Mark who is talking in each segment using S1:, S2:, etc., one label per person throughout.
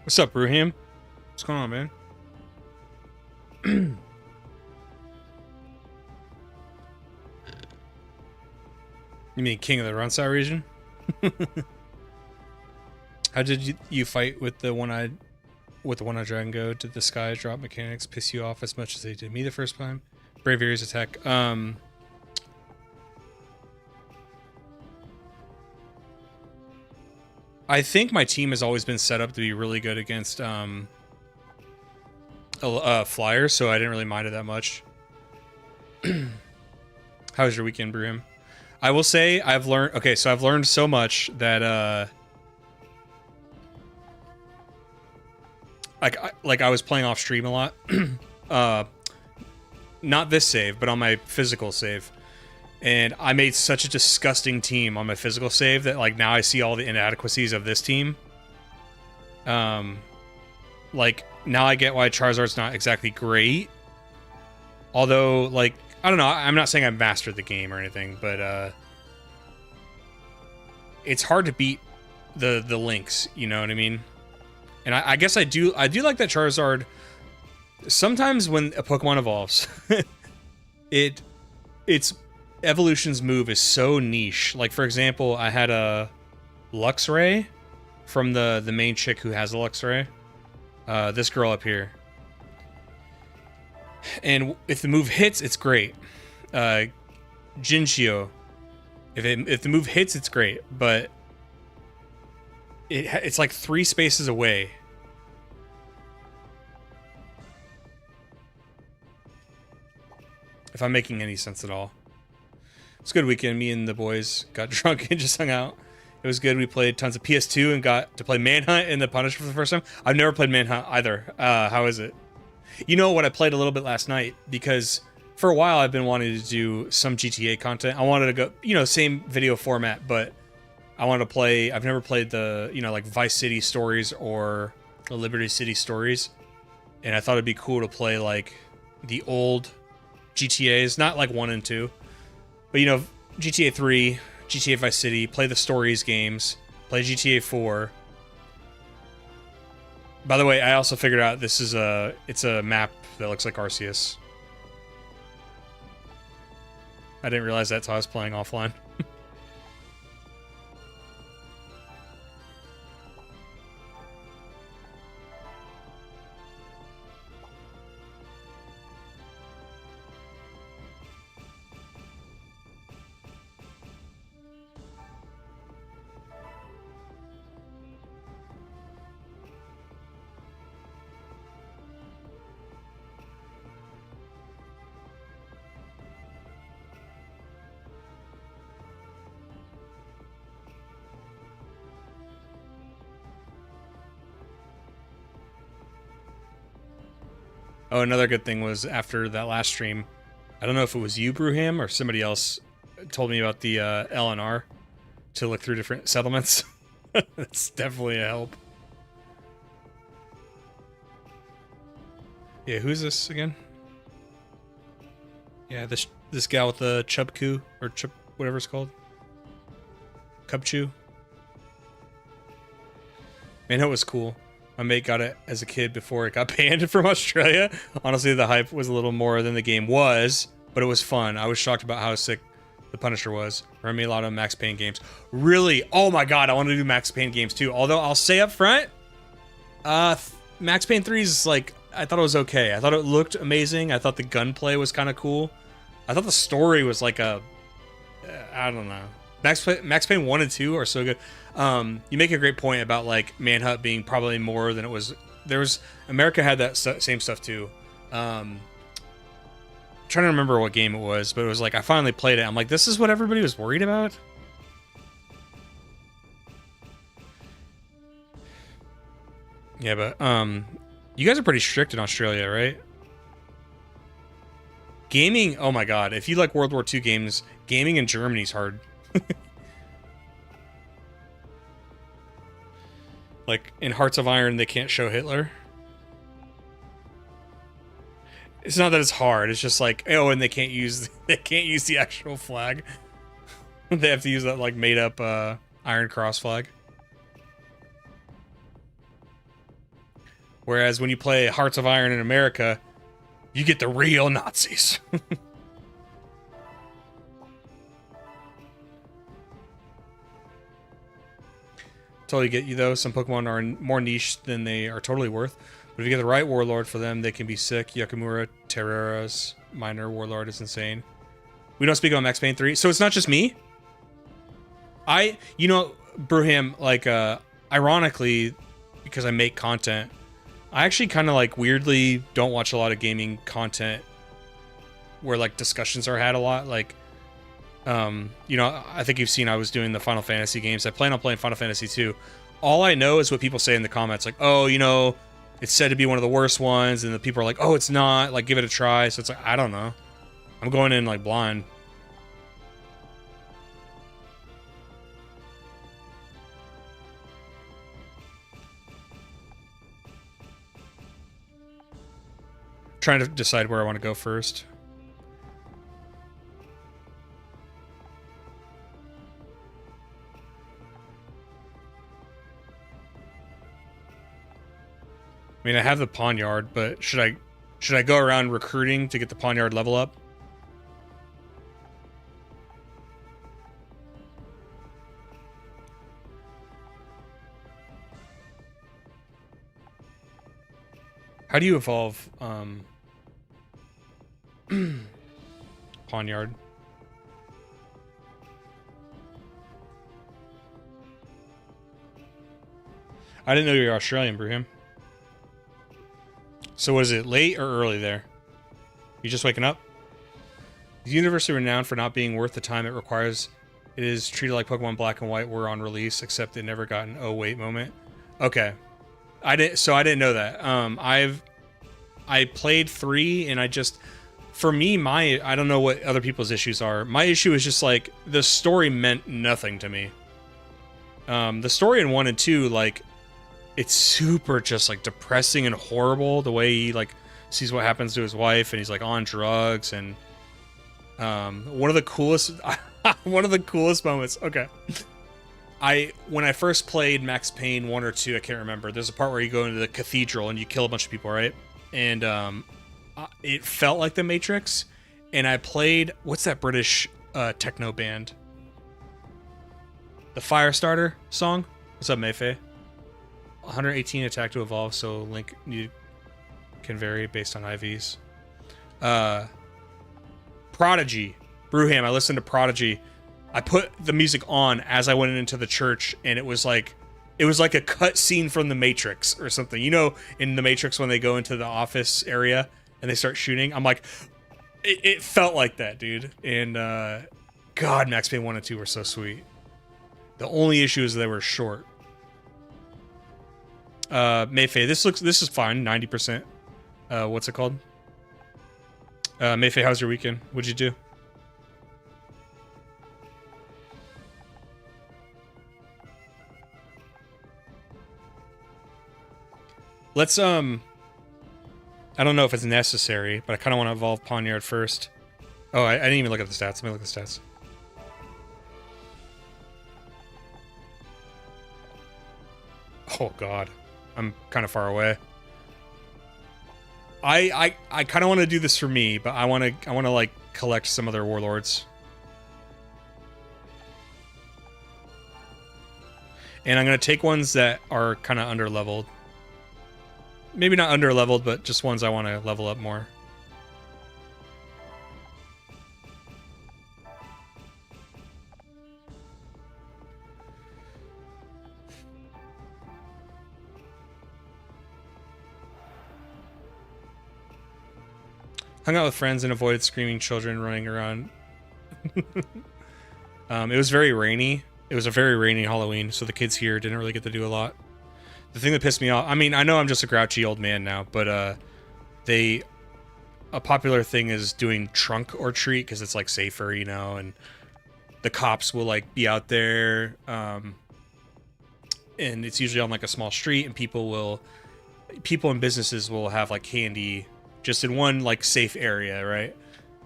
S1: What's up, Bruham? What's going on, man? You mean King of the Runside region? How did you fight with the one-eyed dragon go? Did the sky drop mechanics piss you off as much as they did me the first time? Brave Ares attack. I think my team has always been set up to be really good against flyers, so I didn't really mind it that much. How was your weekend, Bruham? I will say I've learned. Okay, so I've learned so much that like I was playing off stream a lot. Not this save, but on my physical save. And I made such a disgusting team on my physical save that, like, now I see all the inadequacies of this team. Like, now I get why Charizard's not exactly great. Although, like, I don't know, I'm not saying I've mastered the game or anything, but, it's hard to beat the Lynx, you know what I mean? And I guess I do like that Charizard, sometimes when a Pokemon evolves, its evolution's move is so niche. Like, for example, I had a Luxray from the main chick who has a Luxray. This girl up here. And if the move hits, it's great. Jinchio. If the move hits, it's great, but it's like 3 spaces away. If I'm making any sense at all. It's a good weekend. Me and the boys got drunk and just hung out. It was good. We played tons of PS2 and got to play Manhunt and the Punisher for the first time. I've never played Manhunt either. How is it? You know what? I played a little bit last night because for a while I've been wanting to do some GTA content. I wanted to go, you know, same video format, but I wanted to play. I've never played the, you know, like Vice City stories or the Liberty City stories. And I thought it'd be cool to play like the old GTAs, not like 1 and 2. But, you know, GTA 3, GTA Vice City, play the stories games, play GTA 4. By the way, I also figured out this is it's a map that looks like Arceus. I didn't realize that's how I was playing offline. Oh, another good thing was after that last stream, I don't know if it was you, Bruham, or somebody else told me about the LNR to look through different settlements. That's definitely a help. Yeah, who's this again? Yeah, This gal with the chubku or chub, whatever it's called. Cubchu. Man, it was cool. My mate got it as a kid before it got banned from Australia. Honestly, the hype was a little more than the game was, but it was fun. I was shocked about how sick the Punisher was. Remind me a lot of Max Payne games. Really? Oh my god, I want to do Max Payne games too. Although I'll say up front, Max Payne 3 is like, I thought it was okay. I thought it looked amazing. I thought the gunplay was kind of cool. I thought the story was like a, I don't know. Max Payne 1 and 2 are so good. You make a great point about like Manhunt being probably more than it was. America had that same stuff too. I'm trying to remember what game it was, but it was like I finally played it. I'm like, this is what everybody was worried about. Yeah, but you guys are pretty strict in Australia, right? Gaming, oh my god, if you like World War II games, gaming in Germany's hard. Like in Hearts of Iron, they can't show Hitler. It's not that it's hard. It's just like, oh, and they can't use the actual flag. They have to use that like made up Iron Cross flag. Whereas when you play Hearts of Iron in America, you get the real Nazis. Totally get you though. Some Pokemon are more niche than they are totally worth. But if you get the right Warlord for them, they can be sick. Yakamura, Terrera's minor Warlord is insane. We don't speak on Max Payne 3. So it's not just me? You know, Bruham, like, ironically, because I make content, I actually kind of, like, weirdly don't watch a lot of gaming content where, like, discussions are had a lot. Like, you know, I think you've seen I was doing the Final Fantasy games. I plan on playing Final Fantasy 2. All I know is what people say in the comments, like, oh, you know, it's said to be one of the worst ones, and the people are like, oh, it's not, like, give it a try. So it's like, I don't know. I'm going in, like, blind. Trying to decide where I want to go first. I mean, I have the Pawnyard, but should I go around recruiting to get the Pawnyard level up? How do you evolve Pawnyard? I didn't know you were Australian, Brahim. So was it late or early there? You just waking up? The universe is renowned for not being worth the time it requires. It is treated like Pokemon Black and White were on release, except it never got an oh wait moment. Okay. I didn't know that. I played 3 and I just, for me, I don't know what other people's issues are. My issue is just like the story meant nothing to me. The story in 1 and 2, like, it's super just like depressing and horrible the way he like sees what happens to his wife and he's like on drugs and one of the coolest moments. Okay. When I first played Max Payne 1 or 2, I can't remember. There's a part where you go into the cathedral and you kill a bunch of people, right? And it felt like The Matrix. And I played, what's that British techno band? The Firestarter song? What's up, Mayfei? 118 attack to evolve, so Link can vary based on IVs. Prodigy. Bruham, I listened to Prodigy. I put the music on as I went into the church, and it was like a cut scene from The Matrix or something. You know, in The Matrix when they go into the office area and they start shooting? I'm like, it felt like that, dude. And, God, Max Payne 1 and 2 were so sweet. The only issue is they were short. Mayfei, this is fine, 90%. What's it called? Mayfei, how's your weekend? What'd you do? Let's, I don't know if it's necessary, but I kind of want to evolve Pawnyard first. Oh, I didn't even look at the stats. Let me look at the stats. Oh god, I'm kind of far away. I kind of want to do this for me, but I want to like collect some other warlords. And I'm going to take ones that are kind of under-leveled. Maybe not under-leveled, but just ones I want to level up more. Hung out with friends and avoided screaming children running around. It was very rainy. It was a very rainy Halloween, so the kids here didn't really get to do a lot. The thing that pissed me off, I mean, I know I'm just a grouchy old man now, but a popular thing is doing trunk or treat because it's like safer, you know, and the cops will like be out there, and it's usually on like a small street, and people and businesses will have like candy just in one like safe area, right?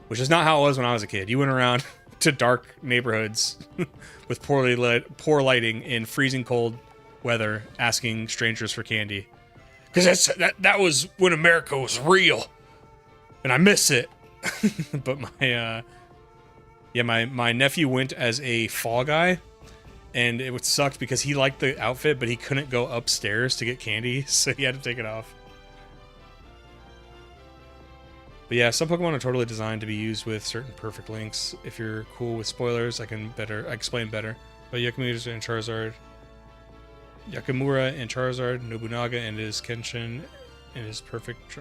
S1: Which is not how it was when I was a kid. You went around to dark neighborhoods with poor lighting in freezing cold weather, asking strangers for candy, because that was when America was real, and I miss it. But my nephew went as a fall guy, and it would suck because he liked the outfit, but he couldn't go upstairs to get candy, so he had to take it off. But yeah, some Pokemon are totally designed to be used with certain perfect links. If you're cool with spoilers, I can explain better. But Yakamura and Charizard, Nobunaga and his Kenshin and his perfect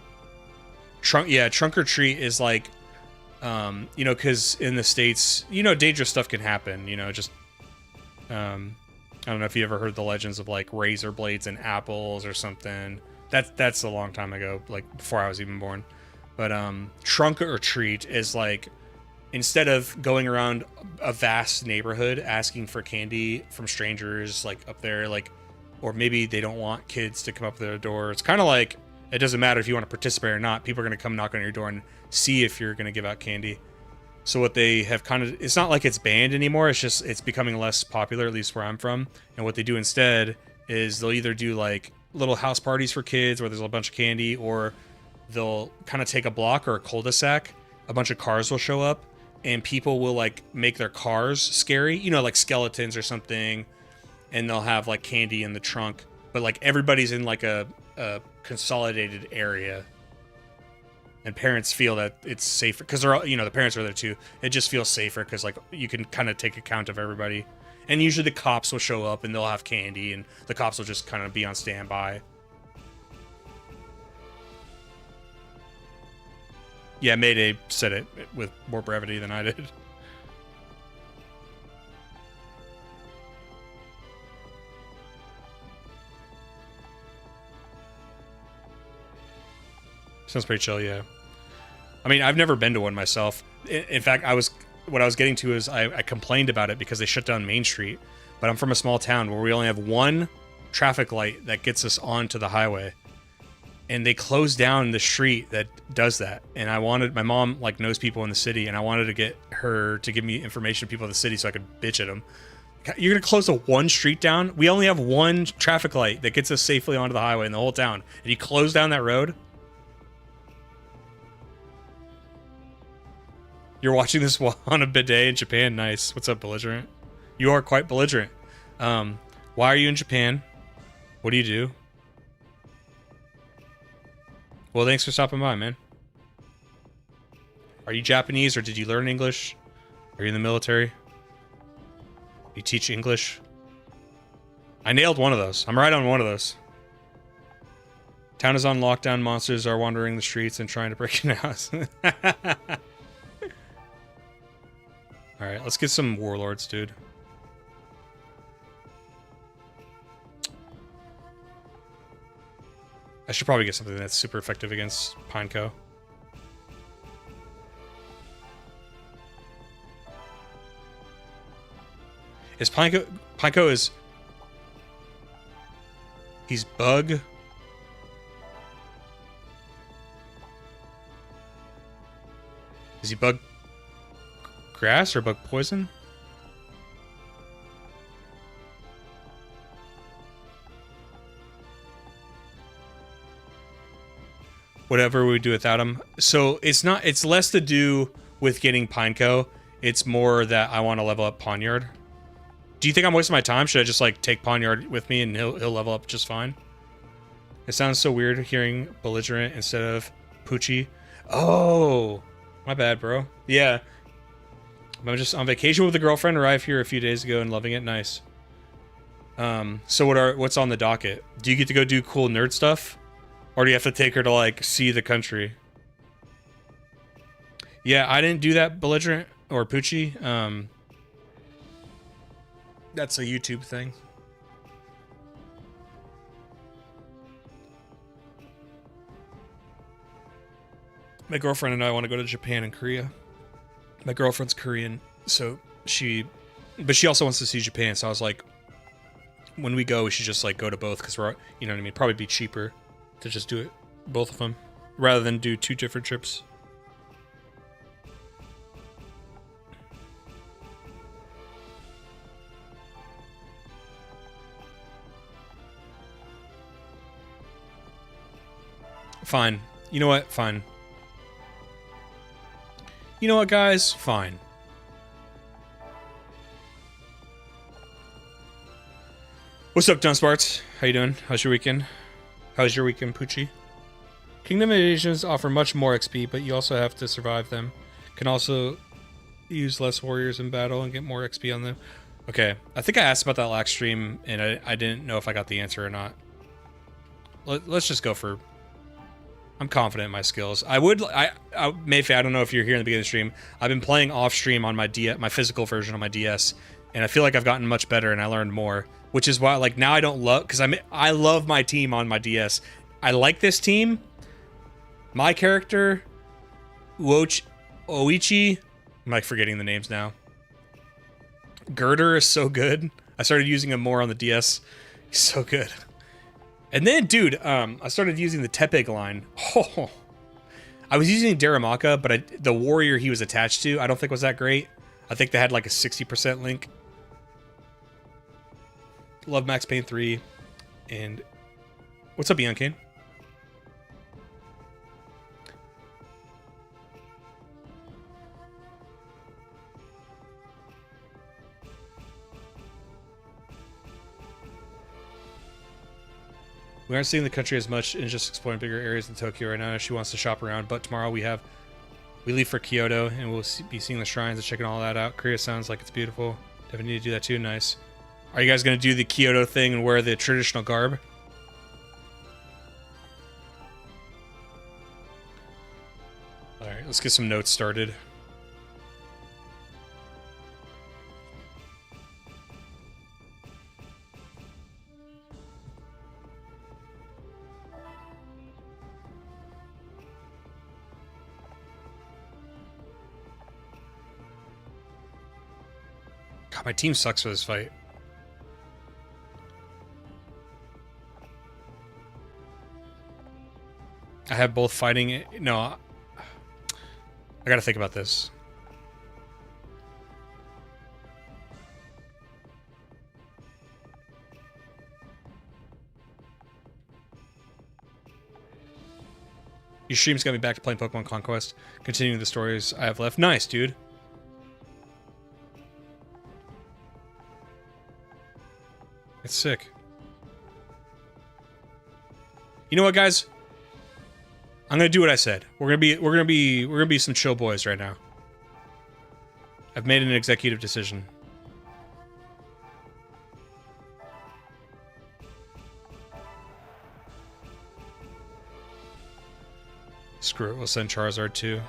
S1: trunk or treat is like, you know, because in the States, you know, dangerous stuff can happen. You know, just I don't know if you ever heard the legends of like razor blades and apples or something. That's a long time ago, like before I was even born. But trunk or treat is like, instead of going around a vast neighborhood asking for candy from strangers like up there, like, or maybe they don't want kids to come up to their door. It's kind of like, it doesn't matter if you want to participate or not. People are going to come knock on your door and see if you're going to give out candy. So what they have kind of, it's not like it's banned anymore. It's just, it's becoming less popular, at least where I'm from. And what they do instead is they'll either do like little house parties for kids where there's a bunch of candy, or they'll kind of take a block or a cul-de-sac. A bunch of cars will show up, and people will like make their cars scary, you know, like skeletons or something, and they'll have like candy in the trunk, but like everybody's in like a consolidated area, and parents feel that it's safer because they're all, you know, the parents are there too. It just feels safer because like you can kind of take account of everybody, and usually the cops will show up and they'll have candy, and the cops will just kind of be on standby. Yeah, Mayday said it with more brevity than I did. Sounds pretty chill, yeah. I mean, I've never been to one myself. In fact, what I was getting to is I complained about it because they shut down Main Street, but I'm from a small town where we only have one traffic light that gets us onto the highway. And they closed down the street that does that. And my mom like knows people in the city, and I wanted to get her to give me information of people in the city so I could bitch at them. You're going to close the one street down? We only have one traffic light that gets us safely onto the highway in the whole town. And you close down that road? You're watching this while on a bidet in Japan? Nice. What's up, belligerent? You are quite belligerent. Why are you in Japan? What do you do? Well, thanks for stopping by, man. Are you Japanese, or did you learn English? Are you in the military? You teach English? I nailed one of those. I'm right on one of those. Town is on lockdown. Monsters are wandering the streets and trying to break in house. Alright, let's get some warlords, dude. I should probably get something that's super effective against Pineco. Is Pineco is... He's bug. Is he bug grass or bug poison? Whatever we do without him. So it's not. It's less to do with getting Pineco. It's more that I want to level up Pawnyard. Do you think I'm wasting my time? Should I just like take Pawnyard with me and he'll level up just fine? It sounds so weird hearing belligerent instead of Poochie. Oh, my bad, bro. Yeah, I'm just on vacation with a girlfriend. Arrived here a few days ago and loving it. Nice. So what's on the docket? Do you get to go do cool nerd stuff? Or do you have to take her to, like, see the country? Yeah, I didn't do that, Belligerent or Poochie. That's a YouTube thing. My girlfriend and I want to go to Japan and Korea. My girlfriend's Korean, so but she also wants to see Japan, so I was like, when we go, we should just, like, go to both, because we're, you know what I mean? Probably be cheaper to just do it, both of them, rather than do 2 different trips. Fine. You know what? Fine. You know what, guys? Fine. What's up, John Sparts? How you doing? How's your weekend? How's your weekend, Poochie? Kingdom invasions offer much more XP, but you also have to survive them. Can also use less warriors in battle and get more XP on them. Okay, I think I asked about that last stream, and I didn't know if I got the answer or not. Let's just go for... I'm confident in my skills. Mayfair, I don't know if you're here in the beginning of the stream. I've been playing off stream on my physical version on my DS, and I feel like I've gotten much better and I learned more. Which is why, like, now I don't love... Because I love my team on my DS. I like this team. My character... Oichi... I'm, like, forgetting the names now. Girder is so good. I started using him more on the DS. He's so good. And then, dude, I started using the Tepig line. Oh, I was using Daramaka, but the warrior he was attached to, I don't think was that great. I think they had, like, a 60% link. Love Max Payne 3, and what's up, Ian Kane? We aren't seeing the country as much and just exploring bigger areas in Tokyo right now. She wants to shop around, but tomorrow we leave for Kyoto, and we'll be seeing the shrines and checking all that out. Korea sounds like it's beautiful. Definitely need to do that too. Nice. Are you guys going to do the Kyoto thing and wear the traditional garb? Alright, let's get some notes started. God, my team sucks for this fight. I have both fighting... No, I gotta think about this. Your stream's got me back to playing Pokemon Conquest, continuing the stories I have left. Nice, dude. It's sick. You know what, guys? I'm gonna do what I said. We're gonna be some chill boys right now. I've made an executive decision. Screw it, we'll send Charizard too.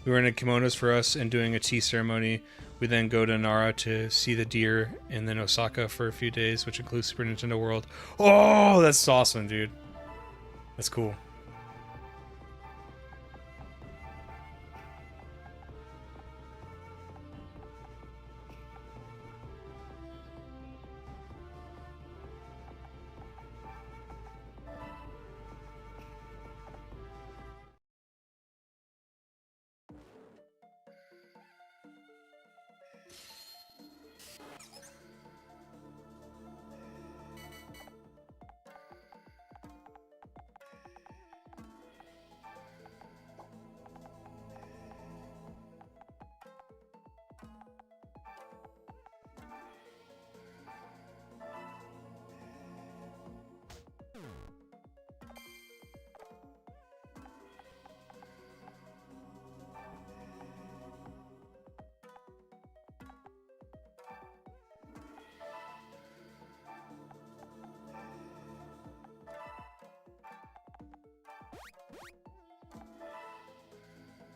S1: We were in kimonos for us and doing a tea ceremony We then go to Nara to see the deer, and then Osaka for a few days, which includes Super Nintendo World. Oh, that's awesome, dude. That's cool.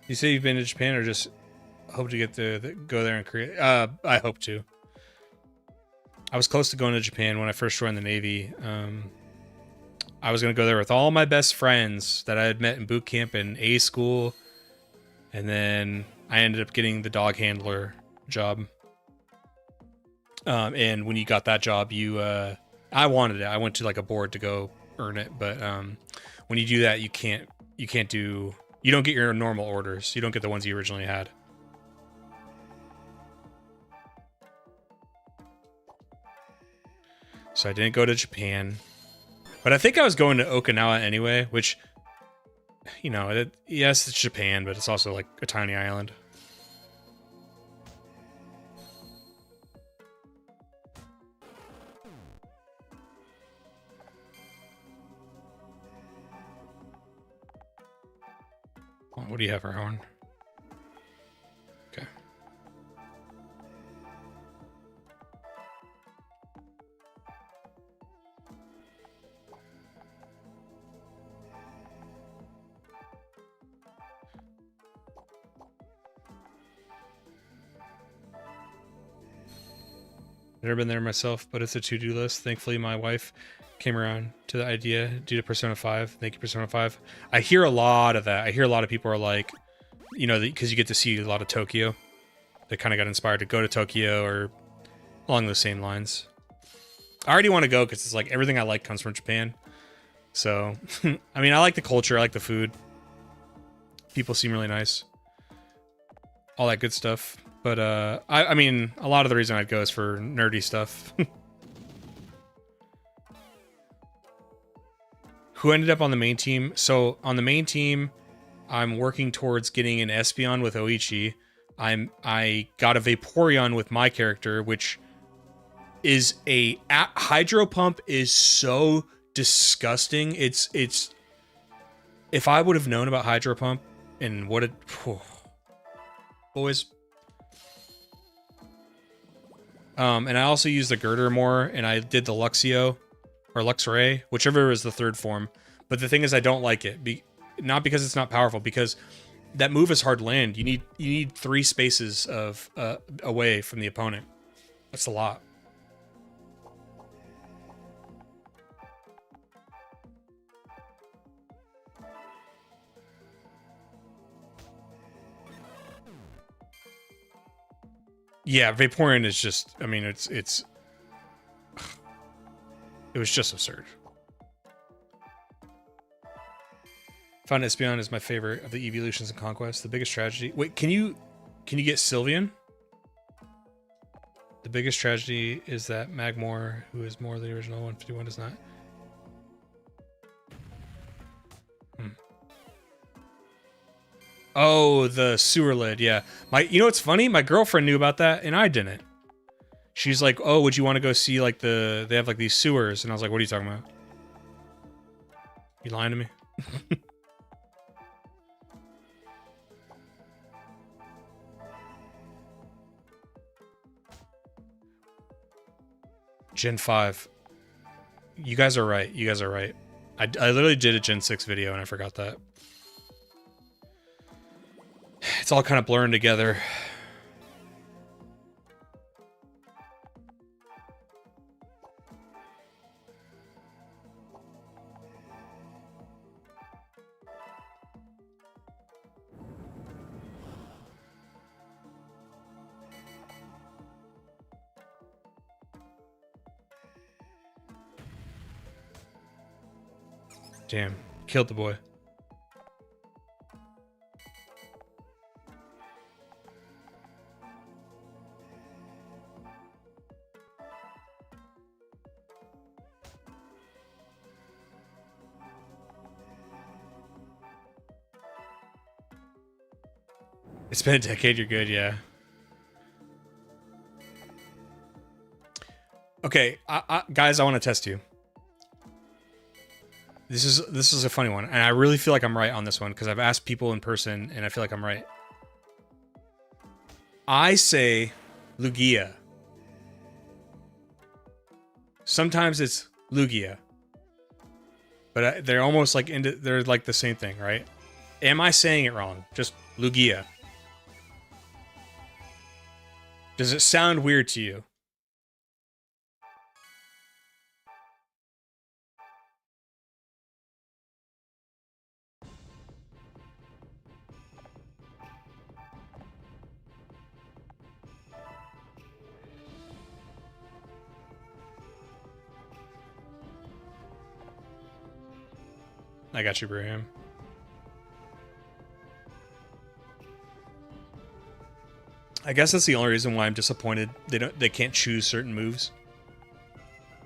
S1: You say you've been to Japan, or just hope to get to go there and create? I hope to. I was close to going to Japan when I first joined the Navy. I was going to go there with all my best friends that I had met in boot camp and A school. And then I ended up getting the dog handler job. And when you got that job, I wanted it. I went to like a board to go earn it. But when you do that, you don't get your normal orders. You don't get the ones you originally had. So I didn't go to Japan. But I think I was going to Okinawa anyway, which, you know, yes, it's Japan, but it's also like a tiny island. What do you have, Rowan? Okay. Never been there myself, but it's a to-do list. Thankfully, my wife came around to the idea due to Persona 5. Thank you, Persona 5. I hear a lot of that. I hear a lot of people are like, you know, because you get to see a lot of Tokyo. They kind of got inspired to go to Tokyo or along those same lines. I already want to go because it's like everything I like comes from Japan. So, I mean, I like the culture. I like the food. People seem really nice. All that good stuff. But, I mean, a lot of the reason I'd go is for nerdy stuff. Who ended up on the main team? So, on the main team, I'm working towards getting an Espeon with Oichi. I got a Vaporeon with my character, which is a Hydro Pump is so disgusting. It's if I would have known about Hydro Pump and what it boys. And I also used the Girder more, and I did the Luxio or Luxray, whichever is the third form. But the thing is, I don't like it. Not because it's not powerful, because that move is hard to land. You need 3 spaces of away from the opponent. That's a lot. Yeah, Vaporeon is just, I mean, it was just absurd. Found Espeon is my favorite of the evolutions in Conquest. The biggest tragedy. Wait, can you get Sylveon? The biggest tragedy is that Magmore, who is more the original 151, is not. Oh, the sewer lid, yeah. You know what's funny? My girlfriend knew about that, and I didn't. She's like, "Oh, would you want to go see like they have like these sewers?" And I was like, "What are you talking about? You lying to me?" Gen 5. You guys are right. You guys are right. I literally did a Gen 6 video and I forgot that. It's all kind of blurring together. Damn. Killed the boy. It's been a decade, you're good, yeah. Okay, guys, I want to test you. This is a funny one, and I really feel like I'm right on this one because I've asked people in person, and I feel like I'm right. I say Lugia. Sometimes it's Lugia, but they're almost like they're like the same thing, right? Am I saying it wrong? Just Lugia. Does it sound weird to you? I got you, Braham. I guess that's the only reason why I'm disappointed they can't choose certain moves.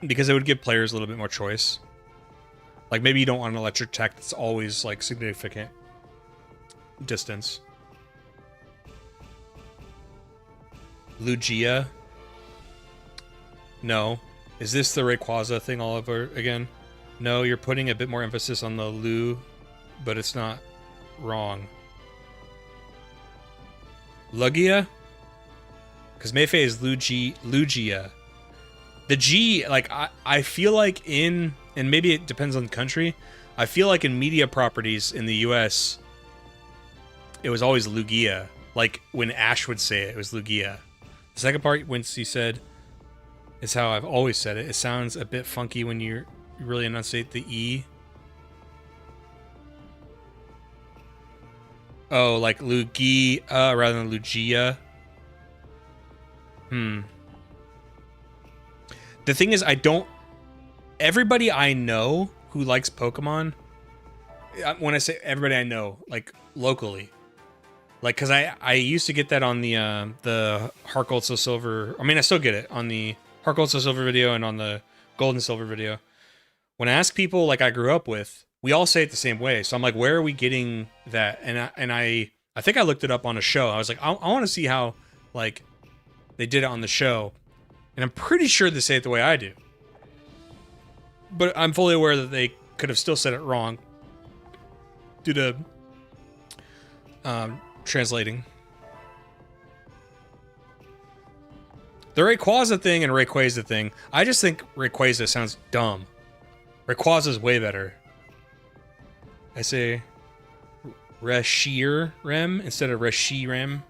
S1: Because it would give players a little bit more choice. Like maybe you don't want an electric tech that's always like significant distance. Lugia? No. Is this the Rayquaza thing all over again? No, you're putting a bit more emphasis on the Lu, but it's not wrong. Lugia? Because Mayfei is Lugia. The G, like, I feel like and maybe it depends on the country, I feel like in media properties in the US, it was always Lugia. Like, when Ash would say it, it was Lugia. The second part, when he said, is how I've always said it. It sounds a bit funky when you really enunciate the E. Oh, like Lugia rather than Lugia. The thing is, everybody I know who likes Pokemon, when I say everybody I know, like locally, like, cause I used to get that on the Heart Gold Soul Silver. I mean, I still get it on the Heart Gold Soul Silver video and on the Gold and Silver video. When I ask people like I grew up with, we all say it the same way. So I'm like, where are we getting that? And I think I looked it up on a show. I was like, I want to see how like they did it on the show. And I'm pretty sure they say it the way I do. But I'm fully aware that they could have still said it wrong due to translating. The Rayquaza thing and Rayquaza thing, I just think Rayquaza sounds dumb. Rayquaza is way better. I say Reshiram instead of Reshiram.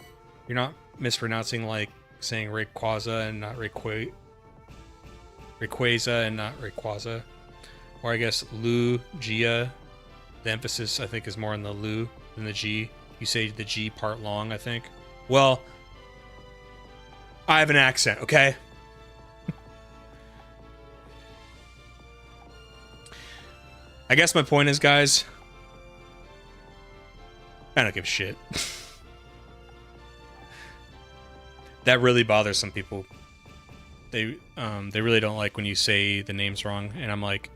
S1: You're not mispronouncing like saying Rayquaza and not Rayquaza and not Rayquaza. Or I guess Lugia. The emphasis I think is more on the Lu than the G. You say the G part long, I think. Well, I have an accent, okay? I guess my point is, guys, I don't give a shit. That really bothers some people. They really don't like when you say the names wrong, and I'm like,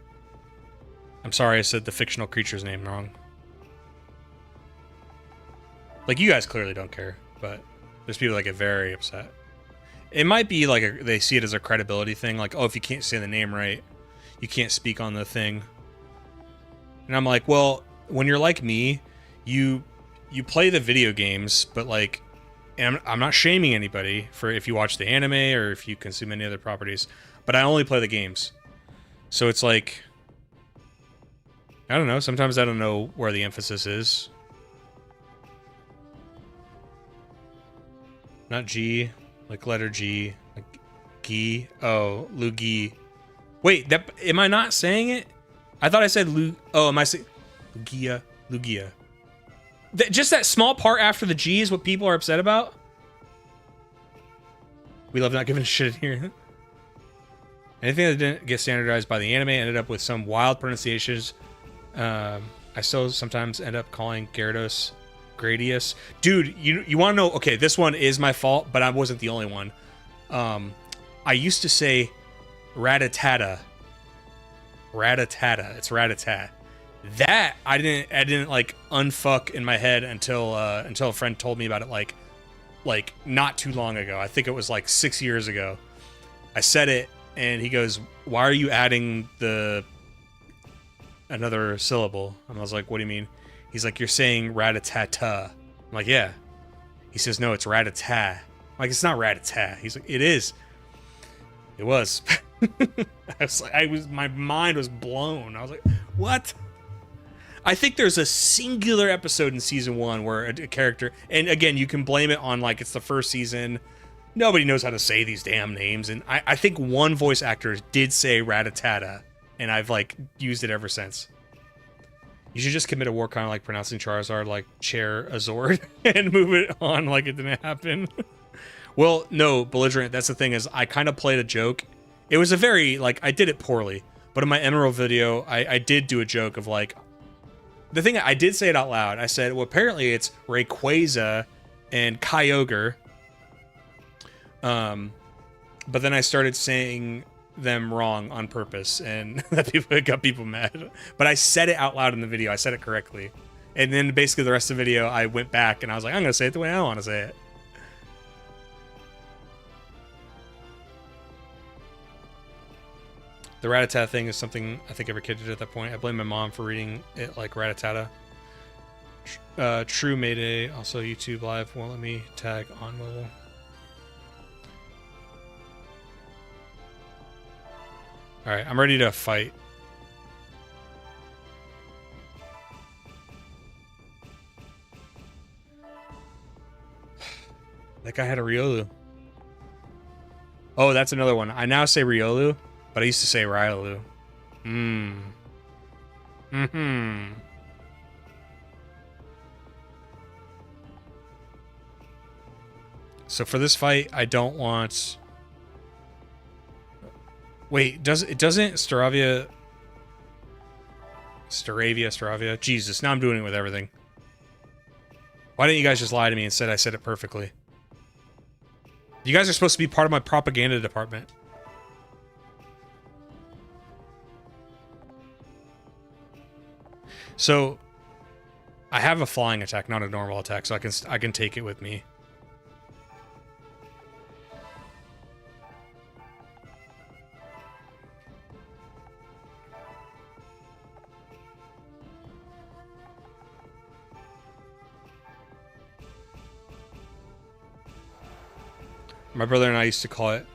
S1: I'm sorry I said the fictional creature's name wrong. Like, you guys clearly don't care, but there's people that get very upset. It might be like they see it as a credibility thing, like, oh, if you can't say the name right, you can't speak on the thing. And I'm like, well, when you're like me, you play the video games, but like, and I'm not shaming anybody for if you watch the anime or if you consume any other properties, but I only play the games. So it's like, I don't know, sometimes I don't know where the emphasis is. Not G, like letter G, like Gi. Oh, Lugi. Wait, am I not saying it? I thought I said Lu. Oh, am I saying Lugia? Just that small part after the G is what people are upset about? We love not giving a shit here. Anything that didn't get standardized by the anime ended up with some wild pronunciations I still sometimes end up calling Gyarados Gradius. Dude, you want to know? Okay, this one is my fault, but I wasn't the only one. I used to say Rattata. Rattata. It's Rattata. That I didn't like unfuck in my head until a friend told me about it like not too long ago. I think it was like 6 years ago. I said it and he goes, "Why are you adding another syllable?" And I was like, "What do you mean?" He's like, "You're saying ratatata." I'm like, "Yeah." He says, "No, it's ratata." I'm like, "It's not ratata." He's like, "It is." It was. My mind was blown. I was like, "What?" I think there's a singular episode in season 1 where a character, and again, you can blame it on like it's the first season. Nobody knows how to say these damn names, and I think one voice actor did say ratatata, and I've like used it ever since. You should just commit a war kind of like pronouncing Charizard like Chair Azord and move it on like it didn't happen. Well, no, Belligerent, that's the thing is I kind of played a joke. It was a very, like, I did it poorly, but in my Emerald video, I did do a joke of like, the thing, I did say it out loud. I said, well, apparently it's Rayquaza and Kyogre. But then I started saying them wrong on purpose, and it got people mad. But I said it out loud in the video. I said it correctly. And then basically the rest of the video, I went back and I was like, I'm going to say it the way I want to say it. The Rattata thing is something I think every kid did at that point. I blame my mom for reading it like Rattata. True Mayday. Also, YouTube Live won't let me tag on mobile. Alright, I'm ready to fight. That guy had a Riolu. Oh, that's another one. I now say Riolu, but I used to say Riolu. So for this fight, I don't want... Wait, doesn't Staravia... Staravia? Jesus, now I'm doing it with everything. Why didn't you guys just lie to me and said I said it perfectly? You guys are supposed to be part of my propaganda department. So, I have a flying attack, not a normal attack, so I can take it with me. My brother and I used to call it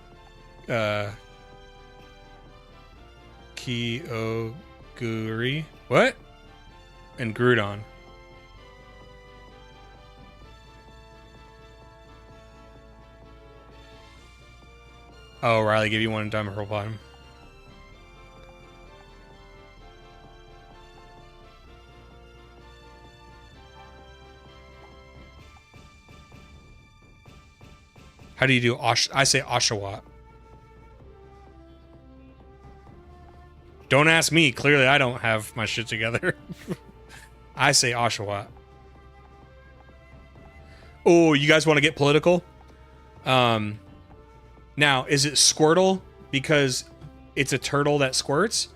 S1: Kyogre. What? And Groudon. Oh, Riley gave you one Diamond Pearl Bottom. How do you do I say Oshawott. Don't ask me. Clearly, I don't have my shit together. I say Oshawott. Oh, you guys want to get political? Now, is it Squirtle because it's a turtle that squirts?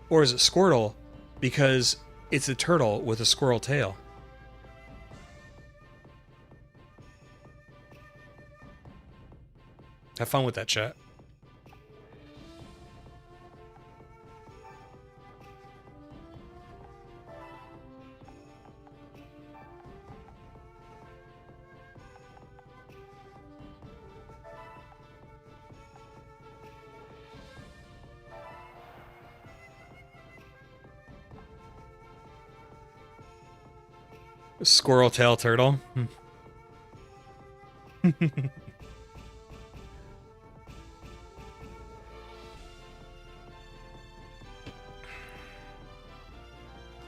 S1: Or is it Squirtle because it's a turtle with a squirrel tail? Have fun with that, chat. Squirrel tail turtle.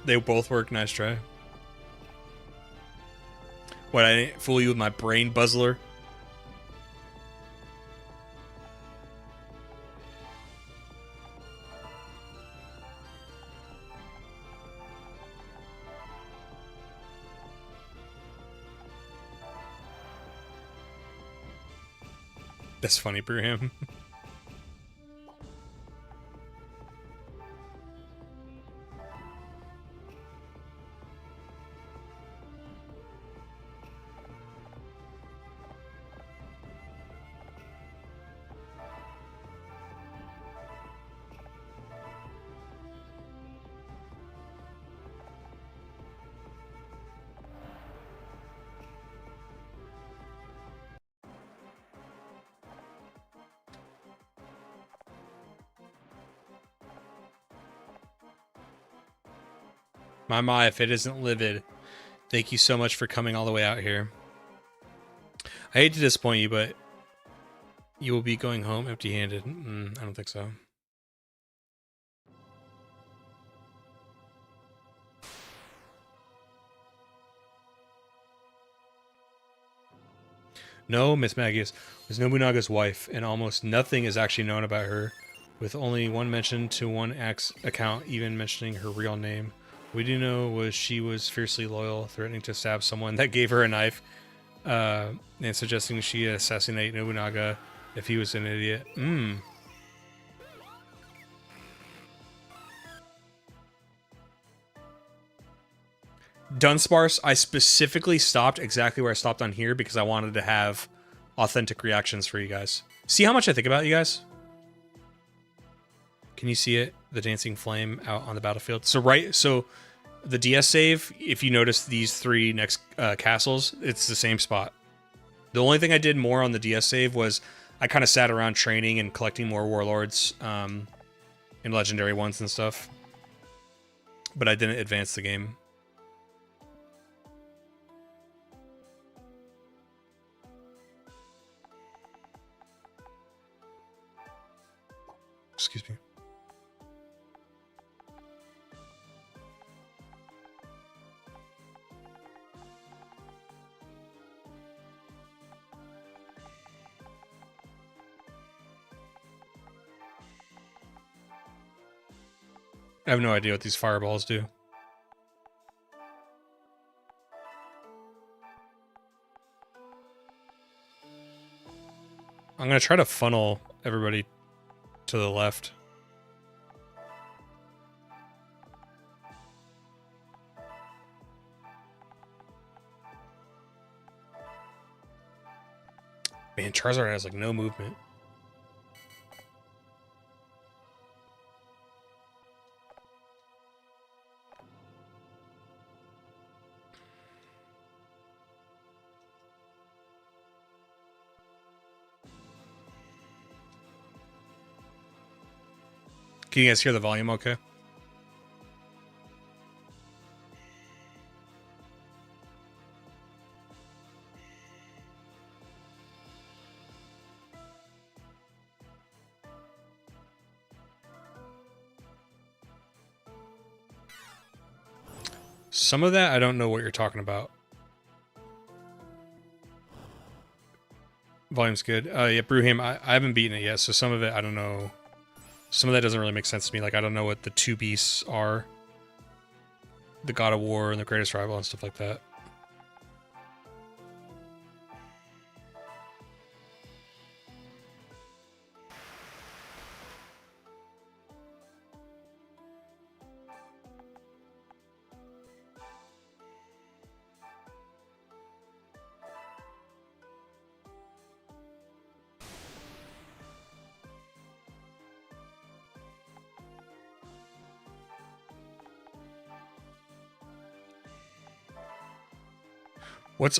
S1: They both work. Nice try. What, I didn't fool you with my brain buzzler? That's funny for him. My, if it isn't livid. Thank you so much for coming all the way out here. I hate to disappoint you, but you will be going home empty-handed. I don't think so. No, Miss Magius was Nobunaga's wife, and almost nothing is actually known about her, with only one mention to one account even mentioning her real name. We do know was she was fiercely loyal, threatening to stab someone that gave her a knife, and suggesting she assassinate Nobunaga if he was an idiot. Dunsparce, I specifically stopped exactly where I stopped on here because I wanted to have authentic reactions for you guys. See how much I think about you guys? Can you see it? The dancing flame out on the battlefield. So the DS save, if you notice these three next castles, it's the same spot. The only thing I did more on the DS save was I kind of sat around training and collecting more warlords and legendary ones and stuff. But I didn't advance the game. Excuse me. I have no idea what these fireballs do. I'm going to try to funnel everybody to the left. Man, Charizard has like no movement. Can you guys hear the volume okay? Some of that, I don't know what you're talking about. Volume's good. Yeah, Brewham, I haven't beaten it yet, so some of it, I don't know. Some of that doesn't really make sense to me. Like, I don't know what the two beasts are. The God of War and the Greatest Rival and stuff like that.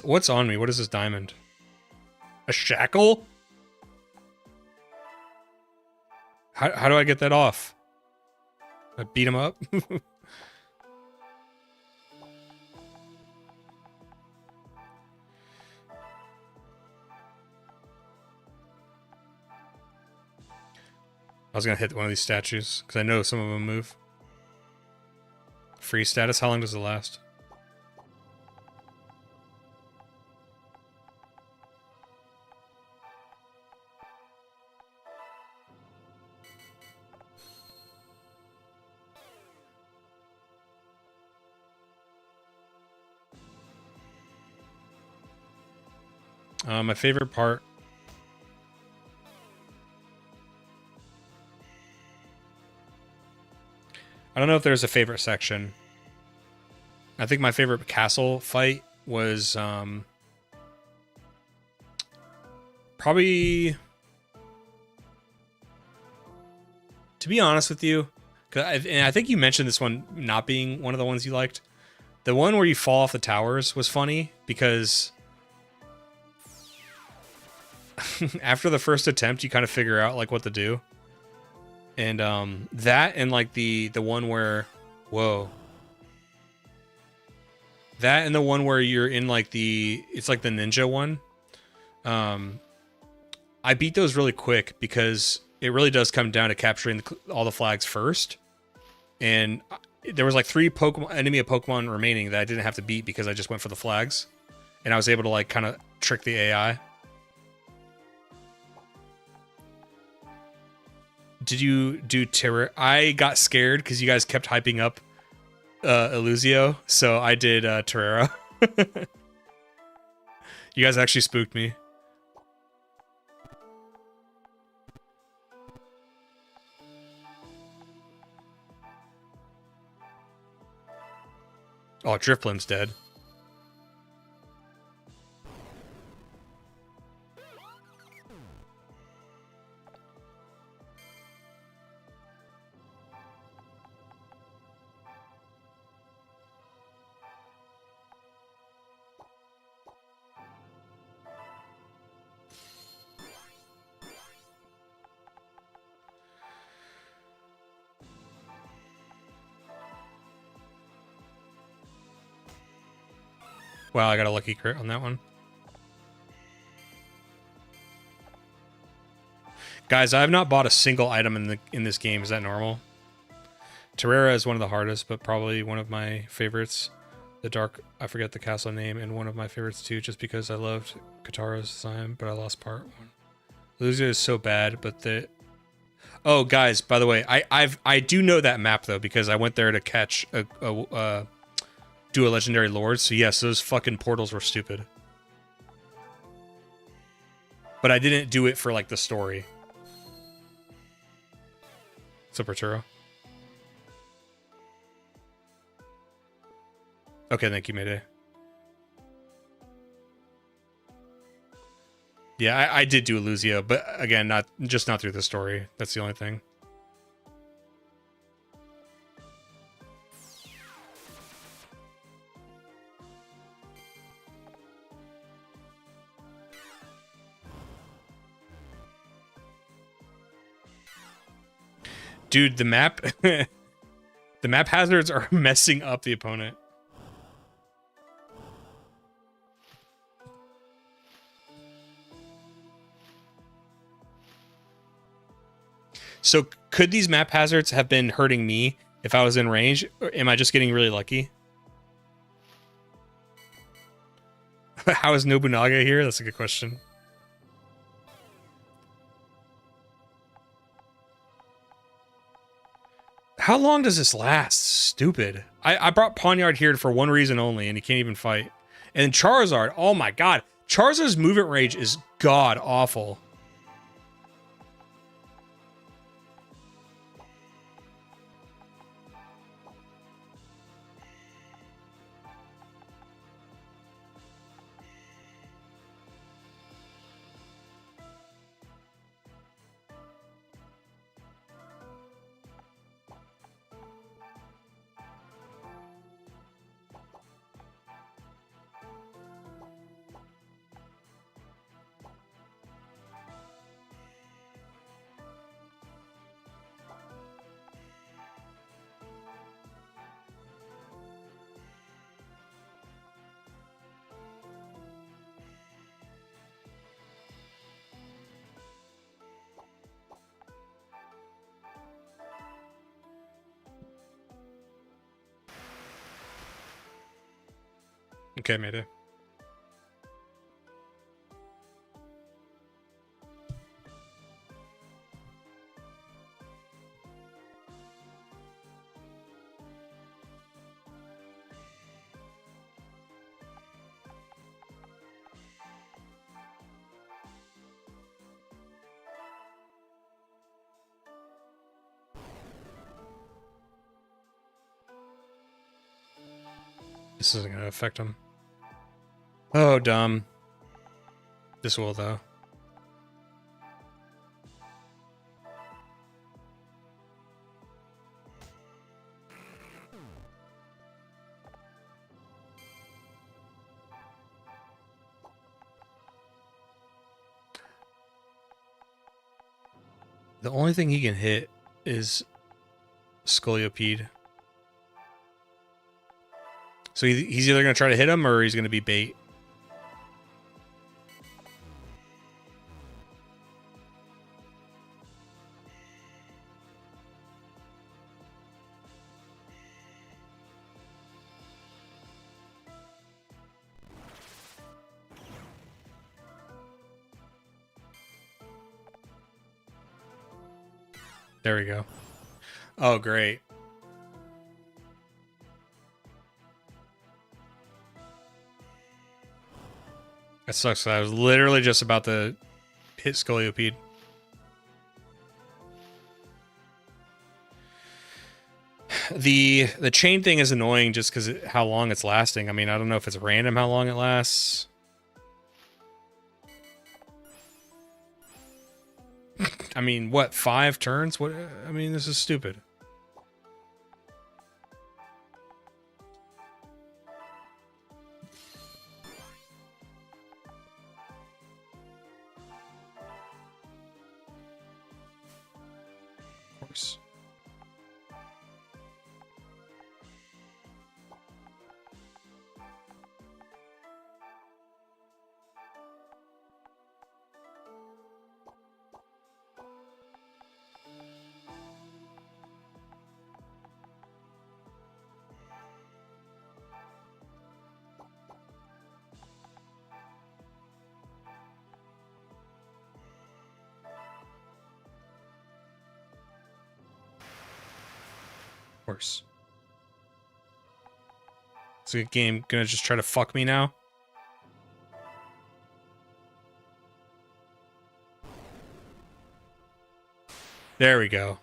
S1: What's on me? What is this diamond? A shackle? How do I get that off? I beat him up? I was gonna hit one of these statues, because I know some of them move. Free status, how long does it last? My favorite part I don't know if there's a favorite section. I think my favorite castle fight was probably, to be honest with you, and I think you mentioned this one not being one of the ones you liked. The one where you fall off the towers was funny because after the first attempt, you kind of figure out like what to do. And that and like the one where, whoa. That and the one where you're in like it's like the ninja one. I beat those really quick because it really does come down to capturing all the flags first. And there was like 3 enemy of Pokemon remaining that I didn't have to beat because I just went for the flags. And I was able to like kind of trick the AI. Did you do Terror? I got scared because you guys kept hyping up Illusio, so I did Terrera. You guys actually spooked me. Oh, Drifblim's dead. Wow, I got a lucky crit on that one. Guys, I have not bought a single item in this game. Is that normal? Terrera is one of the hardest, but probably one of my favorites. I forget the castle name, and one of my favorites too, just because I loved Katara's design, but I lost part 1. Illusio is so bad, but oh, guys, by the way, I do know that map though because I went there to catch do a legendary lord. So yes, those fucking portals were stupid. But I didn't do it for like the story. What's up, Arturo? Okay, thank you, Mayday. Yeah, I did do Illusio, but again, not through the story. That's the only thing. Dude, the map the map hazards are messing up the opponent. So could these map hazards have been hurting me if I was in range? Or am I just getting really lucky? How is Nobunaga here? That's a good question. How long does this last? Stupid. I brought Pawniard here for one reason only, and he can't even fight. And Charizard, oh my god. Charizard's movement range is god awful. Okay, Mayday. This isn't going to affect him. Oh, dumb. This will, though. The only thing he can hit is Scolipede. So he's either going to try to hit him or he's going to be bait. There we go. Oh, great. That sucks. I was literally just about to hit Scolipede. The chain thing is annoying just because how long it's lasting. I mean, I don't know if it's random how long it lasts. I mean, what, 5 turns? What? I mean, this is stupid. Of course. Course. Is the game gonna just try to fuck me now? There we go.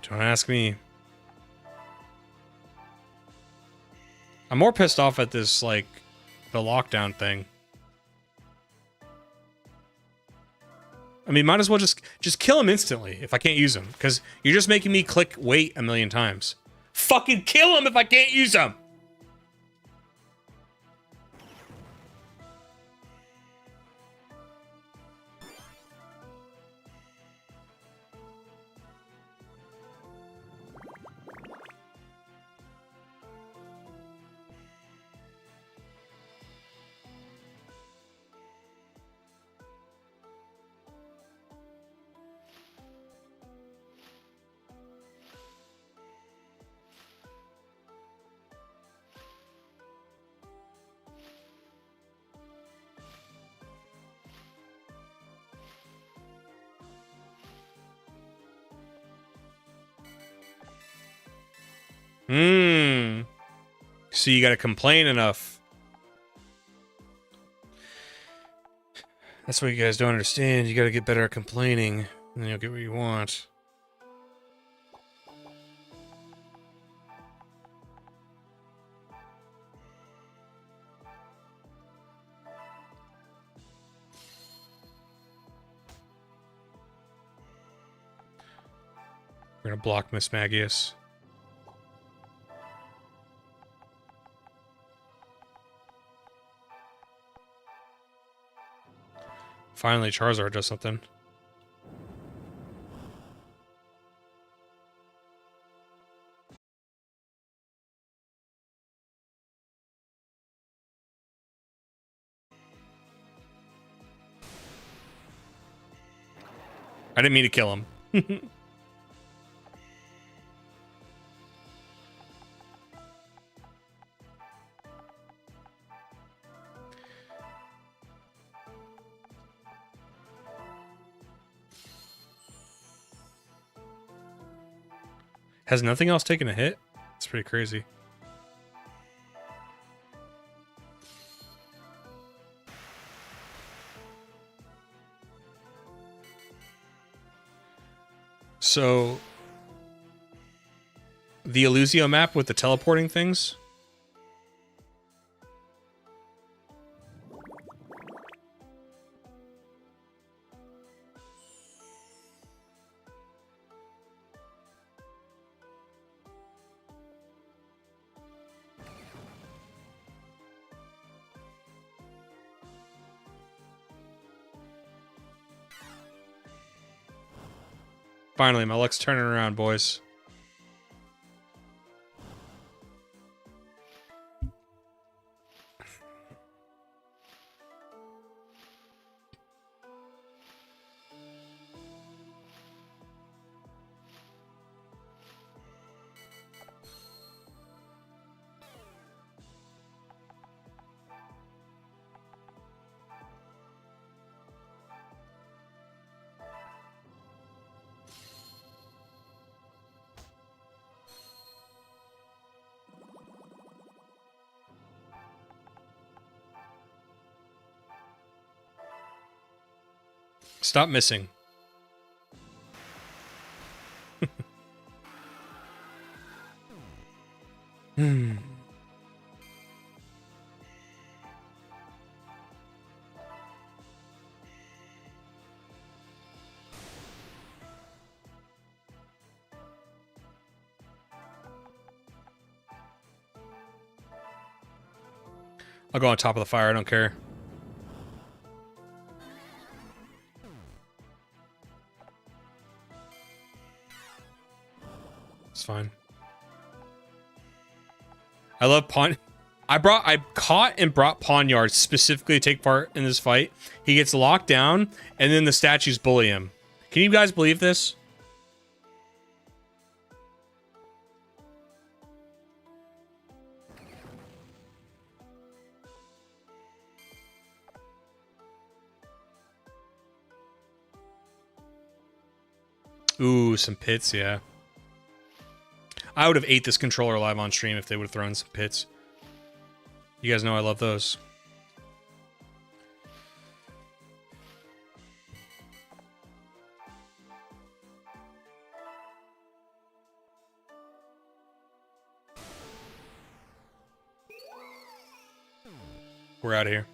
S1: Don't ask me. I'm more pissed off at this, like, the lockdown thing. I mean, might as well just kill him instantly if I can't use him. Because you're just making me click wait a million times. Fucking kill him if I can't use him! So you gotta complain enough. That's what you guys don't understand. You gotta get better at complaining, and then you'll get what you want. We're gonna block Miss Magius. Finally, Charizard does something. I didn't mean to kill him. Has nothing else taken a hit? It's pretty crazy. So the Illusio map with the teleporting things. Finally, my luck's turning around, boys. Stop missing. I'll go on top of the fire, I don't care. It's fine. I love Pawn. I caught and brought Pawnyard specifically to take part in this fight. He gets locked down, and then the statues bully him. Can you guys believe this? Ooh, some pits, yeah. I would have ate this controller live on stream if they would have thrown some pits. You guys know I love those. We're out of here.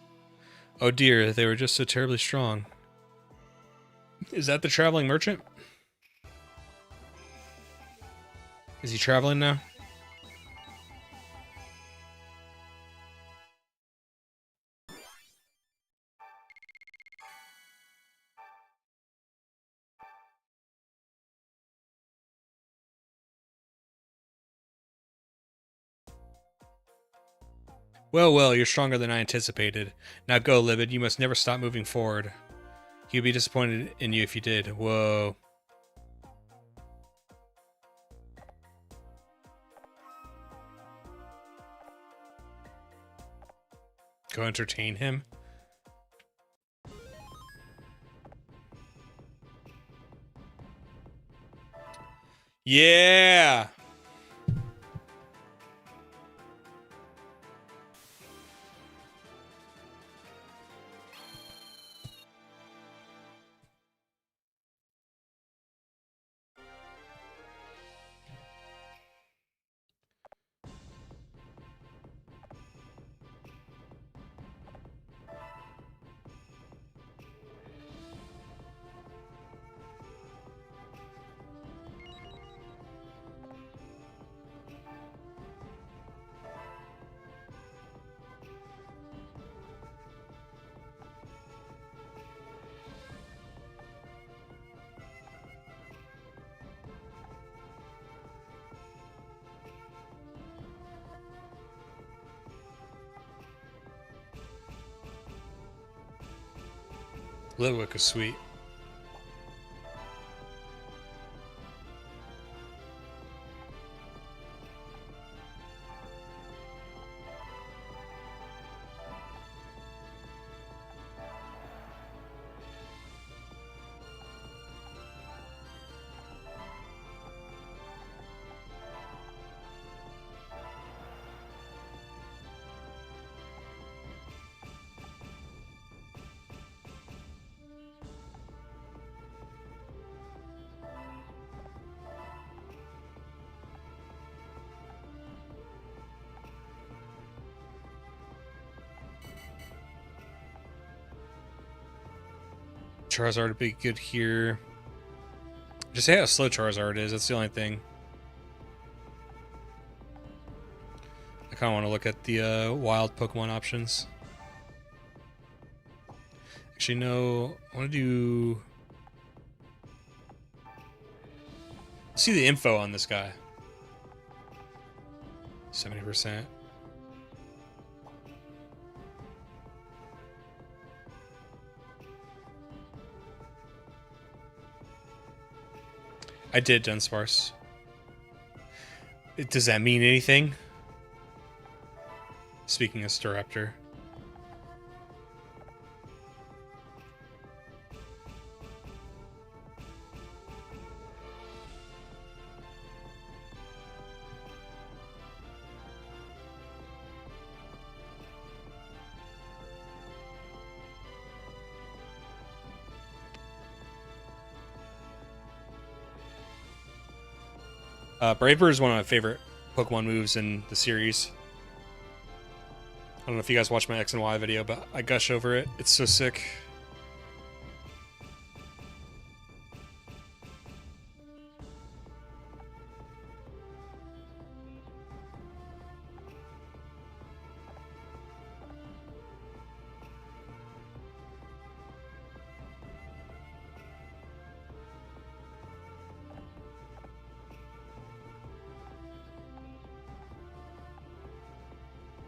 S1: Oh dear, they were just so terribly strong. Is that the traveling merchant? Is he traveling now? Well, well, you're stronger than I anticipated. Now go, Libid. You must never stop moving forward. He would be disappointed in you if you did. Whoa. Go entertain him? Yeah! Litwick is sweet. Charizard would be good here. Just say how slow Charizard is. That's the only thing. I kind of want to look at the wild Pokemon options. Actually, no. I want to do... see the info on this guy. 70%. I did Dunsparce. Does that mean anything? Speaking of Staraptor. Braver is one of my favorite Pokemon moves in the series. I don't know if you guys watched my X and Y video, but I gush over it. It's so sick.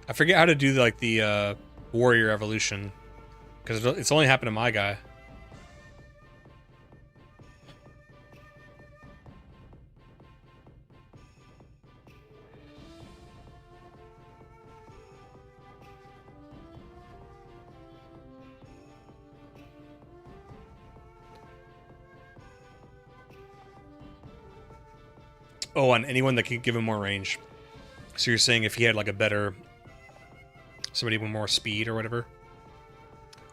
S1: I forget how to do like the warrior evolution, because it's only happened to my guy. Oh, on anyone that could give him more range. So you're saying if he had like a better... somebody with more speed or whatever?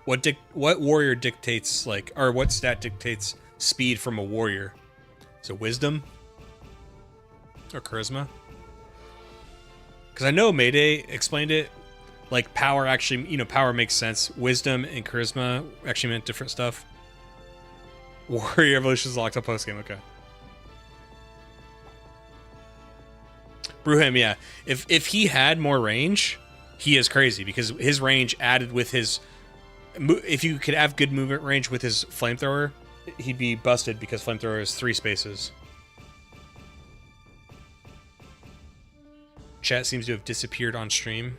S1: What warrior dictates, like, or what stat dictates speed from a warrior? Is it wisdom? Or charisma? Because I know Mayday explained it. Like, power actually, you know, power makes sense. Wisdom and charisma actually meant different stuff. Warrior evolution is locked up post game, okay. Bruham, yeah. If he had more range, he is crazy because his range added with his... if you could have good movement range with his flamethrower, he'd be busted because flamethrower is 3 spaces. Chat seems to have disappeared on stream.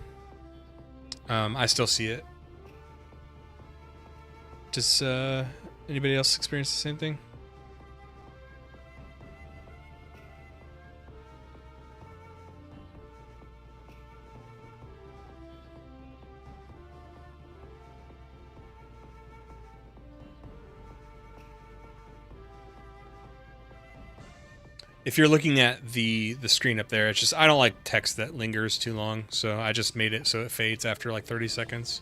S1: I still see it. Does anybody else experience the same thing? If you're looking at the screen up there, it's just I don't like text that lingers too long, so I just made it so it fades after like 30 seconds.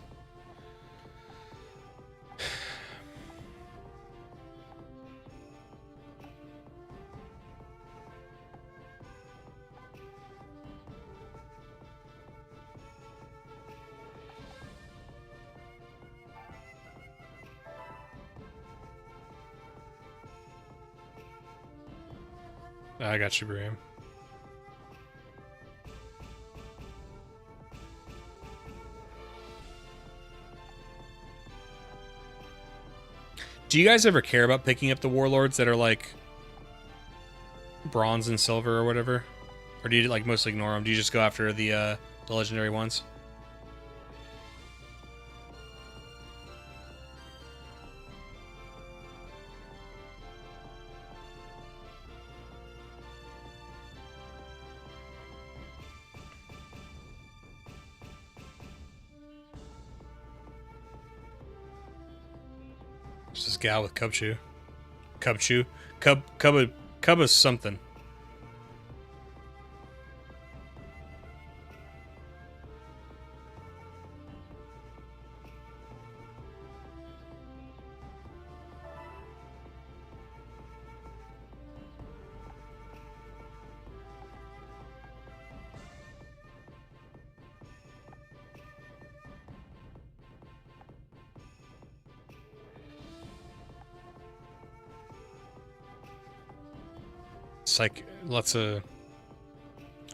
S1: I got you, Bram. Do you guys ever care about picking up the warlords that are like bronze and silver or whatever? Or do you like mostly ignore them? Do you just go after the legendary ones? It's this gal with Cubchoo. Cub is something. lots of,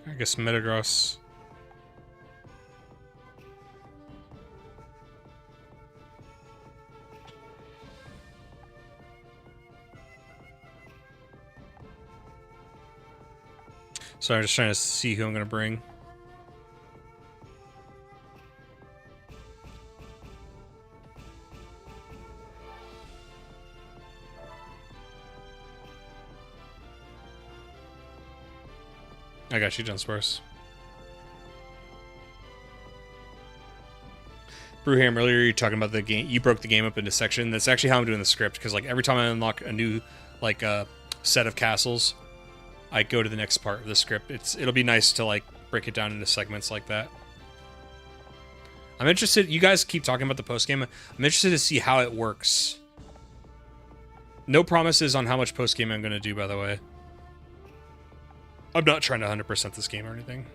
S1: I guess, Metagross. So I'm just trying to see who I'm going to bring. I got you, Dunsparce. Brewham, earlier you were talking about the game. You broke the game up into section. That's actually how I'm doing the script, because like every time I unlock a new set of castles, I go to the next part of the script. It'll be nice to like break it down into segments like that. I'm interested. You guys keep talking about the post game. I'm interested to see how it works. No promises on how much post game I'm going to do, by the way. I'm not trying to 100% this game or anything.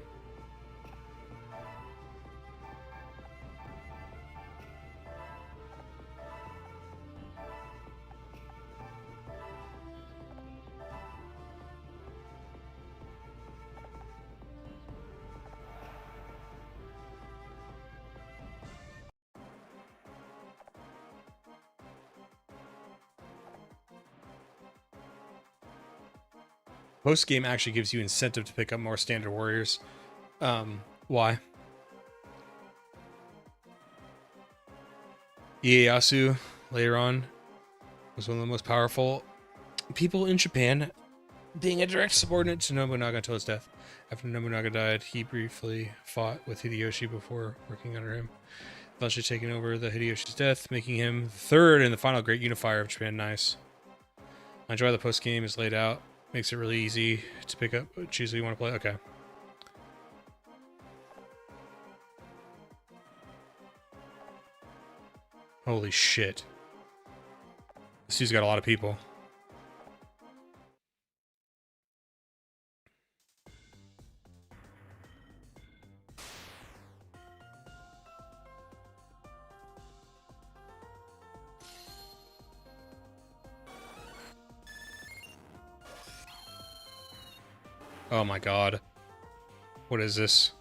S1: Post game actually gives you incentive to pick up more standard warriors. Why? Ieyasu later on was one of the most powerful people in Japan, being a direct subordinate to Nobunaga until his death. After Nobunaga died, he briefly fought with Hideyoshi before working under him, eventually taking over the Hideyoshi's death, making him the third and the final great unifier of Japan. Nice. I enjoy the post game is laid out. Makes it really easy to pick up, choose who you want to play. Okay. Holy shit. This dude's got a lot of people. Oh my god. What is this?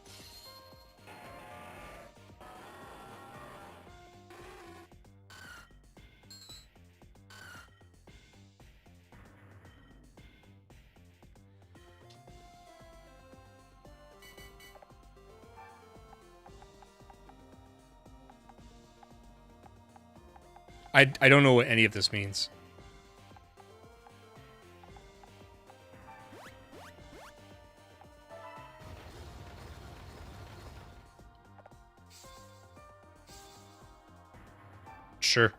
S1: I don't know what any of this means. Sure.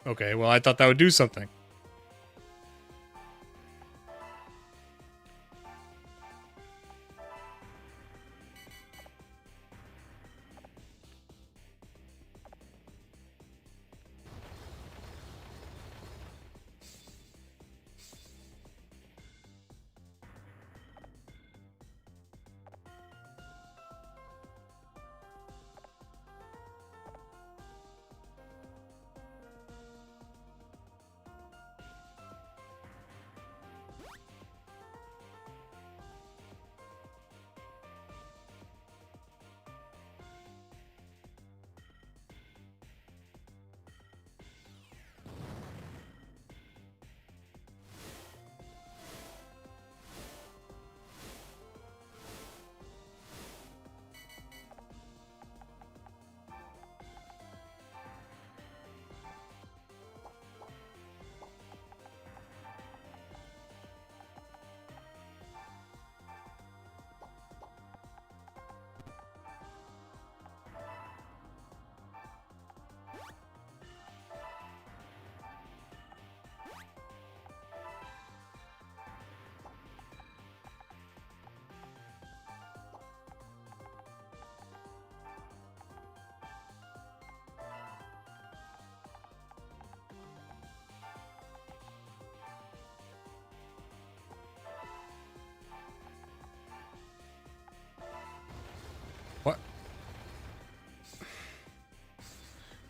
S1: Okay, well, I thought that would do something.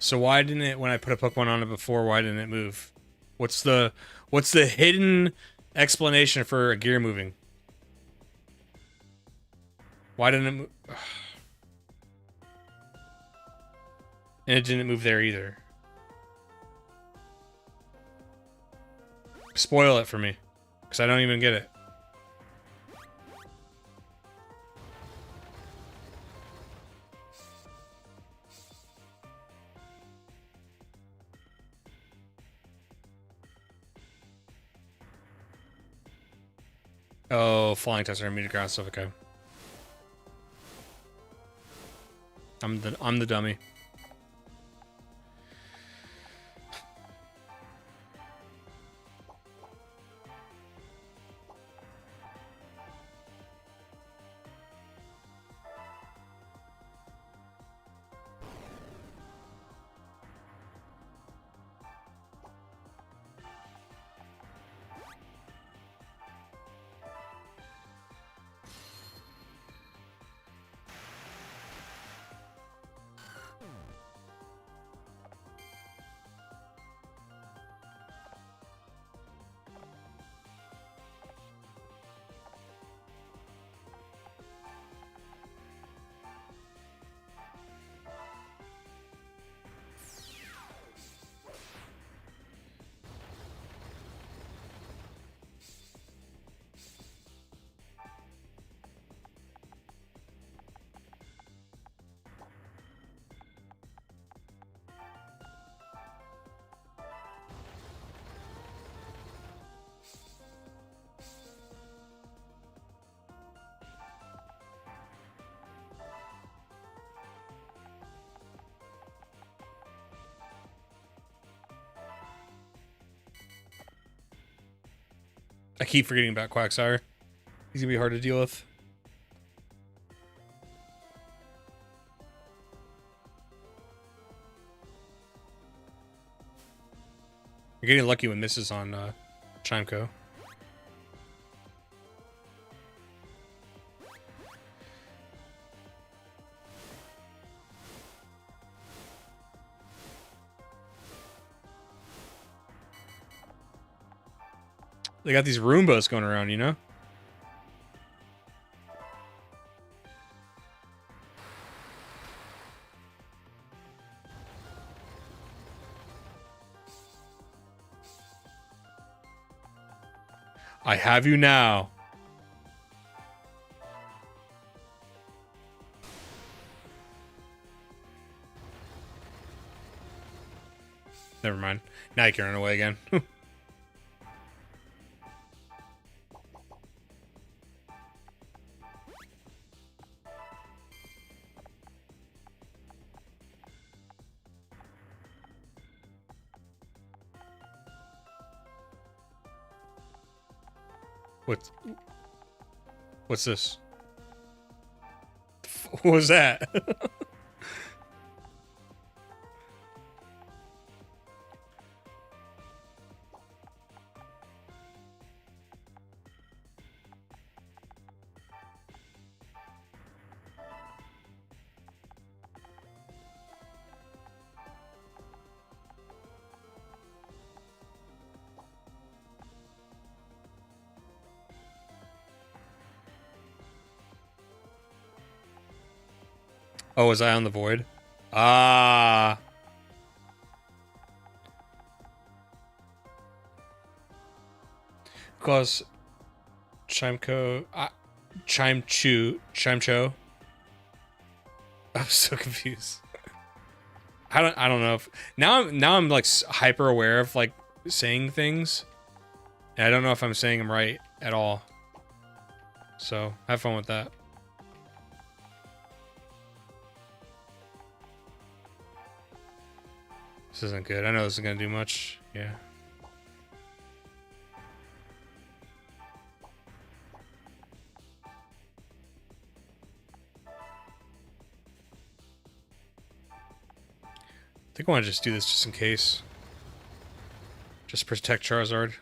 S1: So why didn't it, when I put a Pokemon on it before, why didn't it move? What's the hidden explanation for a gear moving? Why didn't it move? And it didn't move there either. Spoil it for me, because I don't even get it. Oh, flying types are immune to ground stuff. Okay. I'm the dummy. I keep forgetting about Quagsire. He's gonna be hard to deal with. You're getting lucky with misses on Chimeco. They got these Roombas going around, you know? I have you now. Never mind. Now you can run away again. What's this? What was that? Oh, was I on the void? Ah. Because Chimeco, Chimecho. I'm so confused. I don't know if now I'm like hyper aware of like saying things, and I don't know if I'm saying them right at all. So have fun with that. This isn't good. I know this isn't gonna do much. Yeah. I think I want to just do this just in case. Just protect Charizard.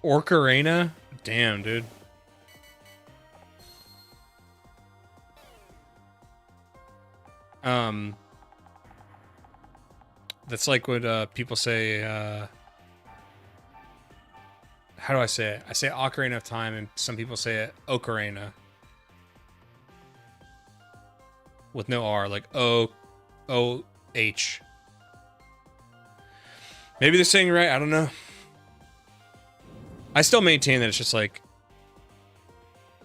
S1: Orcarena? Damn, dude. That's like what people say. How do I say it? I say Ocarina of Time, and some people say it Ocarina with no R, like O-H. Maybe they're saying it right. I don't know. I still maintain that it's just like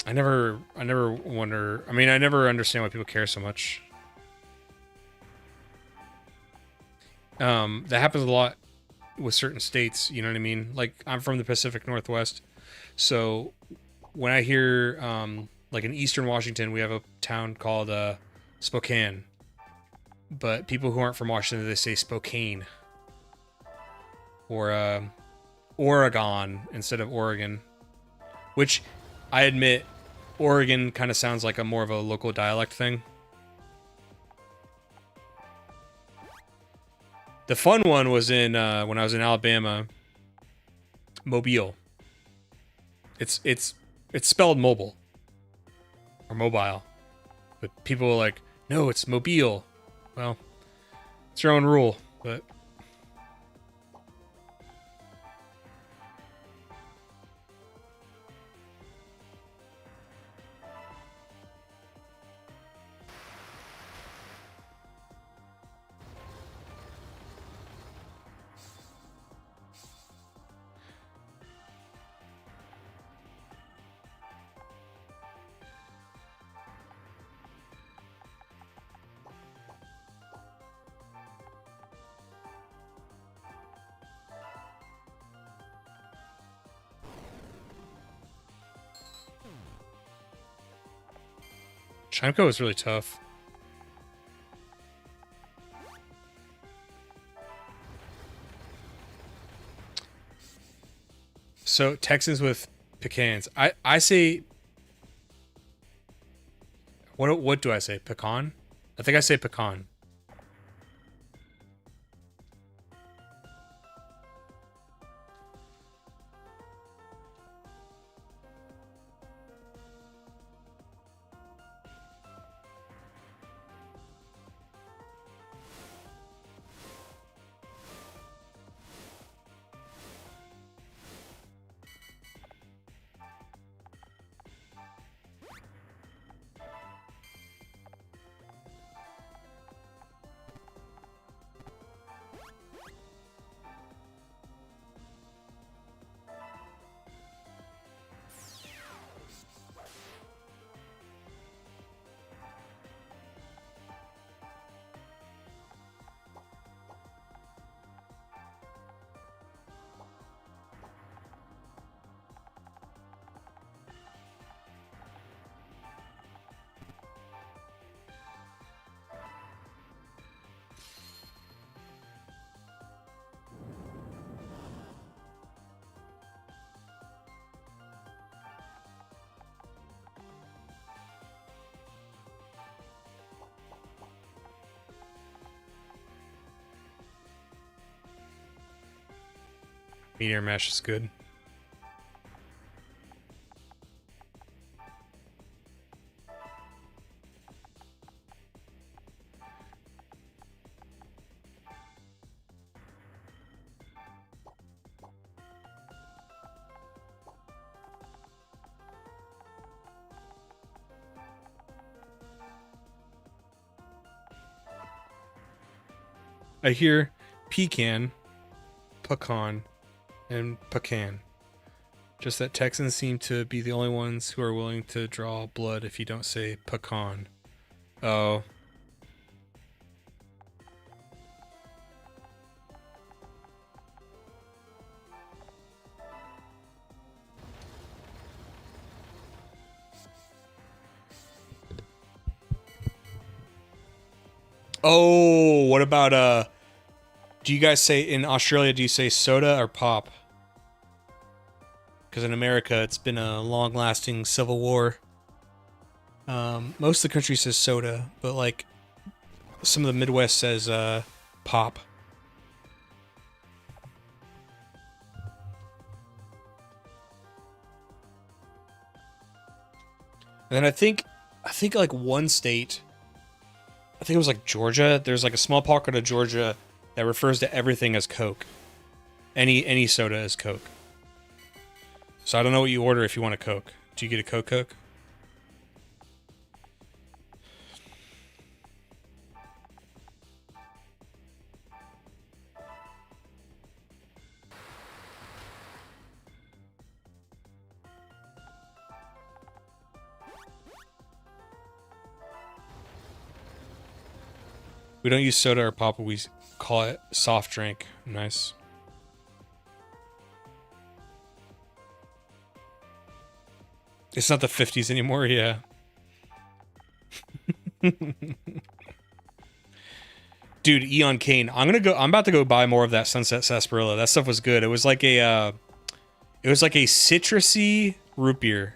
S1: I never wonder. I mean, I never understand why people care so much. That happens a lot with certain states, you know what I mean? Like, I'm from the Pacific Northwest, so when I hear, like in Eastern Washington, we have a town called, Spokane, but people who aren't from Washington, they say Spokane, or, Oregon instead of Oregon, which I admit, Oregon kind of sounds like a more of a local dialect thing. The fun one was in when I was in Alabama. Mobile. It's spelled mobile or mobile, but people are like, no, it's Mobile. Well, it's your own rule, but. Chimco is really tough. So Texans with pecans. I say. What do I say? Pecan? I think I say pecan. Meteor Mash is good. I hear pecan, pecan, and pecan. Just that Texans seem to be the only ones who are willing to draw blood if you don't say pecan. Oh. Oh, what about do you guys say in Australia, do you say soda or pop? Because in America, it's been a long-lasting civil war. Most of the country says soda, but like some of the Midwest says pop. And then I think like one state, I think it was like Georgia. There's like a small pocket of Georgia that refers to everything as Coke. Any soda as Coke. So I don't know what you order if you want a Coke. Do you get a Coke? We don't use soda or pop, we call it soft drink. Nice. It's not the 50s anymore, yeah. Dude, Eon Kane. I'm about to go buy more of that Sunset Sarsaparilla. That stuff was good. It was like a citrusy root beer.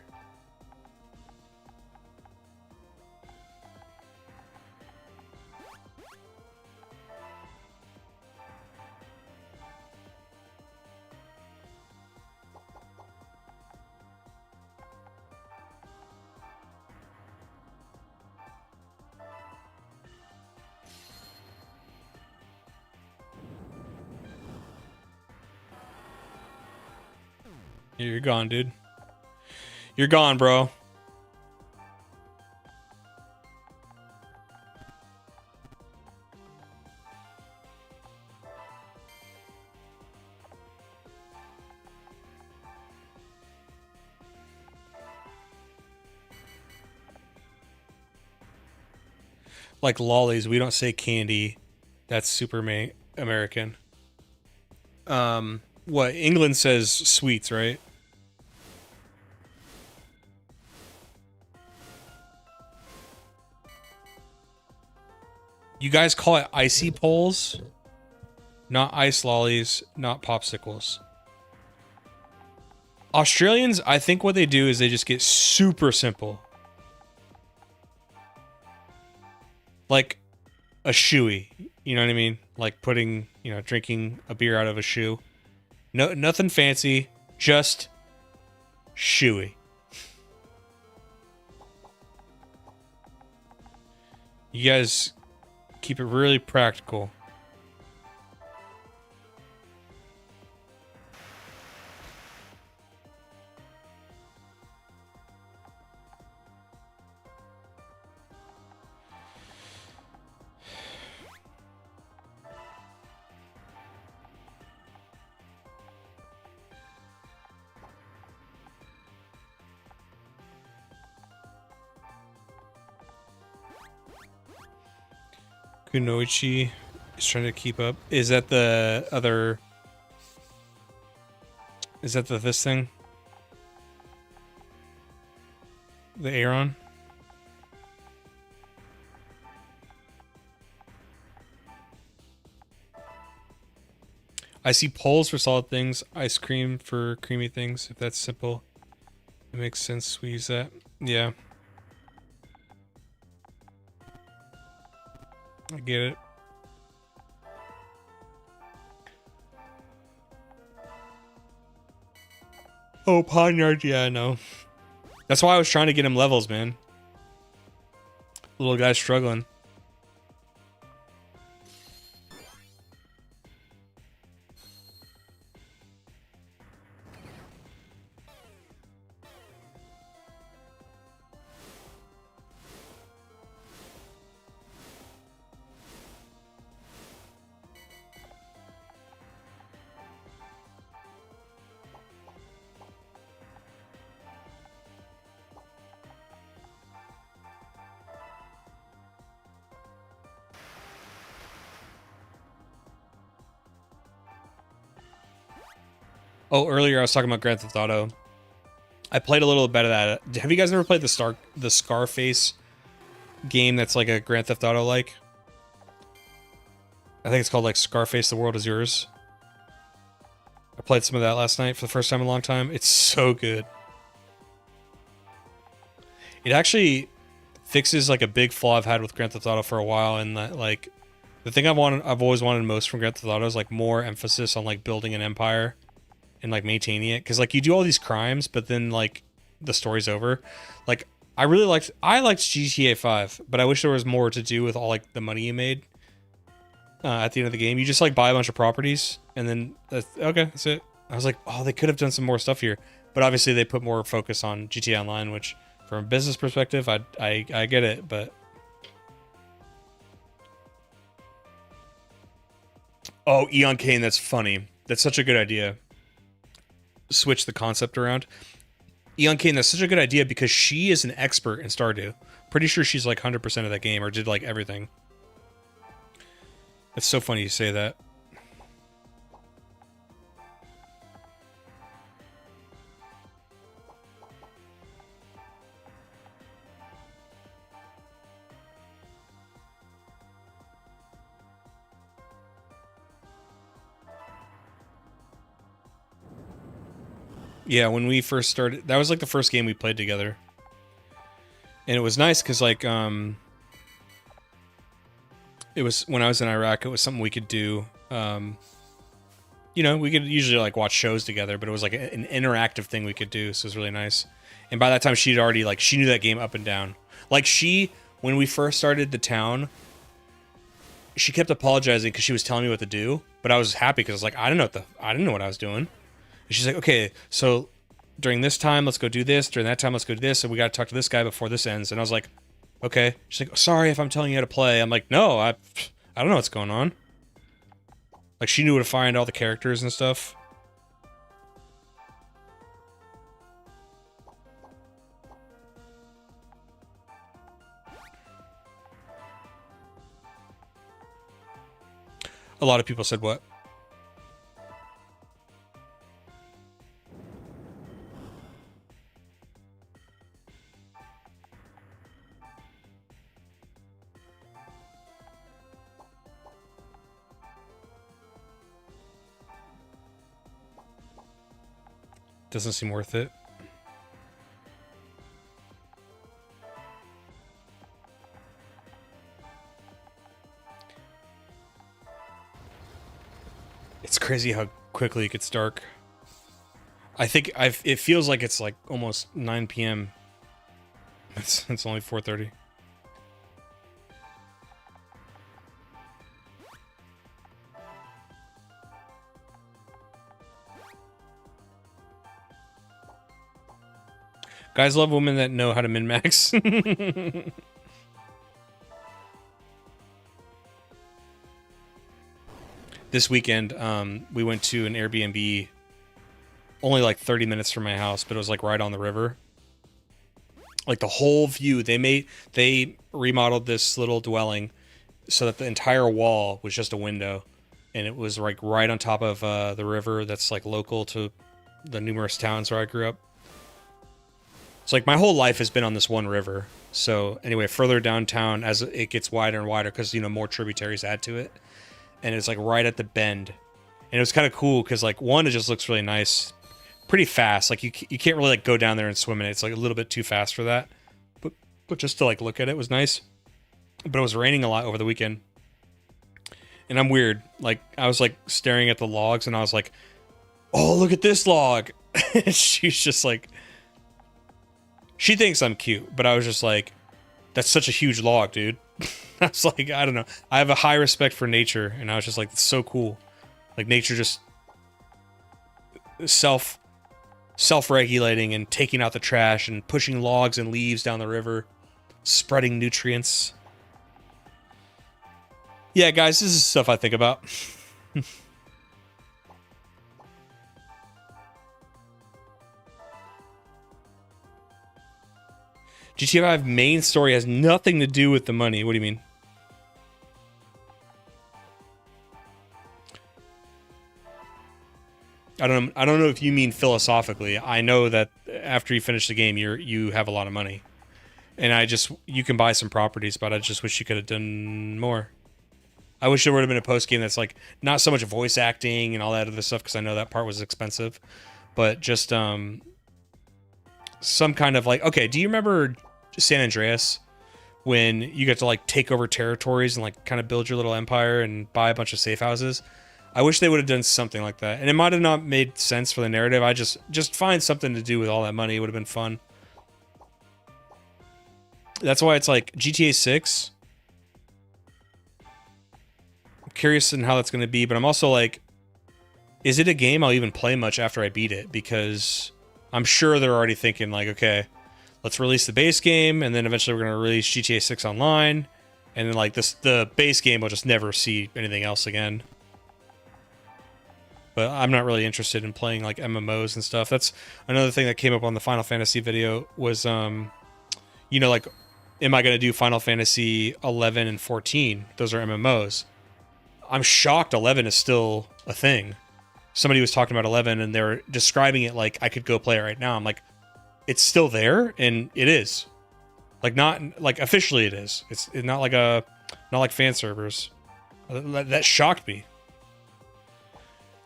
S1: You're gone, dude. You're gone, bro. Like lollies, we don't say candy. That's super American. What England says sweets, right? You guys call it icy poles, not ice lollies, not popsicles. Australians, I think what they do is they just get super simple. Like a shoey, you know what I mean? Like putting, drinking a beer out of a shoe. No, nothing fancy, just shoey. You guys keep it really practical. Kunoichi is trying to keep up. Is that the other... Is that this thing? The Aeron? I see poles for solid things, ice cream for creamy things. If that's simple, it makes sense we use that. Yeah. I get it. Oh, Ponyard, yeah, I know. That's why I was trying to get him levels, man. Little guy's struggling. Oh, earlier I was talking about Grand Theft Auto. I played a little bit of that. Have you guys ever played the Scarface game that's like a Grand Theft Auto like? I think it's called like Scarface The World Is Yours. I played some of that last night for the first time in a long time. It's so good. It actually fixes like a big flaw I've had with Grand Theft Auto for a while, and that like the thing I've always wanted most from Grand Theft Auto is like more emphasis on like building an empire and like maintaining it, because like you do all these crimes but then like the story's over. Like I liked GTA 5, but I wish there was more to do with all like the money you made at the end of the game. You just like buy a bunch of properties and then that's it. I was like, oh, they could have done some more stuff here, but obviously they put more focus on GTA Online, which from a business perspective, I get it, but oh, Eon Kane, that's funny. That's such a good idea. Switch the concept around. Eon Kane, that's such a good idea because she is an expert in Stardew. Pretty sure she's like 100% of that game or did like everything. It's so funny you say that. Yeah, when we first started, that was like the first game we played together. And it was nice because like it was when I was in Iraq, it was something we could do. You know, we could usually like watch shows together, but it was like an interactive thing we could do, so it was really nice. And by that time she'd already like she knew that game up and down. Like when we first started the town, she kept apologizing because she was telling me what to do, but I was happy because I was like, I didn't know what I was doing. And she's like, okay, so during this time, let's go do this. During that time, let's go do this. And we got to talk to this guy before this ends. And I was like, okay. She's like, sorry if I'm telling you how to play. I'm like, no, I don't know what's going on. Like, she knew where to find all the characters and stuff. A lot of people said what? Doesn't seem worth it. It's crazy how quickly it gets dark. I think it feels like it's like almost 9 p.m. It's only 4:30. Guys love women that know how to min-max. This weekend, we went to an Airbnb only like 30 minutes from my house, but it was like right on the river. Like the whole view, they remodeled this little dwelling so that the entire wall was just a window, and it was like right on top of the river that's like local to the numerous towns where I grew up. So like my whole life has been on this one river. So anyway, further downtown as it gets wider and wider because, you know, more tributaries add to it. And it's like right at the bend. And it was kind of cool because like one, it just looks really nice. Pretty fast. Like you can't really like go down there and swim in it. It's like a little bit too fast for that. But just to like look at it was nice. But it was raining a lot over the weekend. And I'm weird. Like I was like staring at the logs and I was like, oh, look at this log. And she's just like, she thinks I'm cute, but I was just like, that's such a huge log, dude. I was like, I don't know. I have a high respect for nature, and I was just like, it's so cool. Like nature just self-regulating and taking out the trash and pushing logs and leaves down the river, spreading nutrients. Yeah, guys, this is stuff I think about. GTA 5 main story has nothing to do with the money. What do you mean? I don't know if you mean philosophically. I know that after you finish the game, you have a lot of money. And you can buy some properties, but I just wish you could have done more. I wish there would have been a post game that's like not so much voice acting and all that other stuff, because I know that part was expensive, but just some kind of like, okay, do you remember San Andreas when you get to like take over territories and like kind of build your little empire and buy a bunch of safe houses? I wish they would have done something like that, and it might have not made sense for the narrative. I just find something to do with all that money. It would have been fun. That's why it's like GTA 6. I'm curious in how that's going to be, but I'm also like, is it a game I'll even play much after I beat it? Because I'm sure they're already thinking like, okay, let's release the base game, and then eventually we're going to release GTA 6 online, and then like the base game will just never see anything else again. But I'm not really interested in playing like MMOs and stuff. That's another thing that came up on the Final Fantasy video was, you know, like, am I going to do Final Fantasy 11 and 14? Those are MMOs. I'm shocked 11 is still a thing. Somebody was talking about 11 and they were describing it like I could go play it right now. I'm like, it's still there, and it is. Like, not like officially it is. It's not like fan servers. That shocked me.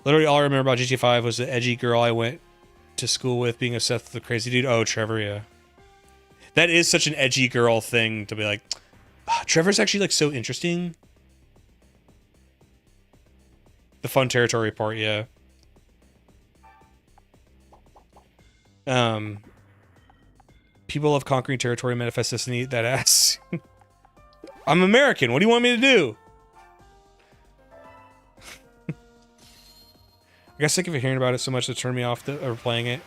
S1: Literally all I remember about GTA 5 was the edgy girl I went to school with being obsessed with the crazy dude. Oh, Trevor, yeah. That is such an edgy girl thing to be like, oh, Trevor's actually like so interesting. The fun territory part, yeah. People love conquering territory, manifest destiny, that ass. I'm American. What do you want me to do? I got sick of hearing about it so much to turn me off or playing it.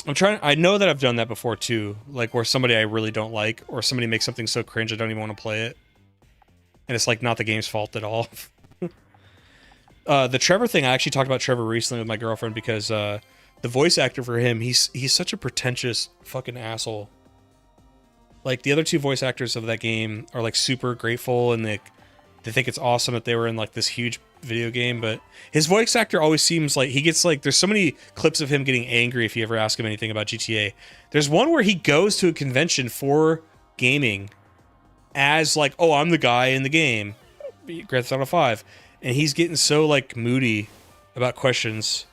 S1: I know that I've done that before too. Like where somebody I really don't like, or somebody makes something so cringe I don't even want to play it. And it's like not the game's fault at all. The Trevor thing, I actually talked about Trevor recently with my girlfriend because the voice actor for him, he's such a pretentious fucking asshole. Like the other two voice actors of that game are like super grateful, and they think it's awesome that they were in like this huge video game, but his voice actor always seems like he gets like, there's so many clips of him getting angry if you ever ask him anything about GTA. There's one where he goes to a convention for gaming as like, oh, I'm the guy in the game, Grand Theft Auto 5, and he's getting so like moody about questions,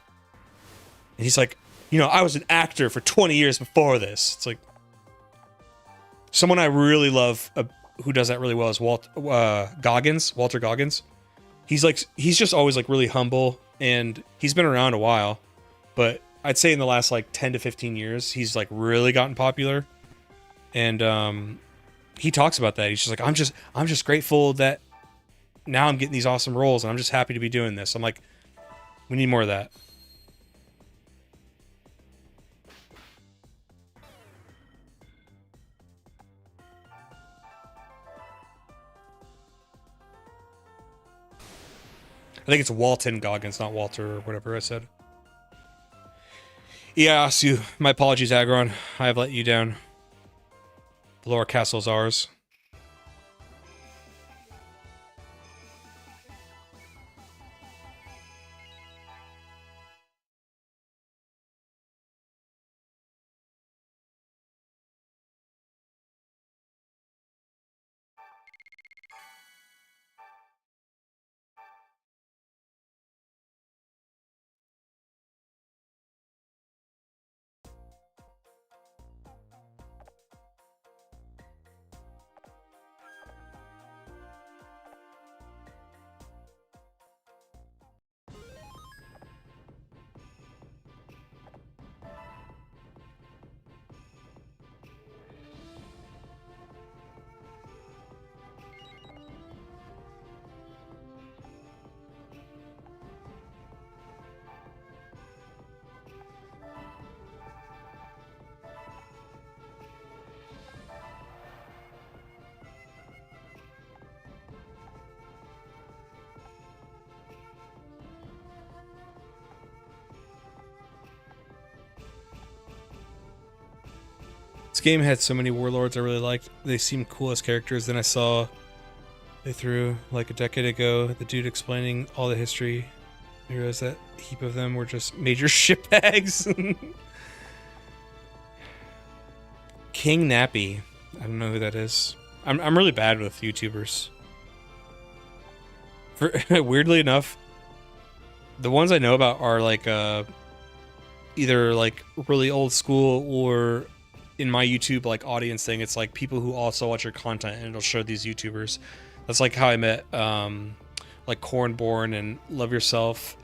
S1: and he's like, you know, I was an actor for 20 years before this. It's like, someone I really love who does that really well is Walter Goggins. He's just always like really humble, and he's been around a while, but I'd say in the last like 10 to 15 years, he's like really gotten popular. And he talks about that. He's just like, I'm just grateful that now I'm getting these awesome roles, and I'm just happy to be doing this. I'm like, we need more of that. I think it's Walton Goggins, not Walter or whatever I said. Yeah, Asu. My apologies, Agron. I have let you down. The lower castle's ours. This game had so many warlords I really liked. They seemed cool as characters. Then I saw they threw like a decade ago the dude explaining all the history. I realized that a heap of them were just major shitbags. King Nappy. I don't know who that is. I'm really bad with YouTubers. Weirdly enough, the ones I know about are like either like really old school, or in my YouTube like audience thing, it's like people who also watch your content, and it'll show these YouTubers. That's like how I met like Cornborn and Love Yourself.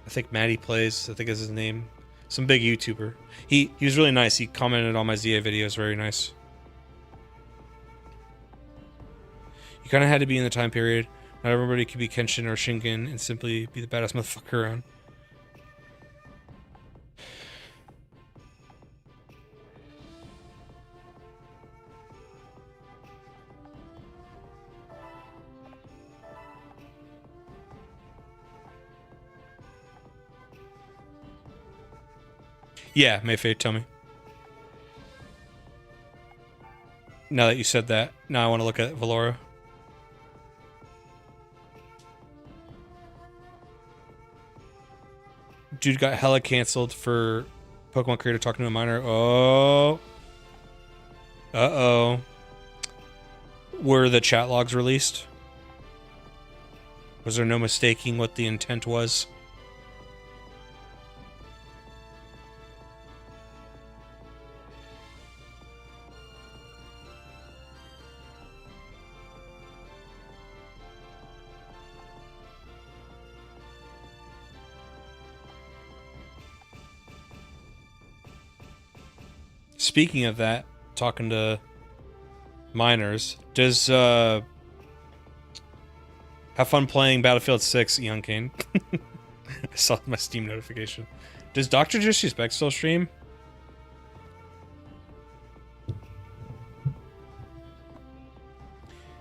S1: I think Maddie Plays, I think is his name. Some big YouTuber. He was really nice. He commented on my ZA videos, very nice. You kind of had to be in the time period. Not everybody could be Kenshin or Shingen and simply be the baddest motherfucker around. Yeah, Mayfade, tell me. Now that you said that, now I want to look at Valora. Dude got hella canceled for Pokemon creator talking to a minor. Oh. Uh-oh. Were the chat logs released? Was there no mistaking what the intent was? Speaking of that, talking to minors, does have fun playing Battlefield 6, Young Kane. I saw my Steam notification. Does Dr. Disrespect still stream?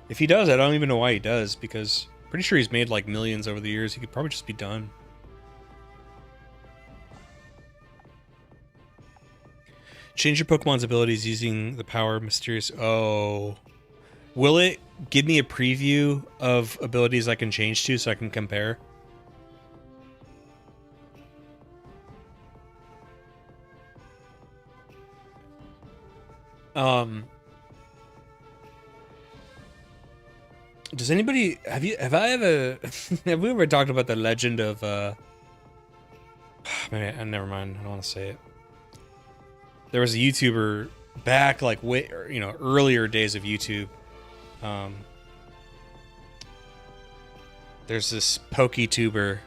S1: If he does, I don't even know why he does, because I'm pretty sure he's made like millions over the years. He could probably just be done. Change your Pokemon's abilities using the power of mysterious... Oh. Will it give me a preview of abilities I can change to so I can compare? Does anybody... Have we ever talked about the legend of... Maybe, never mind. I don't want to say it. There was a YouTuber back, like, earlier days of YouTube. There's this PokeTuber.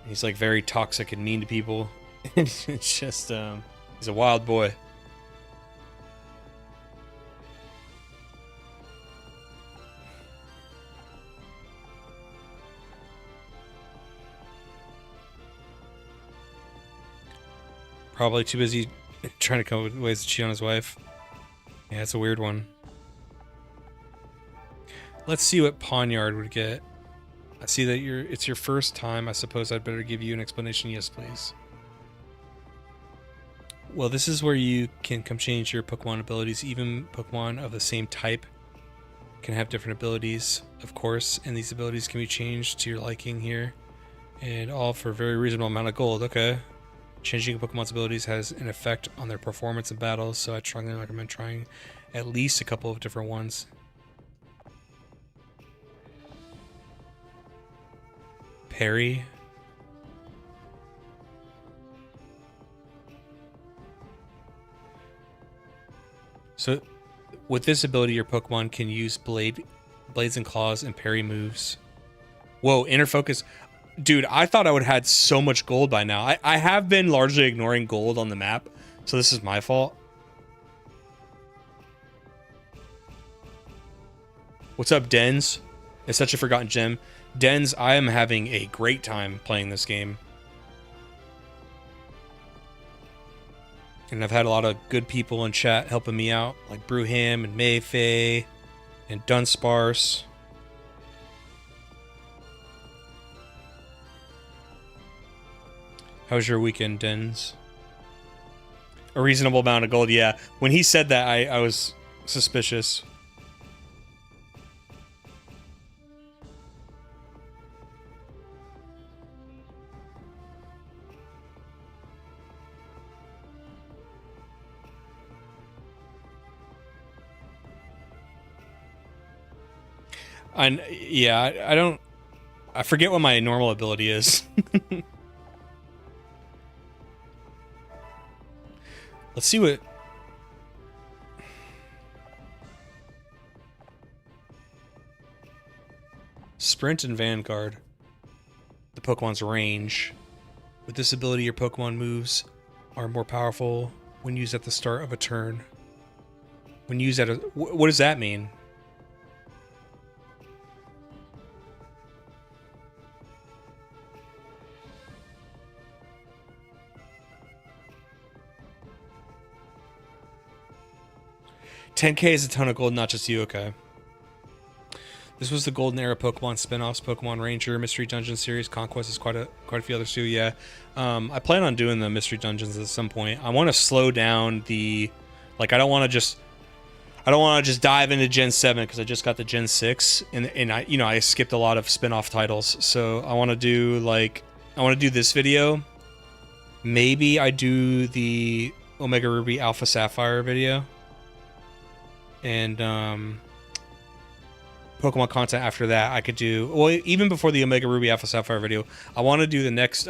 S1: He's, like, very toxic and mean to people. It's just, he's a wild boy. Probably too busy trying to come up with ways to cheat on his wife. Yeah, it's a weird one. Let's see what Pawnyard would get. I see that it's your first time. I suppose I'd better give you an explanation. Yes, please. Well, this is where you can come change your Pokemon abilities. Even Pokemon of the same type can have different abilities, of course, and these abilities can be changed to your liking here. And all for a very reasonable amount of gold. Okay. Changing a Pokemon's abilities has an effect on their performance in battles, so I strongly recommend trying at least a couple of different ones. Parry. So, with this ability, your Pokemon can use blades and claws and parry moves. Whoa, inner focus. Dude, I thought I would have had so much gold by now. I have been largely ignoring gold on the map, so this is my fault. What's up, Dens? It's such a forgotten gem. Dens, I am having a great time playing this game. And I've had a lot of good people in chat helping me out, like Brewham and Mayfay and Dunsparce. How was your weekend, Dens? A reasonable amount of gold, yeah. When he said that, I was suspicious. I forget what my normal ability is. Let's see what... Sprint and Vanguard. the Pokemon's range. With this ability, your Pokemon moves are more powerful when used at the start of a turn. When used at a... What does that mean? $10K is a ton of gold, not just you, okay. This was the Golden Era Pokemon spin-offs, Pokemon Ranger, Mystery Dungeon series, Conquest is quite a few others too, yeah. I plan on doing the Mystery Dungeons at some point. I want to slow down the... Like, I don't want to just dive into Gen 7 because I just got the Gen 6, and I skipped a lot of spin-off titles. So I want to do, like... I want to do this video. Maybe I do the Omega Ruby Alpha Sapphire video. And, Pokemon content after that, I could do... Well, even before the Omega Ruby Alpha Sapphire video, I want to do the next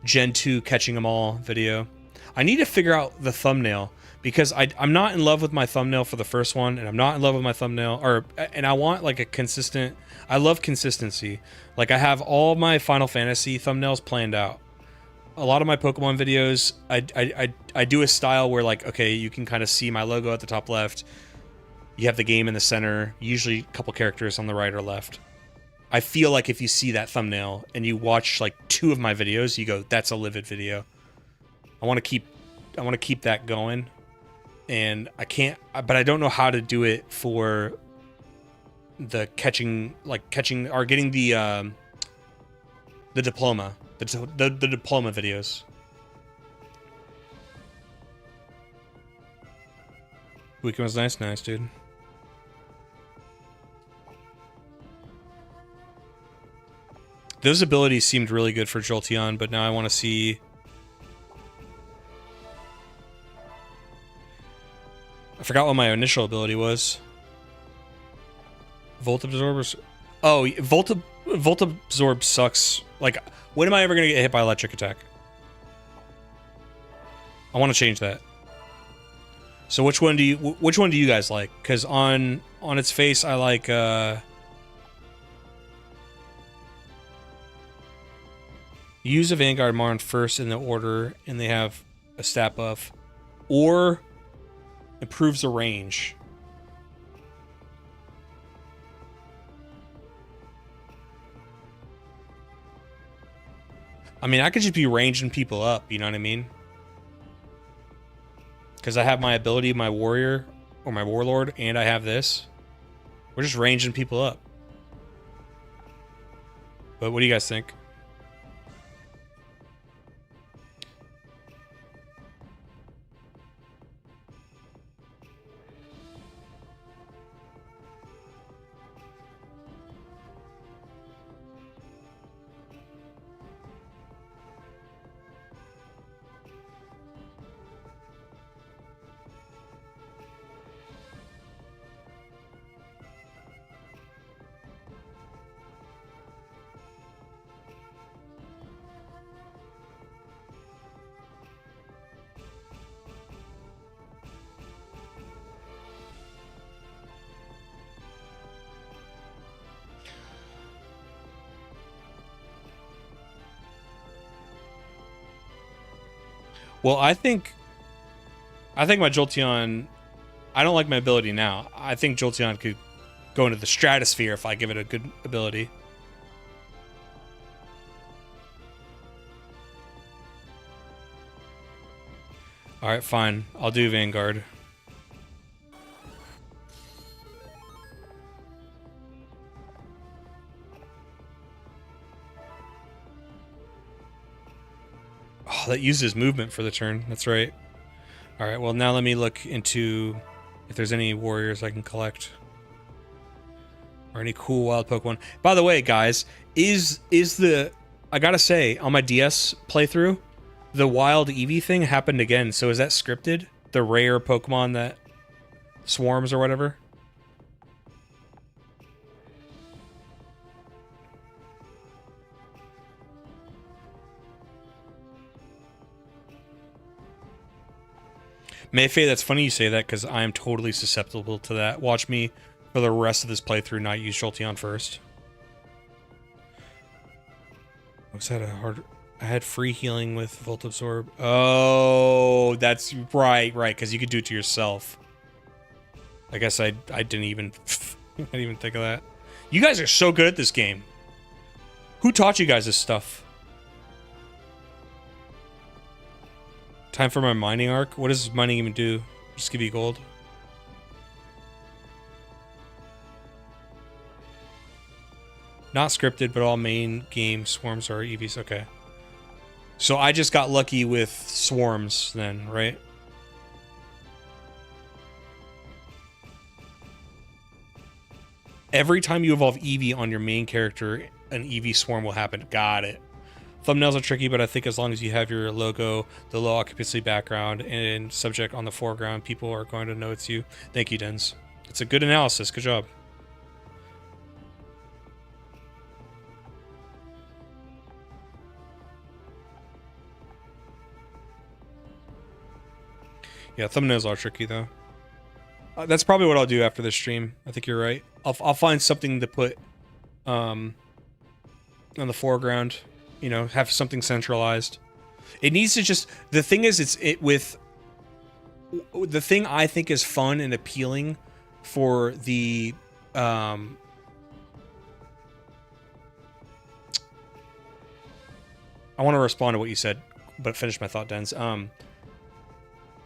S1: Gen 2 Catching Them All video. I need to figure out the thumbnail, because I'm not in love with my thumbnail for the first one, and I'm not in love with my thumbnail... And I want, like, a consistent... I love consistency. Like, I have all my Final Fantasy thumbnails planned out. A lot of my Pokemon videos, I do a style where, like, okay, you can kind of see my logo at the top left. You have the game in the center, usually a couple characters on the right or left. I feel like if you see that thumbnail and you watch like 2 of my videos, you go, that's a Livid video. I want to keep that going. And I can't, but I don't know how to do it for the getting the diploma. The diploma videos. Weekend was nice, dude. Those abilities seemed really good for Jolteon, but now I want to see... I forgot what my initial ability was. Volt Absorbers. Oh, Volt Absorb sucks. Like, when am I ever gonna get hit by electric attack? I want to change that. So which one do you guys like? Because on its face, I like use a Vanguard Marn first in the order, and they have a stat buff, or improves the range. I mean, I could just be ranging people up, you know what I mean? Because I have my ability, my warrior, or my warlord, and I have this. We're just ranging people up. But what do you guys think? Well, I think my Jolteon... I don't like my ability now. I think Jolteon could go into the stratosphere if I give it a good ability. Alright, fine. I'll do Vanguard. Oh, that uses movement for the turn. That's right. Alright, well now let me look into if there's any warriors I can collect. Or any cool wild Pokemon. By the way, guys, is the... I gotta say, on my DS playthrough, the wild Eevee thing happened again. So is that scripted? The rare Pokemon that swarms or whatever? Mayfei, that's funny you say that, because I am totally susceptible to that. Watch me for the rest of this playthrough not use Jolteon first. Was that a hard? I had free healing with Volt Absorb. Oh, that's right, because you could do it to yourself. I guess I didn't even I didn't even think of that. You guys are so good at this game. Who taught you guys this stuff? Time for my mining arc. What does mining even do? Just give you gold. Not scripted, but all main game swarms are EVs. Okay. So I just got lucky with swarms then, right? Every time you evolve EV on your main character, an EV swarm will happen. Got it. Thumbnails are tricky, but I think as long as you have your logo, the low occupancy background, and subject on the foreground, people are going to know it's you. Thank you, Dens. It's a good analysis. Good job. Yeah, thumbnails are tricky, though. That's probably what I'll do after this stream. I think you're right. I'll find something to put on the foreground. You know, have something centralized. It needs to just... The thing is, the thing I think is fun and appealing for the... I want to respond to what you said, but finish my thought, Dens.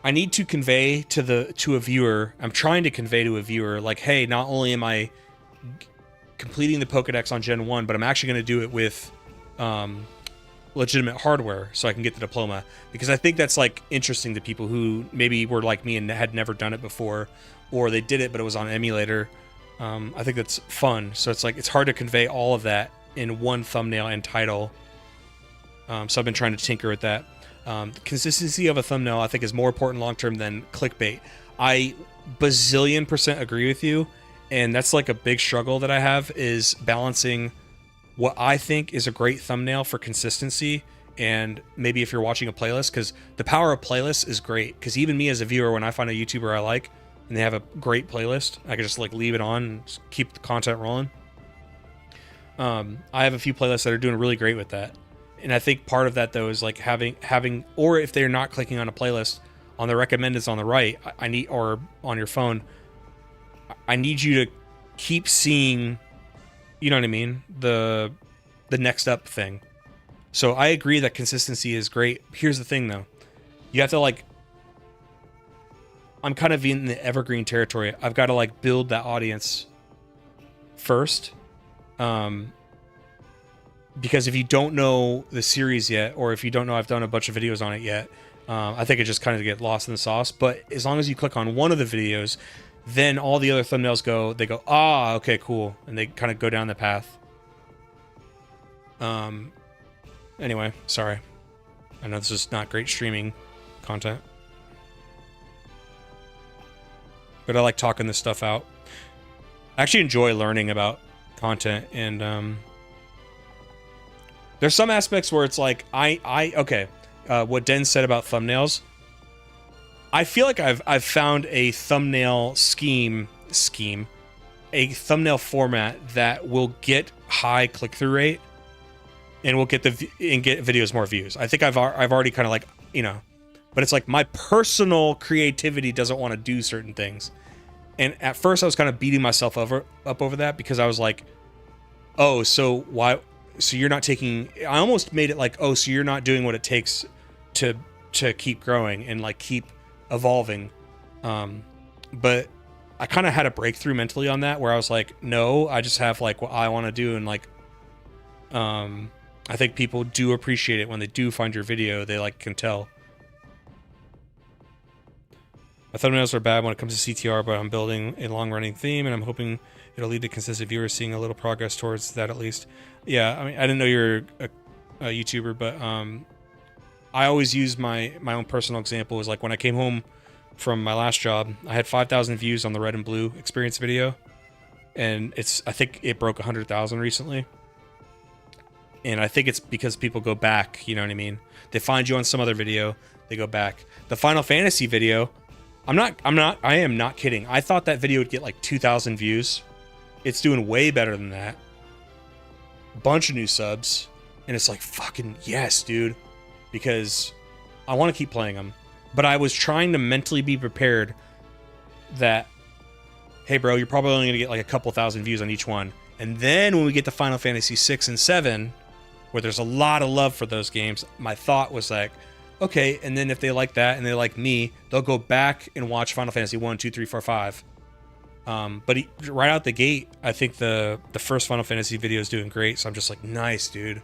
S1: I need to convey to a viewer, I'm trying to convey to a viewer, like, hey, not only am I completing the Pokedex on Gen 1, but I'm actually going to do it with legitimate hardware so I can get the diploma. Because I think that's, like, interesting to people who maybe were like me and had never done it before, or they did it, but it was on an emulator. I think that's fun. So it's like, it's hard to convey all of that in one thumbnail and title. So I've been trying to tinker with that. Consistency of a thumbnail, I think, is more important long-term than clickbait. I bazillion% agree with you, and that's like a big struggle that I have, is balancing what I think is a great thumbnail for consistency, and maybe if you're watching a playlist, because the power of playlists is great, because even me as a viewer, when I find a YouTuber I like, and they have a great playlist, I can just like leave it on and just keep the content rolling. I have a few playlists that are doing really great with that. And I think part of that, though, is like having, or if they're not clicking on a playlist, on the recommendeds on the right, or on your phone, I need you to keep seeing, you know what I mean, the next up thing. So I agree that consistency is great. Here's the thing, though. You have to, like, I'm kind of in the evergreen territory. I've got to, like, build that audience first. Because if you don't know the series yet, or if you don't know I've done a bunch of videos on it yet, I think it just kind of get lost in the sauce. But as long as you click on one of the videos, then all the other thumbnails go, ah, okay, cool. And they kind of go down the path. Anyway, sorry. I know this is not great streaming content. But I like talking this stuff out. I actually enjoy learning about content, and there's some aspects where it's like, okay, what Den said about thumbnails, I feel like I've found a thumbnail scheme, a thumbnail format that will get high click-through rate, and will get get videos more views. I think I've already kind of, like, you know, but it's like my personal creativity doesn't want to do certain things. And at first I was kind of beating myself up over that, because I was like, oh, so why? So you're not taking, I almost made it like, oh, so you're not doing what it takes to keep growing and, like, keep evolving. But I kind of had a breakthrough mentally on that, where I was like, no, I just have, like, what I want to do. And, like, I think people do appreciate it when they do find your video. They, like, can tell. My thumbnails are bad when it comes to CTR, but I'm building a long-running theme, and I'm hoping it'll lead to consistent viewers seeing a little progress towards that, at least. Yeah, I mean, I didn't know you're a YouTuber, but I always use my own personal example. Is like when I came home from my last job, I had 5,000 views on the Red and Blue experience video, and I think it broke 100,000 recently. And I think it's because people go back, you know what I mean? They find you on some other video, they go back. The Final Fantasy video, I am not kidding. I thought that video would get like 2,000 views. It's doing way better than that. Bunch of new subs, And it's like, fucking yes, dude. Because I want to keep playing them. But I was trying to mentally be prepared that, hey, bro, you're probably only going to get like a couple thousand views on each one. And then when we get to Final Fantasy 6 and 7, where there's a lot of love for those games, my thought was like, okay, and then if they like that and they like me, they'll go back and watch Final Fantasy 1, 2, 3, 4, 5. But right out the gate, I think the first Final Fantasy video is doing great, so I'm just like, nice, dude.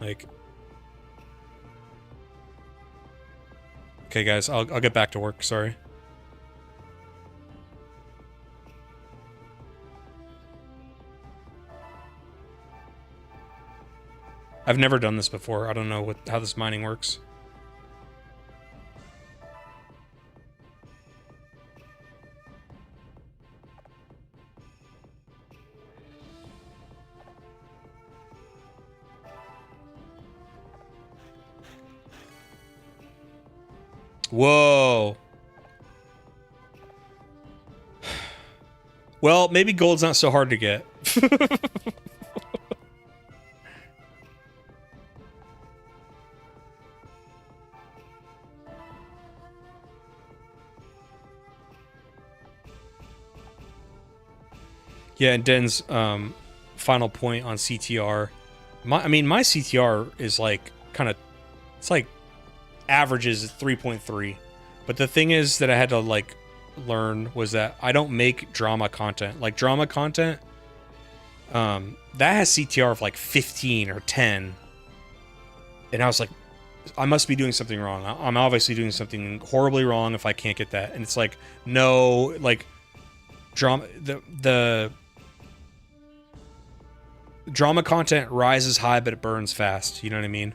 S1: Like, okay, guys, I'll get back to work. Sorry. I've never done this before. I don't know how this mining works. Whoa. Well, maybe gold's not so hard to get. Yeah, and Den's final point on CTR. My CTR is like kind of, it's like averages 3.3. But the thing is that I had to like learn was that I don't make drama content. Like drama content, that has CTR of like 15 or 10. And I was like, I must be doing something wrong. I'm obviously doing something horribly wrong if I can't get that. And it's like, no, like drama, the drama content rises high, but it burns fast. You know what I mean?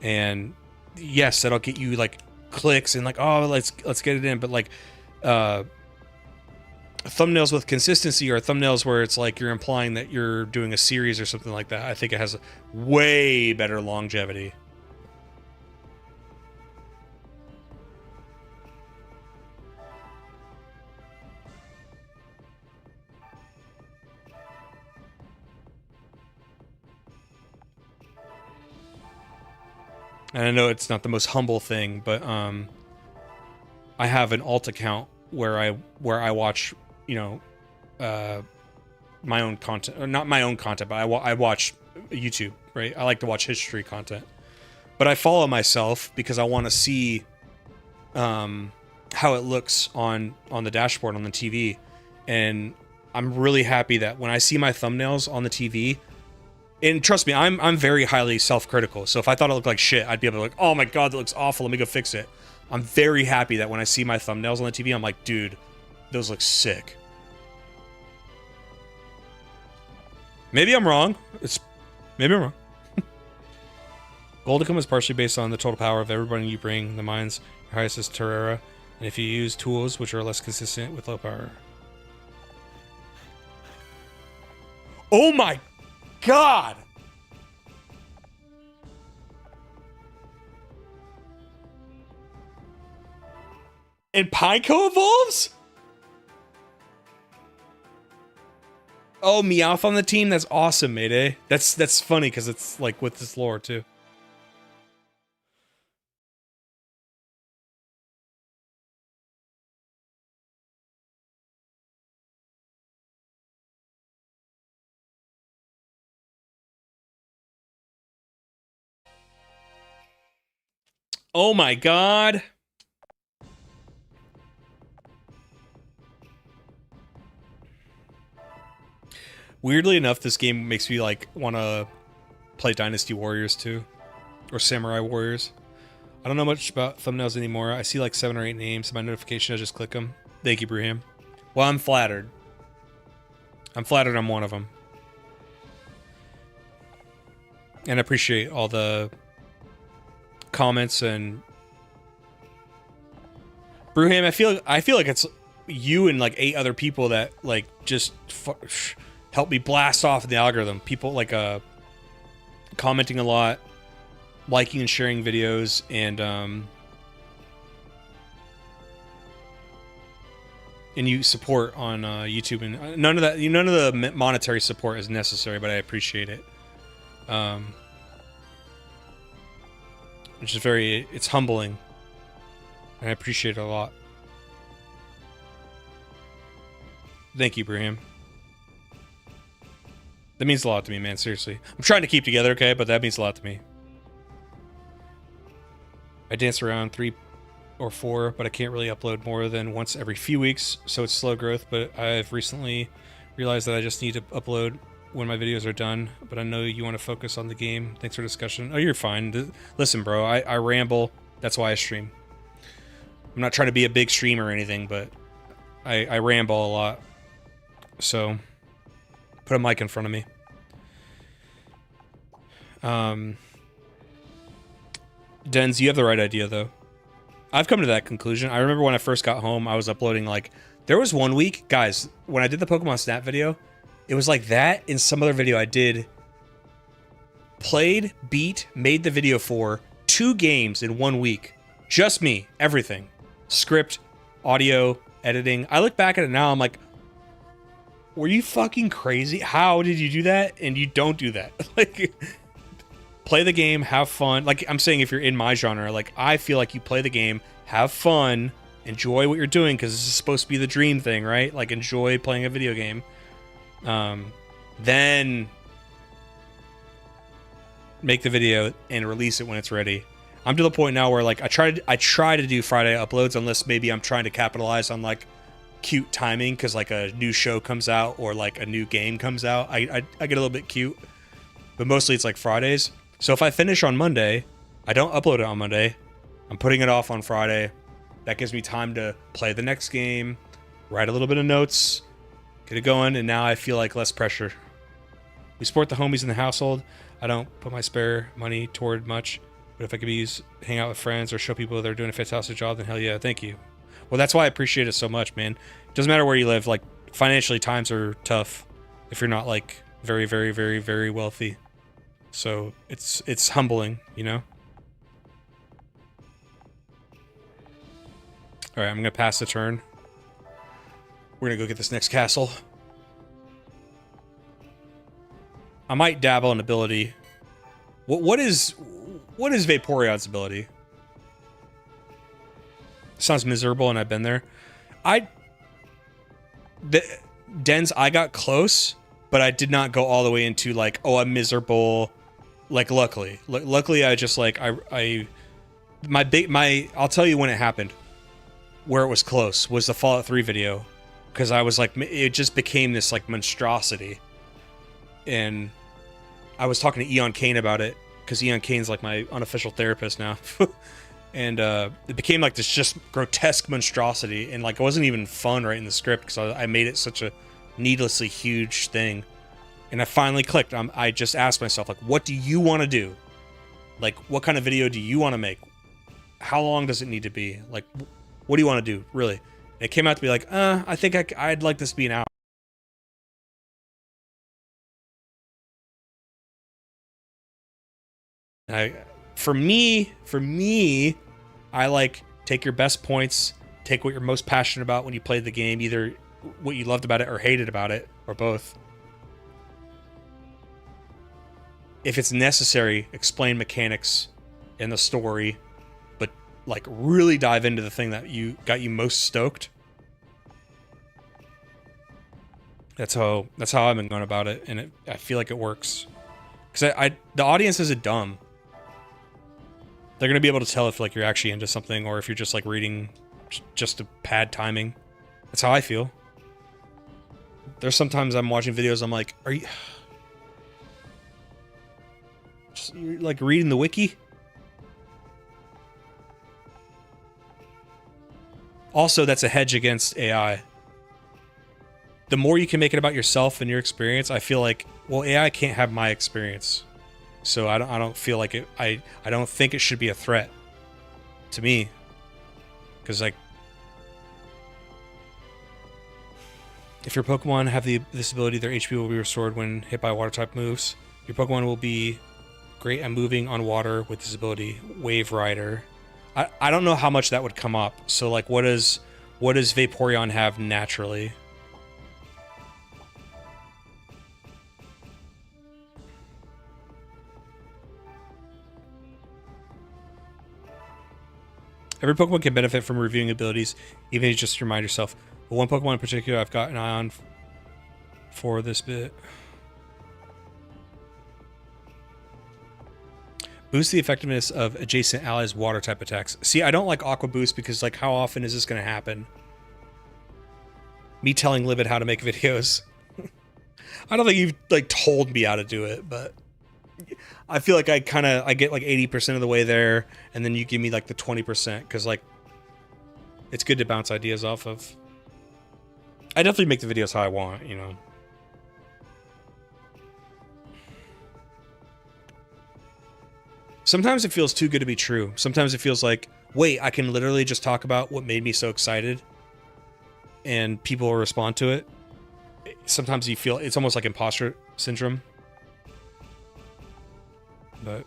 S1: And yes, that'll get you like clicks and like, oh, let's get it in. But like, thumbnails with consistency or thumbnails where it's like you're implying that you're doing a series or something like that, I think it has way better longevity. And I know it's not the most humble thing, but I have an alt account where I watch, you know, my own content, or not my own content, but I watch YouTube, right? I like to watch history content, but I follow myself because I want to see how it looks on the dashboard on the TV, and I'm really happy that when I see my thumbnails on the TV. And trust me, I'm very highly self-critical. So if I thought it looked like shit, I'd be able to like, oh my god, that looks awful. Let me go fix it. I'm very happy that when I see my thumbnails on the TV, I'm like, dude, those look sick. Maybe I'm wrong. Maybe I'm wrong. Gold income is partially based on the total power of everybody you bring. The mines your highest is Terrera, and if you use tools which are less consistent with low power. Oh my god! And Pineco evolves? Oh, Meowth on the team? That's awesome, Mayday. That's funny because it's like with this lore too. Oh my god. Weirdly enough, this game makes me like want to play Dynasty Warriors too, or Samurai Warriors. I don't know much about thumbnails anymore. I see like 7 or 8 names. My notification, I just click them. Thank you, Braham. Well, I'm flattered. I'm flattered I'm one of them. And I appreciate all the comments and Brewham, I feel like it's you and like 8 other people that like just help me blast off in the algorithm. People like commenting a lot, liking and sharing videos, and you support on YouTube, and none of the monetary support is necessary, but I appreciate it. which is very, it's humbling. And I appreciate it a lot. Thank you, Braham. That means a lot to me, man, seriously. I'm trying to keep together, okay, but that means a lot to me. I dance around 3 or 4, but I can't really upload more than once every few weeks, so it's slow growth, but I've recently realized that I just need to upload when my videos are done, but I know you want to focus on the game. Thanks for discussion. Oh, you're fine. Listen, bro, I ramble. That's why I stream. I'm not trying to be a big streamer or anything, but I ramble a lot. So, put a mic in front of me. Denz, you have the right idea, though. I've come to that conclusion. I remember when I first got home, I was uploading, like... There was one week, guys, when I did the Pokemon Snap video, it was like that in some other video I did. Played, beat, made the video for 2 games in 1 week. Just me. Everything. Script, audio, editing. I look back at it now, I'm like... Were you fucking crazy? How did you do that? And you don't do that. Like... Play the game, have fun. Like, I'm saying if you're in my genre, like, I feel like you play the game, have fun, enjoy what you're doing, because this is supposed to be the dream thing, right? Like, enjoy playing a video game. Then make the video and release it when it's ready. I'm to the point now where, like, I try to do Friday uploads, unless maybe I'm trying to capitalize on, like, cute timing, because, like, a new show comes out, or, like, a new game comes out. I get a little bit cute. But mostly it's, like, Fridays. So if I finish on Monday, I don't upload it on Monday. I'm putting it off on Friday. That gives me time to play the next game, write a little bit of notes, get it going, and now I feel like less pressure. We support the homies in the household. I don't put my spare money toward much, but if I could hang out with friends or show people they're doing a fantastic job, then hell yeah, thank you. Well, that's why I appreciate it so much, man. It doesn't matter where you live. Like, financially, times are tough if you're not, like, very, very, very, very wealthy. So it's humbling, you know? Alright, I'm gonna pass the turn. We're gonna go get this next castle. I might dabble in ability. What is Vaporeon's ability? Sounds miserable, and I've been there. Denz, I got close, but I did not go all the way into, like, oh, I'm miserable. Like, luckily, I just, like, I'll tell you when it happened, where it was close, was the Fallout 3 video, because I was, like, it just became this, like, monstrosity, and I was talking to Eon Kane about it, because Eon Kane's, like, my unofficial therapist now, and, it became, like, this just grotesque monstrosity, and, like, it wasn't even fun writing the script, because I made it such a needlessly huge thing. And I finally clicked. I just asked myself, like, what do you want to do? Like, what kind of video do you want to make? How long does it need to be? Like, what do you want to do, really? And it came out to be like, I think I'd like this to be an hour. For me, I like, take your best points, take what you're most passionate about when you played the game, either what you loved about it or hated about it, or both. If it's necessary, explain mechanics in the story, but, like, really dive into the thing that got you most stoked. That's how I've been going about it, and I feel like it works. Because the audience isn't dumb. They're gonna be able to tell if, like, you're actually into something, or if you're just, like, reading just to pad timing. That's how I feel. There's sometimes I'm watching videos, I'm like, are you... You're, like, reading the wiki? Also, that's a hedge against AI. The more you can make it about yourself and your experience, I feel like, well, AI can't have my experience. So I don't feel like it, I don't think it should be a threat to me. Because, like, if your Pokemon have this ability, their HP will be restored when hit by water type moves. Your Pokemon will be great at moving on water with this ability, Wave Rider. I don't know how much that would come up. So, like, what does Vaporeon have naturally? Every Pokemon can benefit from reviewing abilities, even if you just remind yourself. But one Pokemon in particular I've got an eye on for this bit. Boost the effectiveness of adjacent allies' water type attacks. See, I don't like Aqua Boost because, like, how often is this going to happen? Me telling Libet how to make videos. I don't think you've, like, told me how to do it, but I feel like I get, like, 80% of the way there, and then you give me, like, the 20%, because, like, it's good to bounce ideas off of. I definitely make the videos how I want, you know. Sometimes it feels too good to be true. Sometimes it feels like, wait, I can literally just talk about what made me so excited and people will respond to it. Sometimes you feel it's almost like imposter syndrome. But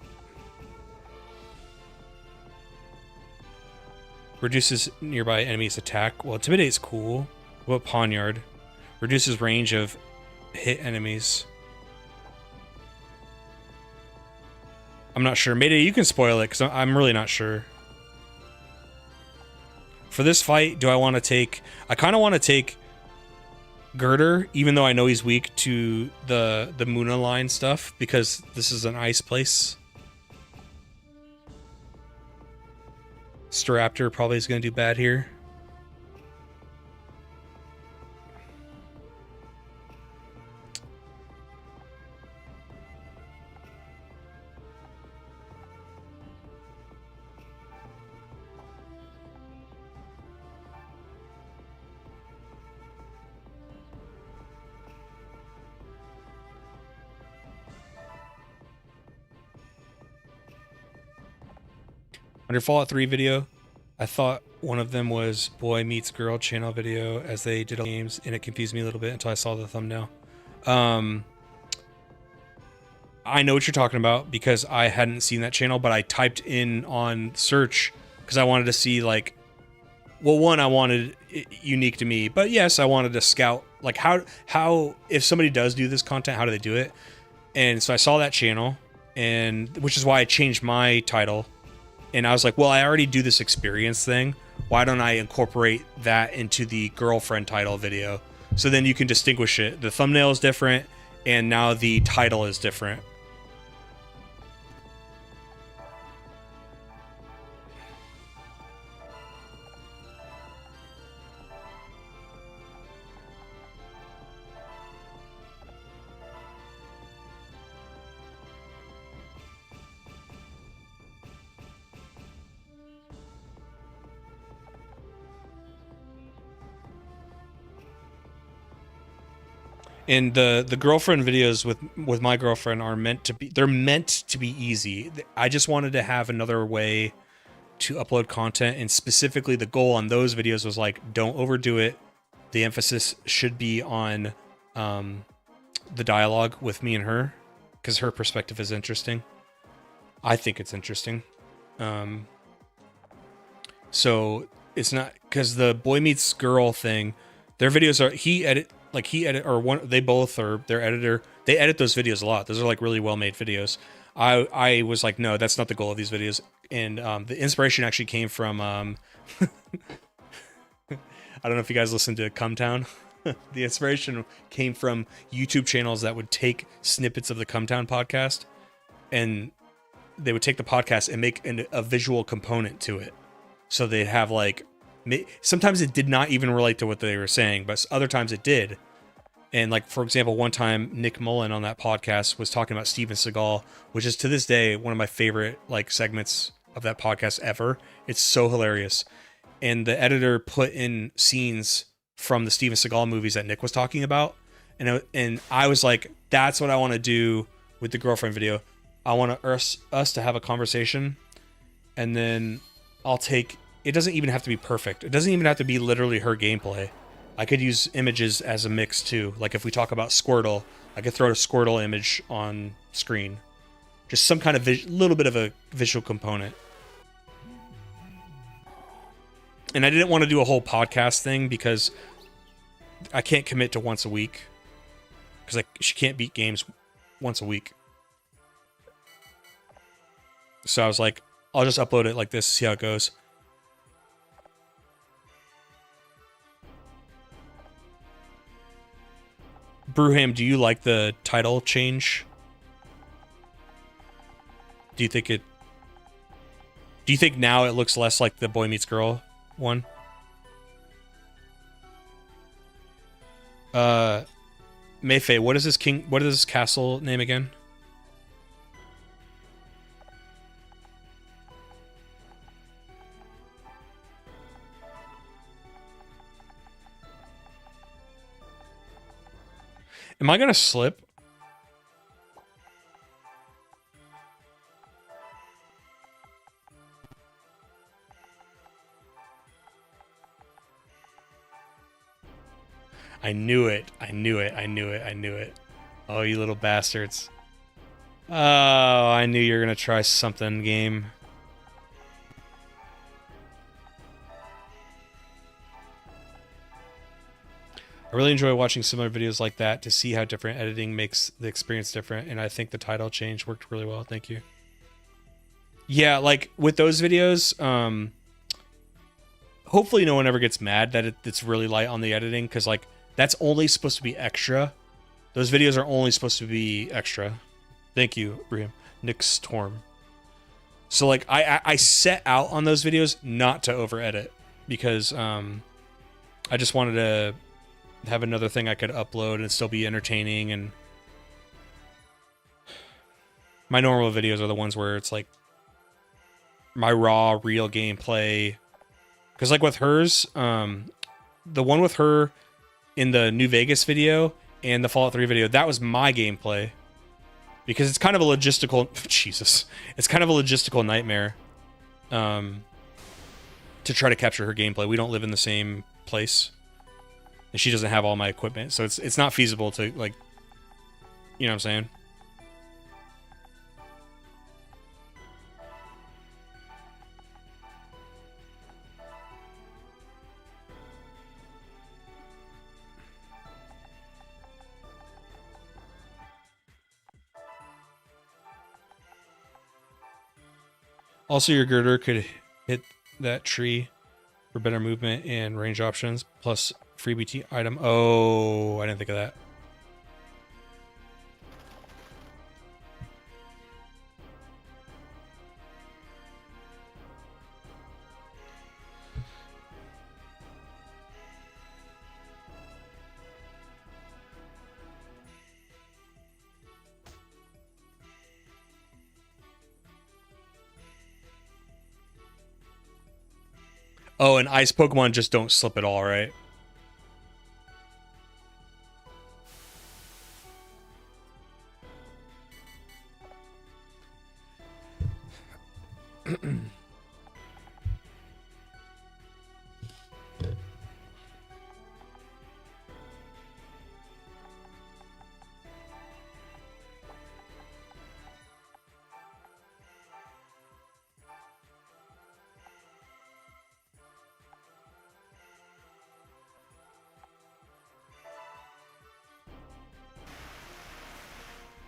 S1: reduces nearby enemies' attack. Well, Intimidate's cool. What about Poniard? Reduces range of hit enemies. I'm not sure. Mayday, you can spoil it, because I'm really not sure. For this fight, do I want to take... I kind of want to take Girder, even though I know he's weak to the Muna line stuff, because this is an ice place. Staraptor probably is going to do bad here. On your Fallout 3 video, I thought one of them was Boy Meets Girl channel video as they did all the games, and it confused me a little bit until I saw the thumbnail. I know what you're talking about because I hadn't seen that channel, but I typed in on search because I wanted to see, like, well, one, I wanted it unique to me, but yes, I wanted to scout, like, how if somebody does do this content, how do they do it? And so I saw that channel, and which is why I changed my title. And I was like, well, I already do this experience thing. Why don't I incorporate that into the girlfriend title video? So then you can distinguish it. The thumbnail is different, and now the title is different. And the girlfriend videos with my girlfriend are meant to be, they're meant to be easy. I just wanted to have another way to upload content, and specifically the goal on those videos was like, don't overdo it. The emphasis should be on the dialogue with me and her, because her perspective is interesting. I think it's interesting. So it's not, because the Boy Meets Girl thing, their videos are, they both are their editor. They edit those videos a lot. Those are like really well made videos. I was like, no, that's not the goal of these videos. And the inspiration actually came from I don't know if you guys listen to Cumtown. The inspiration came from YouTube channels that would take snippets of the Cumtown podcast, and they would take the podcast and make a visual component to it. So they'd have like, sometimes it did not even relate to what they were saying, but other times it did. And like, for example, one time Nick Mullen on that podcast was talking about Steven Seagal, which is to this day one of my favorite like segments of that podcast ever. It's so hilarious. And the editor put in scenes from the Steven Seagal movies that Nick was talking about. And I was like, that's what I want to do with the girlfriend video. I want us to have a conversation, and then I'll take, it doesn't even have to be perfect. It doesn't even have to be literally her gameplay. I could use images as a mix too. Like if we talk about Squirtle, I could throw a Squirtle image on screen. Just some kind of little bit of a visual component. And I didn't want to do a whole podcast thing because I can't commit to once a week. Because like she can't beat games once a week. So I was like, I'll just upload it like this, see how it goes. Brewham, do you like the title change? Do you think it... Do you think now it looks less like the Boy Meets Girl one? Mayfei, what is this castle name again? Am I gonna slip? I knew it. I knew it. I knew it. I knew it. Oh, you little bastards. Oh, I knew you were gonna try something, game. I really enjoy watching similar videos like that to see how different editing makes the experience different, and I think the title change worked really well. Thank you. Yeah, like with those videos, hopefully no one ever gets mad that it's really light on the editing, because like that's only supposed to be extra. Those videos are only supposed to be extra. Thank you, Briam. Nick Storm. So like I set out on those videos not to over edit, because I just wanted to have another thing I could upload and still be entertaining. And my normal videos are the ones where it's like my raw, real gameplay. Because like with hers, the one with her in the New Vegas video and the Fallout 3 video, that was my gameplay. Because it's kind of a logistical... Jesus. It's kind of a logistical nightmare to try to capture her gameplay. We don't live in the same place. And she doesn't have all my equipment. So it's not feasible to, like... You know what I'm saying? Also, your girder could hit that tree for better movement and range options, plus free BT item. Oh, I didn't think of that. Oh, and ice Pokemon just don't slip at all, right?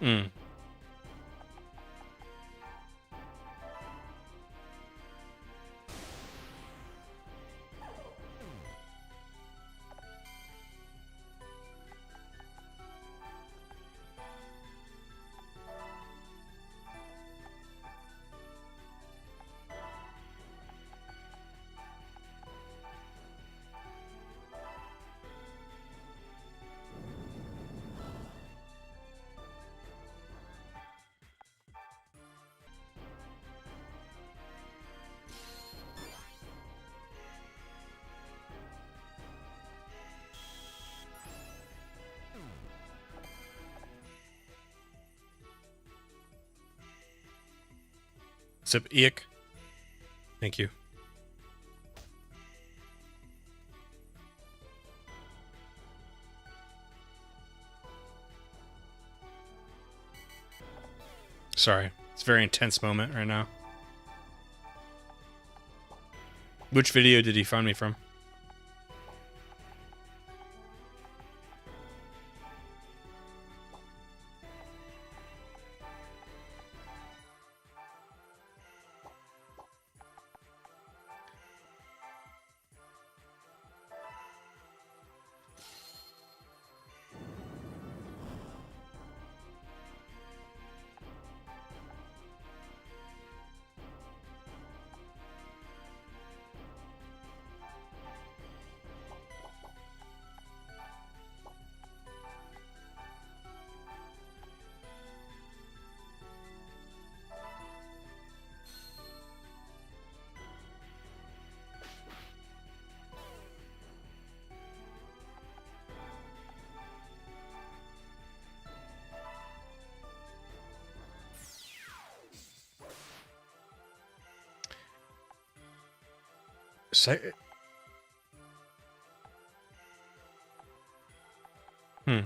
S1: Mm. Sip Eek. Thank you. Sorry. It's a very intense moment right now. Which video did he find me from? Hmm.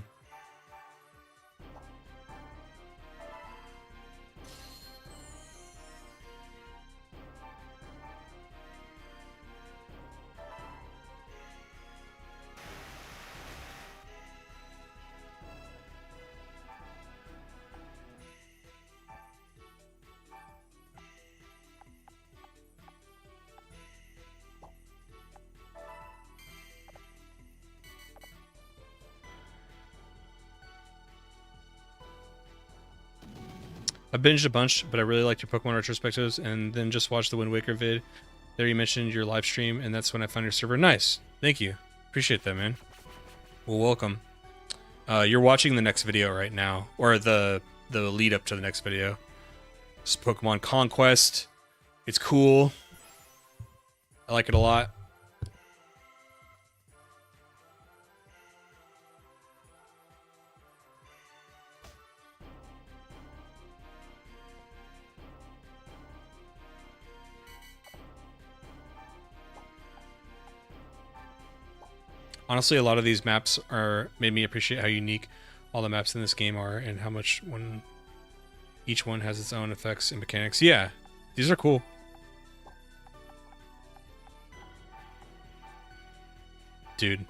S1: I binged a bunch, but I really liked your Pokemon retrospectives, and then just watched the Wind Waker vid. There you mentioned your live stream, and that's when I found your server. Nice. Thank you. Appreciate that, man. Well, welcome. You're watching the next video right now, or the lead up to the next video. It's Pokemon Conquest. It's cool. I like it a lot. Honestly, a lot of these maps are made me appreciate how unique all the maps in this game are, and how much each one has its own effects and mechanics. Yeah, these are cool. Dude,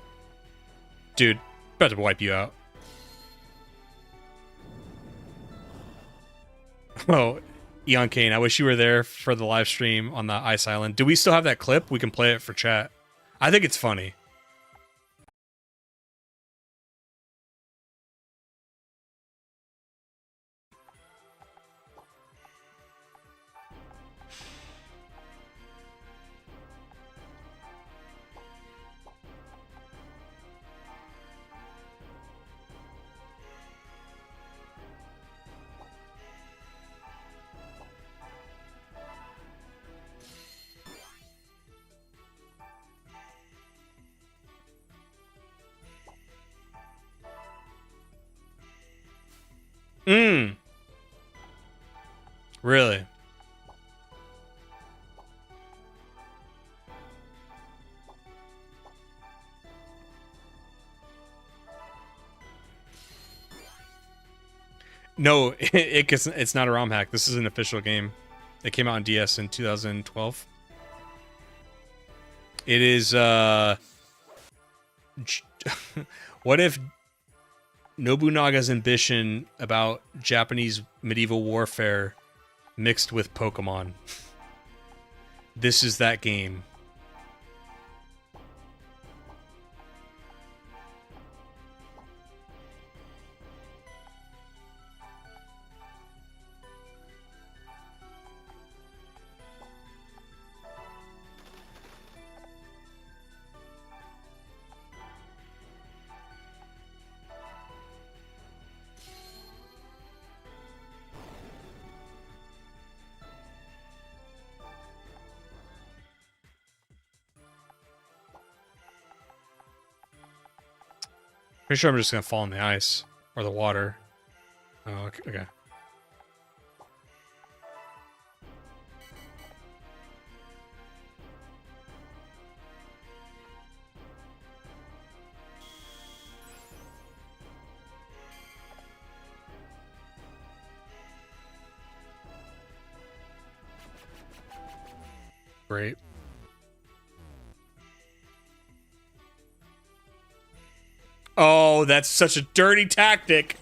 S1: about to wipe you out. Oh, Eon Kane, I wish you were there for the live stream on the Ice Island. Do we still have that clip? We can play it for chat. I think it's funny. Really? No, it's not a ROM hack. This is an official game. It came out on DS in 2012. It is, what if Nobunaga's ambition about Japanese medieval warfare mixed with Pokemon? This is that game. Pretty sure I'm just gonna fall in the ice or the water. Oh, okay. Great. Oh, that's such a dirty tactic.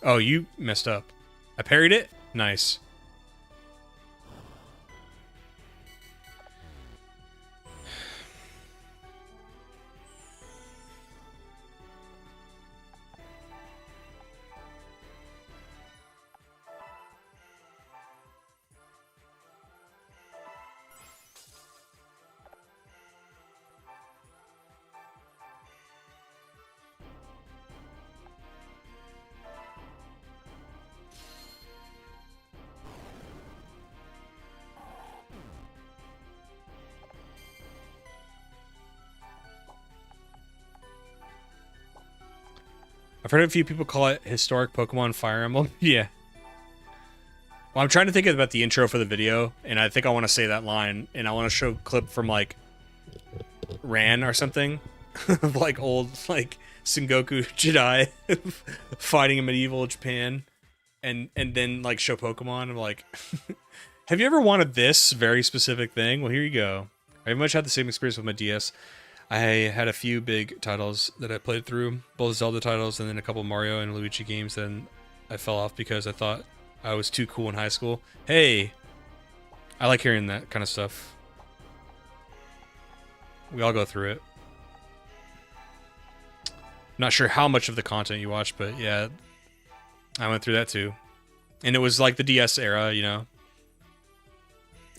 S1: Oh, you messed up. I parried it? Nice. heard a few people call it historic Pokemon Fire Emblem. Yeah. Well, I'm trying to think about the intro for the video, and I think I want to say that line, and I want to show a clip from, like, Ran or something. Of, like, old, like, Sengoku Jedi fighting in medieval Japan, and then, like, show Pokemon. I'm like, have you ever wanted this very specific thing? Well, here you go. I very much had the same experience with my DS. I had a few big titles that I played through, both Zelda titles and then a couple Mario and Luigi games. Then I fell off because I thought I was too cool in high school. Hey, I like hearing that kind of stuff. We all go through it. Not sure how much of the content you watch, but yeah, I went through that too. And it was like the DS era, you know.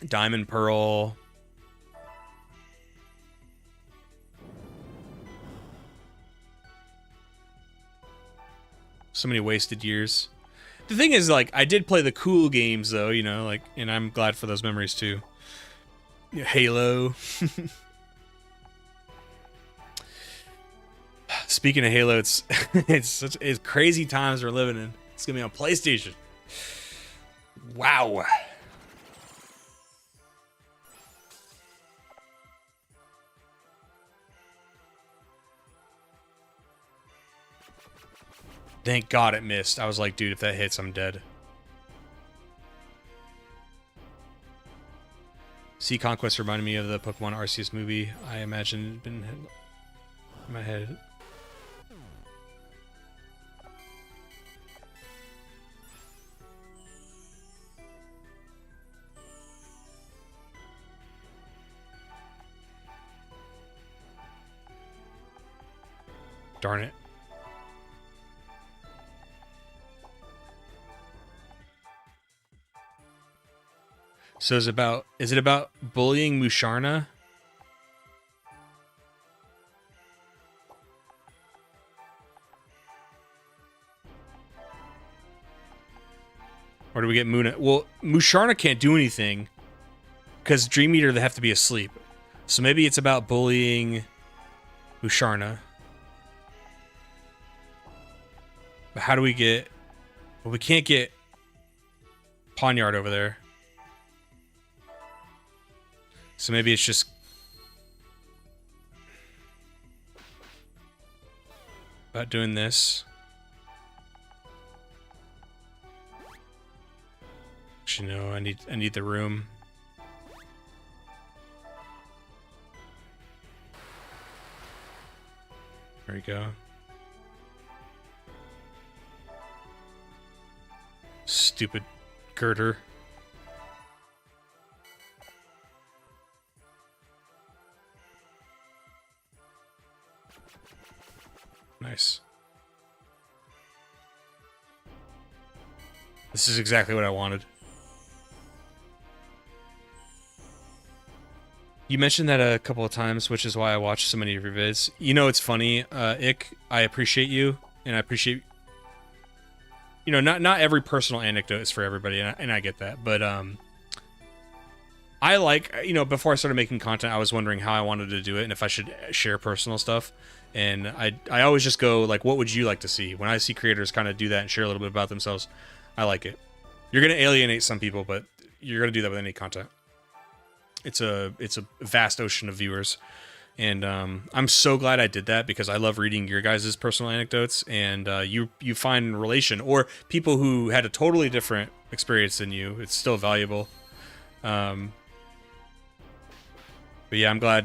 S1: Diamond, Pearl. So many wasted years. The thing is, like, I did play the cool games, though, you know, like, and I'm glad for those memories, too. Halo. Speaking of Halo, it's it's crazy times we're living in. It's gonna be on PlayStation. Wow. Thank God it missed. I was like, dude, if that hits, I'm dead. See, Conquest reminded me of the Pokemon Arceus movie. I imagine it'd been in my head. Darn it. So is it about bullying Musharna? Or do we get Muna? Well, Musharna can't do anything because Dream Eater, they have to be asleep. So maybe it's about bullying Musharna. But how do we get... Well, we can't get Pawniard over there. So maybe it's just... about doing this. Actually, no, I need the room. There we go. Stupid girder. Nice. This is exactly what I wanted. You mentioned that a couple of times, which is why I watched so many of your vids. You know, it's funny, Ick, I appreciate you, and I appreciate... You know, not every personal anecdote is for everybody, and I get that, but, I like, you know, before I started making content, I was wondering how I wanted to do it, and if I should share personal stuff, and I always just go, like, what would you like to see? When I see creators kind of do that and share a little bit about themselves, I like it. You're going to alienate some people, but you're going to do that with any content. It's a vast ocean of viewers, and I'm so glad I did that because I love reading your guys' personal anecdotes, and you find relation, or people who had a totally different experience than you. It's still valuable. But yeah, I'm glad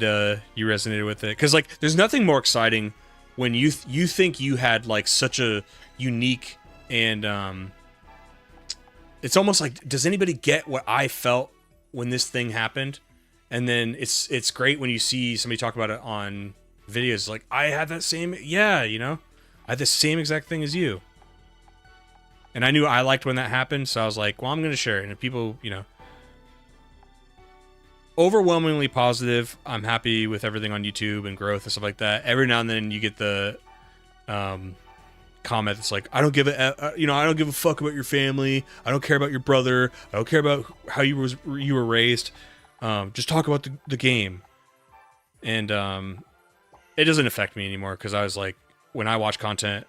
S1: you resonated with it, because like there's nothing more exciting when you think you had like such a unique and it's almost like, does anybody get what I felt when this thing happened? And then it's great when you see somebody talk about it on videos, like, I had that same, yeah, you know, I had the same exact thing as you. And I knew I liked when that happened, so I was like, well, I'm going to share it. And if people, you know, overwhelmingly positive. I'm happy with everything on YouTube and growth and stuff like that. Every now and then you get the comment that's like, I don't give a, you know, I don't give a fuck about your family. I don't care about your brother. I don't care about how you were raised. Just talk about the game. And it doesn't affect me anymore because I was like, when I watch content,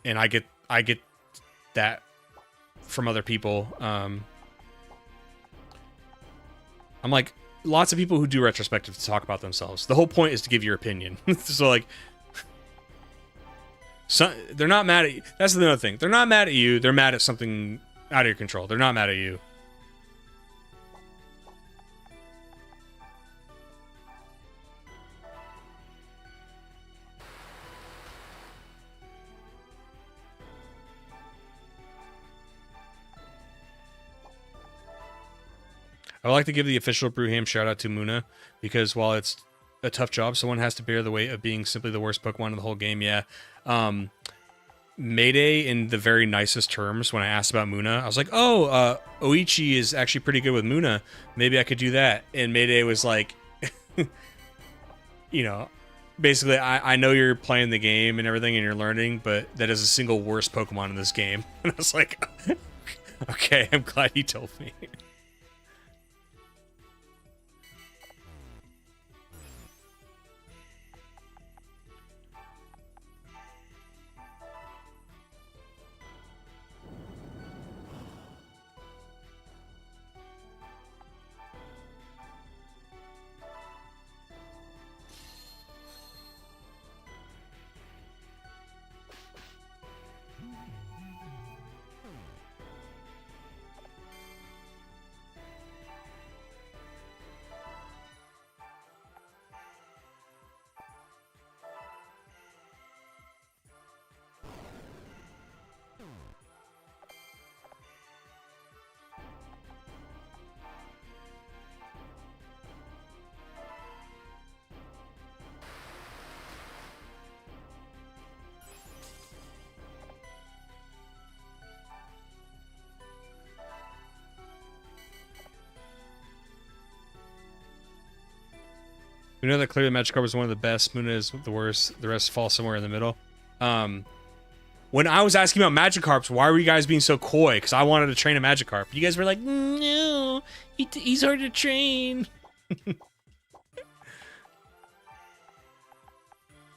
S1: and I get that from other people. I'm like, lots of people who do retrospective to talk about themselves. The whole point is to give your opinion. So like, they're not mad at you. That's the other thing. They're not mad at you. They're mad at something out of your control. They're not mad at you. I would like to give the official Brewham shout out to Muna, because while it's a tough job, someone has to bear the weight of being simply the worst Pokemon in the whole game. Yeah. Mayday, in the very nicest terms, when I asked about Muna, I was like, oh, Oichi is actually pretty good with Muna. Maybe I could do that. And Mayday was like, you know, basically, I know you're playing the game and everything and you're learning, but that is the single worst Pokemon in this game. And I was like, okay, I'm glad you told me. We know that clearly Magikarp is one of the best, Muna is the worst, the rest fall somewhere in the middle. When I was asking about Magikarps, why were you guys being so coy? Because I wanted to train a Magikarp. You guys were like, no, he's hard to train.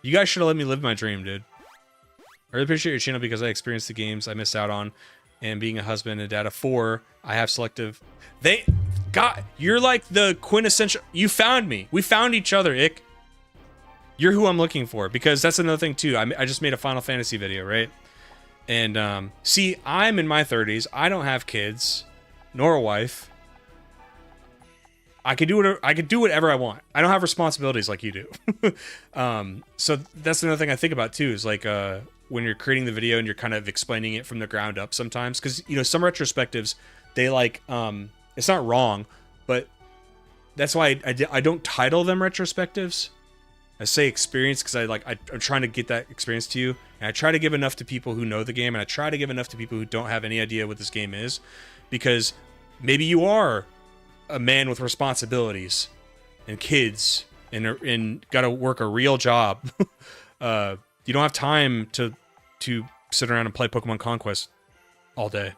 S1: You guys should have let me live my dream, dude. I really appreciate your channel because I experienced the games I missed out on. And being a husband and dad of 4, I have selective... God, you're like the quintessential... You found me. We found each other, Ick. You're who I'm looking for. Because that's another thing, too. I just made a Final Fantasy video, right? And, see, I'm in my 30s. I don't have kids. Nor a wife. I can do whatever I want. I don't have responsibilities like you do. So that's another thing I think about, too. Is, like, when you're creating the video and you're kind of explaining it from the ground up sometimes. Because, you know, some retrospectives, they, like... It's not wrong, but that's why I don't title them retrospectives. I say experience because I'm trying to get that experience to you, and I try to give enough to people who know the game, and I try to give enough to people who don't have any idea what this game is, because maybe you are a man with responsibilities and kids and got to work a real job. You don't have time to sit around and play Pokemon Conquest all day.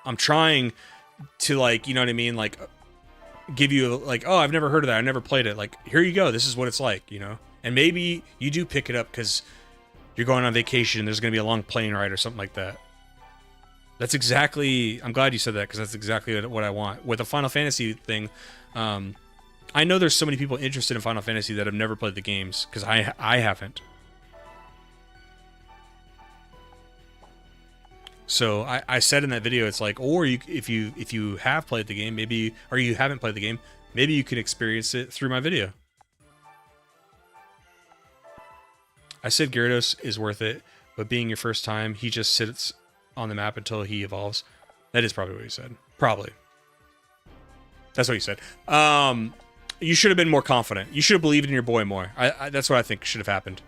S1: I'm trying to, like, you know what I mean, like, give you, like, oh, I've never heard of that, I've never played it, like, here you go, this is what it's like, you know? And maybe you do pick it up because you're going on vacation, there's going to be a long plane ride or something like that. That's exactly, I'm glad you said that, because that's exactly what I want. With the Final Fantasy thing, I know there's so many people interested in Final Fantasy that have never played the games, because I haven't. So I said in that video, it's like, or if you have played the game, maybe, or you haven't played the game, maybe you can experience it through my video. I said Gyarados is worth it, but being your first time, he just sits on the map until he evolves. That is probably what you said. Probably. That's what you said. You should have been more confident. You should have believed in your boy more. That's what I think should have happened.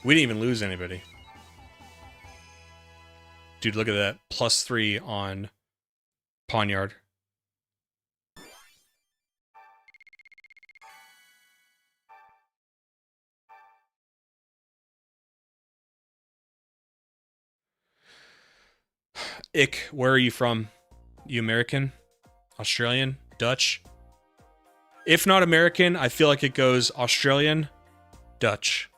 S1: We didn't even lose anybody. Dude, look at that. +3 on Pawnyard. Ick, where are you from? You American? Australian? Dutch? If not American, I feel like it goes Australian, Dutch.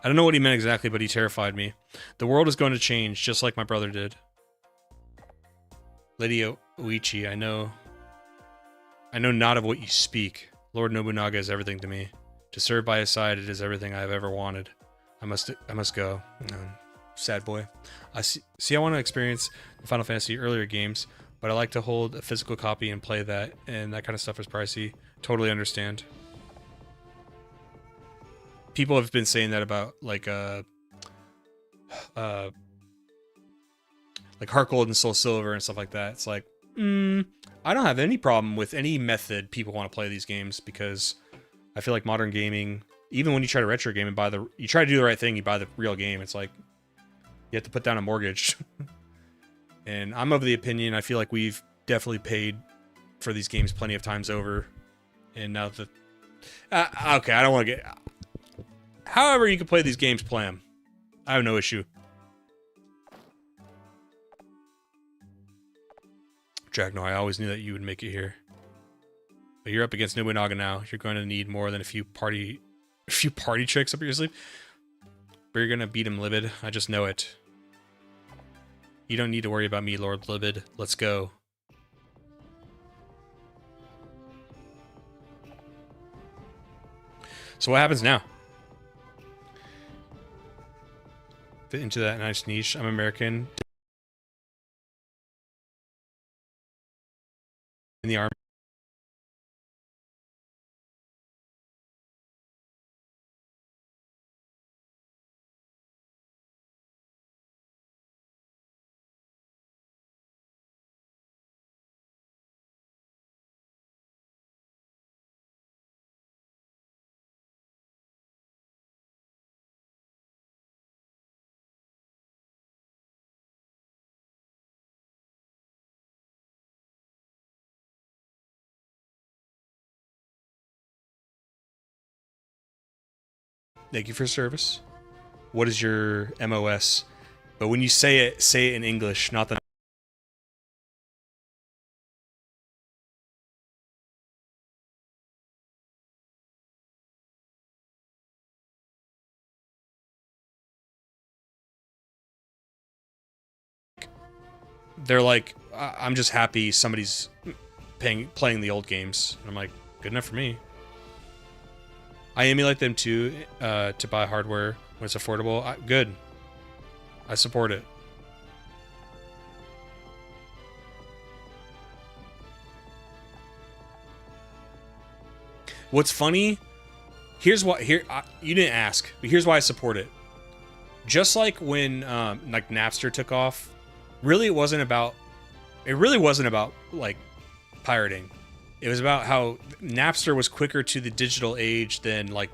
S1: I don't know what he meant exactly, but he terrified me. The world is going to change, just like my brother did. Lady Oichi, I know not of what you speak. Lord Nobunaga is everything to me. To serve by his side, it is everything I have ever wanted. I must go. Sad boy. I want to experience the Final Fantasy earlier games, but I like to hold a physical copy and play that, and that kind of stuff is pricey. Totally understand. People have been saying that about like Heart Gold and Soul Silver and stuff like that. It's like, I don't have any problem with any method people want to play these games, because I feel like modern gaming, even when you try to retro game and you try to do the right thing, you buy the real game, it's like you have to put down a mortgage. And I'm of the opinion, I feel like we've definitely paid for these games plenty of times over. And now that okay, I don't want to get. However you can play these games, play them. I have no issue. Dragno, I always knew that you would make it here. But you're up against Nobunaga now. You're going to need more than a few party tricks up your sleeve. But you're going to beat him, Libid. I just know it. You don't need to worry about me, Lord Libid. Let's go. So what happens now? Fit into that nice niche. I'm American. In the army. Thank you for service. What is your MOS? But when you say it in English, not the. They're like, I'm just happy somebody's playing the old games. And I'm like, good enough for me. I emulate them too, to buy hardware when it's affordable. Good. I support it. What's funny? You didn't ask, but here's why I support it. Just like when like Napster took off, it really wasn't about like pirating. It was about how Napster was quicker to the digital age than like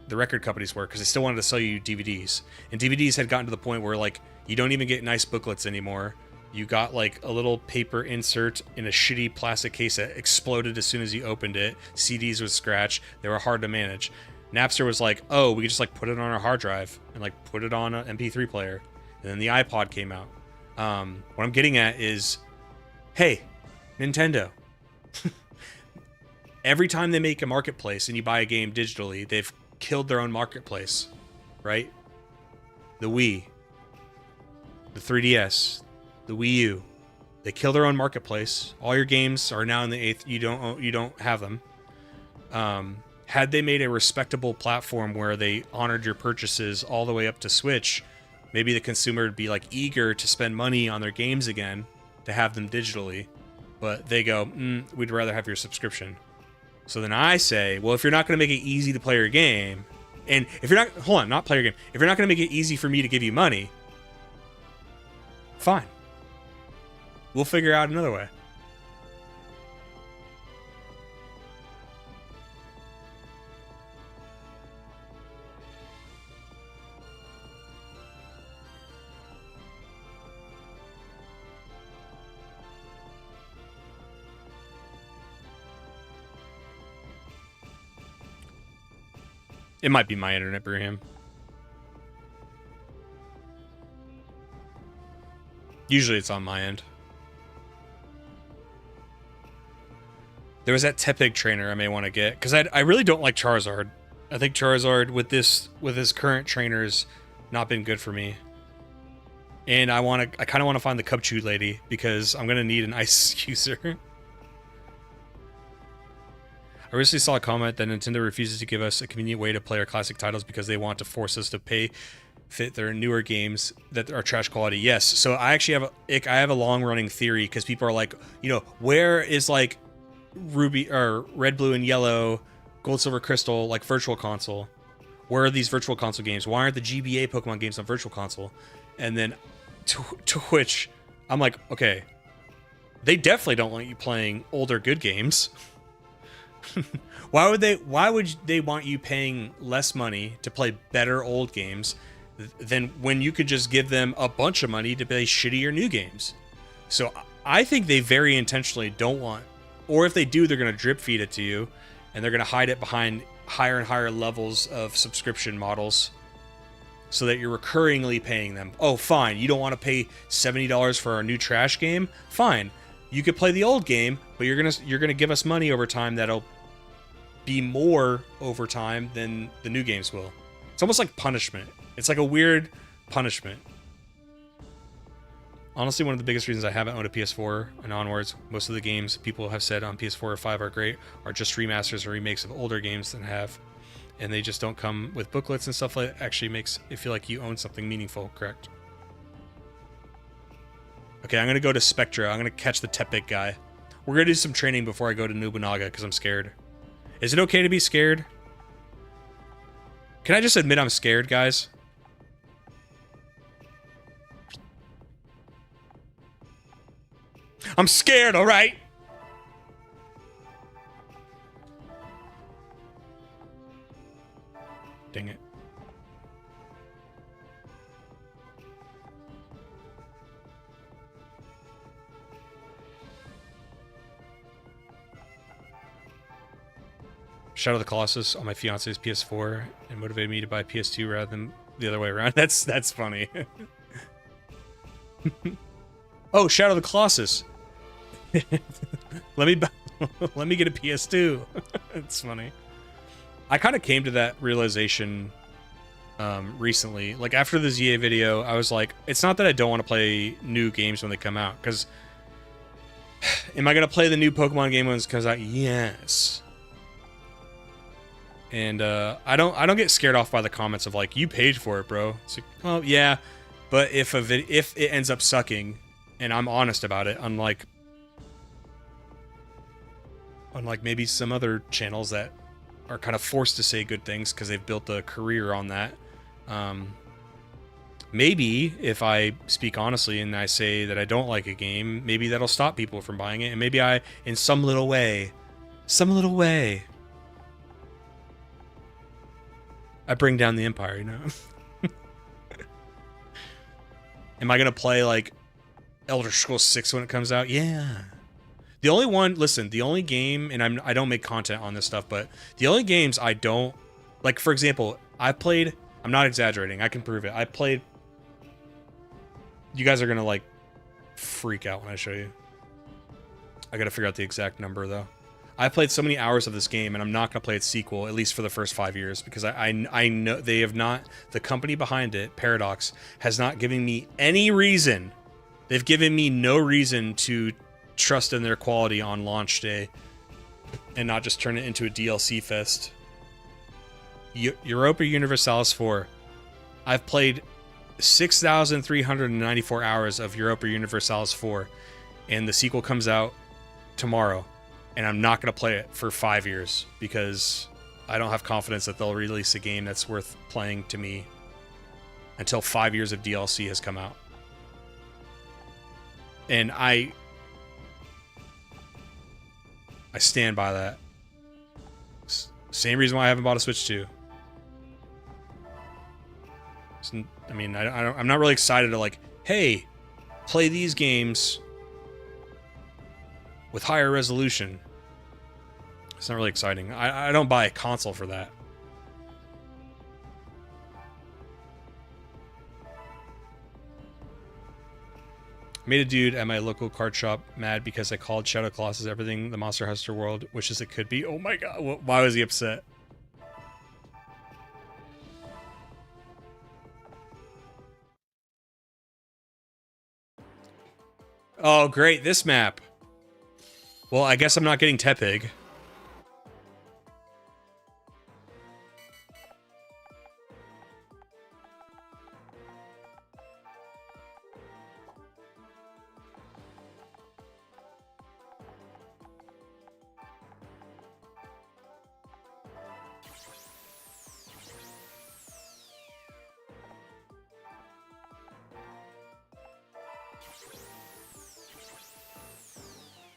S1: the record companies were, because they still wanted to sell you DVDs. And DVDs had gotten to the point where like you don't even get nice booklets anymore. You got like a little paper insert in a shitty plastic case that exploded as soon as you opened it. CDs would scratch. They were hard to manage. Napster was like, oh, we could just like put it on our hard drive and like put it on an MP3 player. And then the iPod came out. What I'm getting at is, hey, Nintendo. Every time they make a marketplace and you buy a game digitally, they've killed their own marketplace, right? The Wii, the 3DS, the Wii U, they kill their own marketplace. All your games are now in the 8th. You don't have them. Had they made a respectable platform where they honored your purchases all the way up to Switch, maybe the consumer would be like eager to spend money on their games again to have them digitally. But they go, we'd rather have your subscription. So then I say, well, if you're not going to make it easy to play your game, and if you're not, not play your game, if you're not going to make it easy for me to give you money, fine. We'll figure out another way. It might be my internet, Braham. Usually it's on my end. There was that Tepig trainer I may want to get, because I really don't like Charizard. I think Charizard with his current trainers not been good for me. And I kind of want to find the Cubchoo lady, because I'm gonna need an ice user. I recently saw a comment that Nintendo refuses to give us a convenient way to play our classic titles because they want to force us to pay fit their newer games that are trash quality. Yes, so I actually have a long running theory, because people are like, you know, where is like Ruby or Red, Blue, and Yellow, Gold, Silver, Crystal, like Virtual Console? Where are these Virtual Console games? Why aren't the GBA Pokemon games on Virtual Console? And then to which I'm like, okay, they definitely don't want you playing older good games. Why would they want you paying less money to play better old games than when you could just give them a bunch of money to play shittier new games? So I think they very intentionally don't want, or if they do, they're going to drip feed it to you, and they're going to hide it behind higher and higher levels of subscription models so that you're recurringly paying them. Oh, fine, you don't want to pay $70 for a new trash game? Fine. You could play the old game, but you're gonna give us money over time that'll be more over time than the new games will. It's almost like punishment. It's like a weird punishment. Honestly, one of the biggest reasons I haven't owned a PS4 and onwards, most of the games people have said on PS4 or 5 are great, are just remasters or remakes of older games that have, and they just don't come with booklets and stuff like that. Actually makes it feel like you own something meaningful, correct? Okay, I'm going to go to Spectra. I'm going to catch the Tepig guy. We're going to do some training before I go to Nobunaga, because I'm scared. Is it okay to be scared? Can I just admit I'm scared, guys? I'm scared, alright? Dang it. Shadow of the Colossus on my fiance's PS4 and motivated me to buy PS2 rather than the other way around. That's funny. Oh, Shadow of the Colossus. let me get a PS2. It's funny. I kind of came to that realization recently. Like after the ZA video, I was like, it's not that I don't want to play new games when they come out, because am I gonna play the new Pokemon game when it comes out? Yes. And I don't get scared off by the comments of like, you paid for it, bro. It's like, oh yeah, but if it ends up sucking, and I'm honest about it, unlike maybe some other channels that are kind of forced to say good things because they've built a career on that. Maybe if I speak honestly and I say that I don't like a game, maybe that'll stop people from buying it, and maybe I, in some little way, I bring down the empire, you know? Am I going to play, like, Elder Scrolls 6 when it comes out? Yeah. The only one, listen, the only game, and I don't make content on this stuff, but the only games I don't, like, for example, I played, I'm not exaggerating, I can prove it, I played, you guys are going to, like, freak out when I show you. I got to figure out the exact number, though. I played so many hours of this game, and I'm not going to play its sequel, at least for the first 5 years, because I know they have not, the company behind it, Paradox, has not given me any reason. They've given me no reason to trust in their quality on launch day and not just turn it into a DLC fest. Europa Universalis 4. I've played 6,394 hours of Europa Universalis 4, and the sequel comes out tomorrow. And I'm not going to play it for 5 years because I don't have confidence that they'll release a game that's worth playing to me until 5 years of DLC has come out. And I stand by that. Same reason why I haven't bought a Switch 2. I mean, I'm not really excited to like, hey, play these games with higher resolution. It's not really exciting. I don't buy a console for that. Made a dude at my local card shop mad because I called Shadow Colossus everything the Monster Hunter world wishes it could be. Oh my god, why was he upset? Oh, great, this map. Well, I guess I'm not getting Tepig.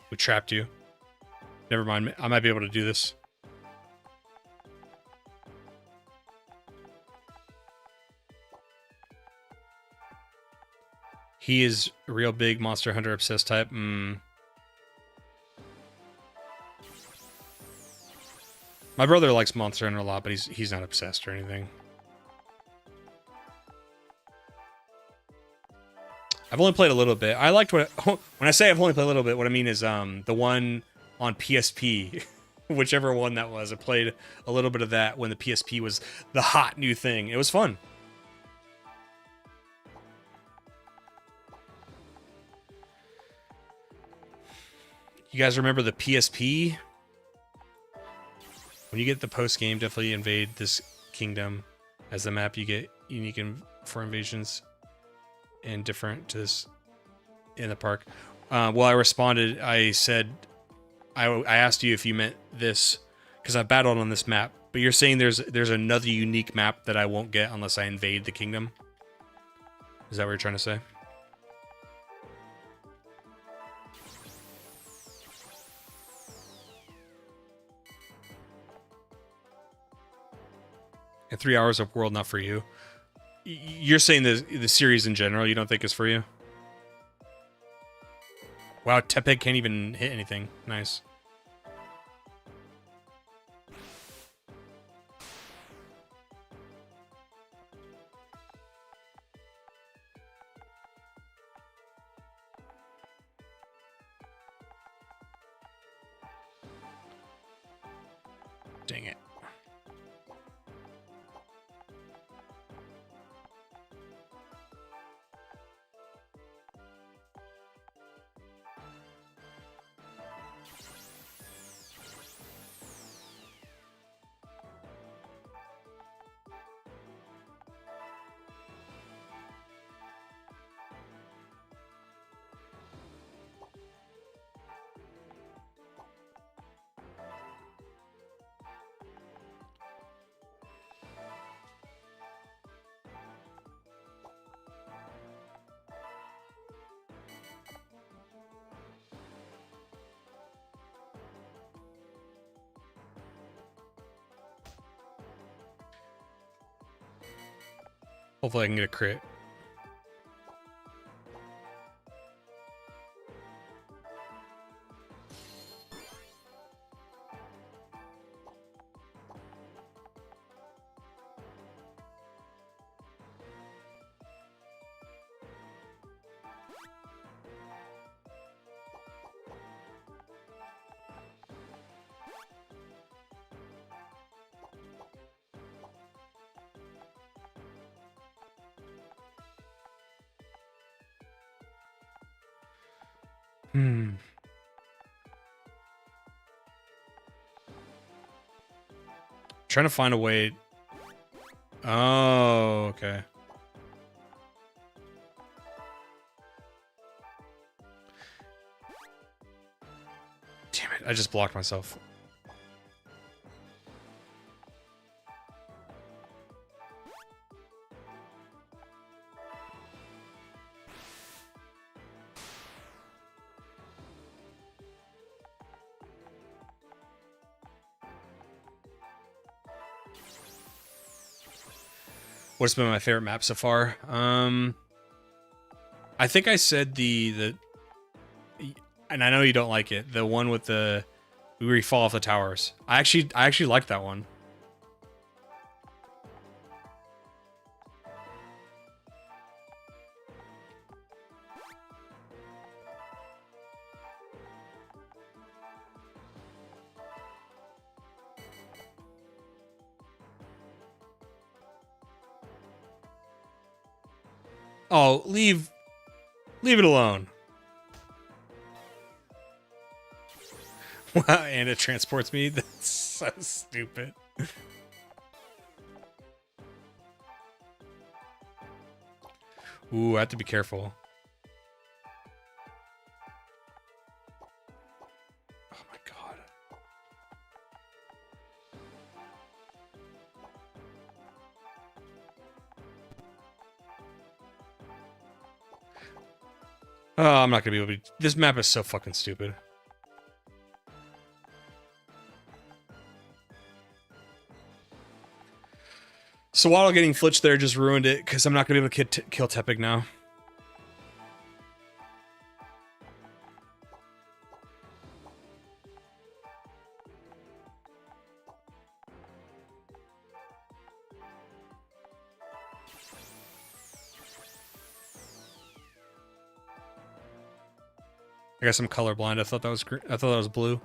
S1: We trapped you. Never mind, I might be able to do this. He is a real big Monster Hunter obsessed type. My brother likes Monster Hunter a lot, but he's not obsessed or anything. I've only played a little bit. I liked what when I say I've only played a little bit, what I mean is the one on PSP, whichever one that was. I played a little bit of that when the PSP was the hot new thing. It was fun. You guys remember the PSP? When you get the post game, definitely invade this kingdom. As the map, you get unique for invasions and different to this in the park. Well, I responded. I said, I asked you if you meant this because I battled on this map. But you're saying there's another unique map that I won't get unless I invade the kingdom. Is that what you're trying to say? And 3 hours of world not for you. You're saying the series in general you don't think is for you? Wow, Tepig can't even hit anything. Nice. Dang it. Hopefully I can get a crit. Trying to find a way. Oh, okay. Damn it, I just blocked myself. What's been my favorite map so far? I think I said the and I know you don't like it. The one with the where you fall off the towers. I actually like that one. Oh, leave it alone. Wow, and it transports me. That's so stupid. Ooh, I have to be careful. Oh my god. Oh, I'm not gonna be able to. This map is so fucking stupid. So while getting flitched there just ruined it because I'm not gonna be able to kill Tepig now. I guess I'm colorblind. I thought that was green. I thought that was blue.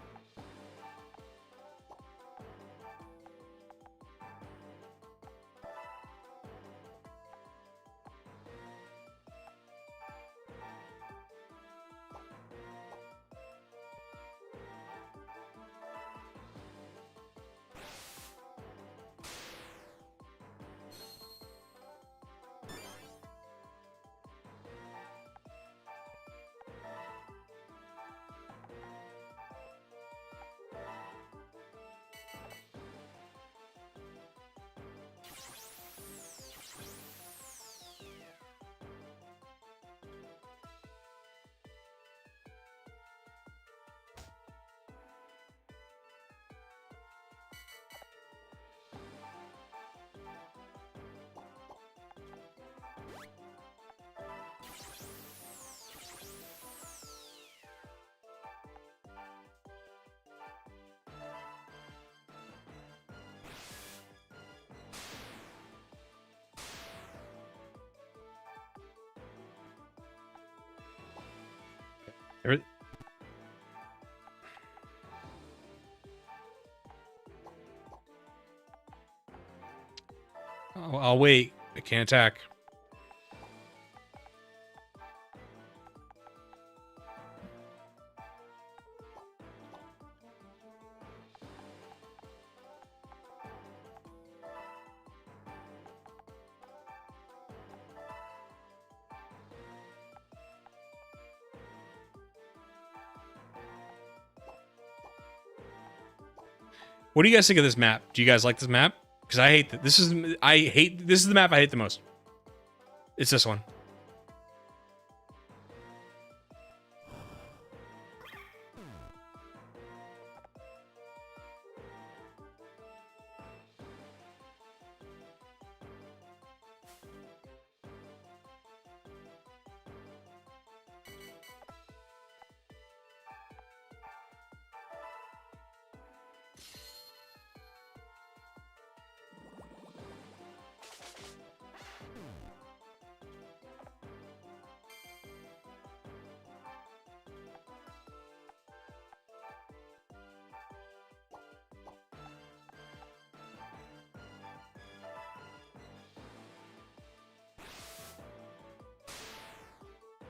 S1: Every- Oh, I'll wait. I can't attack. What do you guys think of this map? Do you guys like this map? Because I hate this. This is the map I hate the most. It's this one.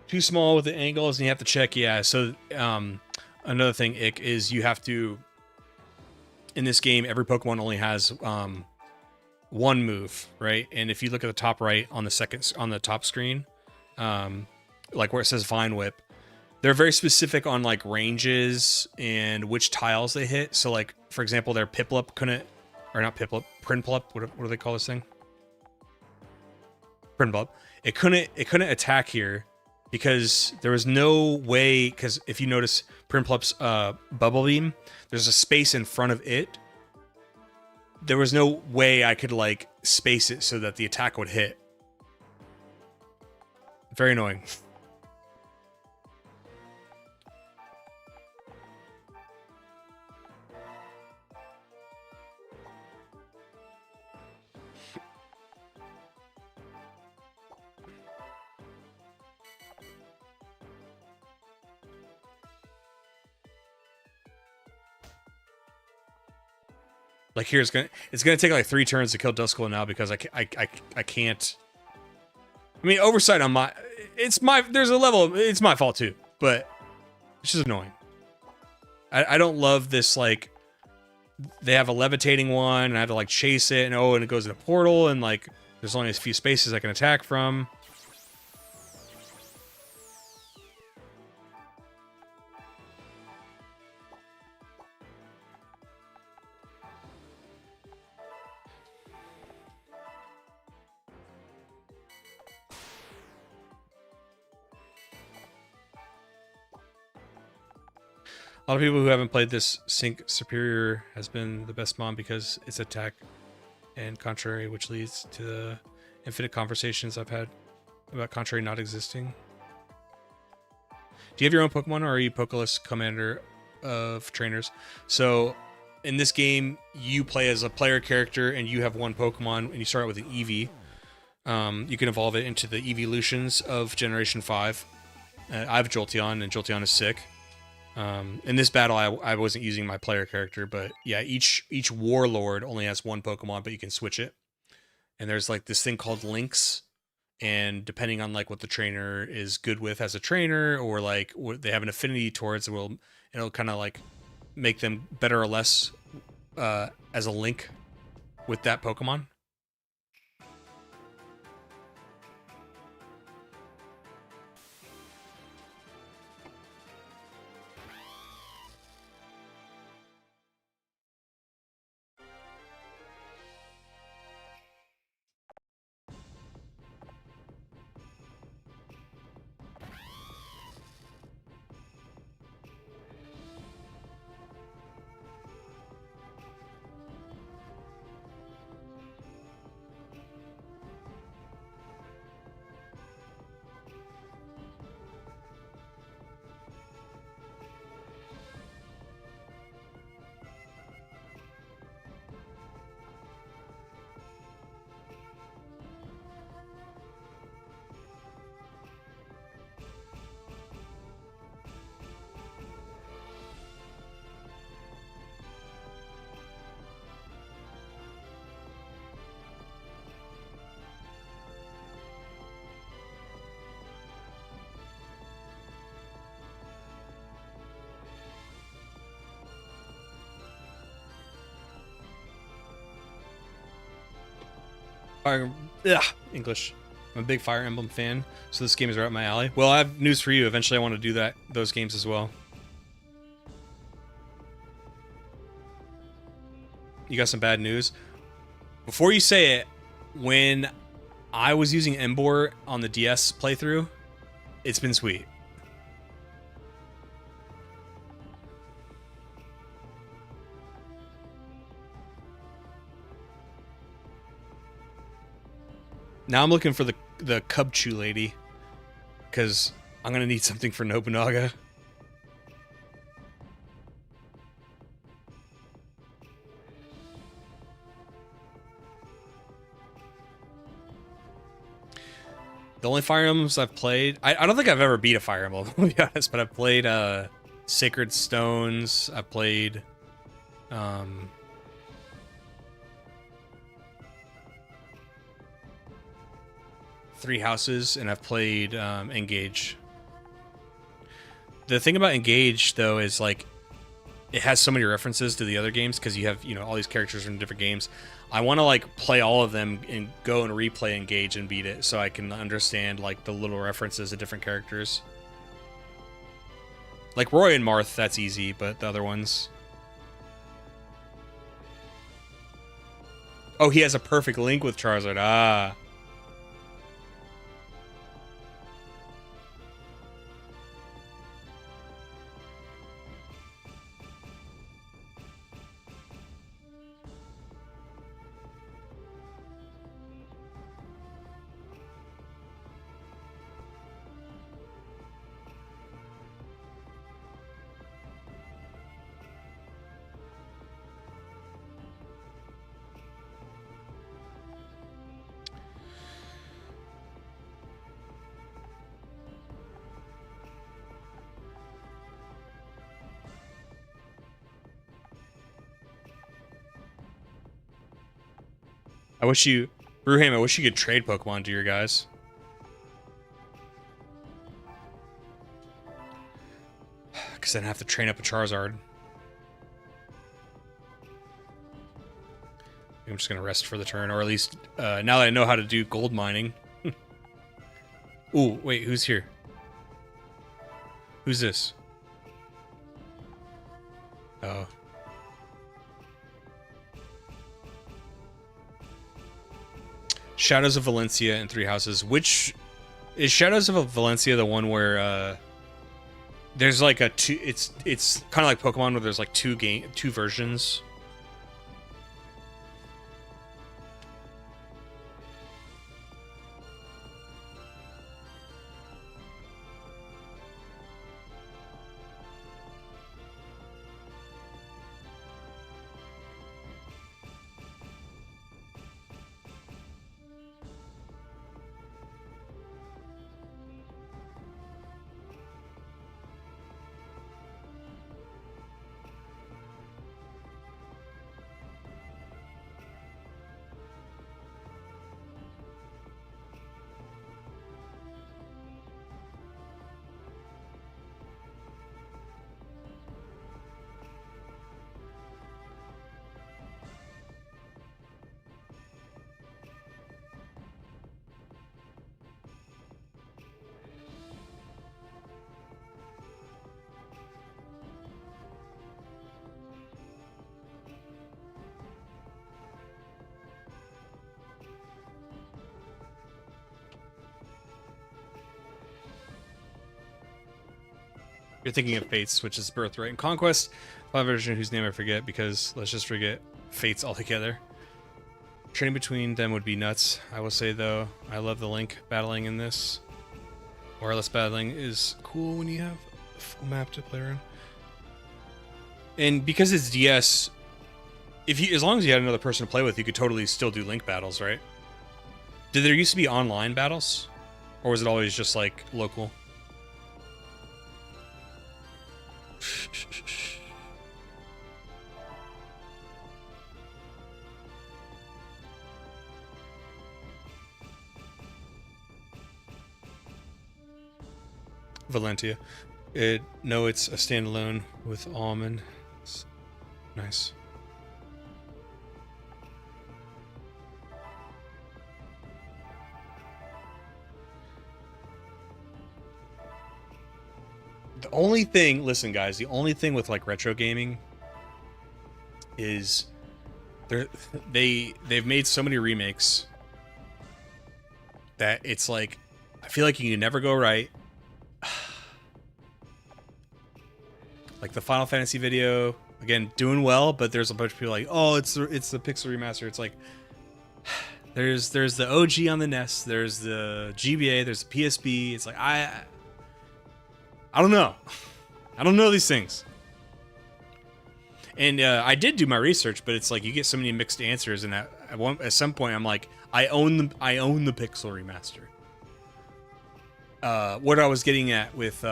S1: Too small with the angles, and you have to check. Yeah. So another thing, Ick, is you have to. In this game, every Pokemon only has one move, right? And if you look at the top right on the top screen, like where it says Vine Whip, they're very specific on like ranges and which tiles they hit. So like, for example, their Piplup couldn't, or not Piplup, Prinplup. What do they call this thing? Prinplup. It couldn't attack here because there was no way. Because if you notice Prinplup's Bubble Beam, there's a space in front of it. There was no way I could like space it so that the attack would hit. Very annoying. Like here, it's gonna take like 3 turns to kill Duskull now because I can't. I mean, oversight on my... There's a level... It's my fault, too. But it's just annoying. I don't love this, like... They have a levitating one, and I have to, like, chase it, and it goes in a portal, and, like, there's only a few spaces I can attack from. A lot of people who haven't played this Sync Superior has been the best mon because it's attack and contrary, which leads to the infinite conversations I've had about contrary not existing. Do you have your own Pokemon, or are you Pokeless commander of trainers? So in this game, you play as a player character and you have one Pokemon, and you start out with an Eevee. You can evolve it into the evolutions of Generation 5. I have Jolteon, and Jolteon is sick. In this battle, I wasn't using my player character, but yeah, each warlord only has one Pokemon, but you can switch it. And there's like this thing called links, and depending on like what the trainer is good with as a trainer, or like what they have an affinity towards, it'll kind of like make them better or less as a link with that Pokemon. English. I'm a big Fire Emblem fan, so this game is right up my alley. Well, I have news for you. Eventually, I want to do those games as well. You got some bad news? Before you say it, when I was using Embor on the DS playthrough, it's been sweet. Now I'm looking for the Cubchoo lady, because I'm going to need something for Nobunaga. The only Fire Emblems I've played... I don't think I've ever beat a Fire Emblem, to be honest, but I've played Sacred Stones, I've played... Three Houses, and I've played Engage. The thing about Engage, though, is like it has so many references to the other games because you have, all these characters from different games. I want to like play all of them and go and replay Engage and beat it so I can understand like the little references to different characters. Like Roy and Marth, that's easy, but the other ones... Oh, he has a perfect link with Charizard. Ah. I wish you... Bruham, I wish you could trade Pokemon to your guys. because then I have to train up a Charizard. I'm just gonna rest for the turn, or at least now that I know how to do gold mining. Ooh, wait, who's here? Who's this? Oh. Shadows of Valencia and Three Houses. Which is Shadows of Valencia the one where there's like a two? It's kind of like Pokemon where there's like two versions. You're thinking of Fates, which is Birthright and Conquest. Final version whose name I forget because let's just forget Fates altogether. Training between them would be nuts. I will say though, I love the Link battling in this. Wireless battling is cool when you have a full map to play around. And because it's DS, as long as you had another person to play with, you could totally still do Link battles, right? Did there used to be online battles? Or was it always just like local? Valentia. No, it's a standalone with Almond. It's nice. The only thing, listen guys, the only thing with like retro gaming is they've made so many remakes that it's like I feel like you can never go right. Like the Final Fantasy video, again, doing well, but there's a bunch of people like, oh, it's the Pixel remaster. It's like there's the OG on the NES, there's the GBA, there's the PSP. It's like I don't know. I don't know these things. And I did do my research, but it's like you get so many mixed answers, and at some point I'm like, I own the Pixel remaster. What I was getting at with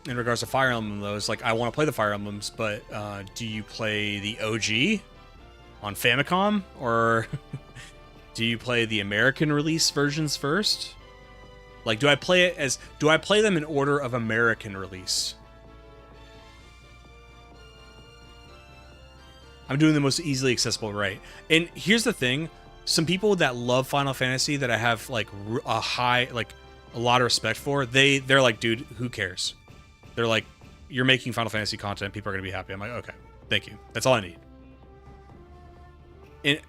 S1: in regards to Fire Emblem though is like I want to play the Fire Emblems, but do you play the OG on Famicom or do you play the American release versions first? Like, do I play them in order of American release? I'm doing the most easily accessible, right? And here's the thing: some people that love Final Fantasy that I have like a lot of respect for, they're like, dude, who cares? They're like, you're making Final Fantasy content, people are gonna be happy. I'm like, okay, thank you. That's all I need. And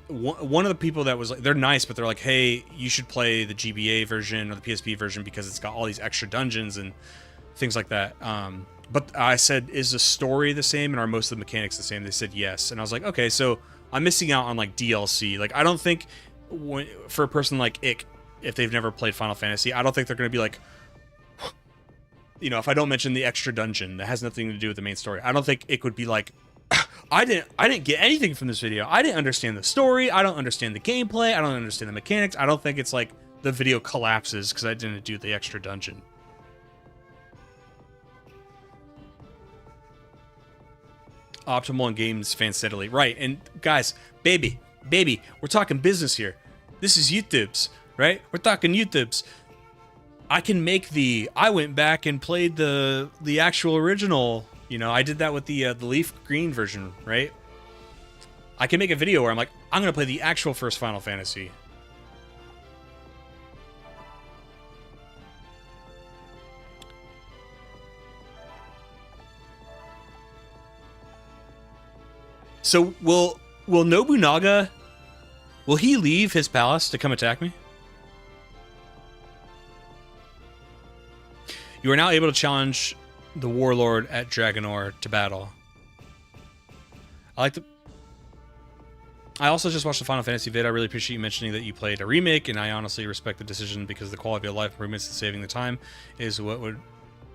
S1: one of the people that was like, they're nice, but they're like, hey, you should play the GBA version or the PSP version because it's got all these extra dungeons and things like that. But I said, is the story the same and are most of the mechanics the same? They said yes, and I was like, okay, so I'm missing out on like DLC. Like, I don't think for a person like Ick, if they've never played Final Fantasy, I don't think they're gonna be like, you know, if I don't mention the extra dungeon that has nothing to do with the main story, I don't think it would be like, I didn't get anything from this video. I didn't understand the story. I don't understand the gameplay. I don't understand the mechanics. I don't think it's like the video collapses because I didn't do the extra dungeon. Optimal and games fan steadily. Right. And guys, baby, we're talking business here. This is YouTube's, right? We're talking YouTube's. I can make I went back and played the actual original. You know, I did that with the leaf green version, right? I can make a video where I'm like, I'm gonna play the actual first Final Fantasy. So will Nobunaga, will he leave his palace to come attack me? You are now able to challenge the warlord at Dragonor to battle. I also just watched the Final Fantasy vid. I really appreciate you mentioning that you played a remake, and I honestly respect the decision because the quality of life improvements and saving the time is what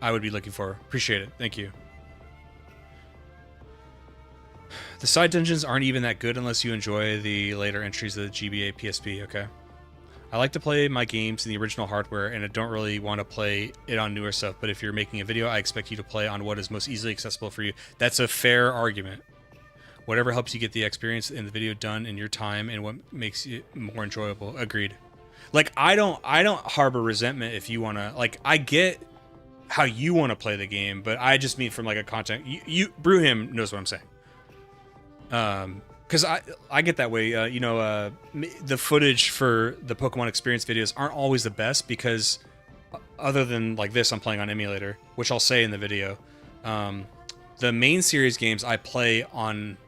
S1: I would be looking for. Appreciate it. Thank you. The side dungeons aren't even that good unless you enjoy the later entries of the GBA PSP, okay? I like to play my games in the original hardware, and I don't really want to play it on newer stuff, but if you're making a video, I expect you to play on what is most easily accessible for you. That's a fair argument. Whatever helps you get the experience in the video done in your time and what makes it more enjoyable. Agreed. Like, I don't harbor resentment if you want to, like, I get how you want to play the game, but I just mean from, like, a content, Brewhim knows what I'm saying. Because I get that way. You know, the footage for the Pokemon Experience videos aren't always the best because, other than like this, I'm playing on emulator, which I'll say in the video. The main series games I play on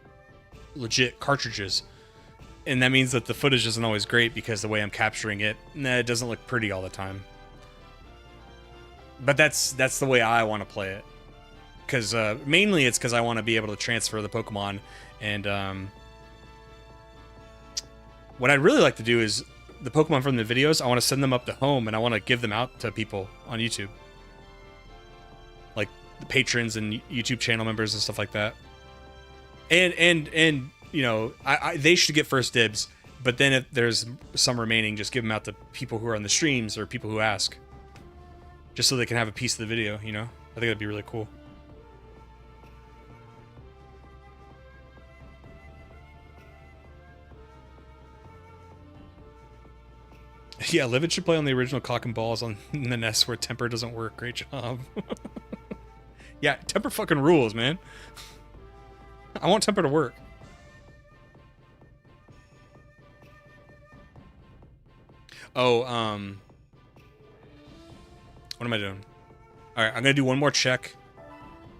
S1: legit cartridges, and that means that the footage isn't always great because the way I'm capturing it, it doesn't look pretty all the time. But that's the way I want to play it. Because mainly it's because I want to be able to transfer the Pokemon. And what I'd really like to do is the Pokemon from the videos, I want to send them up to home and I want to give them out to people on YouTube. Like the patrons and YouTube channel members and stuff like that. And you know, they should get first dibs, but then if there's some remaining, just give them out to people who are on the streams or people who ask. Just so they can have a piece of the video, you know? I think that'd be really cool. Yeah, Livid should play on the original Cock and Balls on the NES where temper doesn't work. Great job. Yeah, temper fucking rules, man. I want temper to work. Oh, what am I doing? Alright, I'm gonna do one more check.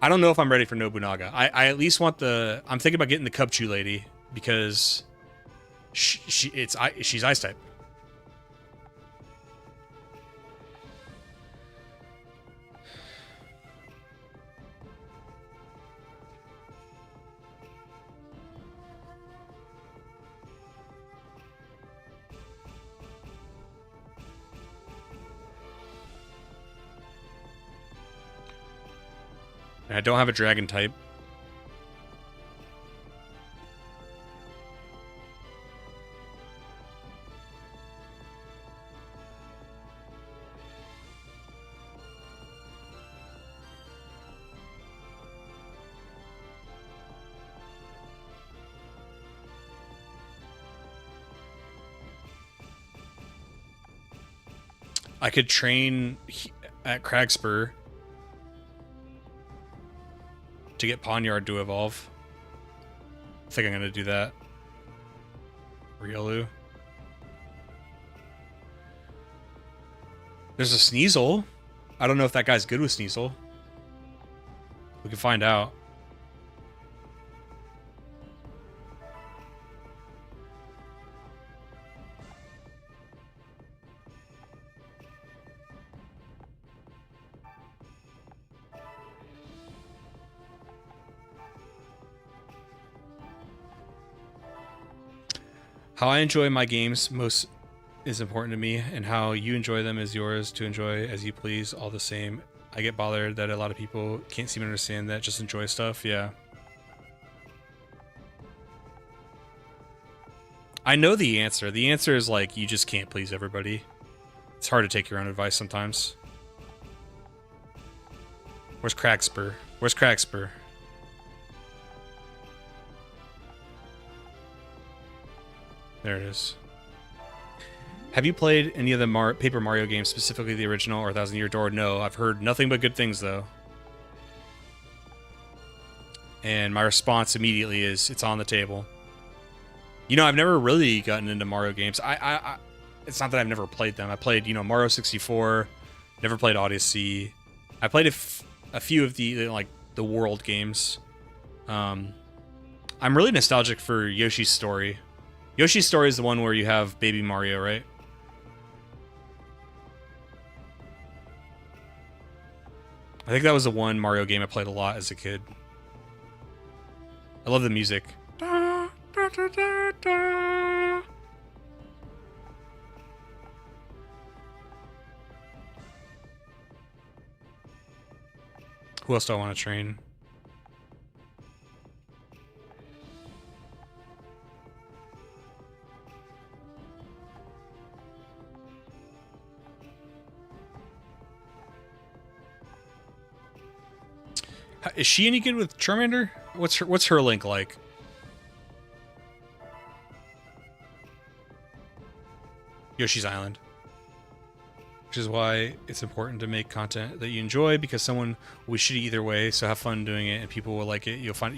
S1: I don't know if I'm ready for Nobunaga. I at least want the... I'm thinking about getting the Cubchoo lady because she's Ice type. I don't have a dragon type. I could train at Cragspur to get Pawniard to evolve. I think I'm gonna do that. Riolu. There's a Sneasel. I don't know if that guy's good with Sneasel. We can find out. How I enjoy my games most is important to me, and how you enjoy them is yours to enjoy as you please, all the same. I get bothered that a lot of people can't seem to understand that, just enjoy stuff, yeah. I know the answer. The answer is like, you just can't please everybody. It's hard to take your own advice sometimes. Where's Cragspur? Where's Cragspur? There it is. Have you played any of the Paper Mario games, specifically the original or Thousand Year Door? No, I've heard nothing but good things though. And my response immediately is, it's on the table. You know, I've never really gotten into Mario games. It's not that I've never played them. I played, you know, Mario 64. Never played Odyssey. I played a few of the like the world games. I'm really nostalgic for Yoshi's Story. Yoshi's Story is the one where you have Baby Mario, right? I think that was the one Mario game I played a lot as a kid. I love the music. Da, da, da, da, da. Who else do I want to train? Is she any good with Charmander? What's her link like? Yoshi's Island. Which is why it's important to make content that you enjoy, because someone will be shitty either way, so have fun doing it and people will like it. You'll find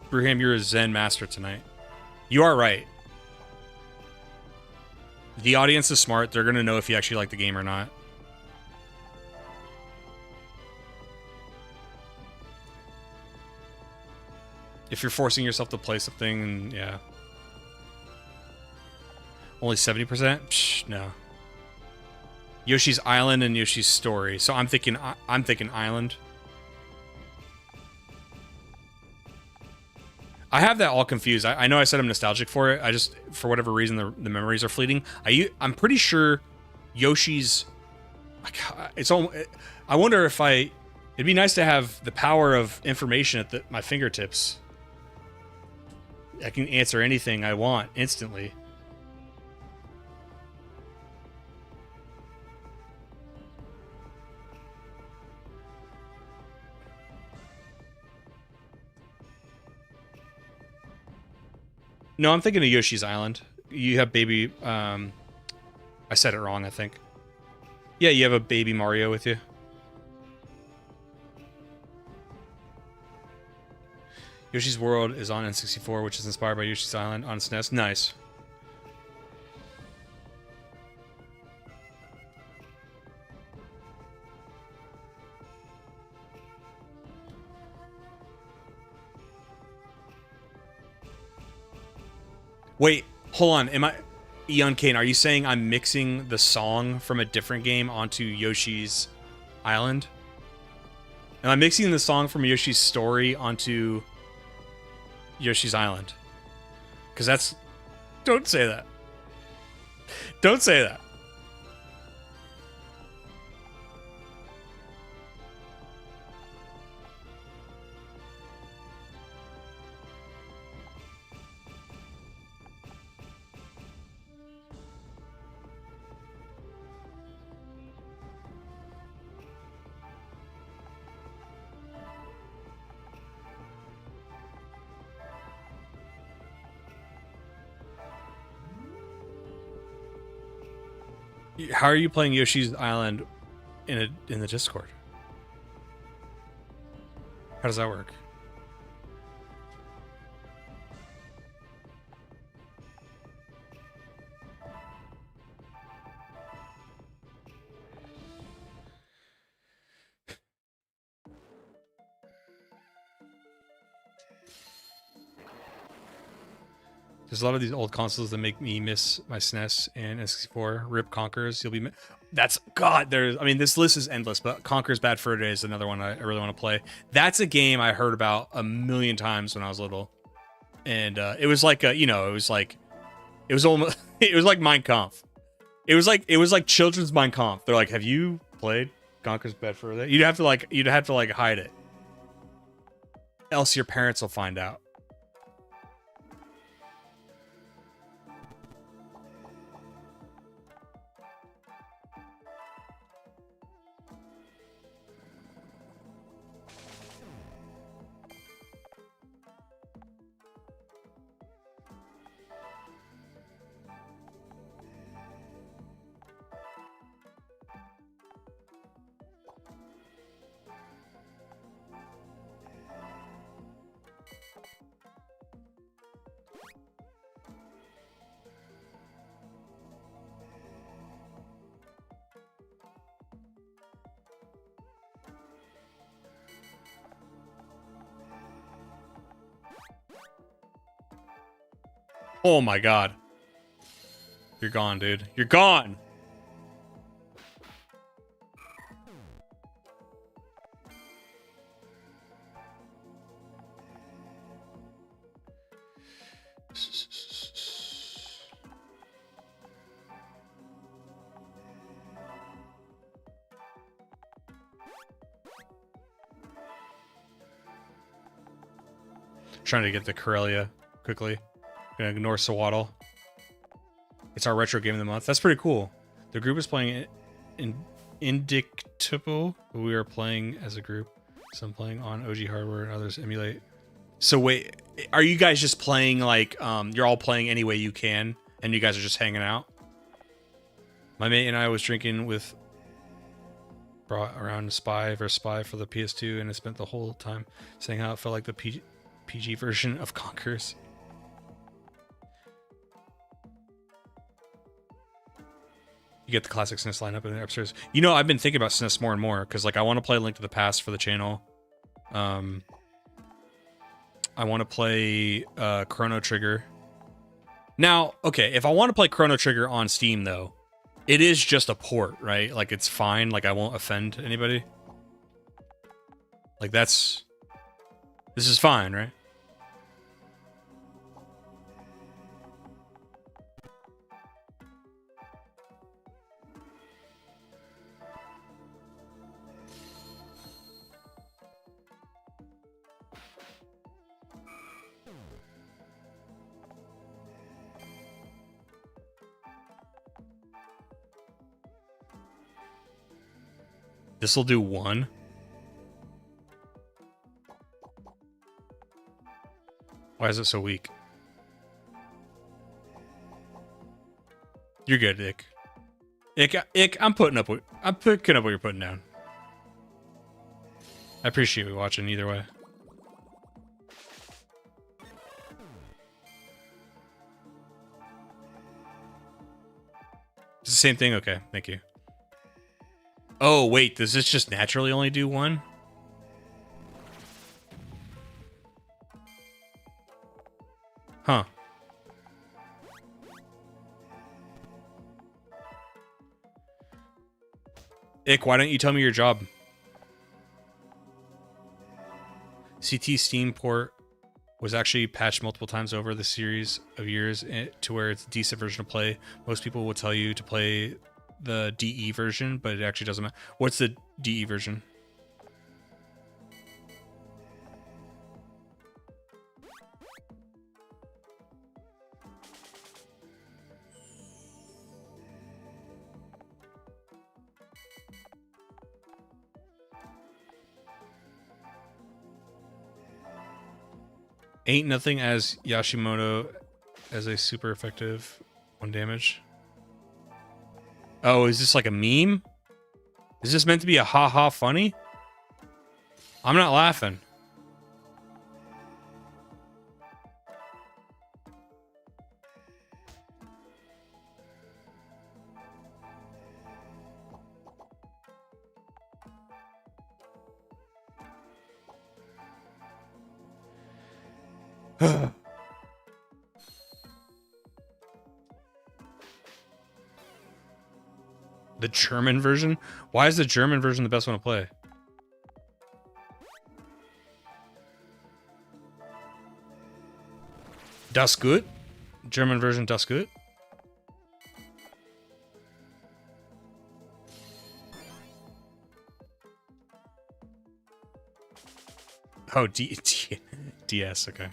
S1: Braham, you're a Zen master tonight. You are right. The audience is smart. They're gonna know if you actually like the game or not. If you're forcing yourself to play something, and yeah. Only 70%? Psh, no. Yoshi's Island and Yoshi's Story. So I'm thinking Island. I have that all confused. I know I said I'm nostalgic for it. I just, for whatever reason, the memories are fleeting. I'm pretty sure Yoshi's... It's all... I wonder if it'd be nice to have the power of information at my fingertips. I can answer anything I want instantly. No, I'm thinking of Yoshi's Island. You have baby... I said it wrong, I think. Yeah, you have a baby Mario with you. Yoshi's World is on N64, which is inspired by Yoshi's Island on SNES. Nice. Wait, hold on. Eon Kane, are you saying I'm mixing the song from a different game onto Yoshi's Island? Am I mixing the song from Yoshi's Story onto Yoshi's Island? Because that's... Don't say that. Don't say that. How are you playing Yoshi's Island in the Discord? How does that work? There's a lot of these old consoles that make me miss my SNES and N64. Rip Conquerors. You'll be... That's... God, there's... I mean, this list is endless, but Conquer's Bad Fur Day is another one I really want to play. That's a game I heard about a million times when I was little. And it was like a... You know, it was like... It was almost... It was like Mein Kampf. It was like children's Mein Kampf. They're like, have you played Conquer's Bad Fur Day? You'd have to like hide it. Else your parents will find out. Oh my god. You're gone, dude. You're gone! Trying to get the Corellia quickly. Gonna ignore Sawaddle. It's our retro game of the month. That's pretty cool. The group is playing in Indictable. We are playing as a group. Some playing on OG hardware and others emulate. So wait, are you guys just playing like you're all playing any way you can and you guys are just hanging out? My mate and I was drinking with brought around Spy vs Spy for the PS2 and I spent the whole time saying how it felt like the PG version of Conquest. You get the classic SNES lineup in there upstairs. You know, I've been thinking about SNES more and more because, like, I want to play Link to the Past for the channel. I want to play Chrono Trigger. Now, okay, if I want to play Chrono Trigger on Steam, though, it is just a port, right? Like, it's fine. Like, I won't offend anybody. Like, this is fine, right? This will do 1. Why is it so weak? You're good, Ick. Ick, I'm picking up what you're putting down. I appreciate you watching either way. It's the same thing? Okay, thank you. Oh, wait, does this just naturally only do 1? Huh. Ick, why don't you tell me your job? CT Steam port was actually patched multiple times over the series of years to where it's a decent version of play. Most people will tell you to play the DE version, but it actually doesn't matter. What's the DE version? Ain't nothing as Yashimoto as a super effective 1 damage. Oh, is this like a meme? Is this meant to be a ha-ha funny? I'm not laughing. The German version? Why is the German version the best one to play? Das gut? German version das gut? Oh, DS, okay.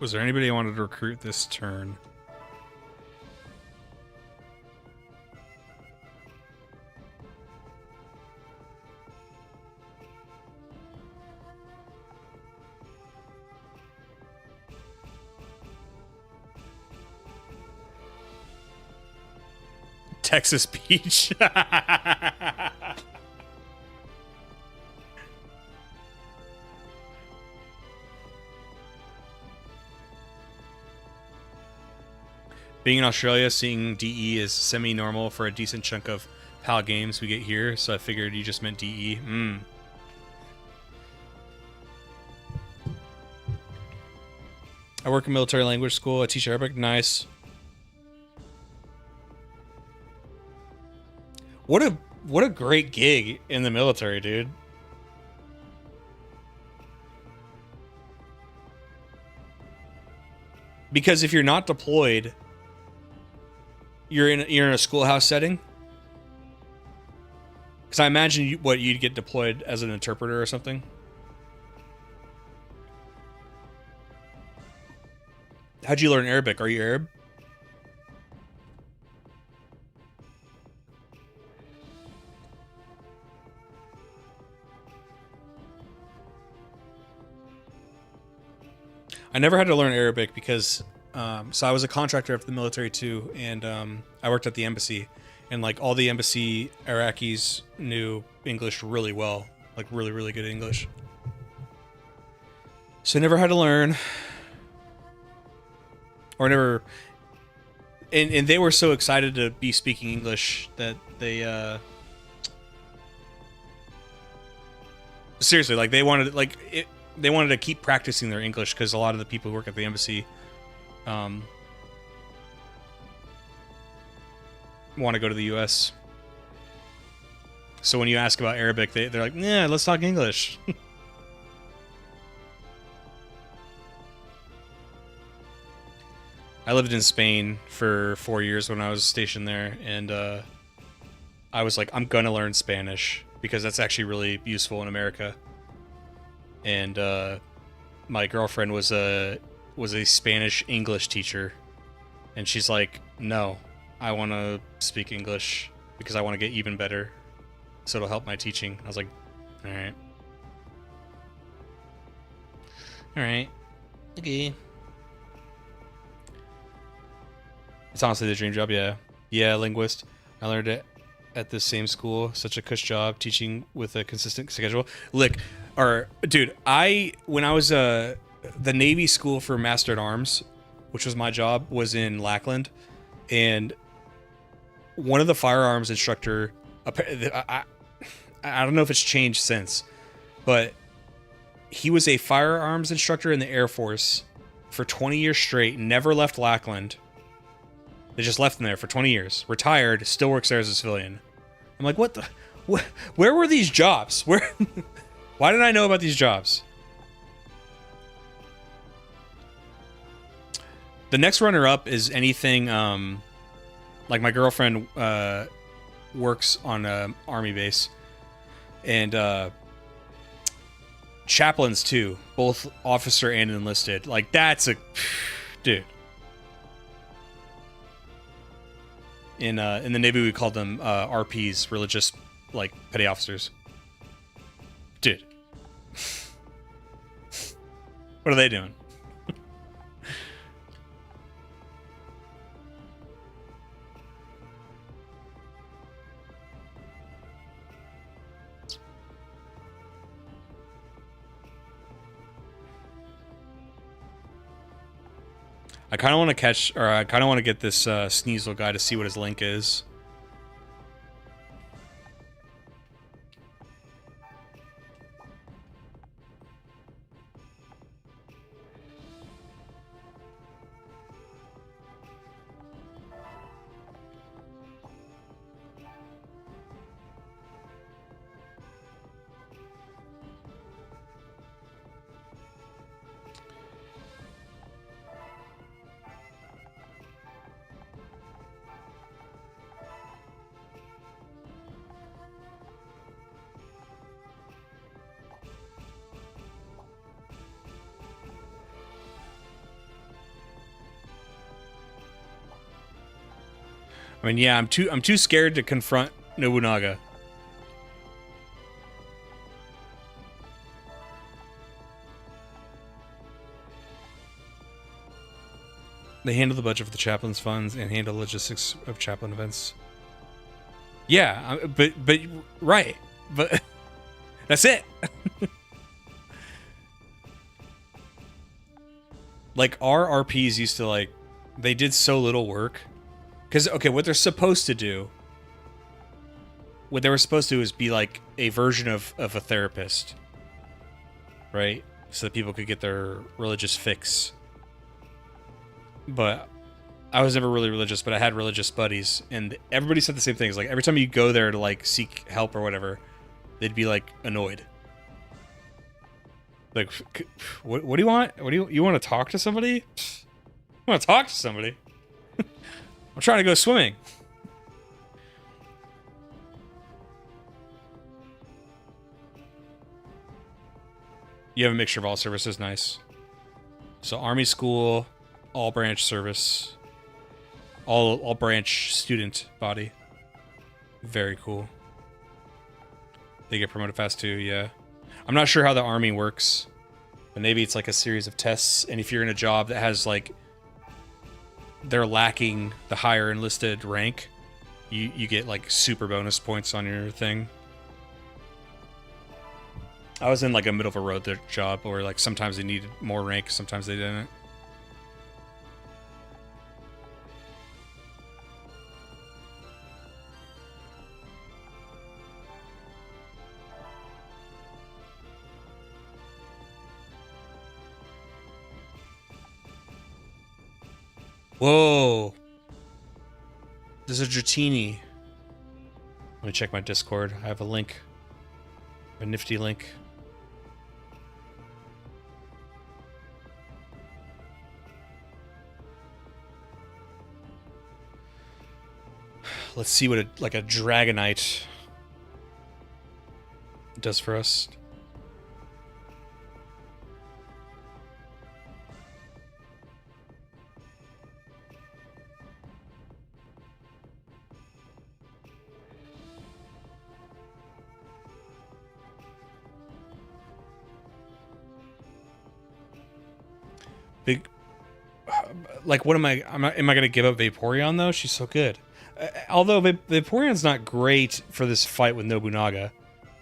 S1: Was there anybody I wanted to recruit this turn? Texas beach. Being in Australia, seeing DE is semi-normal for a decent chunk of PAL games we get here, so I figured you just meant DE. I work in military language school. I teach Arabic. Nice. What a great gig in the military, dude. Because if you're not deployed, you're in a schoolhouse setting. Because I imagine you'd get deployed as an interpreter or something. How'd you learn Arabic? Are you Arab? I never had to learn Arabic because, so I was a contractor for the military too, and I worked at the embassy, and like all the embassy Iraqis knew English really well, like really, really good English. So I never had to learn. Or never, and they were so excited to be speaking English that they, seriously, like they wanted, they wanted to keep practicing their English because a lot of the people who work at the embassy, want to go to the U.S. So when you ask about Arabic, they're like, "Yeah, let's talk English." I lived in Spain for 4 years when I was stationed there, and I was like, I'm gonna learn Spanish because that's actually really useful in America. And my girlfriend was a Spanish English teacher, and she's like, no, I want to speak English because I want to get even better, so it'll help my teaching. I was like, all right, okay. It's honestly the dream job, yeah. Yeah, linguist. I learned it at the same school. Such a cush job, teaching with a consistent schedule. Dude, when I was the Navy school for Master at Arms, which was my job, was in Lackland, and one of the firearms instructor, I don't know if it's changed since, but he was a firearms instructor in the Air Force for 20 years straight, never left Lackland. They just left him there for 20 years. Retired, still works there as a civilian. I'm like, what the? Where were these jobs? Why didn't I know about these jobs? The next runner-up is anything, like my girlfriend works on an army base. And chaplains, too. Both officer and enlisted. Like, that's a... Dude. In the Navy, we called them RPs, religious, like, petty officers. Dude. What are they doing? I kind of want to I kind of want to get this Sneasel guy to see what his link is. I mean, yeah, I'm too scared to confront Nobunaga. They handle the budget for the chaplain's funds and handle logistics of chaplain events. Yeah, but right, but that's it. Like our RPs used to like, they did so little work. Because okay, what they're supposed to do, what they were supposed to do is be like a version of a therapist, right? So that people could get their religious fix. But I was never really religious, but I had religious buddies, and everybody said the same things. Like every time you go there to like seek help or whatever, they'd be like annoyed. Like, what do you want? What do you want to talk to somebody? I want to talk to somebody. I'm trying to go swimming. You have a mixture of all services, nice. So Army school, all branch service, all branch student body. Very cool. They get promoted fast too, yeah. I'm not sure how the Army works, but maybe it's like a series of tests, and if you're in a job that has like, they're lacking the higher enlisted rank, you get like super bonus points on your thing. I was in like a middle of a road job where like sometimes they needed more rank, sometimes they didn't. Whoa. There's a Dratini. Let me check my Discord. I have a link. A nifty link. Let's see what like a Dragonite does for us. Big, like, what am I? Am I gonna give up Vaporeon though? She's so good. Although Vaporeon's not great for this fight with Nobunaga,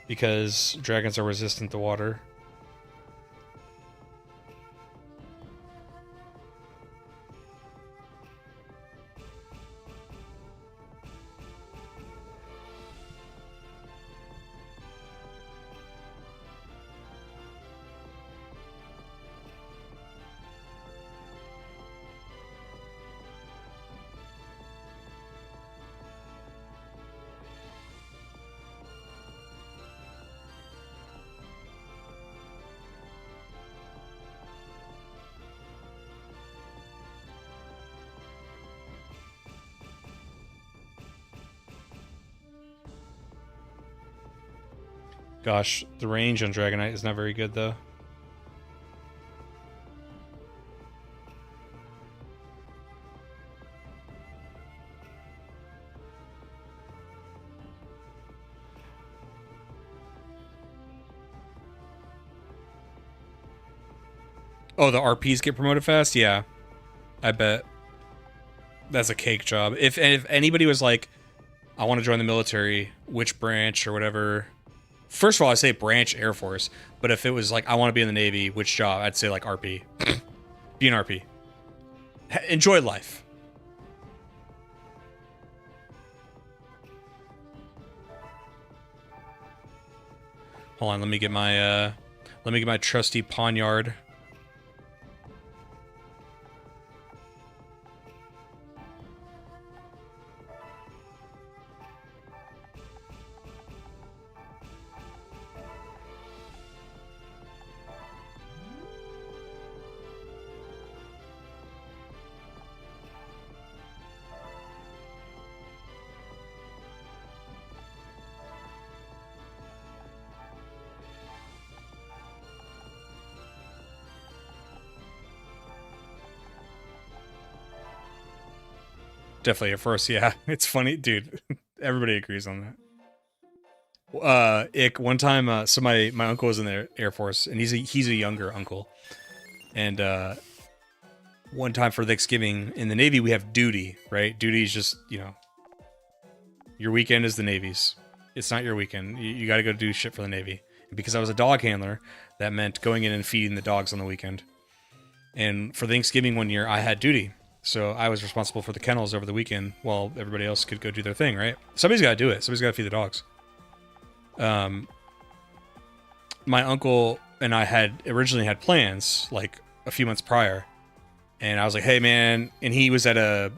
S1: because dragons are resistant to water. Gosh, the range on Dragonite is not very good, though. Oh, the RPs get promoted fast? Yeah, I bet. That's a cake job. If anybody was like, I want to join the military, which branch or whatever... First of all, I say branch Air Force, but if it was like, I want to be in the Navy, which job? I'd say like RP. Be an RP. Enjoy life. Hold on, let me get my trusty Poniard. Definitely at first, yeah. It's funny, dude. Everybody agrees on that. One time, so my uncle was in the Air Force, and he's a younger uncle, and one time for Thanksgiving in the Navy we have duty, right? Duty is just, you know, Your weekend is the Navy's. It's not your weekend. You got to go do shit for the Navy. And because I was a dog handler, that meant going in and feeding the dogs on the weekend. And for Thanksgiving one year, I had duty. So I was responsible for the kennels over the weekend while everybody else could go do their thing, right? Somebody's got to do it. Somebody's got to feed the dogs. My uncle and I had originally had plans like a few months prior. And I was like, hey, man. And he was at an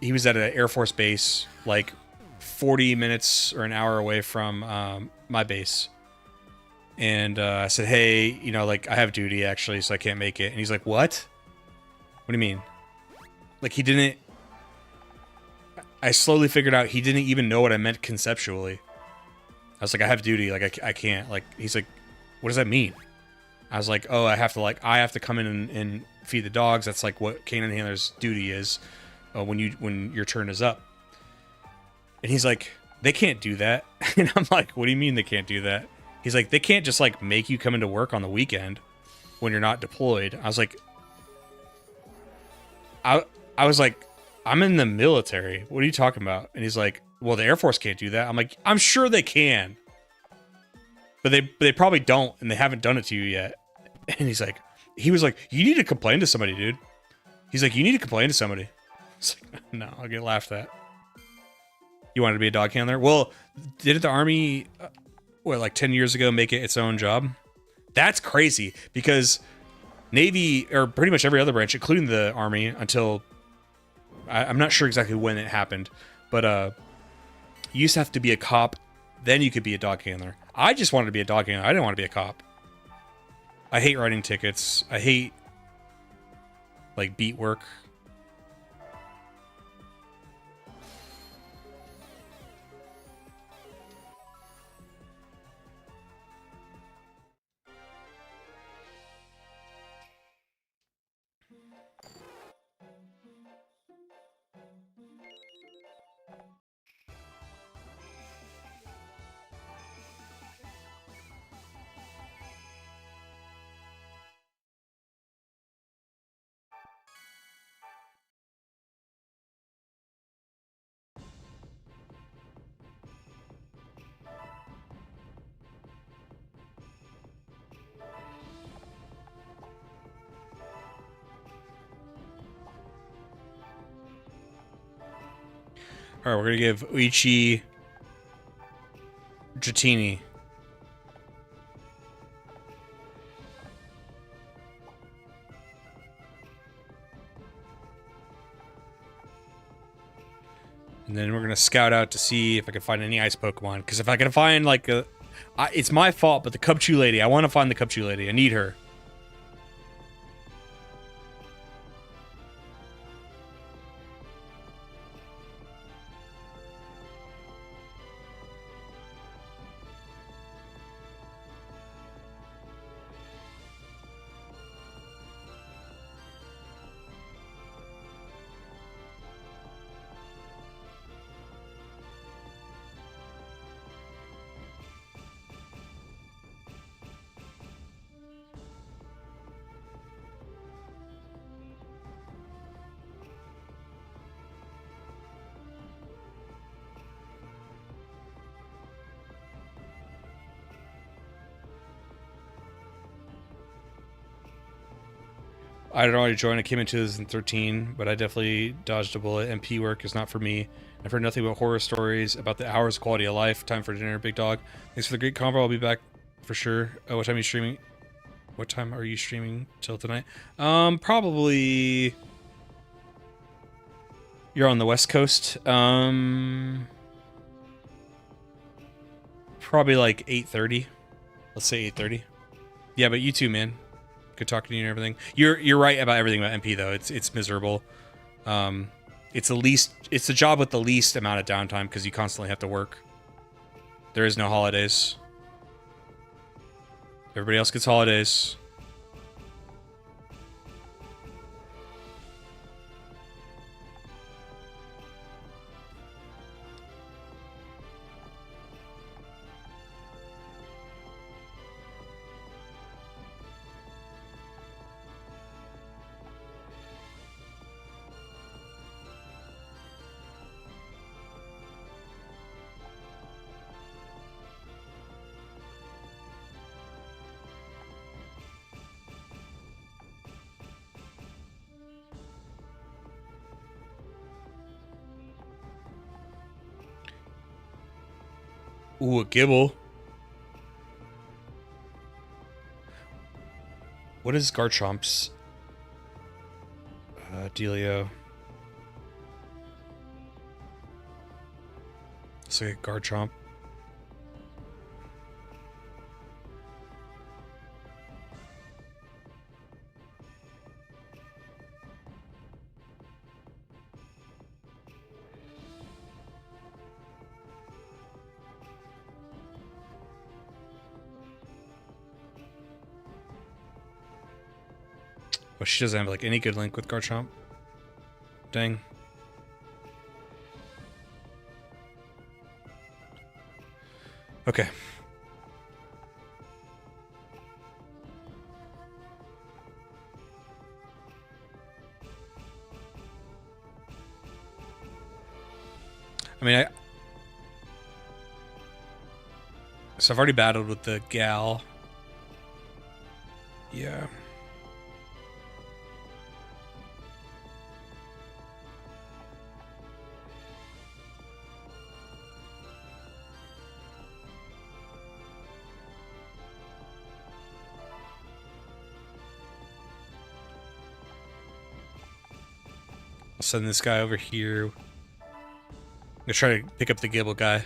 S1: Air Force base like 40 minutes or an hour away from my base. And I said, hey, you know, like, I have duty, actually, so I can't make it. And he's like, what? What do you mean? Like, he didn't... I slowly figured out he didn't even know what I meant conceptually. I was like, I have duty, like, I can't. Like, he's like, what does that mean? I was like, oh, I have to come in and feed the dogs. That's, like, what canine handler's duty is when your turn is up. And he's like, they can't do that. And I'm like, what do you mean they can't do that? He's like, they can't just, like, make you come into work on the weekend when you're not deployed. I was like... I was like, I'm in the military. What are you talking about? And he's like, well, the Air Force can't do that. I'm like, I'm sure they can. But they probably don't, and they haven't done it to you yet. And he was like, you need to complain to somebody, dude. He's like, you need to complain to somebody. I was like, no, I'll get laughed at. You wanted to be a dog handler? Well, didn't the Army... like 10 years ago, make it its own job? That's crazy, because Navy, or pretty much every other branch, including the Army, until... I'm not sure exactly when it happened, but you used to have to be a cop, then you could be a dog handler. I just wanted to be a dog handler. I didn't want to be a cop. I hate writing tickets. I hate, like, beat work. Alright, we're gonna give Uichi Dratini. And then we're gonna scout out to see if I can find any ice Pokemon. Because if I can find, like, it's my fault, but the Cubchoo lady, I want to find the Cubchoo lady. I need her. I had already joined. I came in 2013, but I definitely dodged a bullet. MP work is not for me. I've heard nothing but horror stories about the hours of quality of life. Time for dinner, big dog. Thanks for the great convo. I'll be back for sure. What time are you streaming? What time are you streaming till tonight? Probably... You're on the West Coast. Probably like 8:30. Let's say 8:30. Yeah, but you too, man. Good talking to you and everything. You're right about everything about MP though. It's miserable. It's the job with the least amount of downtime because you constantly have to work. There is no holidays. Everybody else gets holidays. Ooh, a Gibble. What is Garchomp's dealio? Let's look at Garchomp. Oh, she doesn't have like any good link with Garchomp. Dang. Okay. I mean, so I've already battled with the gal. Yeah. I'll send this guy over here. I'm gonna try to pick up the Gibble guy.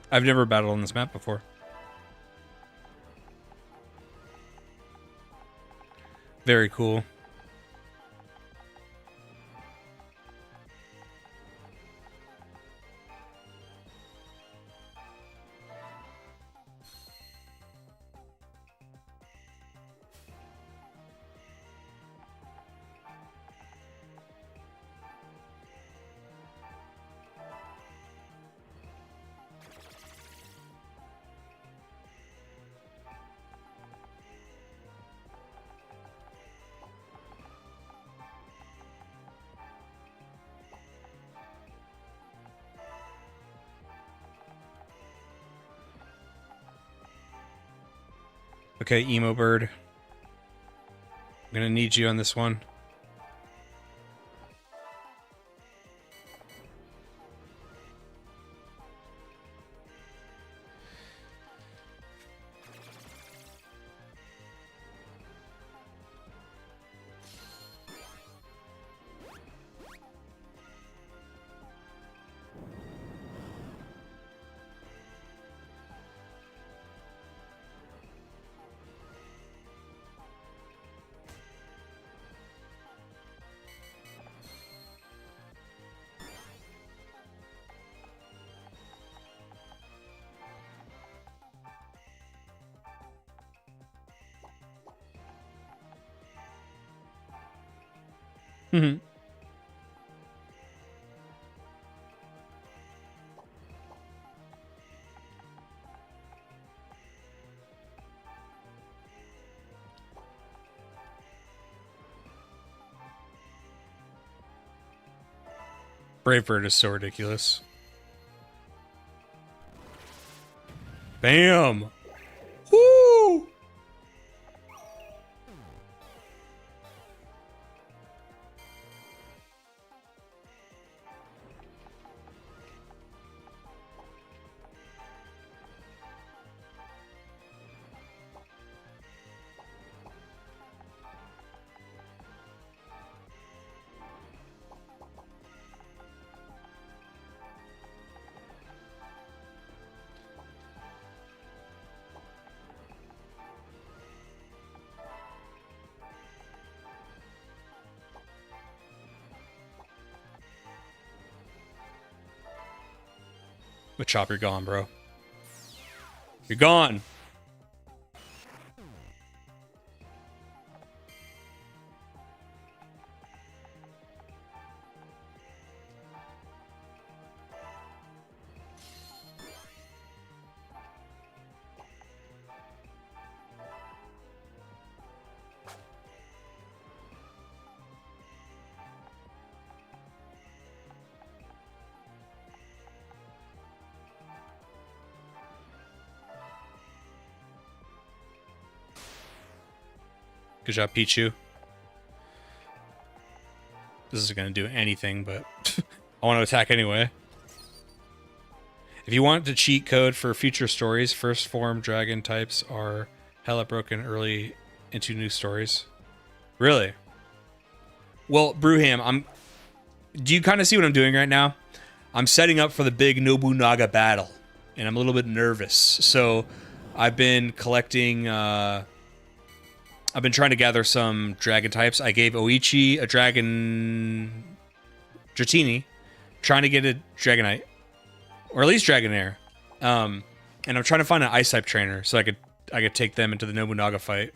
S1: I've never battled on this map before. Very cool. Okay, Emo Bird. I'm gonna need you on this one. Mm-hmm. Brave Bird is so ridiculous. Bam! Woo! But Chop, you're gone, bro. You're gone. Good job, Pichu. This isn't going to do anything, but I want to attack anyway. If you want the cheat code for future stories, first form dragon types are hella broken early into new stories. Really? Well, Brewham, do you kind of see what I'm doing right now? I'm setting up for the big Nobunaga battle, and I'm a little bit nervous. So I've been collecting... I've been trying to gather some dragon types. I gave Oichi a dragon... Dratini. Trying to get a Dragonite. Or at least Dragonair. And I'm trying to find an Ice type trainer so I could take them into the Nobunaga fight.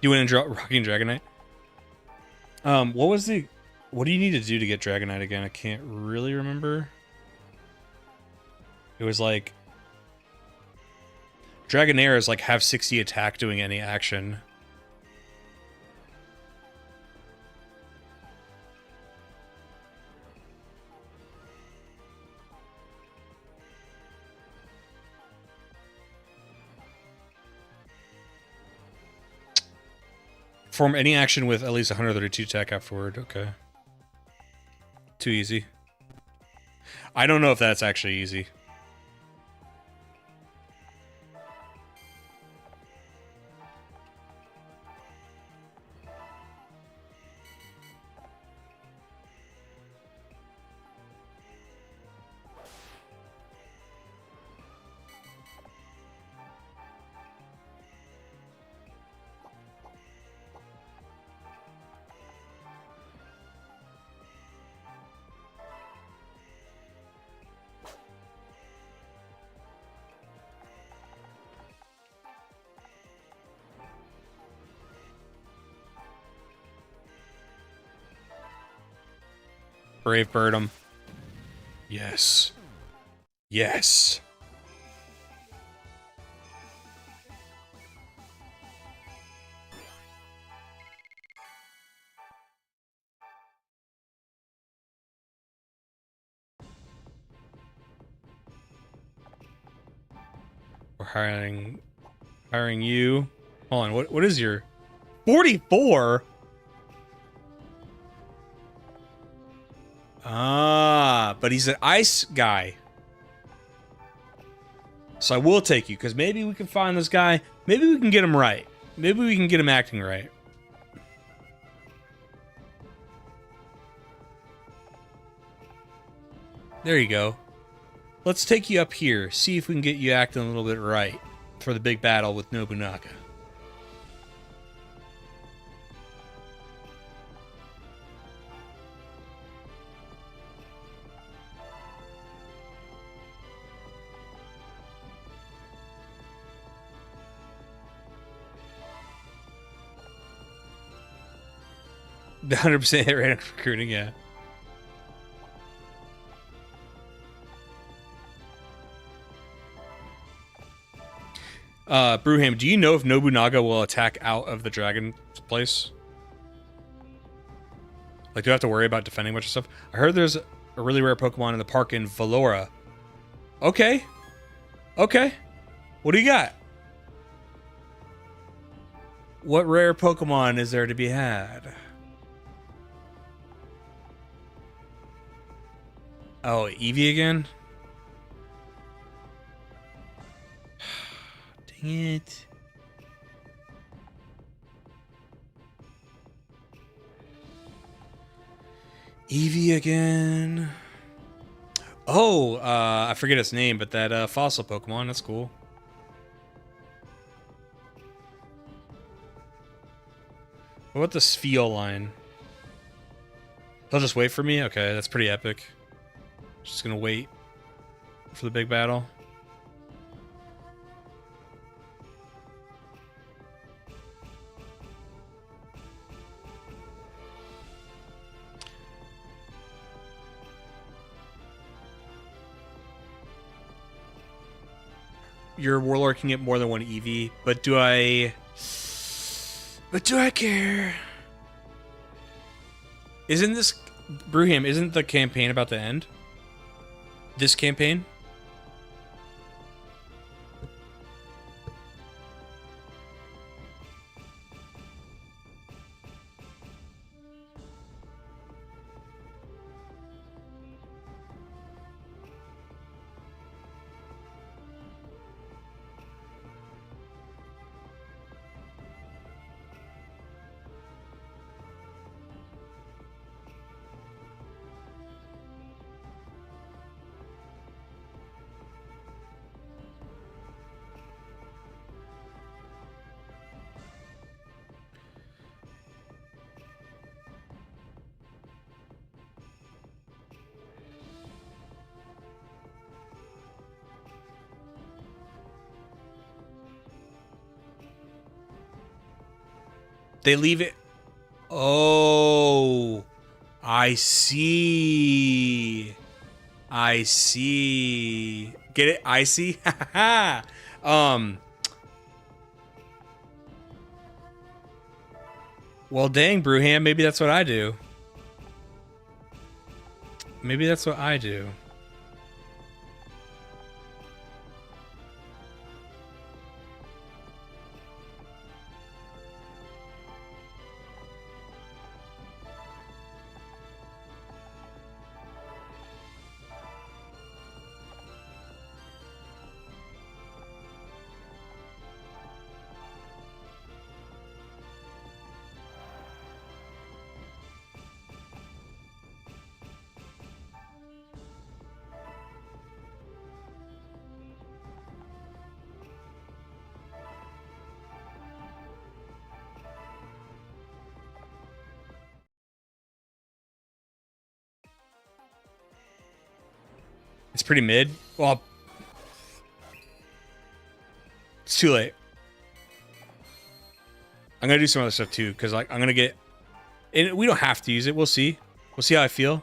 S1: You went and draw Rocking Dragonite? What do you need to do to get Dragonite again? I can't really remember. It was like... Dragonair is like have 60 attack doing any action. Perform any action with at least 132 attack afterward. Okay. Too easy. I don't know if that's actually easy. Brave bird him. Yes. Yes. We're hiring you. Hold on, what is your 44? Ah, but he's an ice guy. So I will take you, because maybe we can find this guy. Maybe we can get him right. Maybe we can get him acting right. There you go. Let's take you up here. See if we can get you acting a little bit right for the big battle with Nobunaga. The 100% hit rate on recruiting, yeah. Brewham, do you know if Nobunaga will attack out of the dragon place? Like, do I have to worry about defending a bunch of stuff? I heard there's a really rare Pokemon in the park in Valora. Okay. Okay. What do you got? What rare Pokemon is there to be had? Oh, Eevee again? Dang it. Eevee again. Oh, I forget its name, but that fossil Pokemon, that's cool. What about the Spheal line? They'll just wait for me? Okay, that's pretty epic. Just gonna wait. for the big battle. Your warlord can get more than one EV, but do I... But do I care? Isn't this... Brewham, isn't the campaign about to end? This campaign? They leave it... Oh... I see. I see. Get it? I see? Well, dang, Brewham, maybe that's what I do. Maybe that's what I do. It's pretty mid. Well, it's too late. I'm gonna do some other stuff too, because like I'm gonna get... And we don't have to use it. We'll see. We'll see how I feel.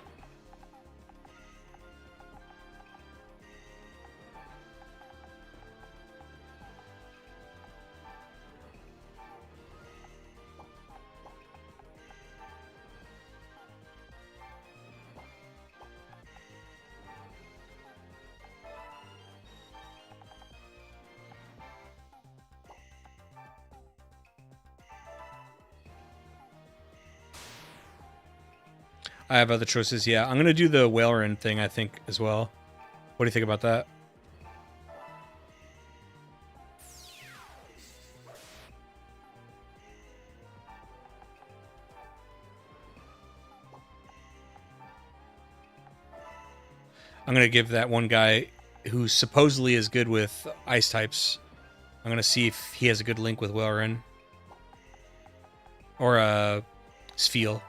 S1: I have other choices. Yeah, I'm gonna do the Whalerin thing, I think, as well. What do you think about that? I'm gonna give that one guy who supposedly is good with ice types. I'm gonna see if he has a good link with Whalerin. Or Sfeel.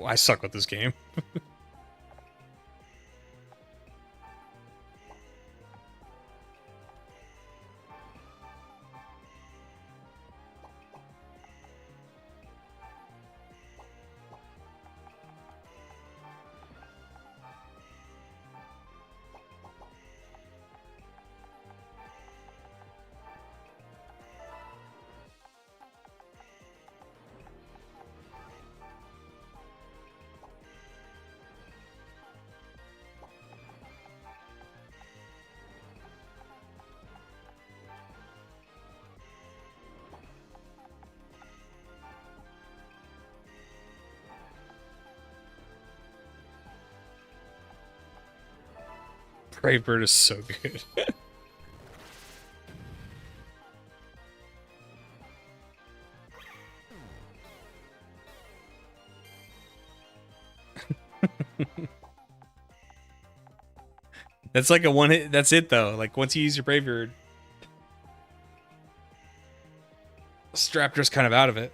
S1: I suck with this game. Brave Bird is so good. That's like a one hit. That's it though. Like once you use your Brave Bird, Straptor's kind of out of it.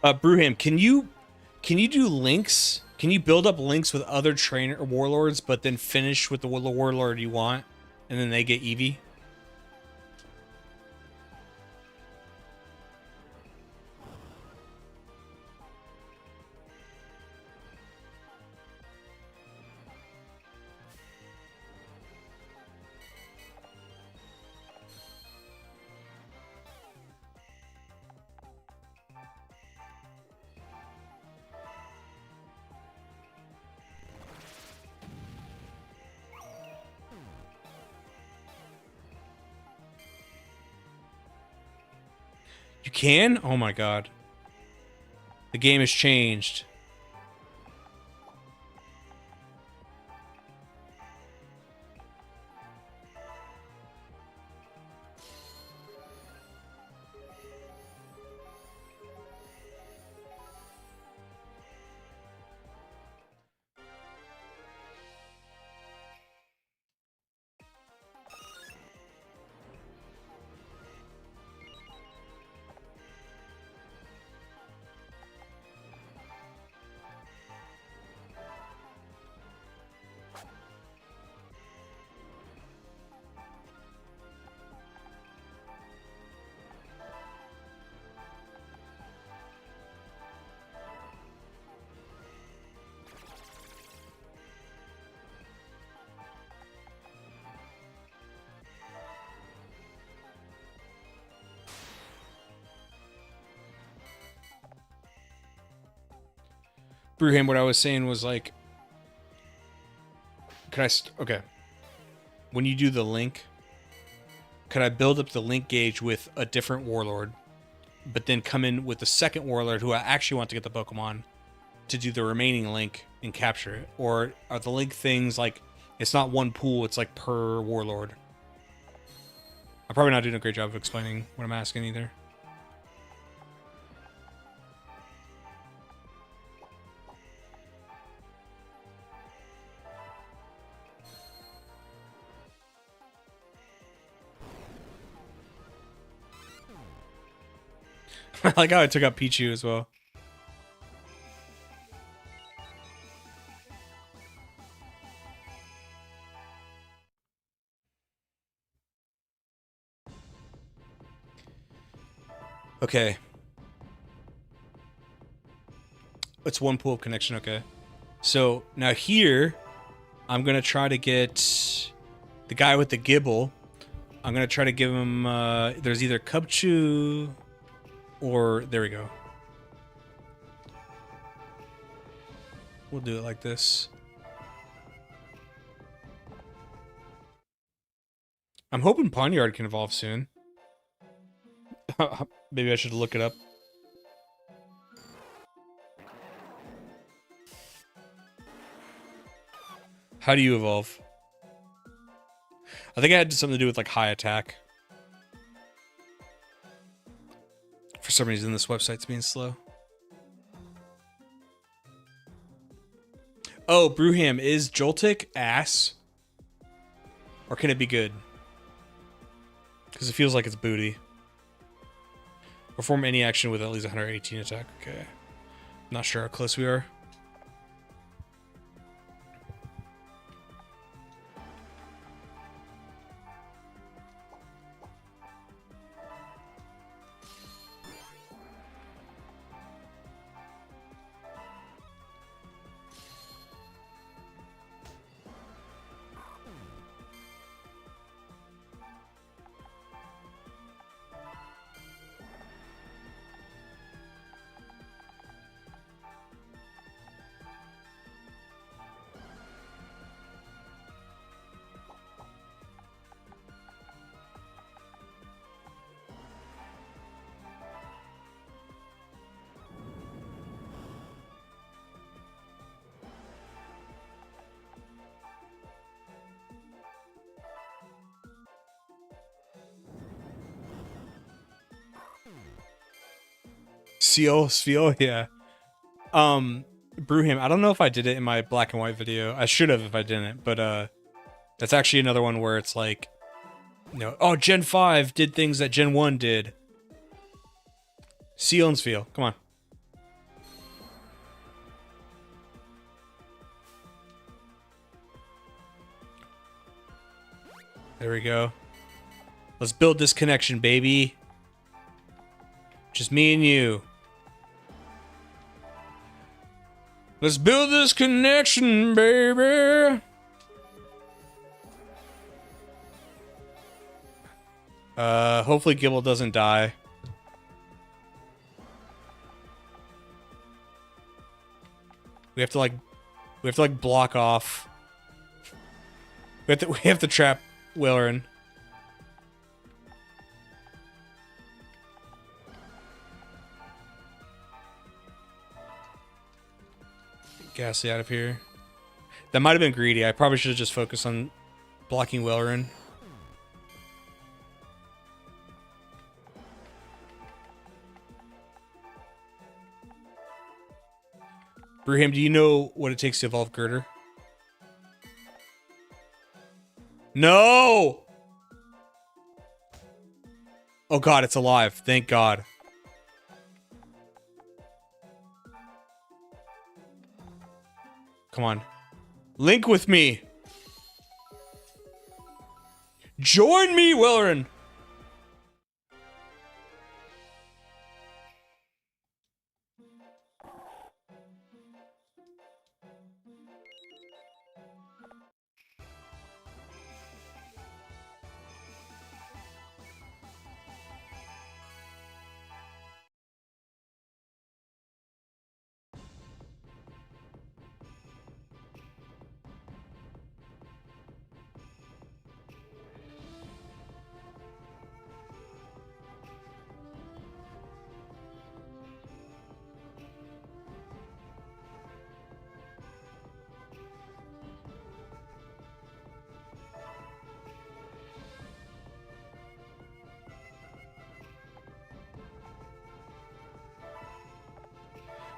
S1: Brewham, can you do links? Can you build up links with other trainer warlords, but then finish with the warlord you want, and then they get Eevee? You can? Oh my god. The game has changed. Brewham, what I was saying was like, okay. When you do the link, could I build up the link gauge with a different warlord, but then come in with the second warlord who I actually want to get the Pokemon to do the remaining link and capture it? Or are the link things like, it's not one pool, it's like per warlord? I'm probably not doing a great job of explaining what I'm asking either. I like how I took out Pichu as well. Okay. It's one pool of connection, okay. So now here, I'm going to try to get the guy with the Gibble. I'm going to try to give him, there's either Cubchoo or, there we go. We'll do it like this. I'm hoping Pawniard can evolve soon. Maybe I should look it up. How do you evolve? I think it had something to do with like high attack. For some reason, this website's being slow. Oh, Brewham, is Joltik ass? Or can it be good? Because it feels like it's booty. Perform any action with at least 118 attack. Okay. Not sure how close we are. Seal, yeah. Brewham, I don't know if I did it in my black and white video. I should have if I didn't, but that's actually another one where it's like, you know, oh, Gen 5 did things that Gen 1 did. Seal and Spiel, come on. There we go. Let's build this connection, baby. Just me and you. Let's build this connection, baby. Hopefully Gibble doesn't die. We have to like block off. We have to trap Willerin. Gassy out of here. That might have been greedy. I probably should have just focused on blocking Willerin. Brewham, do you know what it takes to evolve Girder? No! Oh god, it's alive. Thank god. Come on. Link with me! Join me, Willerin!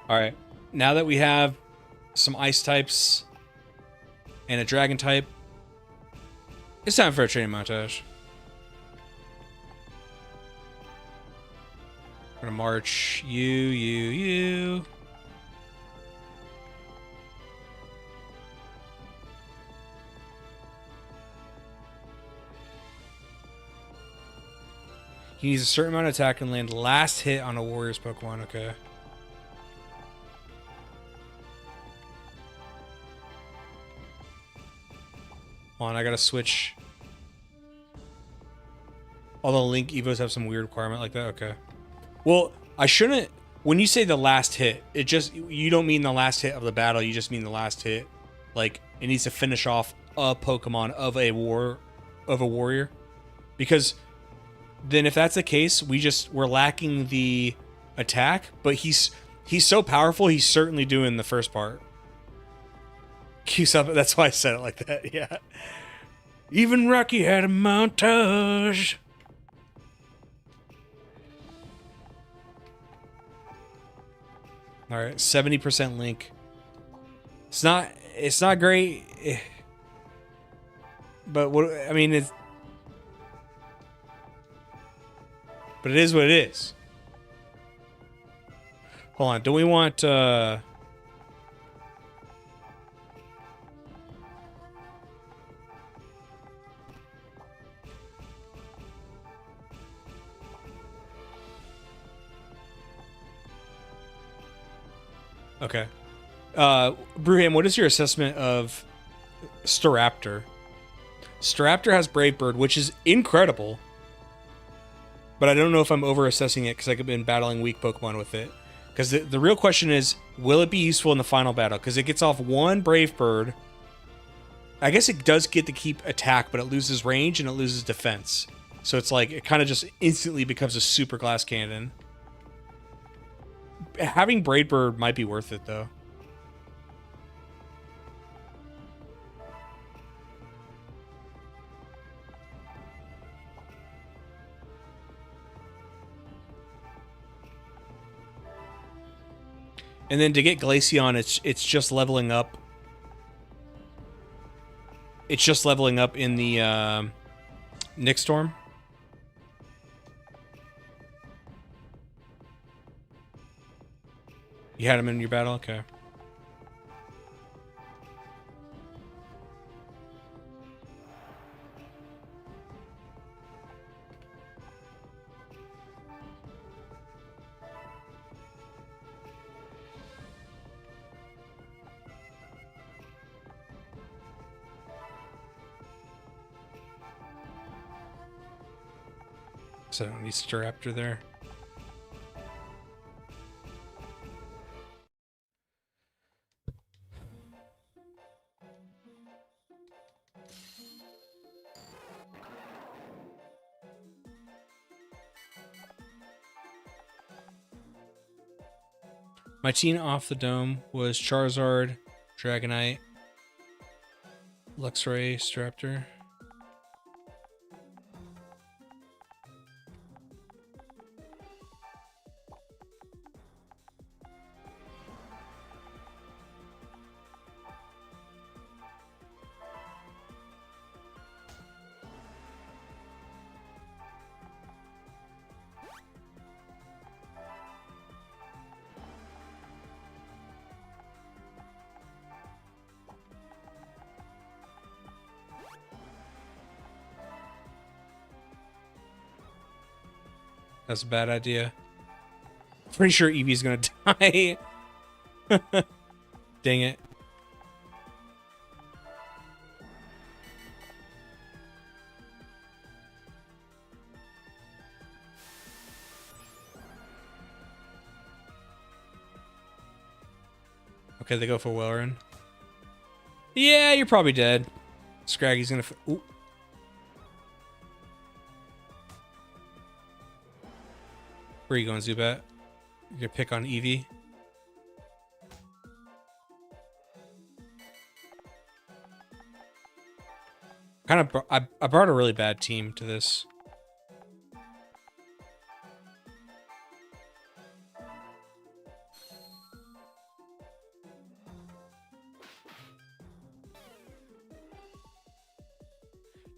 S1: Alright, now that we have some ice types and a dragon type, it's time for a training montage. We're gonna march you. He needs a certain amount of attack and land last hit on a warrior's Pokemon, okay. On, I gotta switch. Although Link Evos have some weird requirement like that, okay. Well, I shouldn't. When you say the last hit, it just, you don't mean the last hit of the battle. You just mean the last hit. Like it needs to finish off a Pokemon of a warrior, because then if that's the case, we're lacking the attack. But he's so powerful. He's certainly doing the first part. Keeps up. That's why I said it like that. Yeah. Even Rocky had a montage. All right, 70% Link. It's not great, but what I mean is, but it is what it is. Hold on, do we want? Okay. Brewham, what is your assessment of Staraptor? Staraptor has Brave Bird, which is incredible. But I don't know if I'm over-assessing it because I've been battling weak Pokemon with it. Because the real question is, will it be useful in the final battle? Because it gets off one Brave Bird. I guess it does get to keep attack, but it loses range and it loses defense. So it's like, it kind of just instantly becomes a super glass cannon. Having Brave Bird might be worth it, though. And then to get Glaceon, it's just leveling up. It's just leveling up in the Nick Storm. You had him in your battle? Okay. So an Easter Raptor there. My team off the dome was Charizard, Dragonite, Luxray, Staraptor. That's a bad idea. Pretty sure Eevee's gonna die. Dang it. Okay, they go for Wellerin. Yeah, you're probably dead. Scraggy's gonna... Ooh. Where are you going, Zubat? You're gonna pick on Eevee? I brought a really bad team to this.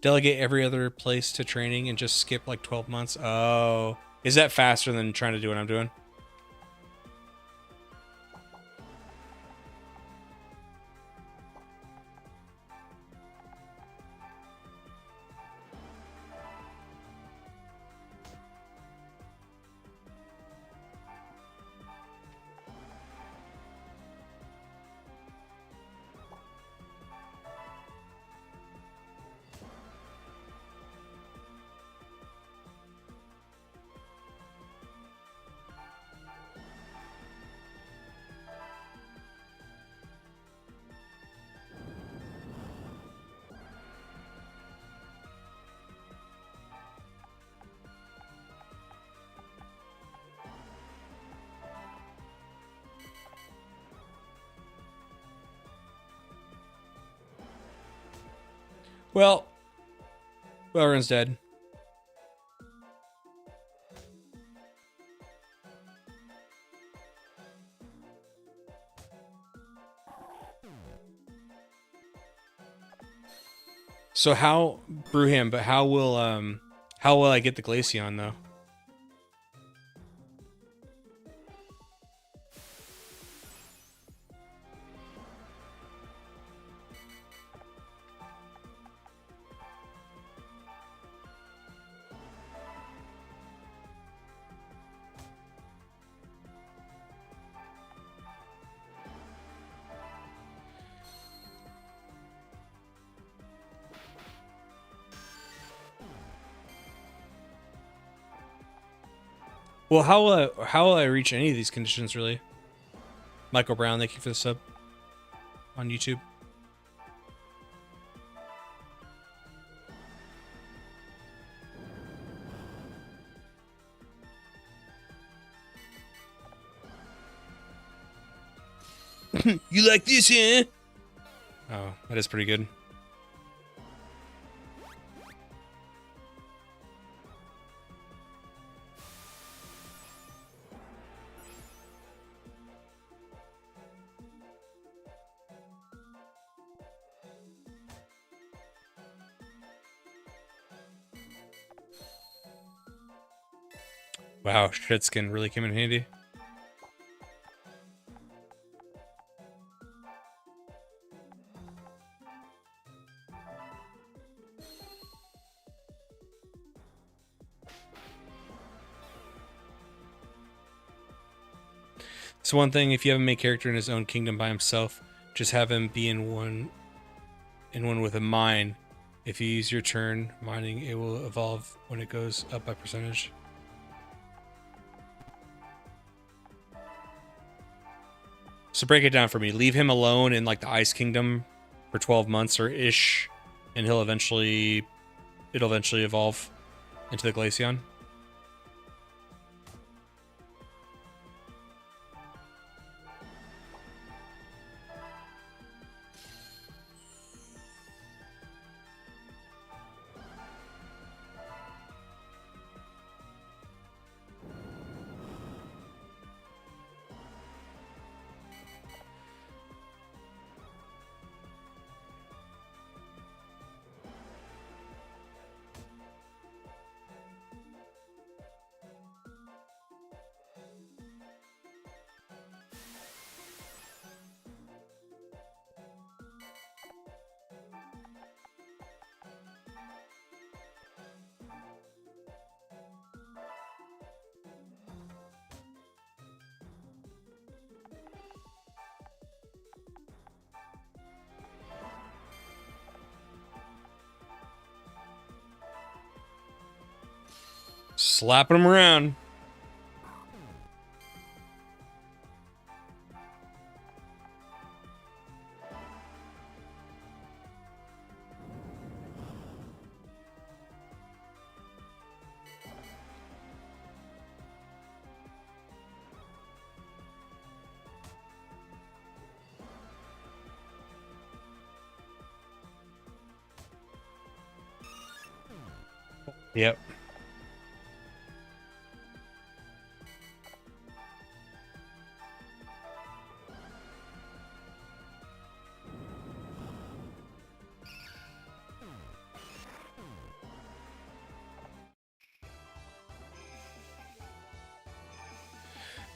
S1: Delegate every other place to training and just skip like 12 months. Oh, is that faster than trying to do what I'm doing? Well, Wellerin's dead. So how brew him? But how will I get the Glaceon though? Well, how will I reach any of these conditions really? Michael Brown, thank you for the sub on YouTube. You like this, yeah? Oh, that is pretty good. Wow, shit skin really came in handy. So one thing, if you have a main character in his own kingdom by himself, just have him be in one with a mine. If you use your turn mining, it will evolve when it goes up by percentage. So break it down for me. Leave him alone in like the Ice Kingdom for 12 months or ish, and it'll eventually evolve into the Glaceon. Slapping him around. Yep.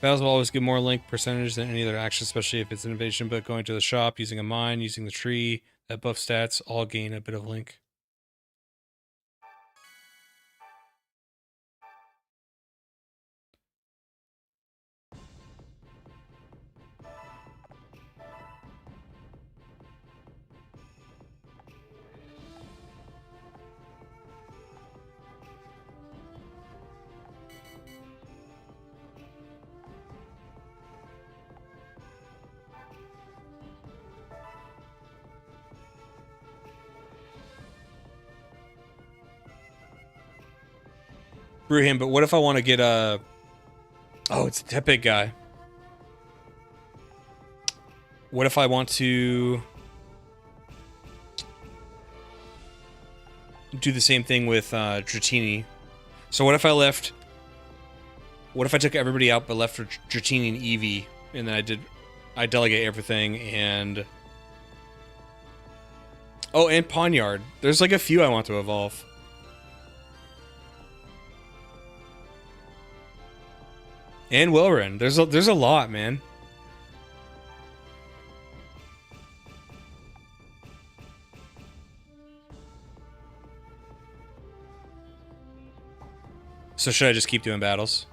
S1: Battles will always give more link percentage than any other action, especially if it's innovation, but going to the shop, using a mine, using the tree, that buff stats, all gain a bit of link. Brew him, but what if I want to get a... Oh, it's that big guy. What if I want to do the same thing with Dratini? So what if I left... What if I took everybody out but left for Dratini and Eevee, and then I delegate everything, and... Oh, and Pawnyard. There's like a few I want to evolve. And Wilren. There's a lot, man. So should I just keep doing battles?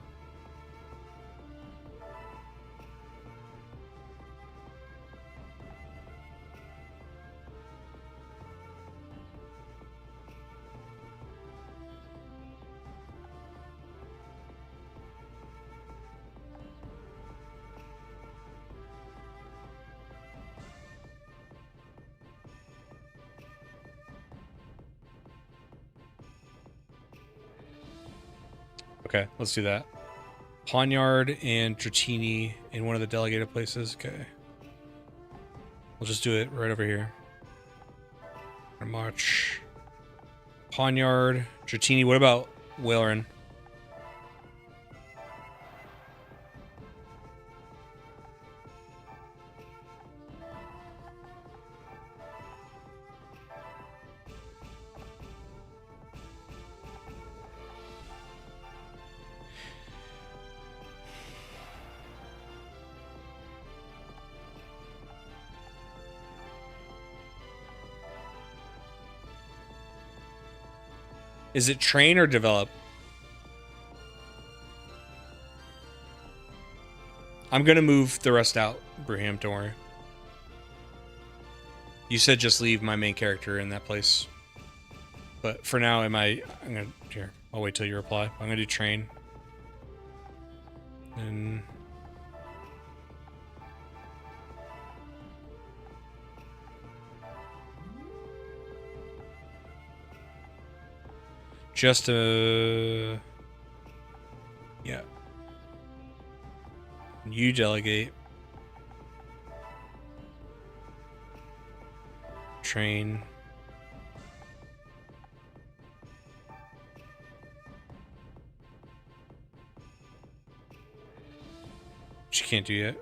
S1: Okay, let's do that. Pawnyard and Dratini in one of the delegated places. Okay. We'll just do it right over here. March. Pawnyard, Dratini. What about Wilren? Is it train or develop? I'm gonna move the rest out, Braham, don't worry. You said just leave my main character in that place. But for now, here, I'll wait till you reply. I'm gonna do train. And... just yeah. You delegate. Train. She can't do yet.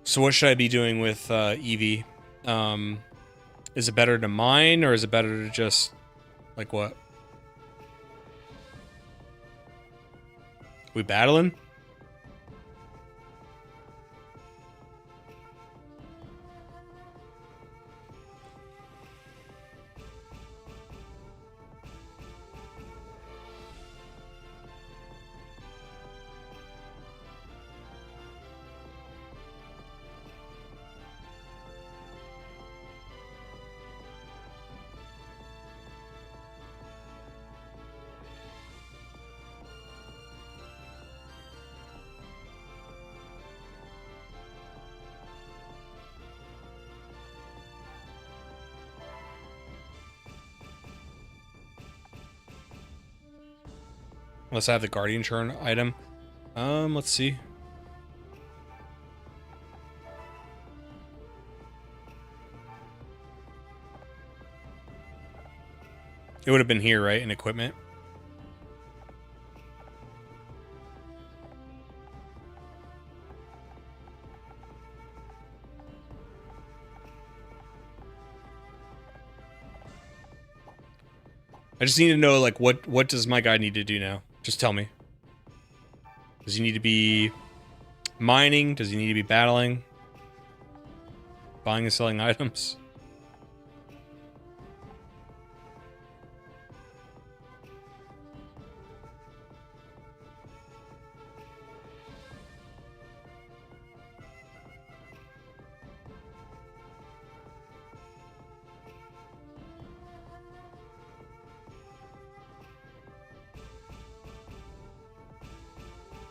S1: So what should I be doing with Eevee? Is it better to mine, or is it better to just, like, what? We battling? Unless I have the Guardian Churn item. Let's see. It would have been here, right? In equipment. I just need to know, like, what does my guy need to do now? Just tell me. Does he need to be mining? Does he need to be battling? Buying and selling items?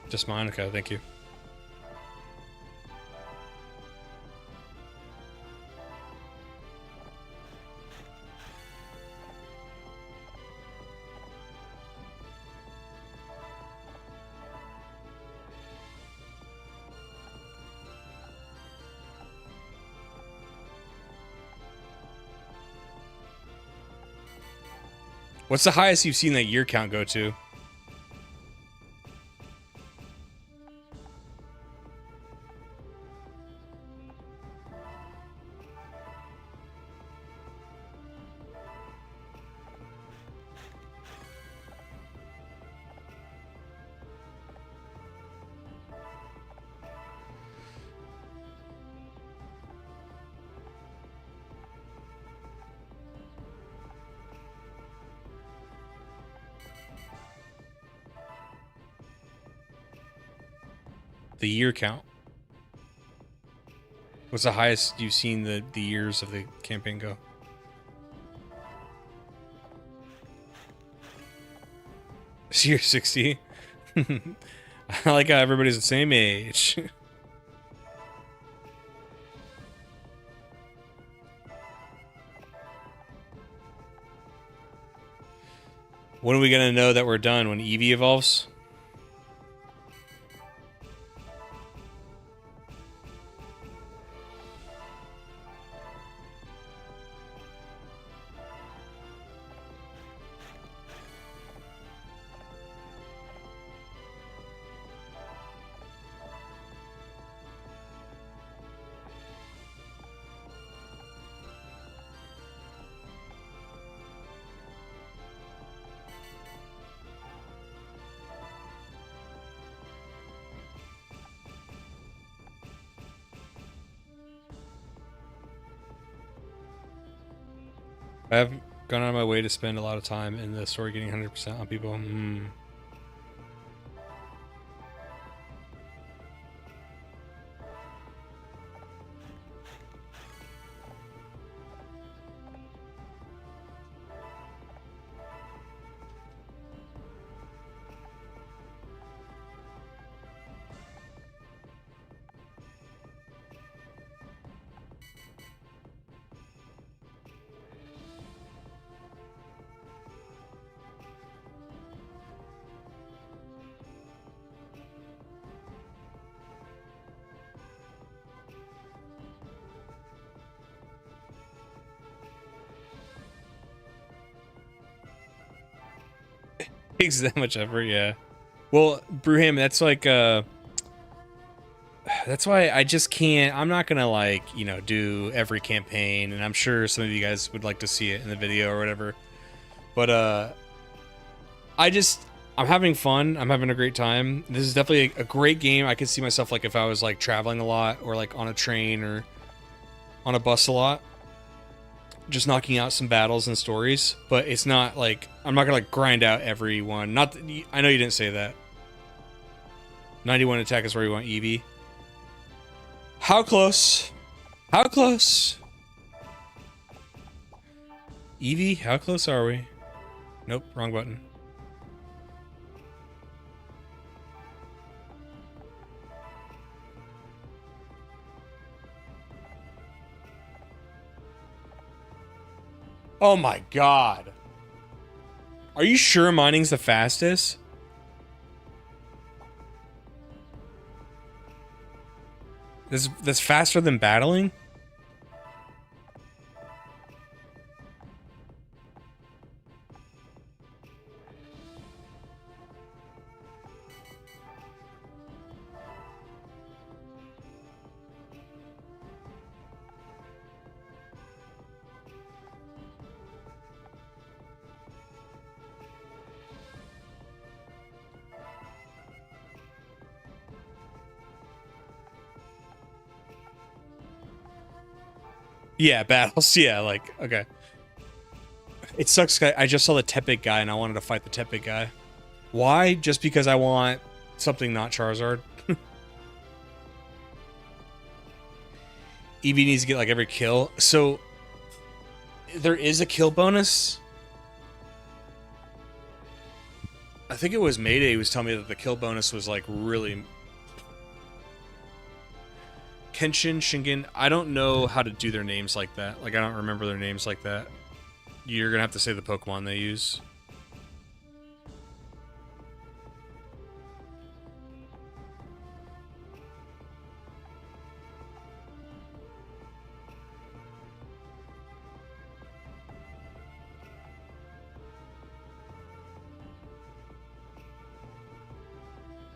S1: Just mine? Okay, thank you. What's the highest you've seen that year count go to? The year count. What's the highest you've seen the years of the campaign go? It's year 60. I like how everybody's the same age. When are we gonna know that we're done? When Eevee evolves? I've gone out of my way to spend a lot of time in the story getting 100% on people. Takes that much effort, yeah. Well, Brewham, that's like that's why I just can't. I'm not gonna like, you know, do every campaign, and I'm sure some of you guys would like to see it in the video or whatever. But I'm having fun. I'm having a great time. This is definitely a great game. I could see myself like if I was like traveling a lot or like on a train or on a bus a lot, just knocking out some battles and stories. But it's not like I'm not gonna like grind out every one. Not that, I know you didn't say that. 91 attack is where you want Eevee. How close? How close? Eevee, how close are we? Nope, wrong button. Oh my god. Are you sure mining's the fastest? That's faster than battling? Yeah, battles. Yeah, like, okay. It sucks. I just saw the Tepig guy and I wanted to fight the Tepig guy. Why? Just because I want something not Charizard. Eevee needs to get like every kill. So there is a kill bonus. I think it was Mayday who was telling me that the kill bonus was like really... Kenshin, Shingen, I don't know how to do their names like that. Like, I don't remember their names like that. You're gonna have to say the Pokemon they use.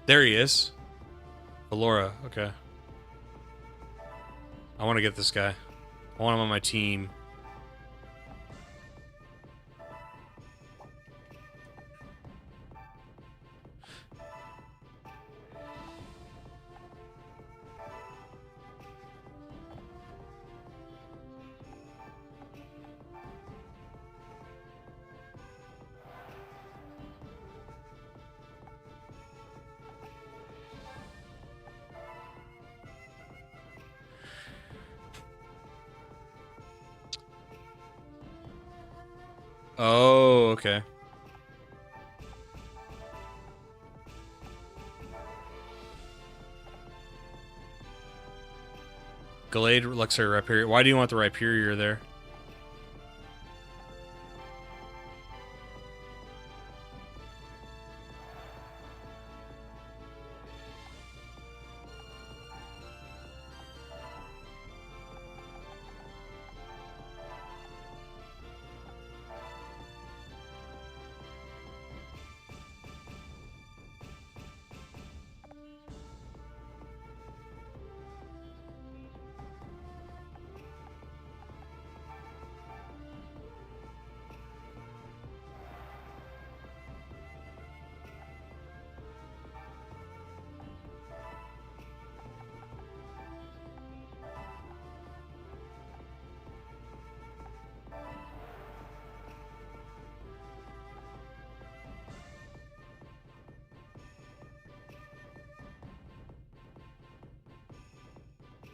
S1: There he is. Valora, okay. I want to get this guy. I want him on my team. Oh, okay. Gallade, Luxray, Rhyperior. Why do you want the Rhyperior there?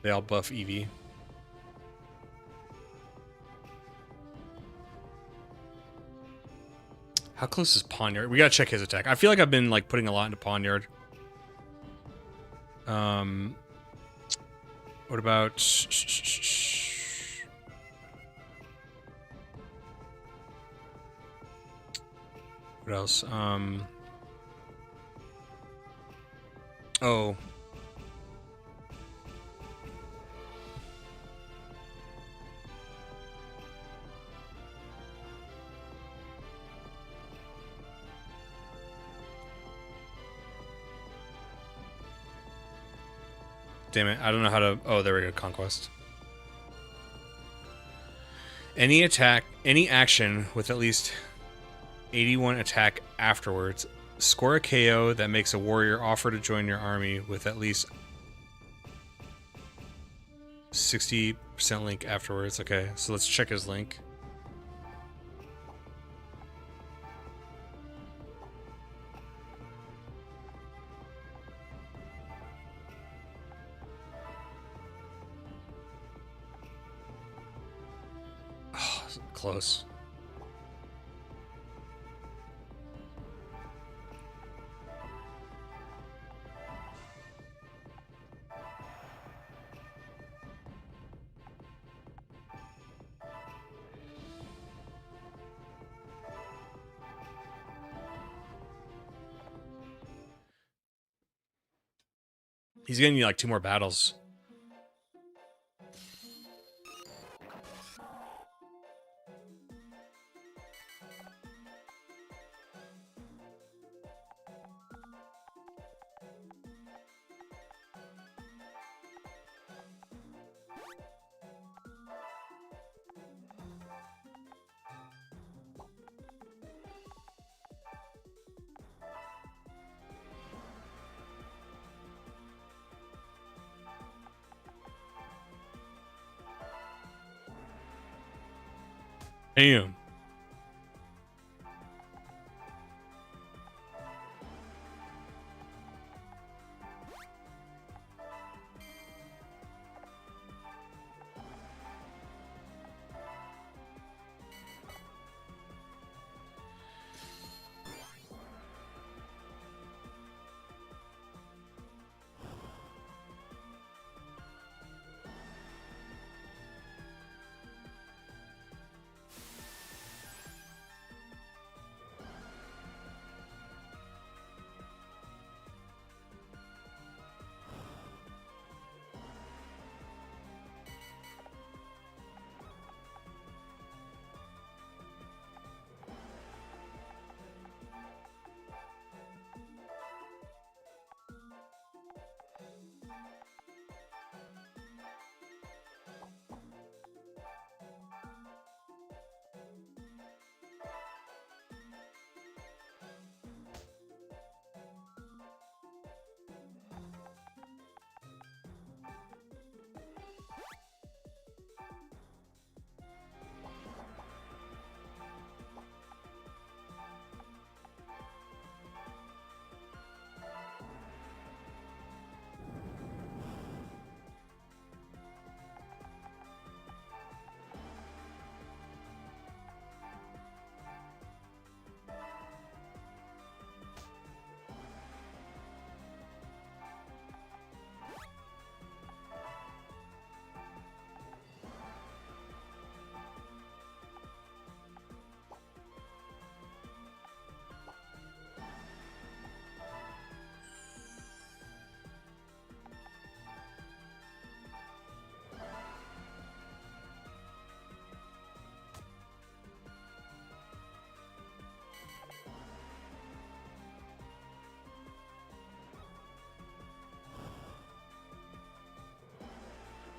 S1: They all buff Eevee. How close is Pawnyard? We gotta check his attack. I feel like I've been like putting a lot into Pawnyard. What about... What else? Oh. Damn it, I don't know how to... Oh, there we go, Conquest. Any attack, any action with at least 81 attack afterwards. Score a KO that makes a warrior offer to join your army with at least 60% link afterwards. Okay, so let's check his link. Oh, close. He's gonna need like 2 more battles. Damn.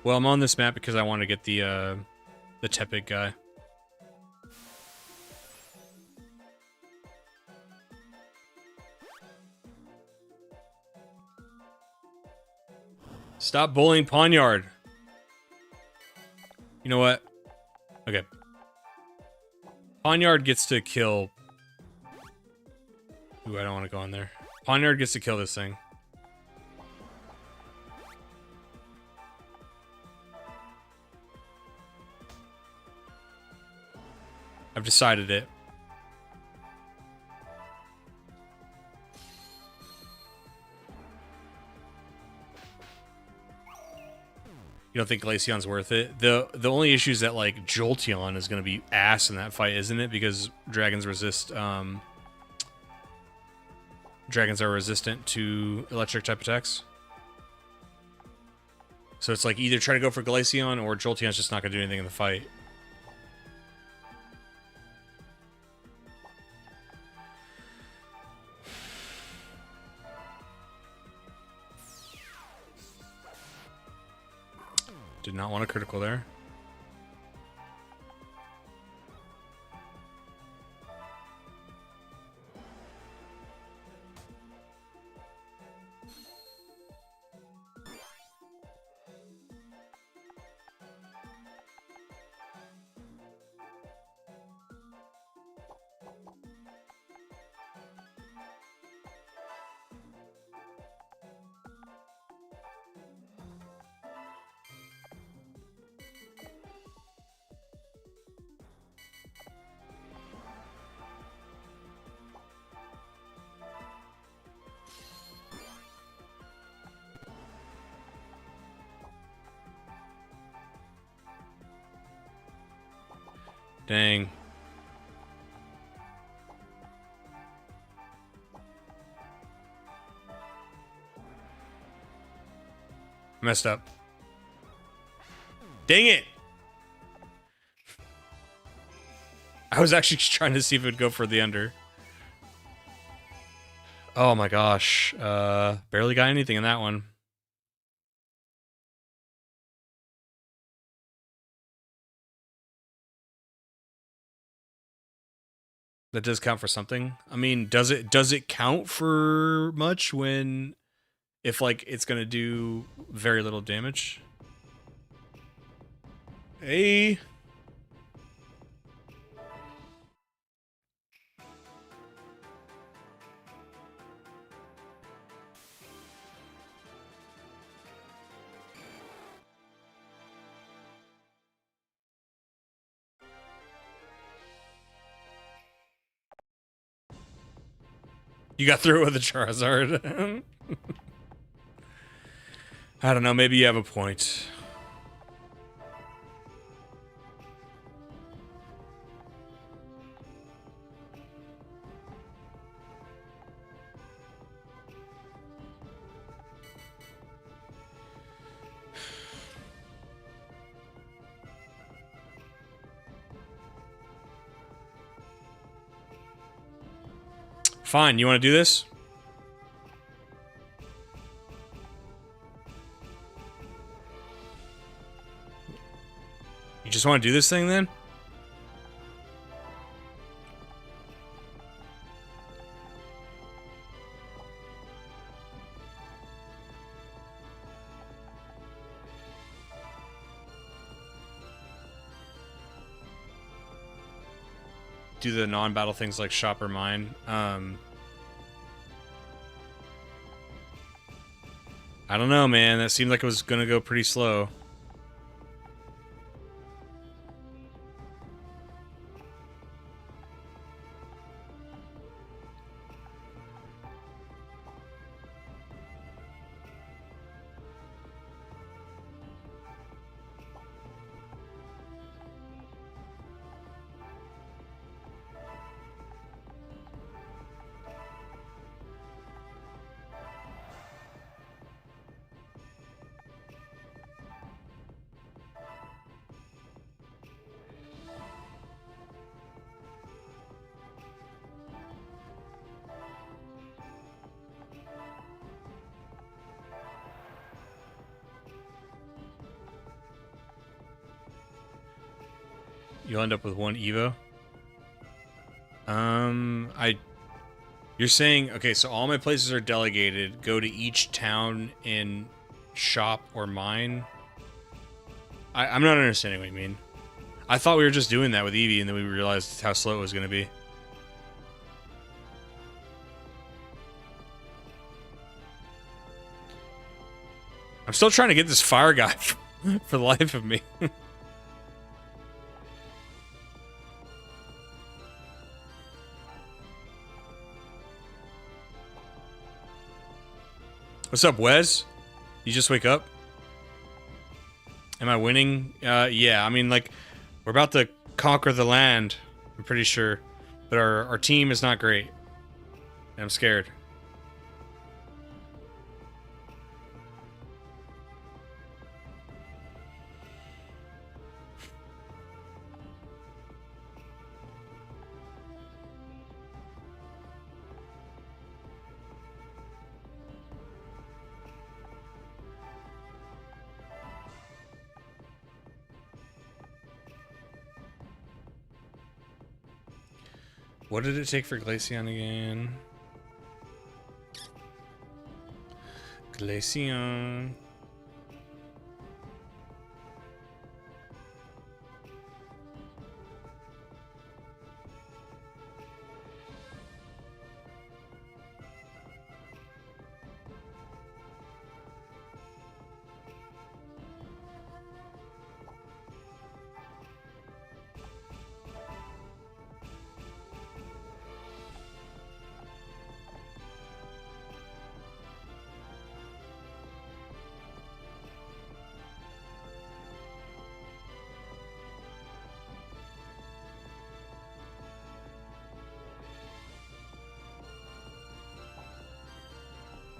S1: Well, I'm on this map because I want to get the tepid guy. Stop bullying Pawnyard. You know what? Okay. Pawnyard gets to kill... Ooh, I don't want to go in there. Pawnyard gets to kill this thing. I've decided it. You don't think Glaceon's worth it? The only issue is that, like, Jolteon is going to be ass in that fight, isn't it? Because dragons resist, dragons are resistant to electric type attacks. So it's like either try to go for Glaceon or Jolteon's just not going to do anything in the fight. Did not want a critical there. Dang. Messed up. Dang it! I was actually trying to see if it would go for the under. Oh my gosh. Barely got anything in that one. That does count for something. I mean, does it count for much when if like it's gonna do very little damage? Hey. You got through it with a Charizard. I don't know, maybe you have a point. Fine, you want to do this? You just want to do this thing then? Do the non-battle things like shop or mine. I don't know, man. That seemed like it was gonna go pretty slow. You'll end up with one Evo. You're saying, okay, so all my places are delegated. Go to each town and shop or mine. I'm not understanding what you mean. I thought we were just doing that with Eevee, and then we realized how slow it was going to be. I'm still trying to get this fire guy for the life of me. What's up, Wes? You just wake up? Am I winning? Yeah, I mean, like, we're about to conquer the land, I'm pretty sure. But our team is not great. And I'm scared. What did it take for Glaceon again? Glaceon.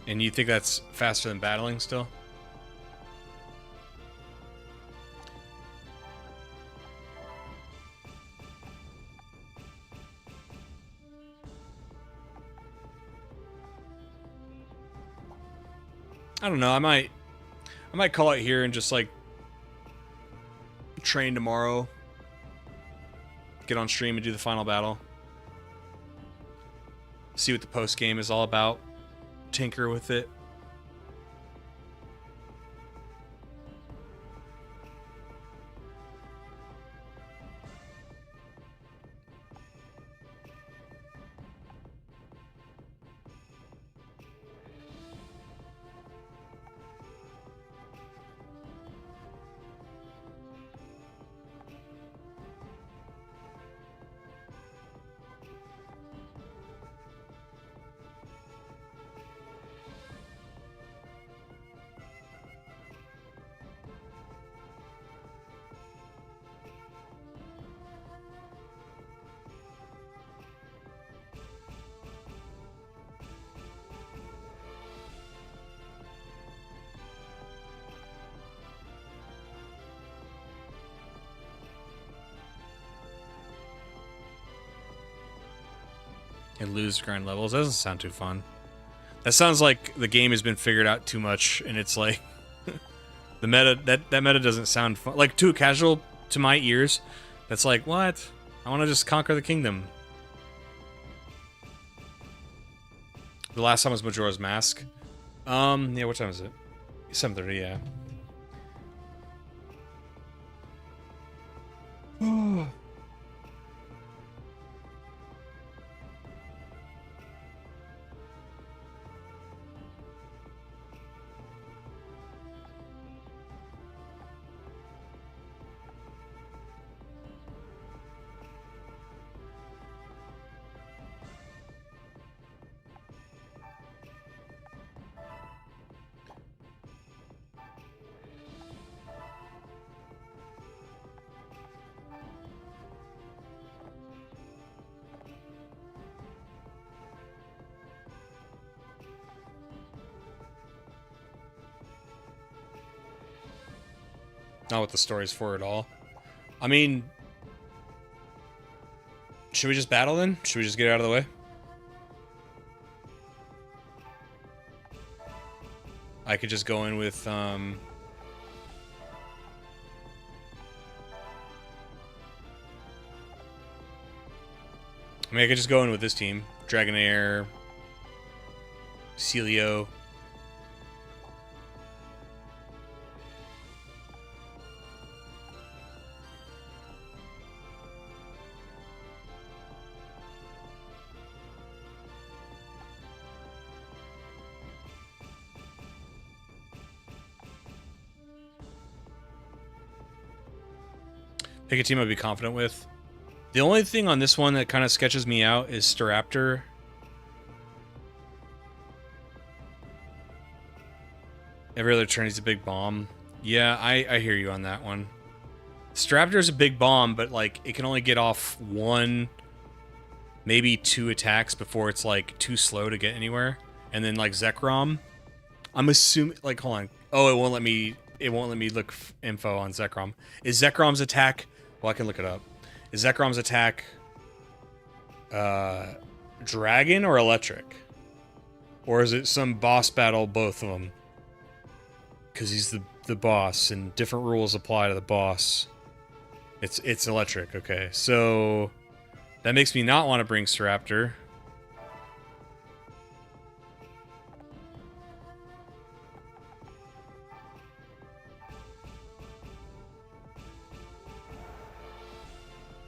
S1: And you think that's faster than battling still? I don't know. I might call it here and just like train tomorrow. Get on stream and do the final battle. See what the post game is all about. Tinker with it. And lose grind levels. That doesn't sound too fun. That sounds like the game has been figured out too much, and it's like the meta that meta doesn't sound fun. Like too casual to my ears. That's like, what? I want to just conquer the kingdom. The last time was Majora's Mask. Yeah, what time is it? 7:30, yeah. Not what the story's for at all. I mean, should we just battle then? Should we just get it out of the way? I could just go in with, I mean, I could just go in with this team. Dragonair, Celio. Pick a team I'd be confident with. The only thing on this one that kind of sketches me out is Staraptor. Every other turn he's a big bomb. Yeah, I hear you on that one. Straptor's a big bomb, but like it can only get off one, maybe 2 attacks before it's like too slow to get anywhere. And then like Zekrom, I'm assuming like hold on. Oh, it won't let me look info on Zekrom. Is Zekrom's attack, well I can look it up. Is Zekrom's attack dragon or electric? Or is it some boss battle, both of them? Because he's the boss, and different rules apply to the boss. It's electric, okay. So that makes me not want to bring Staraptor.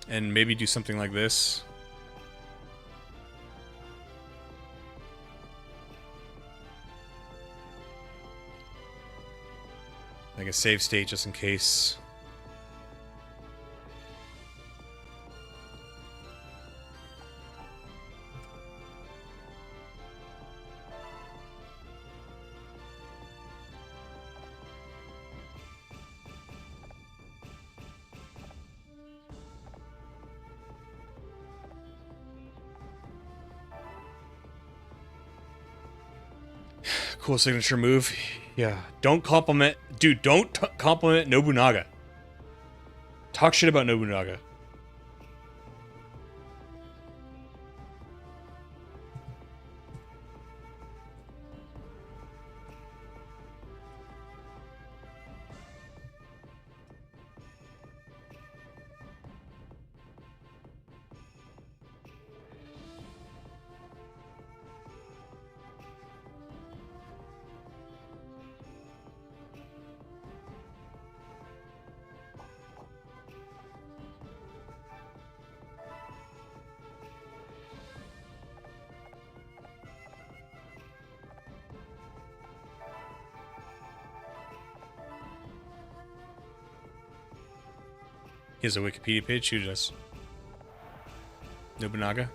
S1: And maybe do something like this. Like a save state just in case. Cool signature move. Yeah. Don't compliment... Dude, don't compliment Nobunaga. Talk shit about Nobunaga. He has a Wikipedia page. Who does? Nobunaga.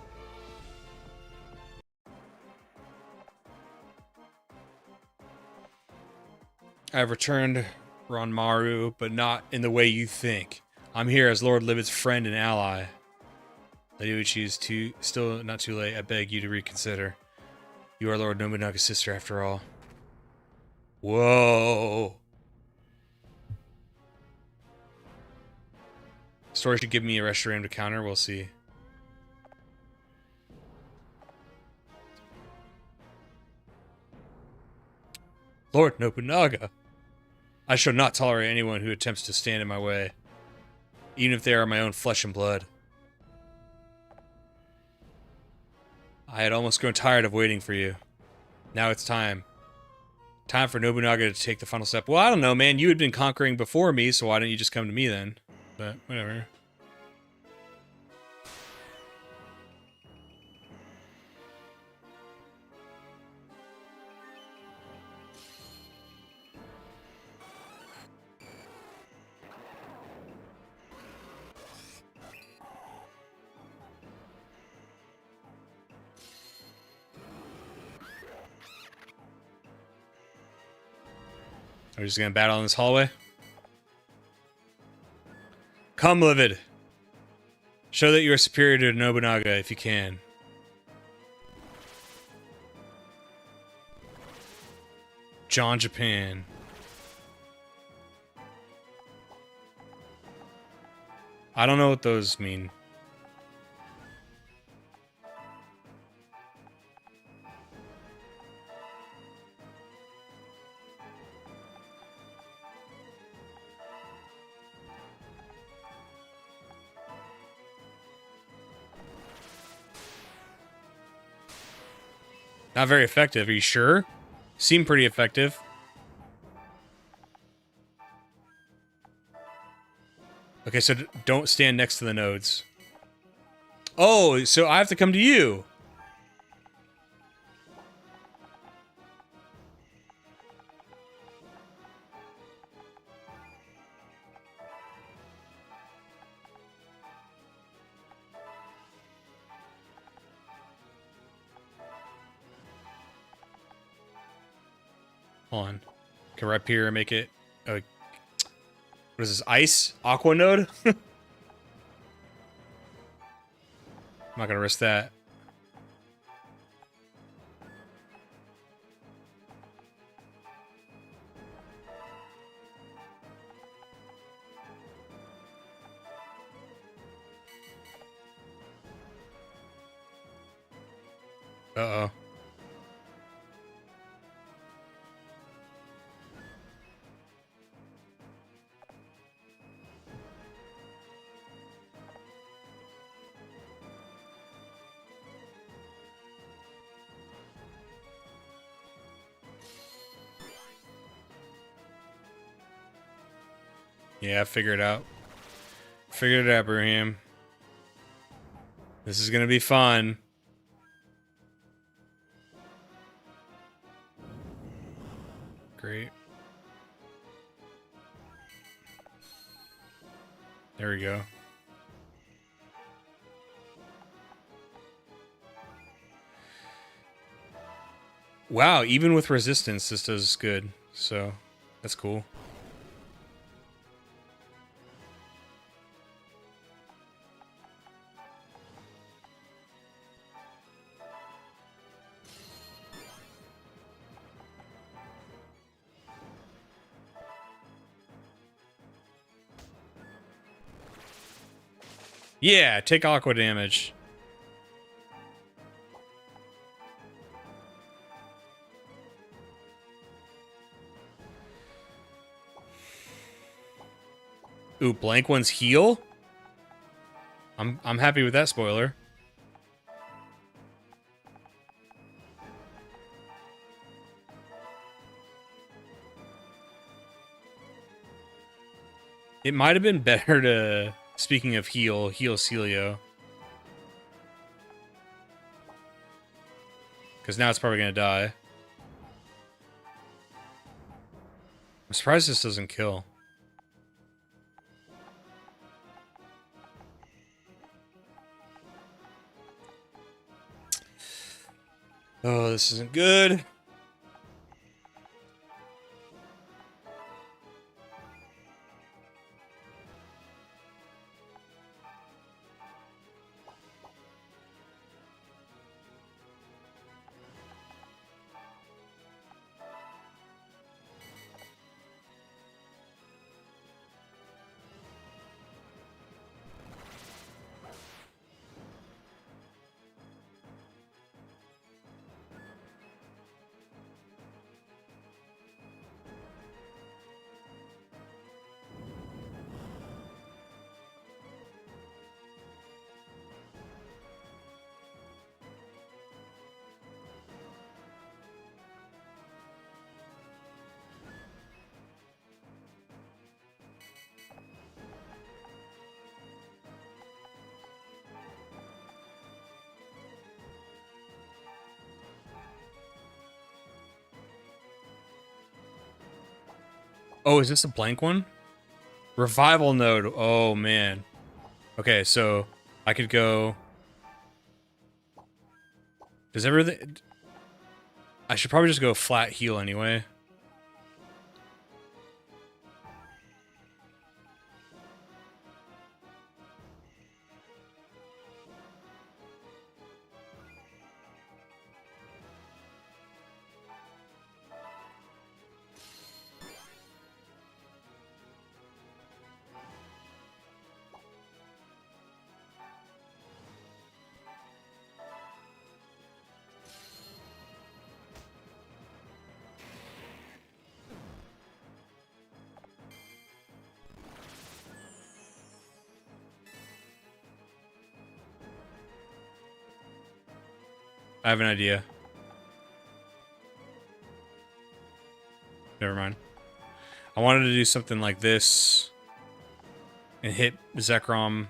S1: I have returned, Ranmaru, but not in the way you think. I'm here as Lord Livid's friend and ally. Lady Uchi is still not too late. I beg you to reconsider. You are Lord Nobunaga's sister after all. Whoa. Story should give me a Reshiram to counter. We'll see. Lord Nobunaga. I shall not tolerate anyone who attempts to stand in my way, even if they are my own flesh and blood. I had almost grown tired of waiting for you. Now it's time. Time for Nobunaga to take the final step. Well, I don't know, man. You had been conquering before me, so why don't you just come to me then? But, whatever. Are we just gonna battle in this hallway? Come, Livid. Show that you are superior to Nobunaga if you can. John Japan. I don't know what those mean. Not very effective. Are you sure? Seem pretty effective. Okay, so don't stand next to the nodes. Oh, so I have to come to you. Hold on. Can rep here and make it. What is this? Ice aqua node? I'm not gonna risk that. Uh-oh. Yeah, figure it out. Figured it out, Brahim. This is gonna be fun. Great. There we go. Wow, even with resistance, this does good. So, that's cool. Yeah, take aqua damage. Ooh, blank ones heal? I'm happy with that spoiler. It might have been better to, speaking of heal Celio. Because now it's probably going to die. I'm surprised this doesn't kill. Oh, this isn't good. Oh, is this a blank one? Revival node. Oh, man. Okay, so I could go... Does everything... I should probably just go flat heal anyway. I have an idea. Never mind. I wanted to do something like this and hit Zekrom,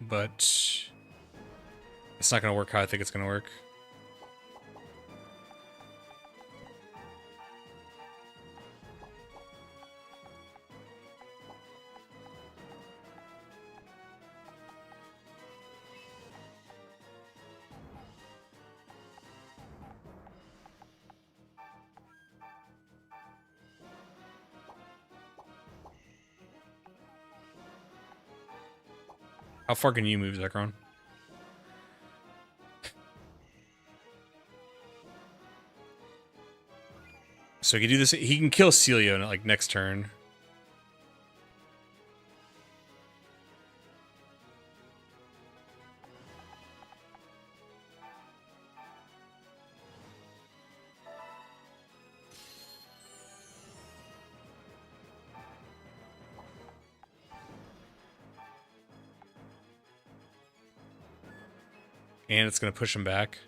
S1: but it's not going to work how I think it's going to work. How far can you move, Zekron? So he can do this. He can kill Celio like next turn. And it's going to push him back.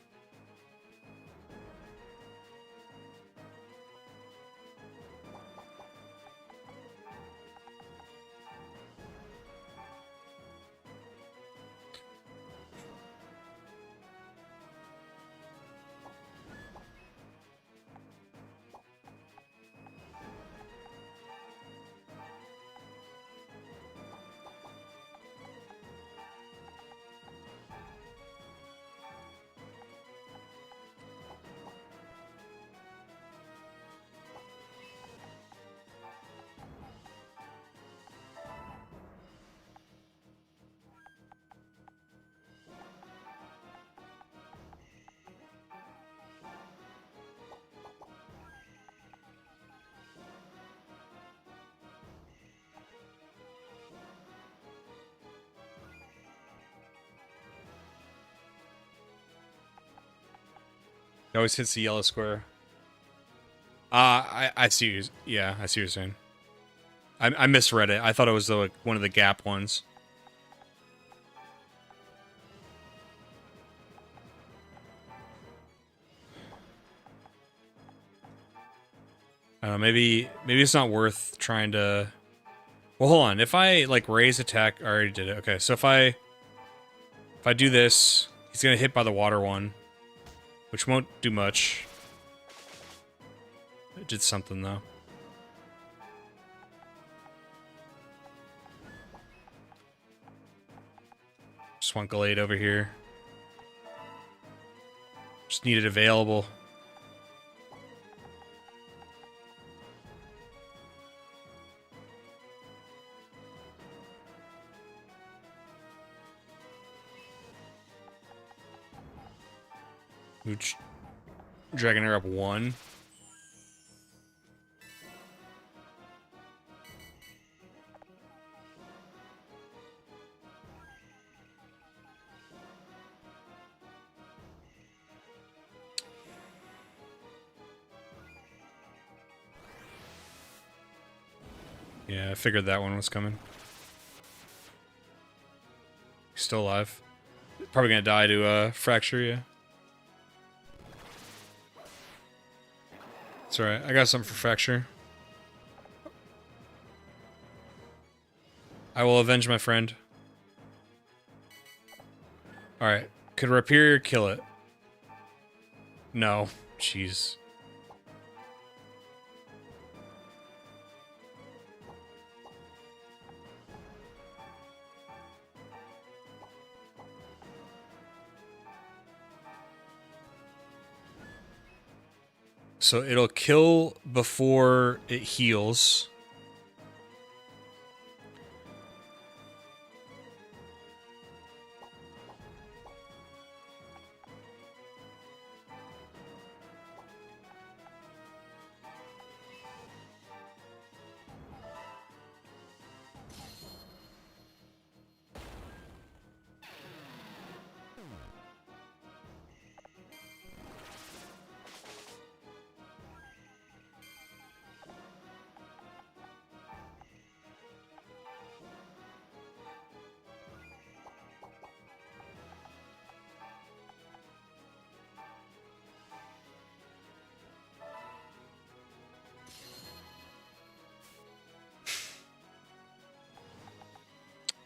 S1: It always hits the yellow square. I see you. Yeah, I see what you're saying. I misread it. I thought it was like one of the gap ones. I don't know, maybe it's not worth trying to. Well, hold on. If I like raise attack, I already did it. Okay, so if I do this, he's gonna hit by the water one, which won't do much. It did something though. Just want Gallade over here. Just need it available. Which dragging her up one. Yeah, I figured that one was coming. He's still alive. Probably gonna die to fracture you. It's alright, I got something for fracture. I will avenge my friend. Alright, could Rapier kill it? No, jeez. So it'll kill before it heals.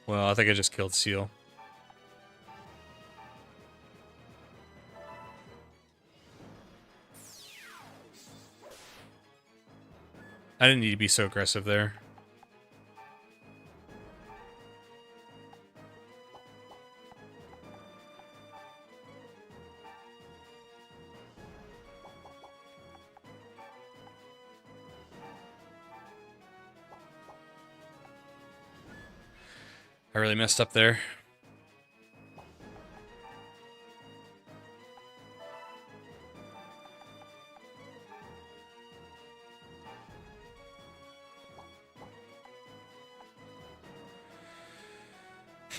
S1: Well, I think I just killed Seal. I didn't need to be so aggressive there. I really messed up there.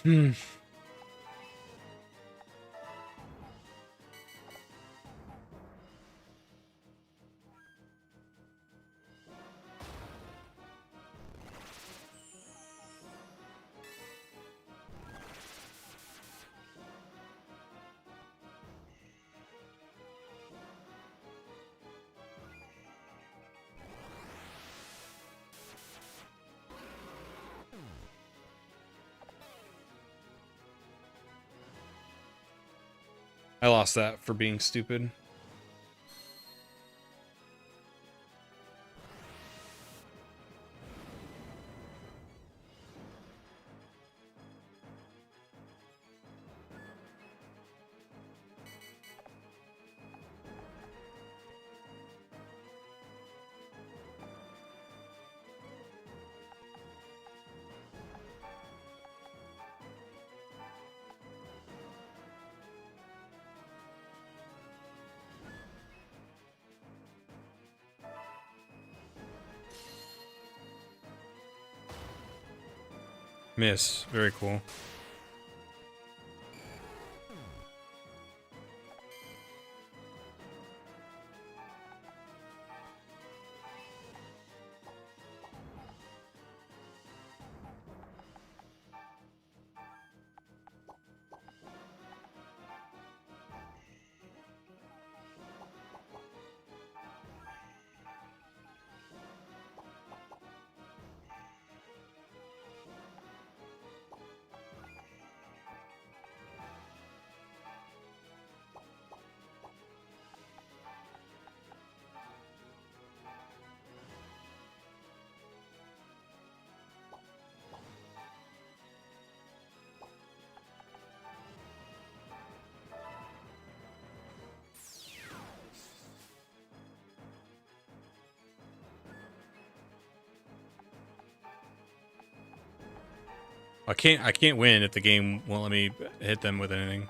S1: Hmm. I lost that for being stupid. Miss. Very cool. I can't win if the game won't let me hit them with anything.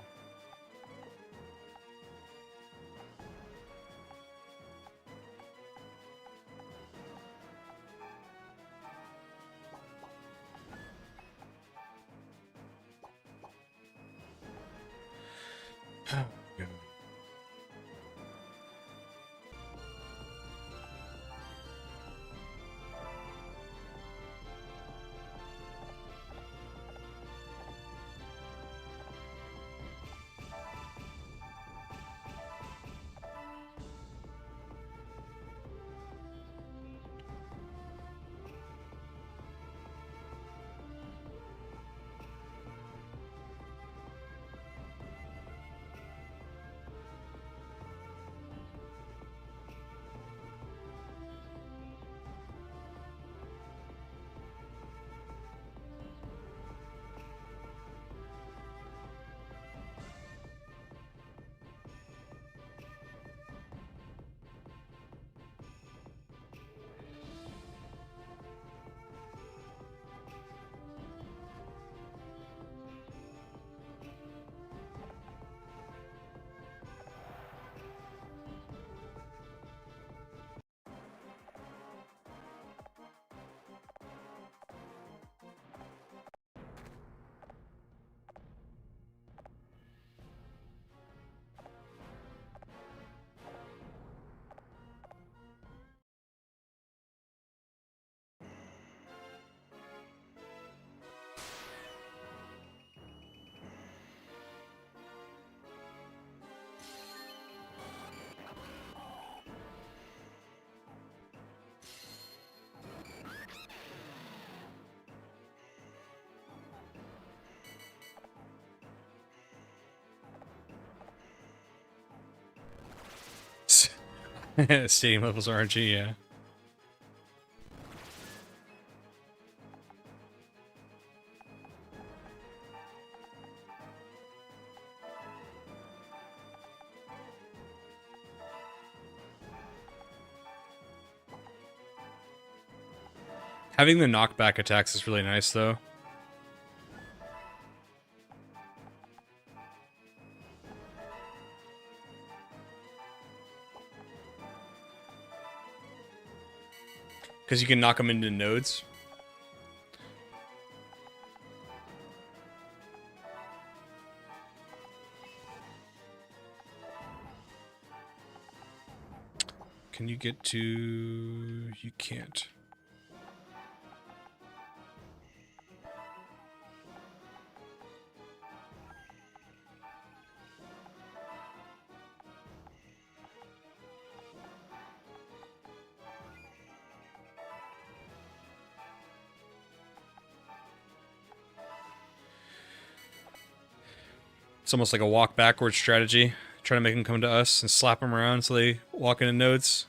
S1: Stadium levels RNG, yeah. Having the knockback attacks is really nice, though. Because you can knock them into nodes. Can you get to... You can't. It's almost like a walk backwards strategy. Try to make them come to us and slap them around so they walk into nodes.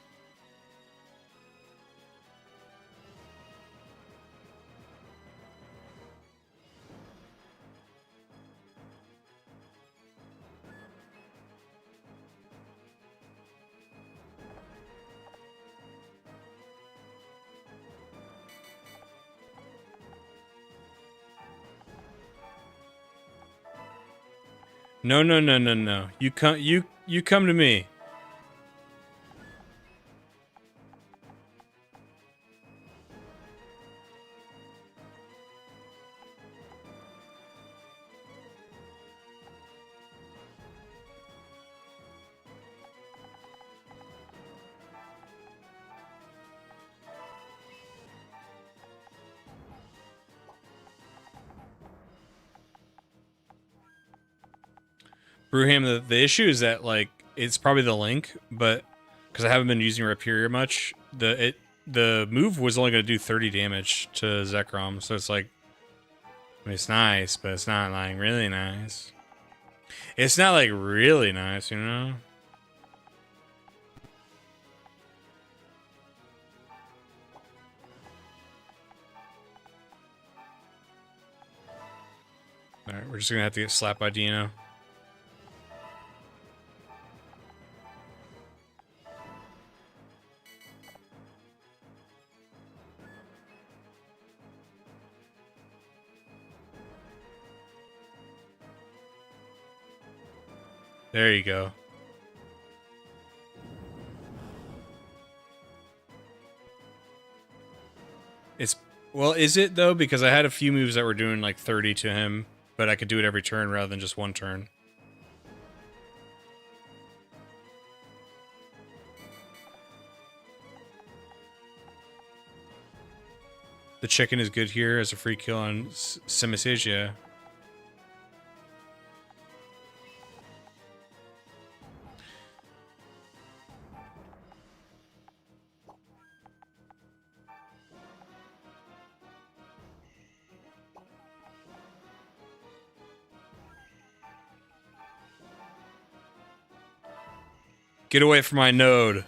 S1: No, no, no, no, no. You come to me. Brewham, the issue is that, like, it's probably the link, but because I haven't been using Rapier much, the move was only going to do 30 damage to Zekrom, so it's like, I mean, it's nice, but it's not, like, really nice. It's not, like, really nice, you know? Alright, we're just going to have to get slapped by Dino. There you go. It's, well, is it though? Because I had a few moves that were doing like 30 to him, but I could do it every turn rather than just one turn. The chicken is good here as a free kill on Simisage, yeah. Get away from my node.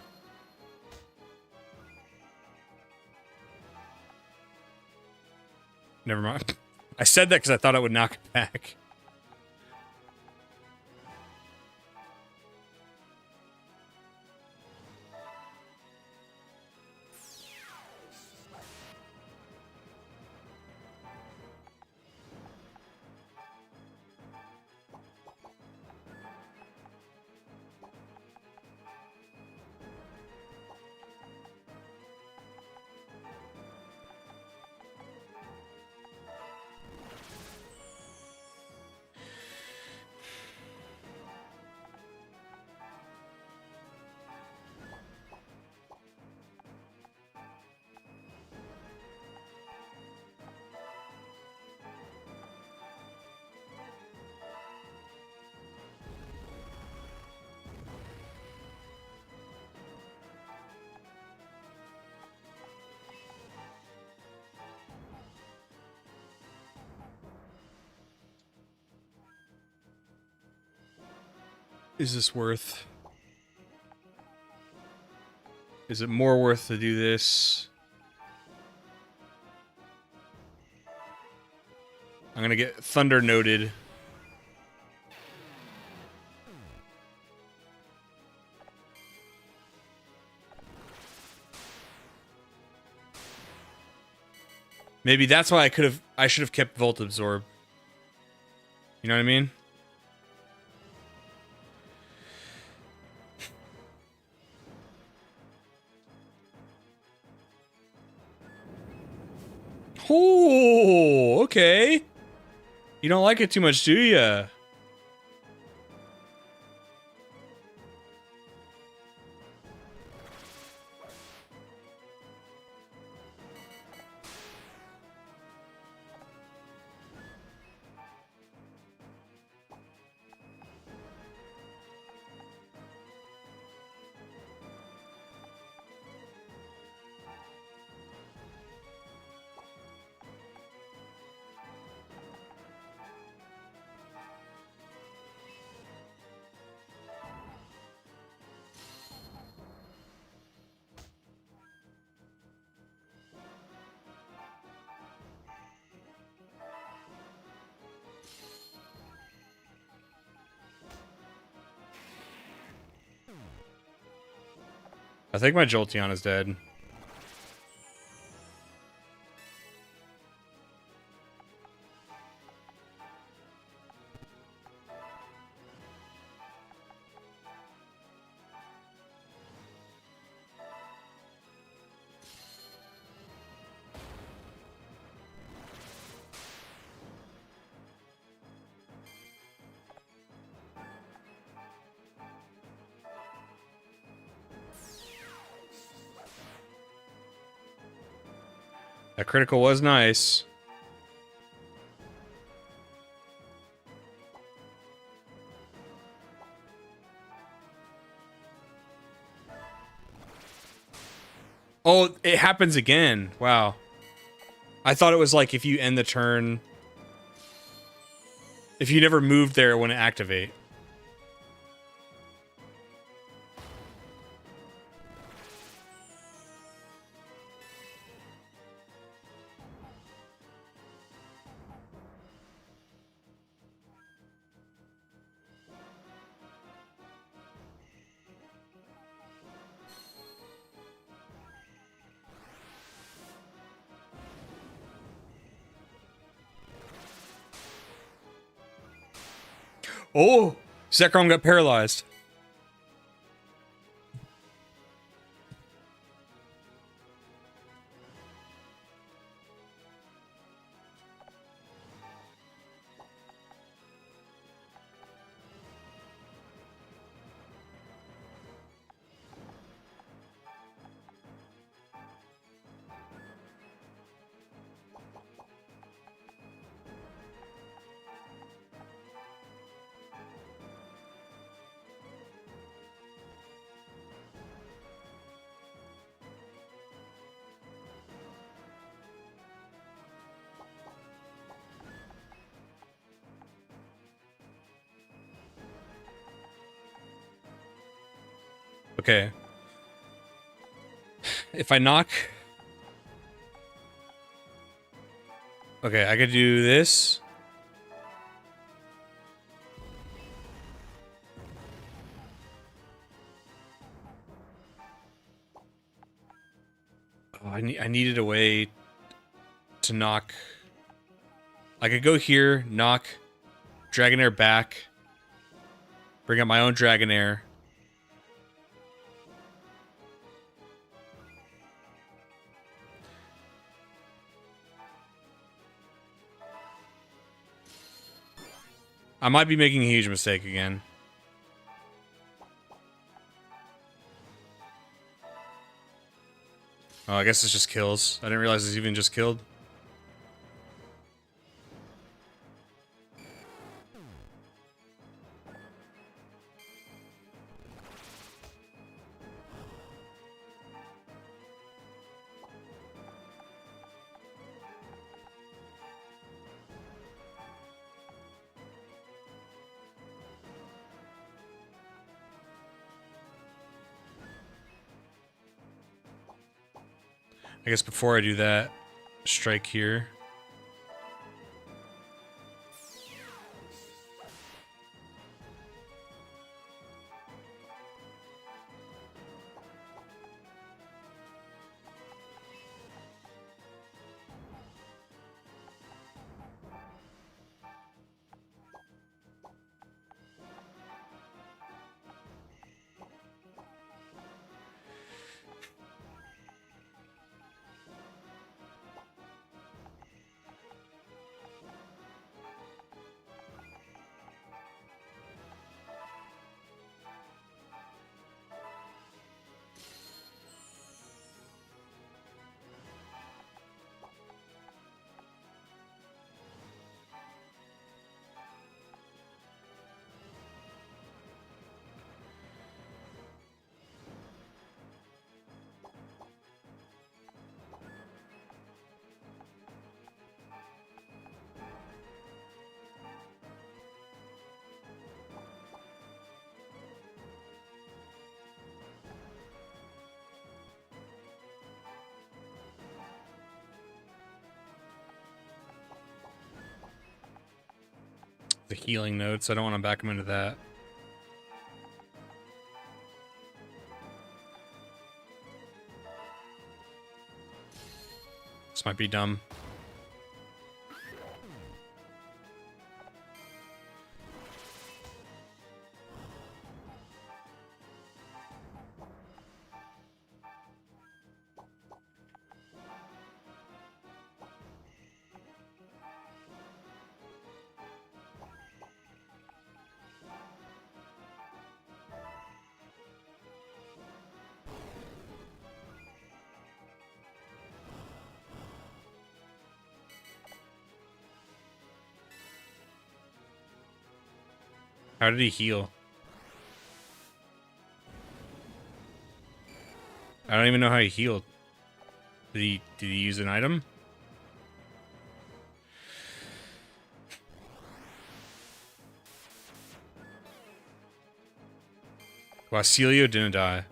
S1: Never mind. I said that because I thought I would knock it back. Is this worth? Is it more worth to do this? I'm gonna get Thunder noted. Maybe that's why I should have kept Volt Absorb. You know what I mean? Oh, okay. You don't like it too much, do ya? I think my Jolteon is dead. That critical was nice. Oh, it happens again. Wow. I thought it was like if you end the turn... If you never moved there, it wouldn't activate. Oh! Zekrom got paralyzed. Okay. If I knock... Okay, I could do this. Oh, I needed a way to knock... I could go here, knock Dragonair back, bring up my own Dragonair. I might be making a huge mistake again. Oh, I guess it's just kills. I didn't realize it's even just killed. I guess before I do that, strike here. The healing notes. I don't want to back him into that. This might be dumb. How did he heal? I don't even know how he healed. Did he use an item? Wasilio didn't die.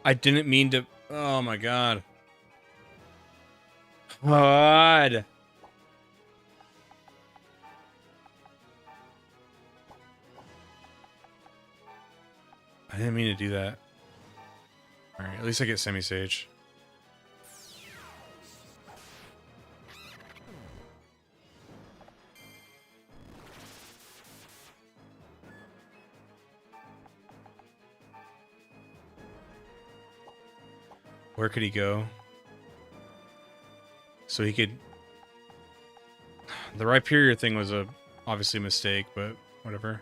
S1: I didn't mean to. Oh my god. God. I didn't mean to do that. Alright, at least I get semi-sage. Where could he go? So he could... The Rhyperior thing was obviously a mistake, but whatever.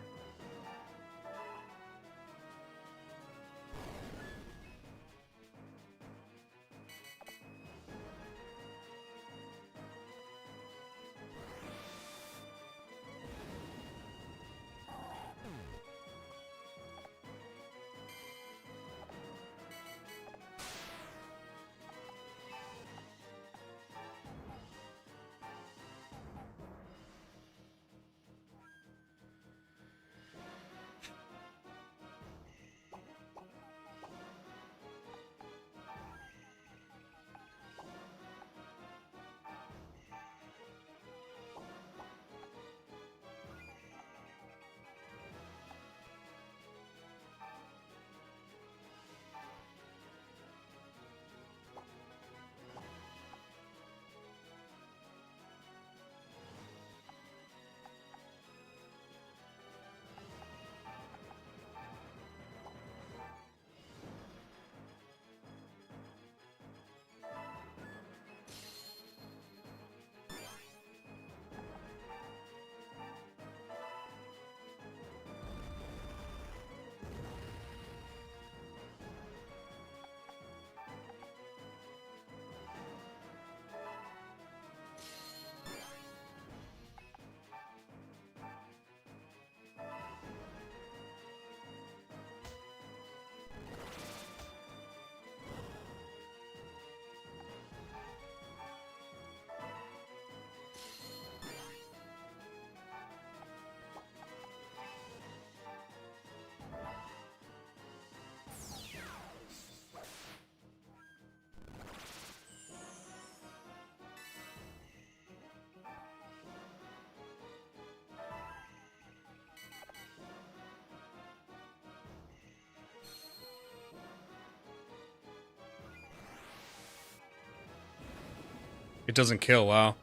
S1: It doesn't kill, wow.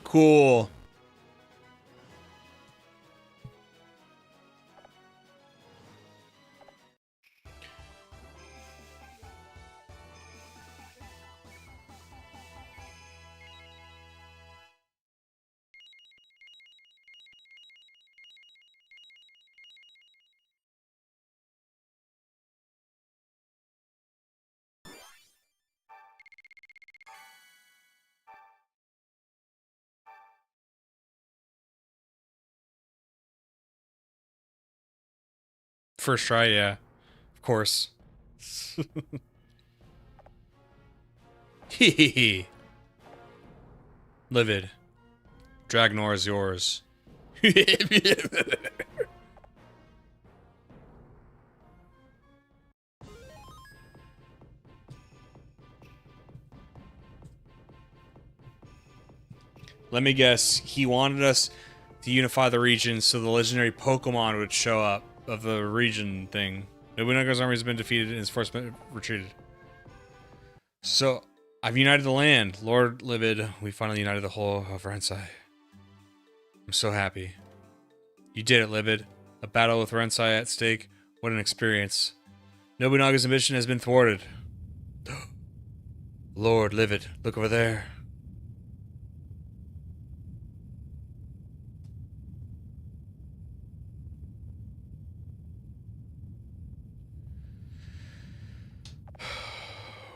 S1: Cool. first try, yeah. Of course. Hehehe. Livid. Dragnor is yours. Let me guess, he wanted us to unify the region so the legendary Pokemon would show up of the region thing. Nobunaga's army has been defeated and his force been retreated. So, I've united the land. Lord Livid, we finally united the whole of Rensai. I'm so happy. You did it, Livid. A battle with Rensai at stake. What an experience. Nobunaga's mission has been thwarted. Lord Livid, look over there.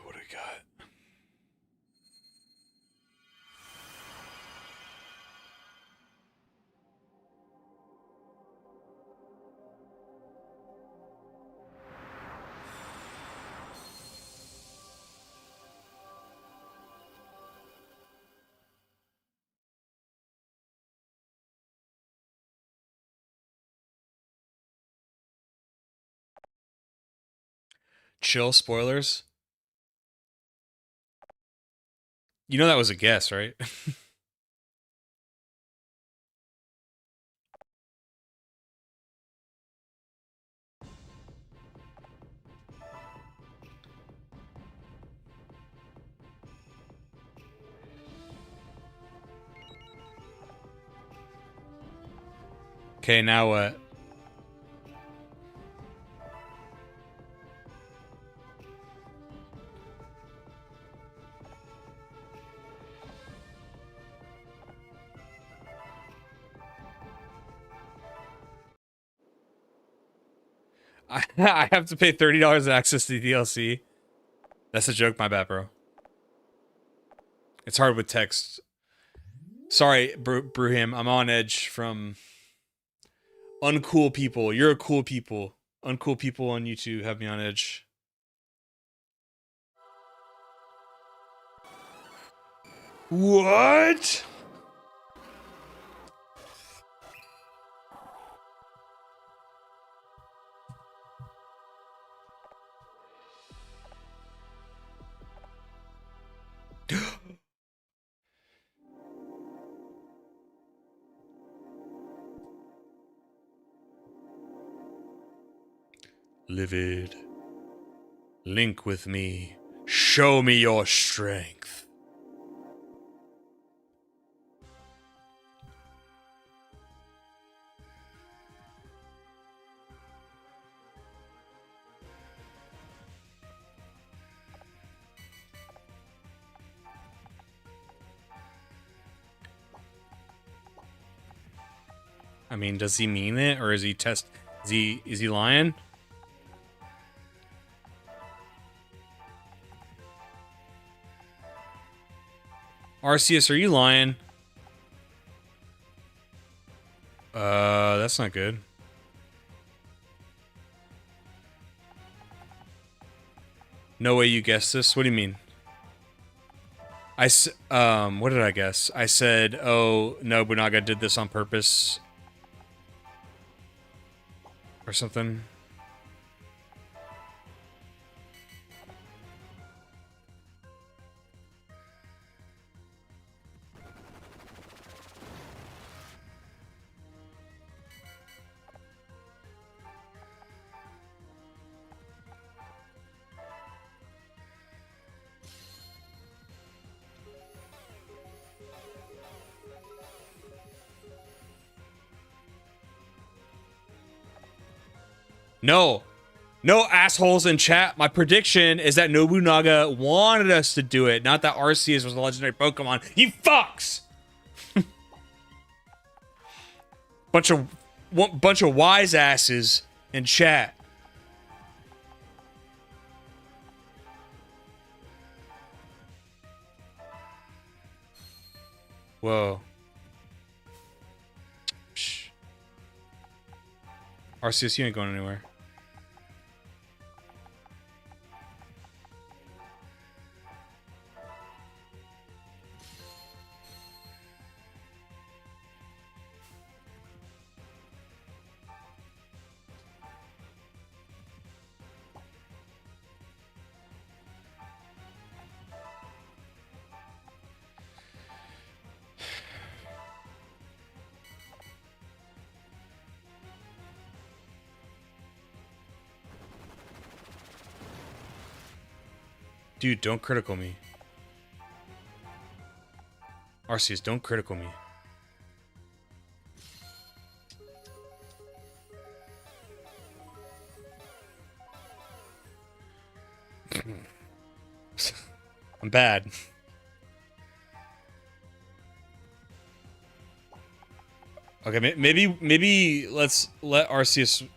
S1: What do we got? Chill spoilers? You know that was a guess, right? Okay, now what? I have to pay $30 to access the DLC. That's a joke, my bad, bro. It's hard with text. Sorry, Brewham. I'm on edge from uncool people. You're a cool people. Uncool people on YouTube have me on edge. What? Livid. Link with me. Show me your strength. I mean, does he mean it, or is he is he lying? Arceus, are you lying? That's not good. No way you guessed this? What do you mean? What did I guess? I said, oh, Nobunaga did this on purpose. Or something. No. No, assholes in chat. My prediction is that Nobunaga wanted us to do it, not that Arceus was a legendary Pokemon. You fucks! bunch of wise asses in chat. Whoa. Shh. Arceus, you ain't going anywhere. Dude, don't critical me. Arceus, don't critical me. I'm bad. Okay, maybe let's let Arceus...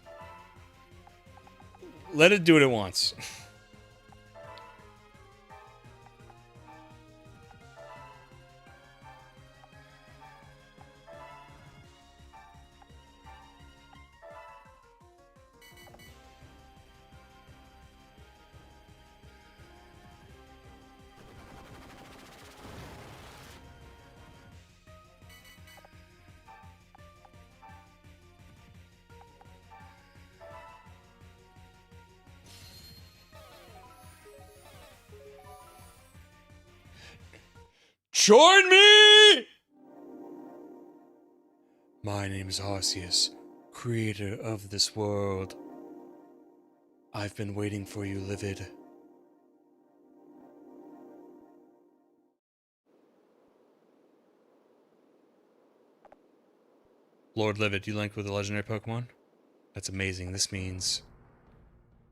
S1: Let it do what it wants. Join me! My name is Arceus, creator of this world. I've been waiting for you, Livid. Lord Livid, you linked with a legendary Pokemon? That's amazing. This means...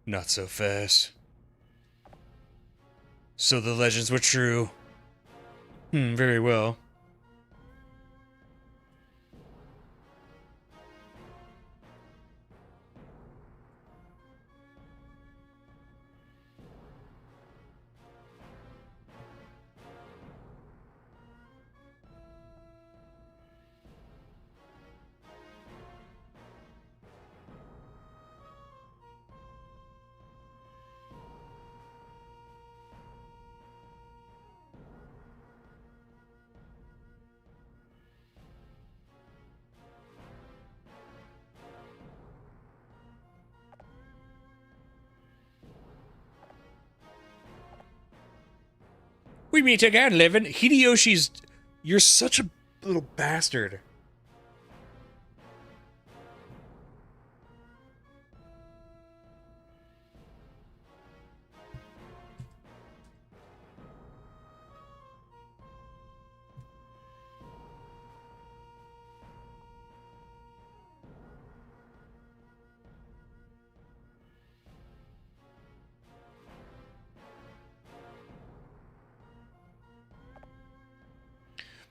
S1: not so fast. So the legends were true. Very well. We meet again, Livin. Hideyoshi's... You're such a little bastard.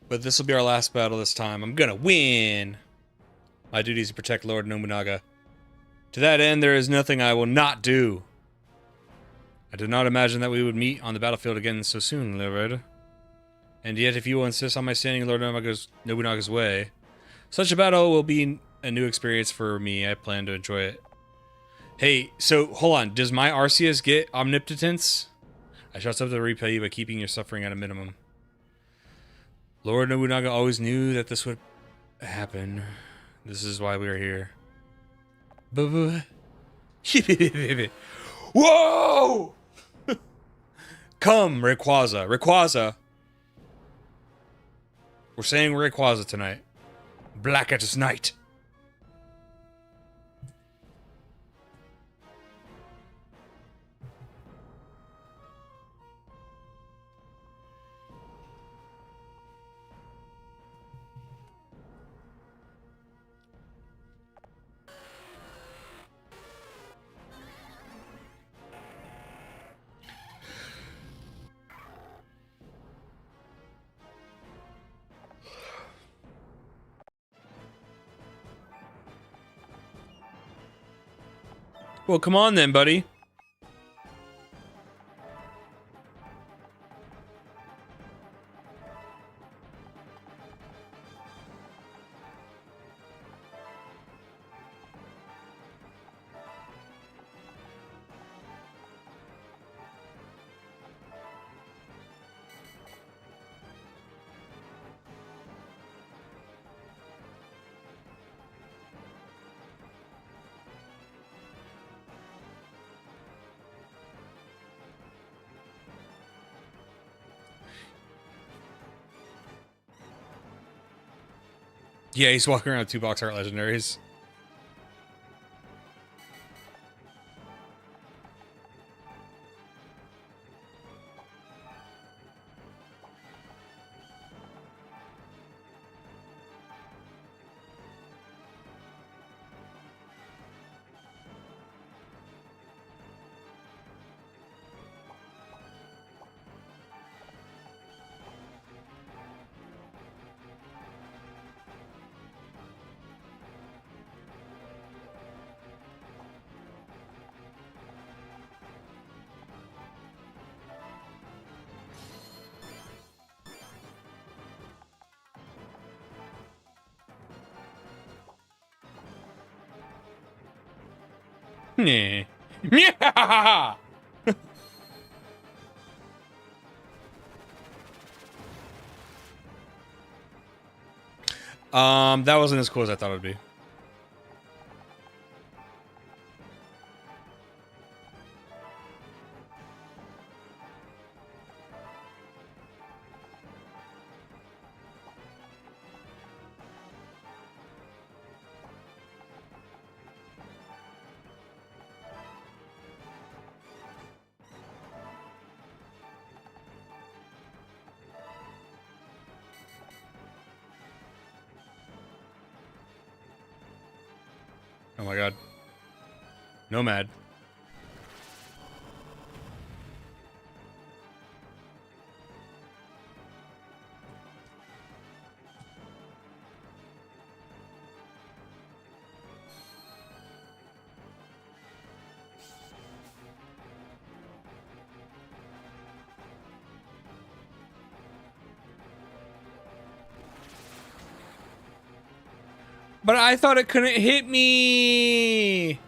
S1: But this will be our last battle this time. I'm gonna win! My duty is to protect Lord Nobunaga. To that end, there is nothing I will not do. I did not imagine that we would meet on the battlefield again so soon, Lord. And yet, if you will insist on my standing Lord Nobunaga's way, such a battle will be a new experience for me. I plan to enjoy it. Hey, so, hold on. Does my Arceus get omnipotence? I shall attempt to repay you by keeping your suffering at a minimum. Lord Nobunaga always knew that this would happen. This is why we are here. Whoa! Come, Rayquaza. Rayquaza. We're saying Rayquaza tonight. Blackest night. Well, come on then, buddy. Yeah, he's walking around with 2 box art legendaries. Yeah. Yeah. That wasn't as cool as I thought it would be. Oh my god. Nomad. But I thought it couldn't hit me.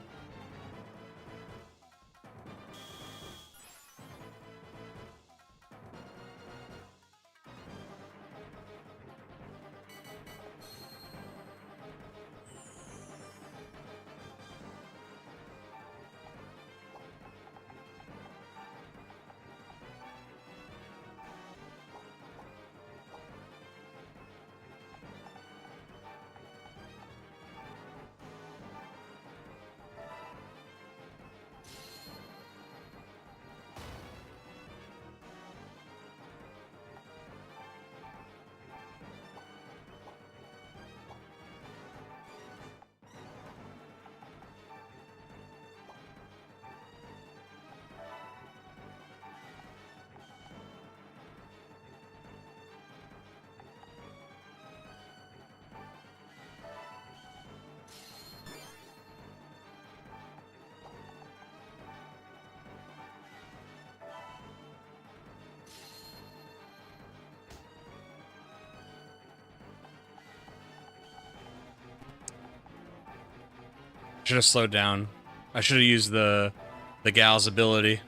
S1: Should have slowed down. I should have used the gal's ability.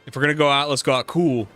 S1: If we're gonna go out, let's go out cool.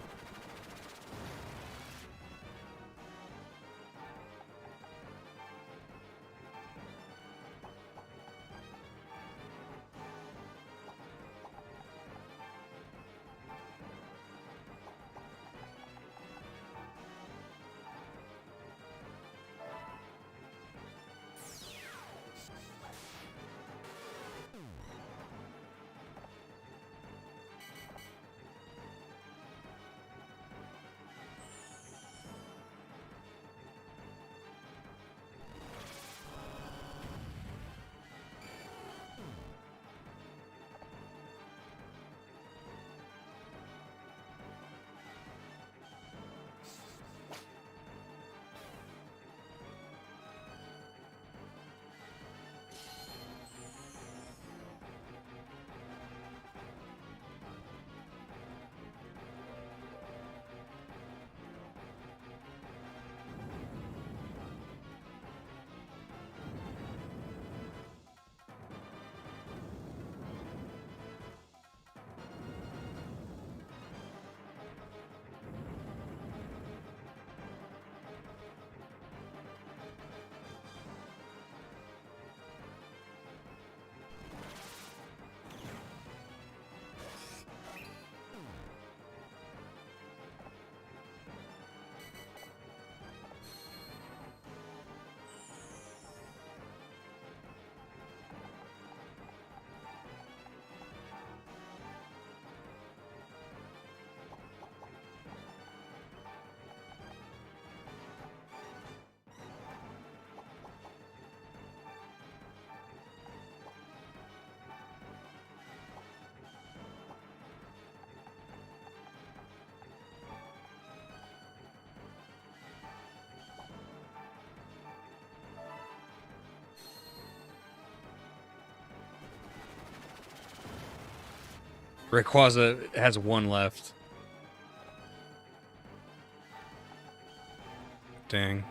S1: Rayquaza has one left. Dang.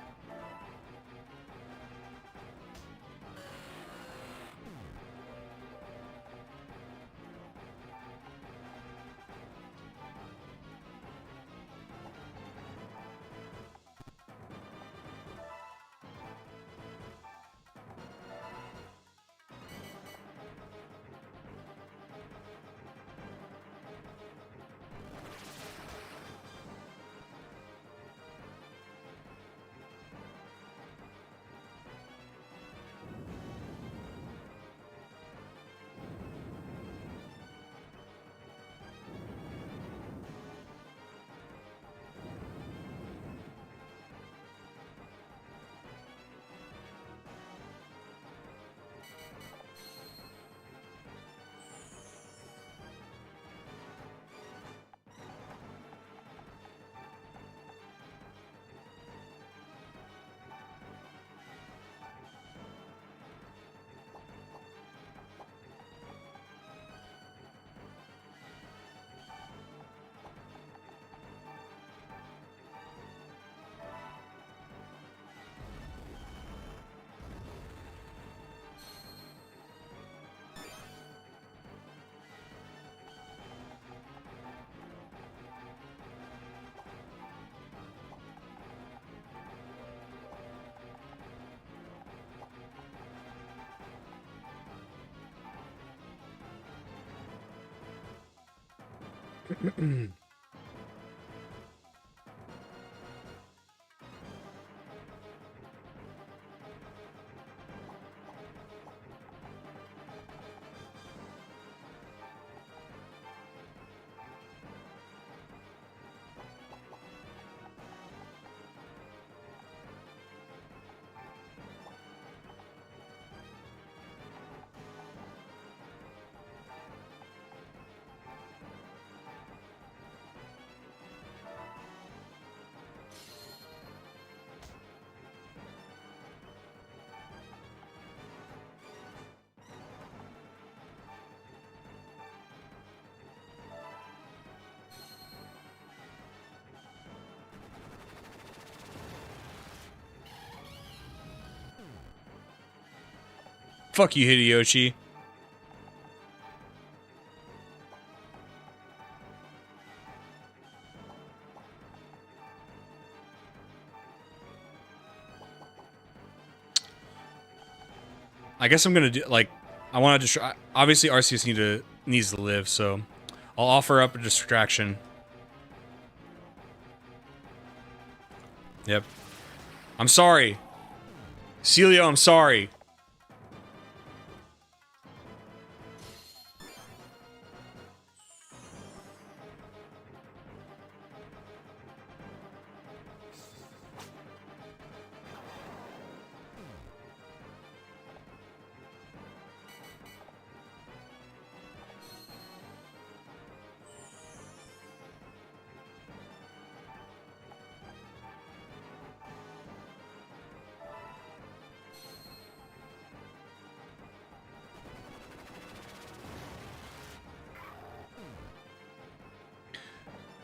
S1: Fuck you, Hideyoshi. I guess I'm gonna do like I want to just obviously Arceus needs to live, so I'll offer up a distraction. Yep. I'm sorry, Celio. I'm sorry.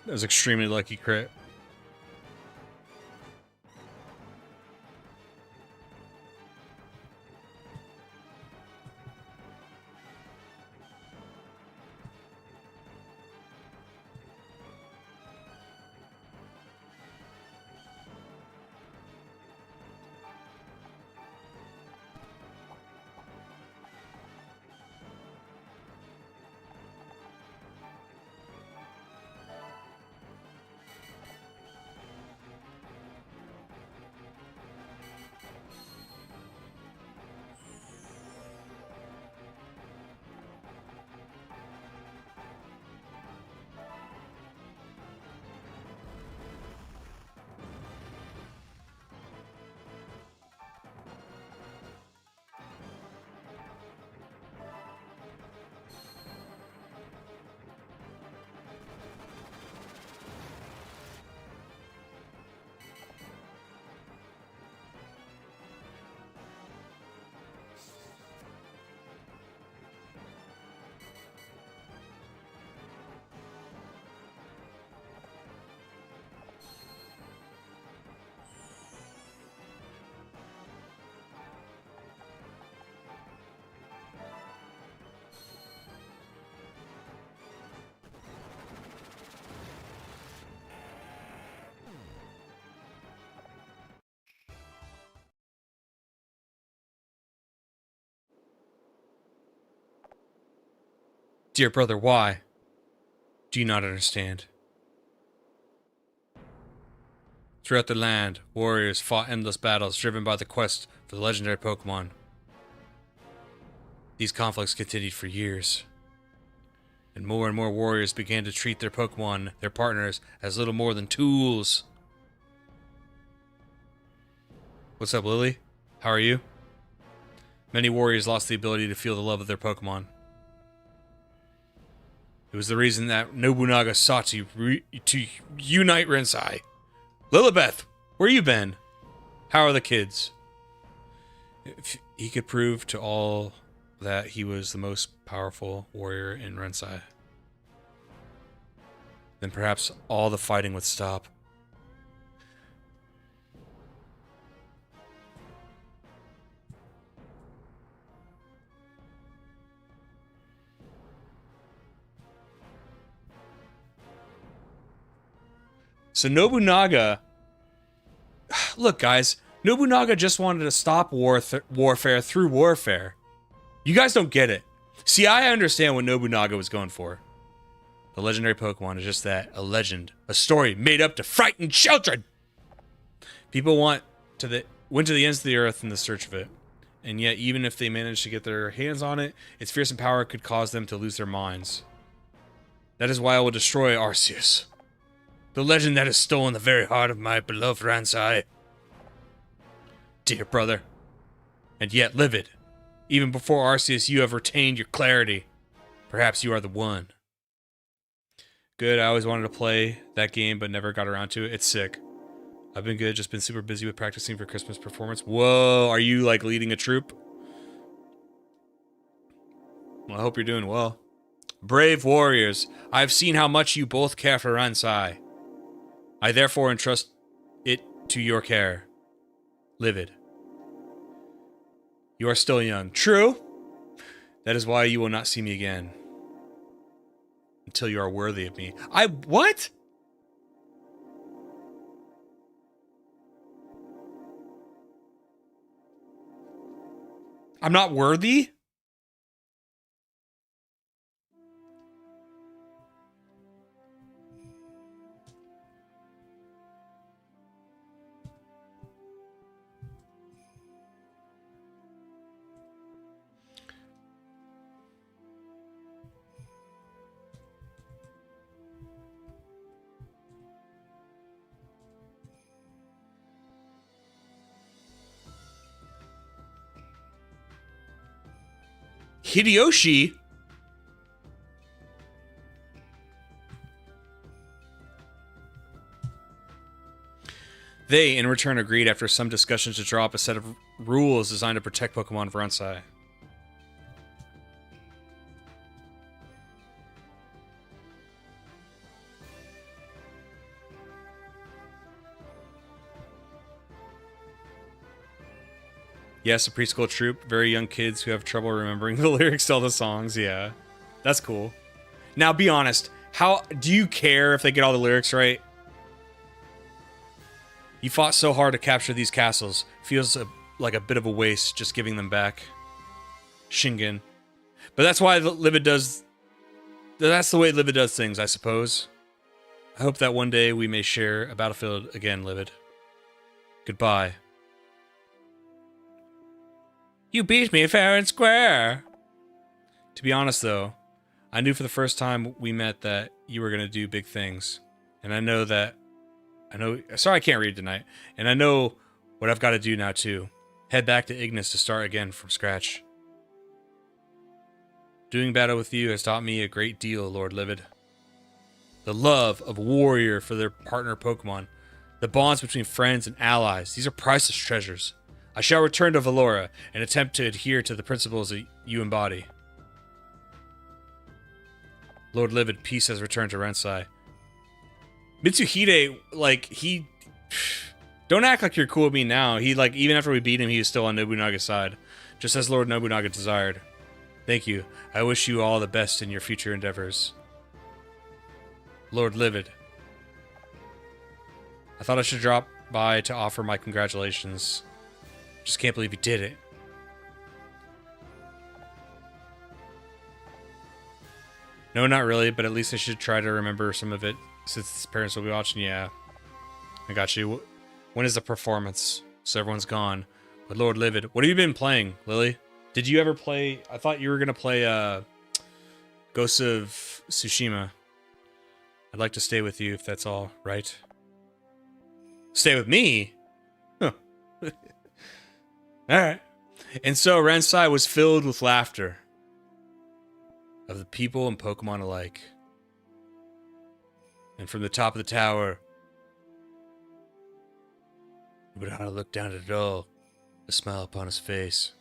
S1: That was extremely lucky crit. Dear brother, why? Do you not understand? Throughout the land, warriors fought endless battles driven by the quest for the legendary Pokemon. These conflicts continued for years, and more warriors began to treat their Pokemon, their partners, as little more than tools. What's up, Lily? How are you? Many warriors lost the ability to feel the love of their Pokemon. It was the reason that Nobunaga sought to unite Rensai. Lilibeth, where you been? How are the kids? If he could prove to all that he was the most powerful warrior in Rensai, then perhaps all the fighting would stop. So Nobunaga... Look, guys. Nobunaga just wanted to stop warfare through warfare. You guys don't get it. See, I understand what Nobunaga was going for. The legendary Pokemon is just that. A legend. A story made up to frighten children! People went to the ends of the earth in the search of it. And yet, even if they managed to get their hands on it, its fearsome power could cause them to lose their minds. That is why I will destroy Arceus. The legend that has stolen the very heart of my beloved Rensai. Dear brother. And yet, Livid. Even before Arceus, you have retained your clarity. Perhaps you are the one. Good, I always wanted to play that game, but never got around to it. It's sick. I've been good, just been super busy with practicing for Christmas performance. Whoa, are you, like, leading a troop? Well, I hope you're doing well. Brave warriors, I've seen how much you both care for Rensai. I therefore entrust it to your care. Livid. You are still young. True. That is why you will not see me again. Until you are worthy of me. What? I'm not worthy? Hideyoshi? They, in return, agreed after some discussions to draw up a set of rules designed to protect Pokemon of Rensai. Yes, a preschool troop. Very young kids who have trouble remembering the lyrics to all the songs. Yeah, that's cool. Now, be honest. How do you care if they get all the lyrics right? You fought so hard to capture these castles. Feels like a bit of a waste just giving them back. Shingen. But that's why Livid does... That's the way Livid does things, I suppose. I hope that one day we may share a battlefield again, Livid. Goodbye. You beat me fair and square. To be honest, though, I knew for the first time we met that you were going to do big things. And I know... Sorry, I can't read tonight. And I know what I've got to do now, too. Head back to Ignis to start again from scratch. Doing battle with you has taught me a great deal, Lord Livid. The love of a warrior for their partner Pokemon. The bonds between friends and allies. These are priceless treasures. I shall return to Valora and attempt to adhere to the principles that you embody. Lord Livid, peace has returned to Rensai. Mitsuhide, like, he... Don't act like you're cool with me now. He, like, even after we beat him, he was still on Nobunaga's side. Just as Lord Nobunaga desired. Thank you. I wish you all the best in your future endeavors. Lord Livid. I thought I should drop by to offer my congratulations. Just can't believe you did it. No, not really, but at least I should try to remember some of it since his parents will be watching. Yeah, I got you. When is the performance? So everyone's gone. But Lord Livid, what have you been playing, Lily? Did you ever play? I thought you were gonna play Ghost of Tsushima. I'd like to stay with you if that's all right. Stay with me? Huh. Alright. And so Rensai was filled with laughter of the people and Pokemon alike. And from the top of the tower, Ibrahima looked down at it all, a smile upon his face.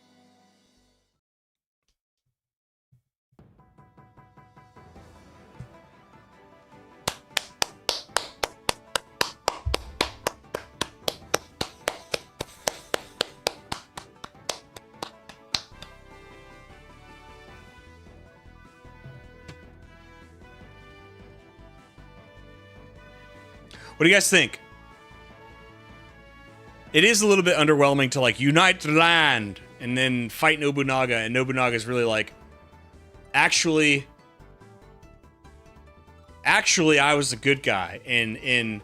S1: What do you guys think? It is a little bit underwhelming to like unite the land and then fight Nobunaga, and Nobunaga is really like, actually, I was a good guy, and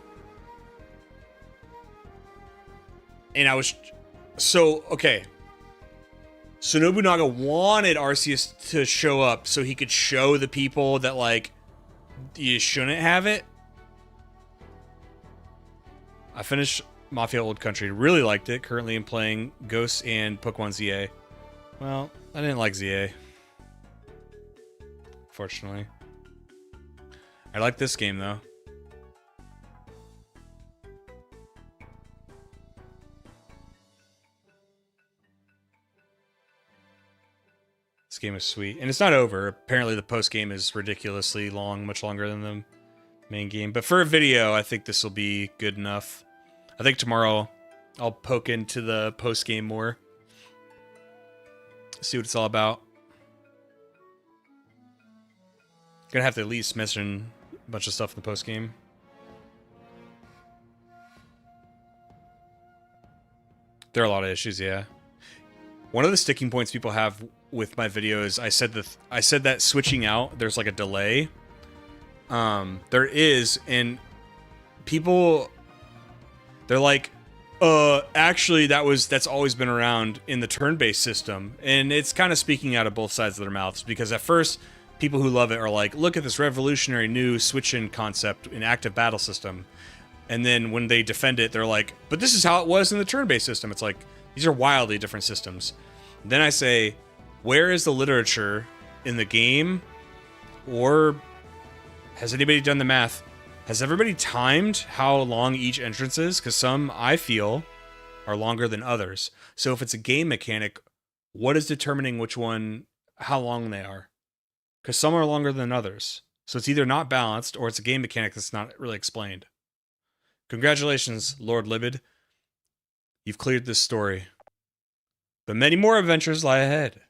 S1: I was so okay. So Nobunaga wanted Arceus to show up so he could show the people that like you shouldn't have it. I finished Mafia Old Country. Really liked it. Currently I'm playing Ghosts and Pokemon ZA. Well, I didn't like ZA. Fortunately. I like this game though. This game is sweet. And it's not over. Apparently the post game is ridiculously long, much longer than the main game. But for a video, I think this will be good enough. I think tomorrow I'll poke into the post game more. See what it's all about. Gonna have to at least mention a bunch of stuff in the post game. There are a lot of issues, yeah. One of the sticking points people have with my video is I said that switching out, there's like a delay. There is, and people, they're like, actually that's always been around in the turn-based system. And it's kind of speaking out of both sides of their mouths, because at first people who love it are like, look at this revolutionary new switch-in concept in active battle system. And then when they defend it, they're like, but this is how it was in the turn-based system. It's like, these are wildly different systems. Then I say, where is the literature in the game? Or has anybody done the math? Has everybody timed how long each entrance is? Because some, I feel, are longer than others. So if it's a game mechanic, what is determining which one, how long they are? Because some are longer than others. So it's either not balanced, or it's a game mechanic that's not really explained. Congratulations, Lord Libid. You've cleared this story. But many more adventures lie ahead.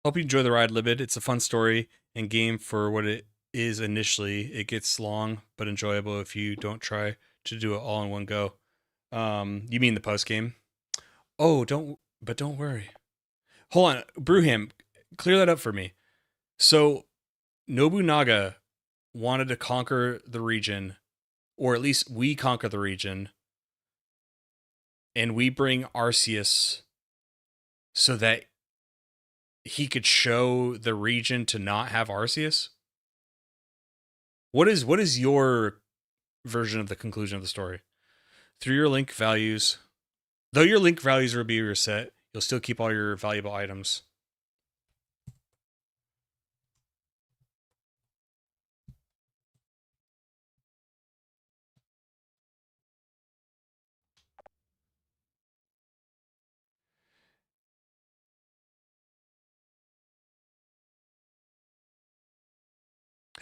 S1: Hope you enjoy the ride, Libid. It's a fun story and game for what it is initially. It gets long, but enjoyable if you don't try to do it all in one go. You mean the post game? Oh, don't worry. Hold on, Brewham, clear that up for me. So, Nobunaga wanted to conquer the region, or at least we conquer the region, and we bring Arceus so that he could show the region to not have Arceus? What is your version of the conclusion of the story? Through your link values, though your link values will be reset, you'll still keep all your valuable items.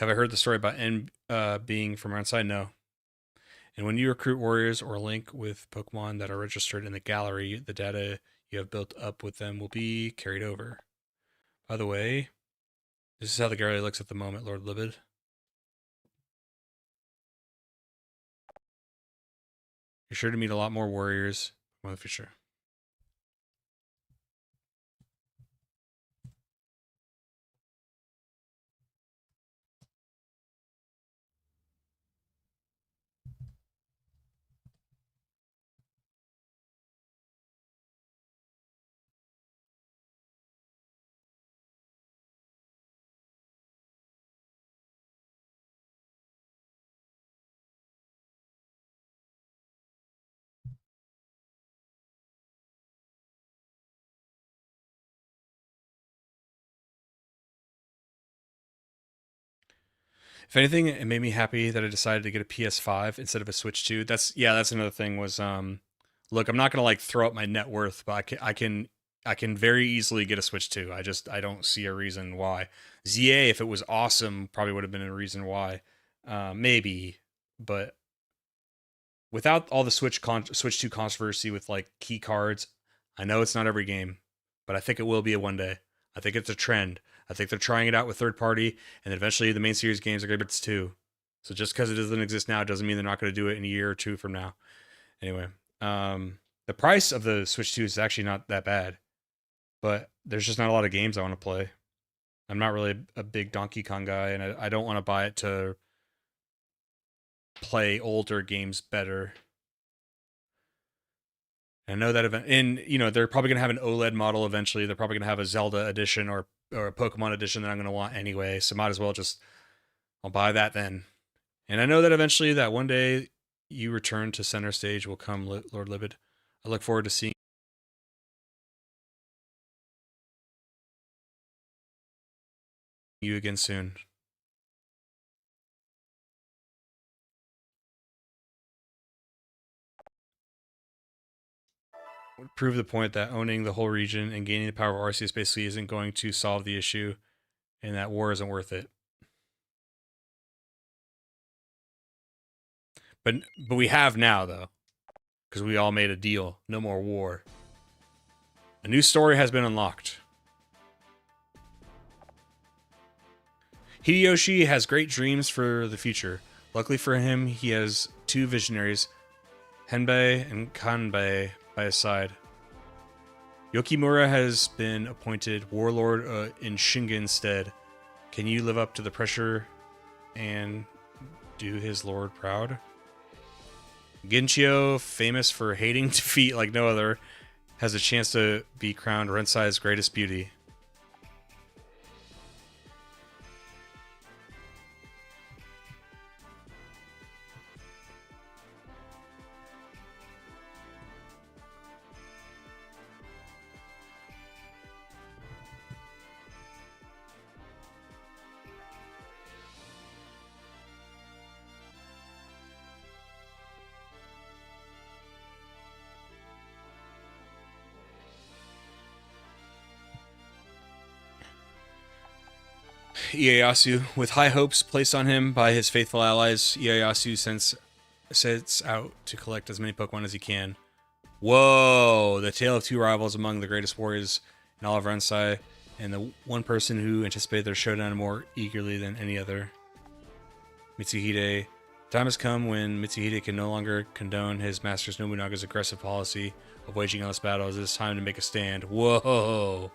S1: Have I heard the story about N being from outside? No. And when you recruit warriors or link with Pokemon that are registered in the gallery, the data you have built up with them will be carried over. By the way, this is how the gallery looks at the moment, Lord Libid. You're sure to meet a lot more warriors in the future. If anything, it made me happy that I decided to get a PS5 instead of a Switch 2. That's another thing was look, I'm not going to like throw up my net worth, but I can very easily get a Switch 2. I don't see a reason why. ZA, if it was awesome, probably would have been a reason why. Maybe, but without all the Switch 2 controversy with like key cards, I know it's not every game, but I think it will be a one day. I think it's a trend. I think they're trying it out with third party, and then eventually the main series games are going to be too. So just because it doesn't exist now doesn't mean they're not going to do it in a year or two from now. Anyway, the price of the Switch 2 is actually not that bad, but there's just not a lot of games I want to play. I'm not really a big Donkey Kong guy, and I don't want to buy it to play older games better. I know that event, and they're probably gonna have an OLED model eventually. They're probably gonna have a Zelda edition or a Pokemon edition that I'm gonna want anyway. So might as well I'll buy that then. And I know that eventually, that one day you return to center stage will come, Lord Libid. I look forward to seeing you again soon. Prove the point that owning the whole region and gaining the power of Arceus basically isn't going to solve the issue, and that war isn't worth it. But we have now, though, because we all made a deal. No more war. A new story has been unlocked. Hideyoshi has great dreams for the future. Luckily for him, he has two visionaries, Henbei and Kanbei, by his side. Yokimura has been appointed warlord in Shingen's stead. Can you live up to the pressure and do his lord proud? Ginchio, famous for hating defeat like no other, has a chance to be crowned Rensai's greatest beauty. Ieyasu, with high hopes placed on him by his faithful allies, Ieyasu sets out to collect as many Pokemon as he can. Whoa! The tale of two rivals among the greatest warriors in all of Rensai, and the one person who anticipated their showdown more eagerly than any other. Mitsuhide. Time has come when Mitsuhide can no longer condone his master Nobunaga's aggressive policy of waging endless battles. It is time to make a stand. Whoa!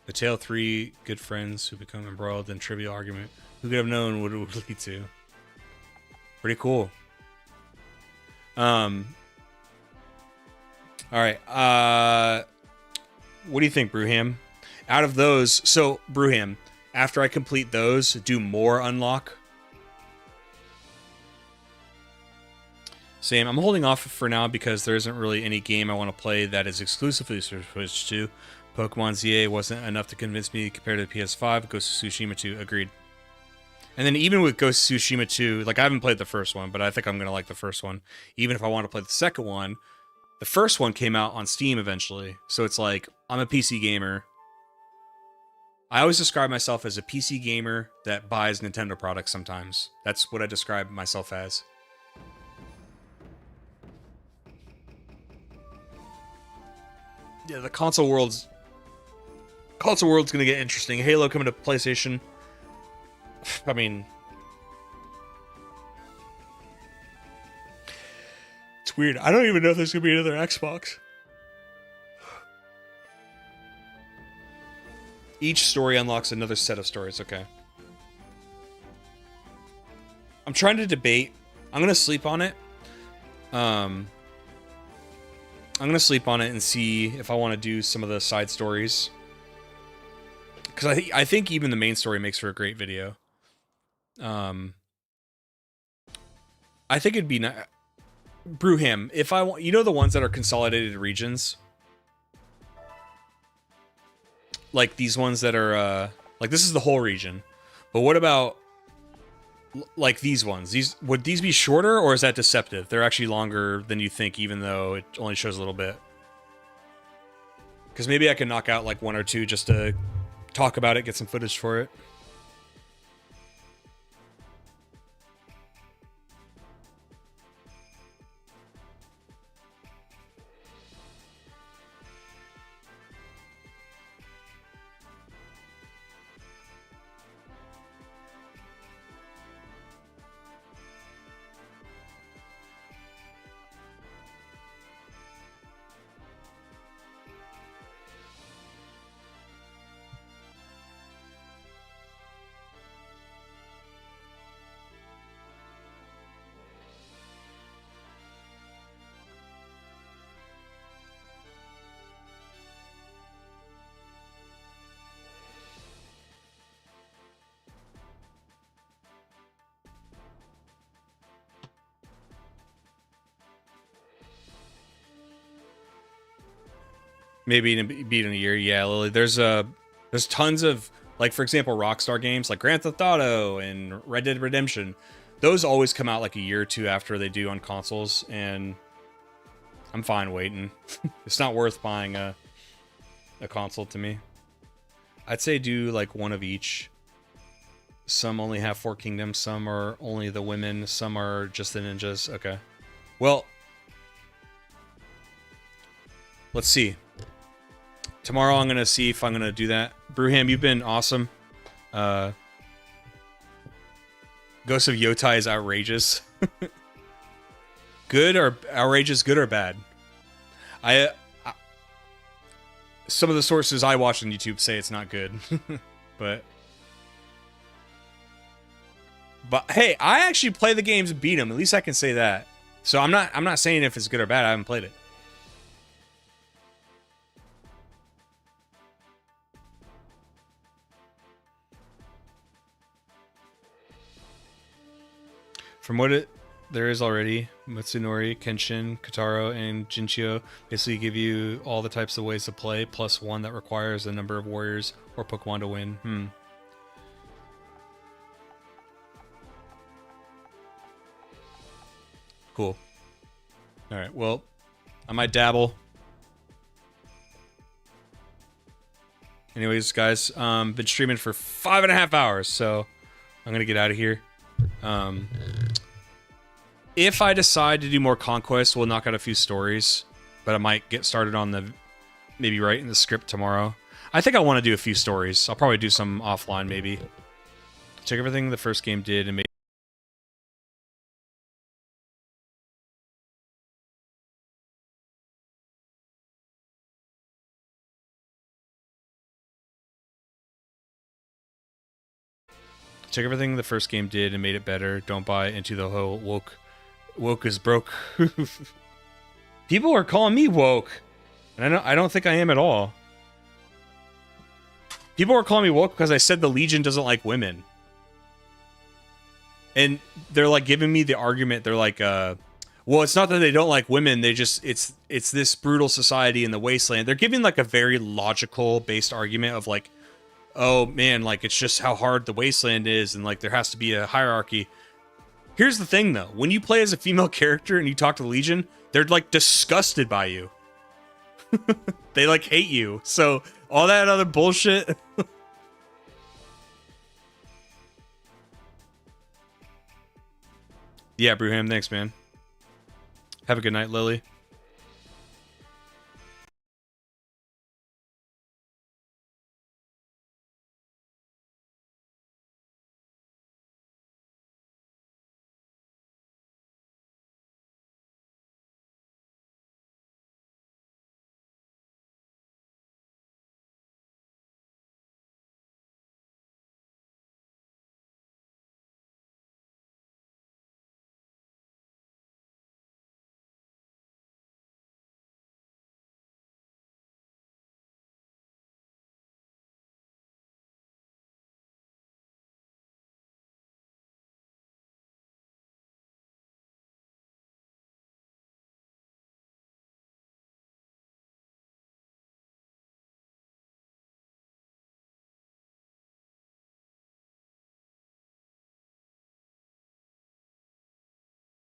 S1: The tale of three good friends who become embroiled in trivial argument. Who could have known what it would lead to? Pretty cool. All right. What do you think, Brewham? Out of those, so Brewham, after I complete those, do more unlock? Same. I'm holding off for now because there isn't really any game I want to play that is exclusively for Switch 2. Pokemon ZA wasn't enough to convince me compared to the PS5. Ghost of Tsushima 2, agreed. And then even with Ghost of Tsushima 2, like I haven't played the first one, but I think I'm going to like the first one. Even if I want to play the second one, The first one came out on Steam eventually, so it's like I'm a PC gamer. I always describe myself as a PC gamer that buys Nintendo products sometimes. That's what I describe myself as. Yeah, the console world's gonna get interesting. Halo coming to PlayStation. I mean, it's weird. I don't even know if there's gonna be another Xbox. Each story unlocks another set of stories. Okay. I'm trying to debate. I'm gonna sleep on it. I'm gonna sleep on it and see if I want to do some of the side stories. Because I think even the main story makes for a great video. I think it'd be nice. Brewham, if I want, you know, the ones that are consolidated regions, like these ones that are like this is the whole region, but what about like these ones? Would these be shorter, or is that deceptive? They're actually longer than you think, even though it only shows a little bit. Because maybe I can knock out like one or two just to talk about it, get some footage for it. Maybe beat in a year, yeah, Lily. There's tons of, like, for example, Rockstar games like Grand Theft Auto and Red Dead Redemption. Those always come out like a year or two after they do on consoles, and I'm fine waiting. It's not worth buying a console to me. I'd say do like one of each. Some only have 4 kingdoms, some are only the women, some are just the ninjas. Okay. Well, let's see. Tomorrow I'm going to see if I'm going to do that. Brewham, you've been awesome. Ghost of Yotai is outrageous. Good or outrageous, good or bad? Some of the sources I watch on YouTube say it's not good. But hey, I actually play the games and beat them. At least I can say that. So I'm not saying if it's good or bad. I haven't played it. From what there is already, Mitsunori, Kenshin, Kotaro, and Jinchio basically give you all the types of ways to play, plus one that requires a number of warriors or Pokemon to win. Cool. Alright, well, I might dabble. Anyways, guys, been streaming for 5.5 hours, so I'm gonna get out of here. If I decide to do more Conquest, we'll knock out a few stories, but I might get started on the maybe writing the script tomorrow. I think I want to do a few stories. I'll probably do some offline, maybe. Check everything the first game did and maybe. Check everything the first game did and made it better. Don't buy into the whole woke is broke. People are calling me woke, and I don't think I am at all. People are calling me woke because I said the Legion doesn't like women, and they're like giving me the argument. They're like, well, it's not that they don't like women. They just it's this brutal society in the wasteland. They're giving like a very logical based argument of like, oh man, like it's just how hard the wasteland is, and like there has to be a hierarchy. Here's the thing, though. When you play as a female character and you talk to the Legion, they're, like, disgusted by you. They, like, hate you. So, all that other bullshit... Yeah, Brewham, thanks, man. Have a good night, Lily.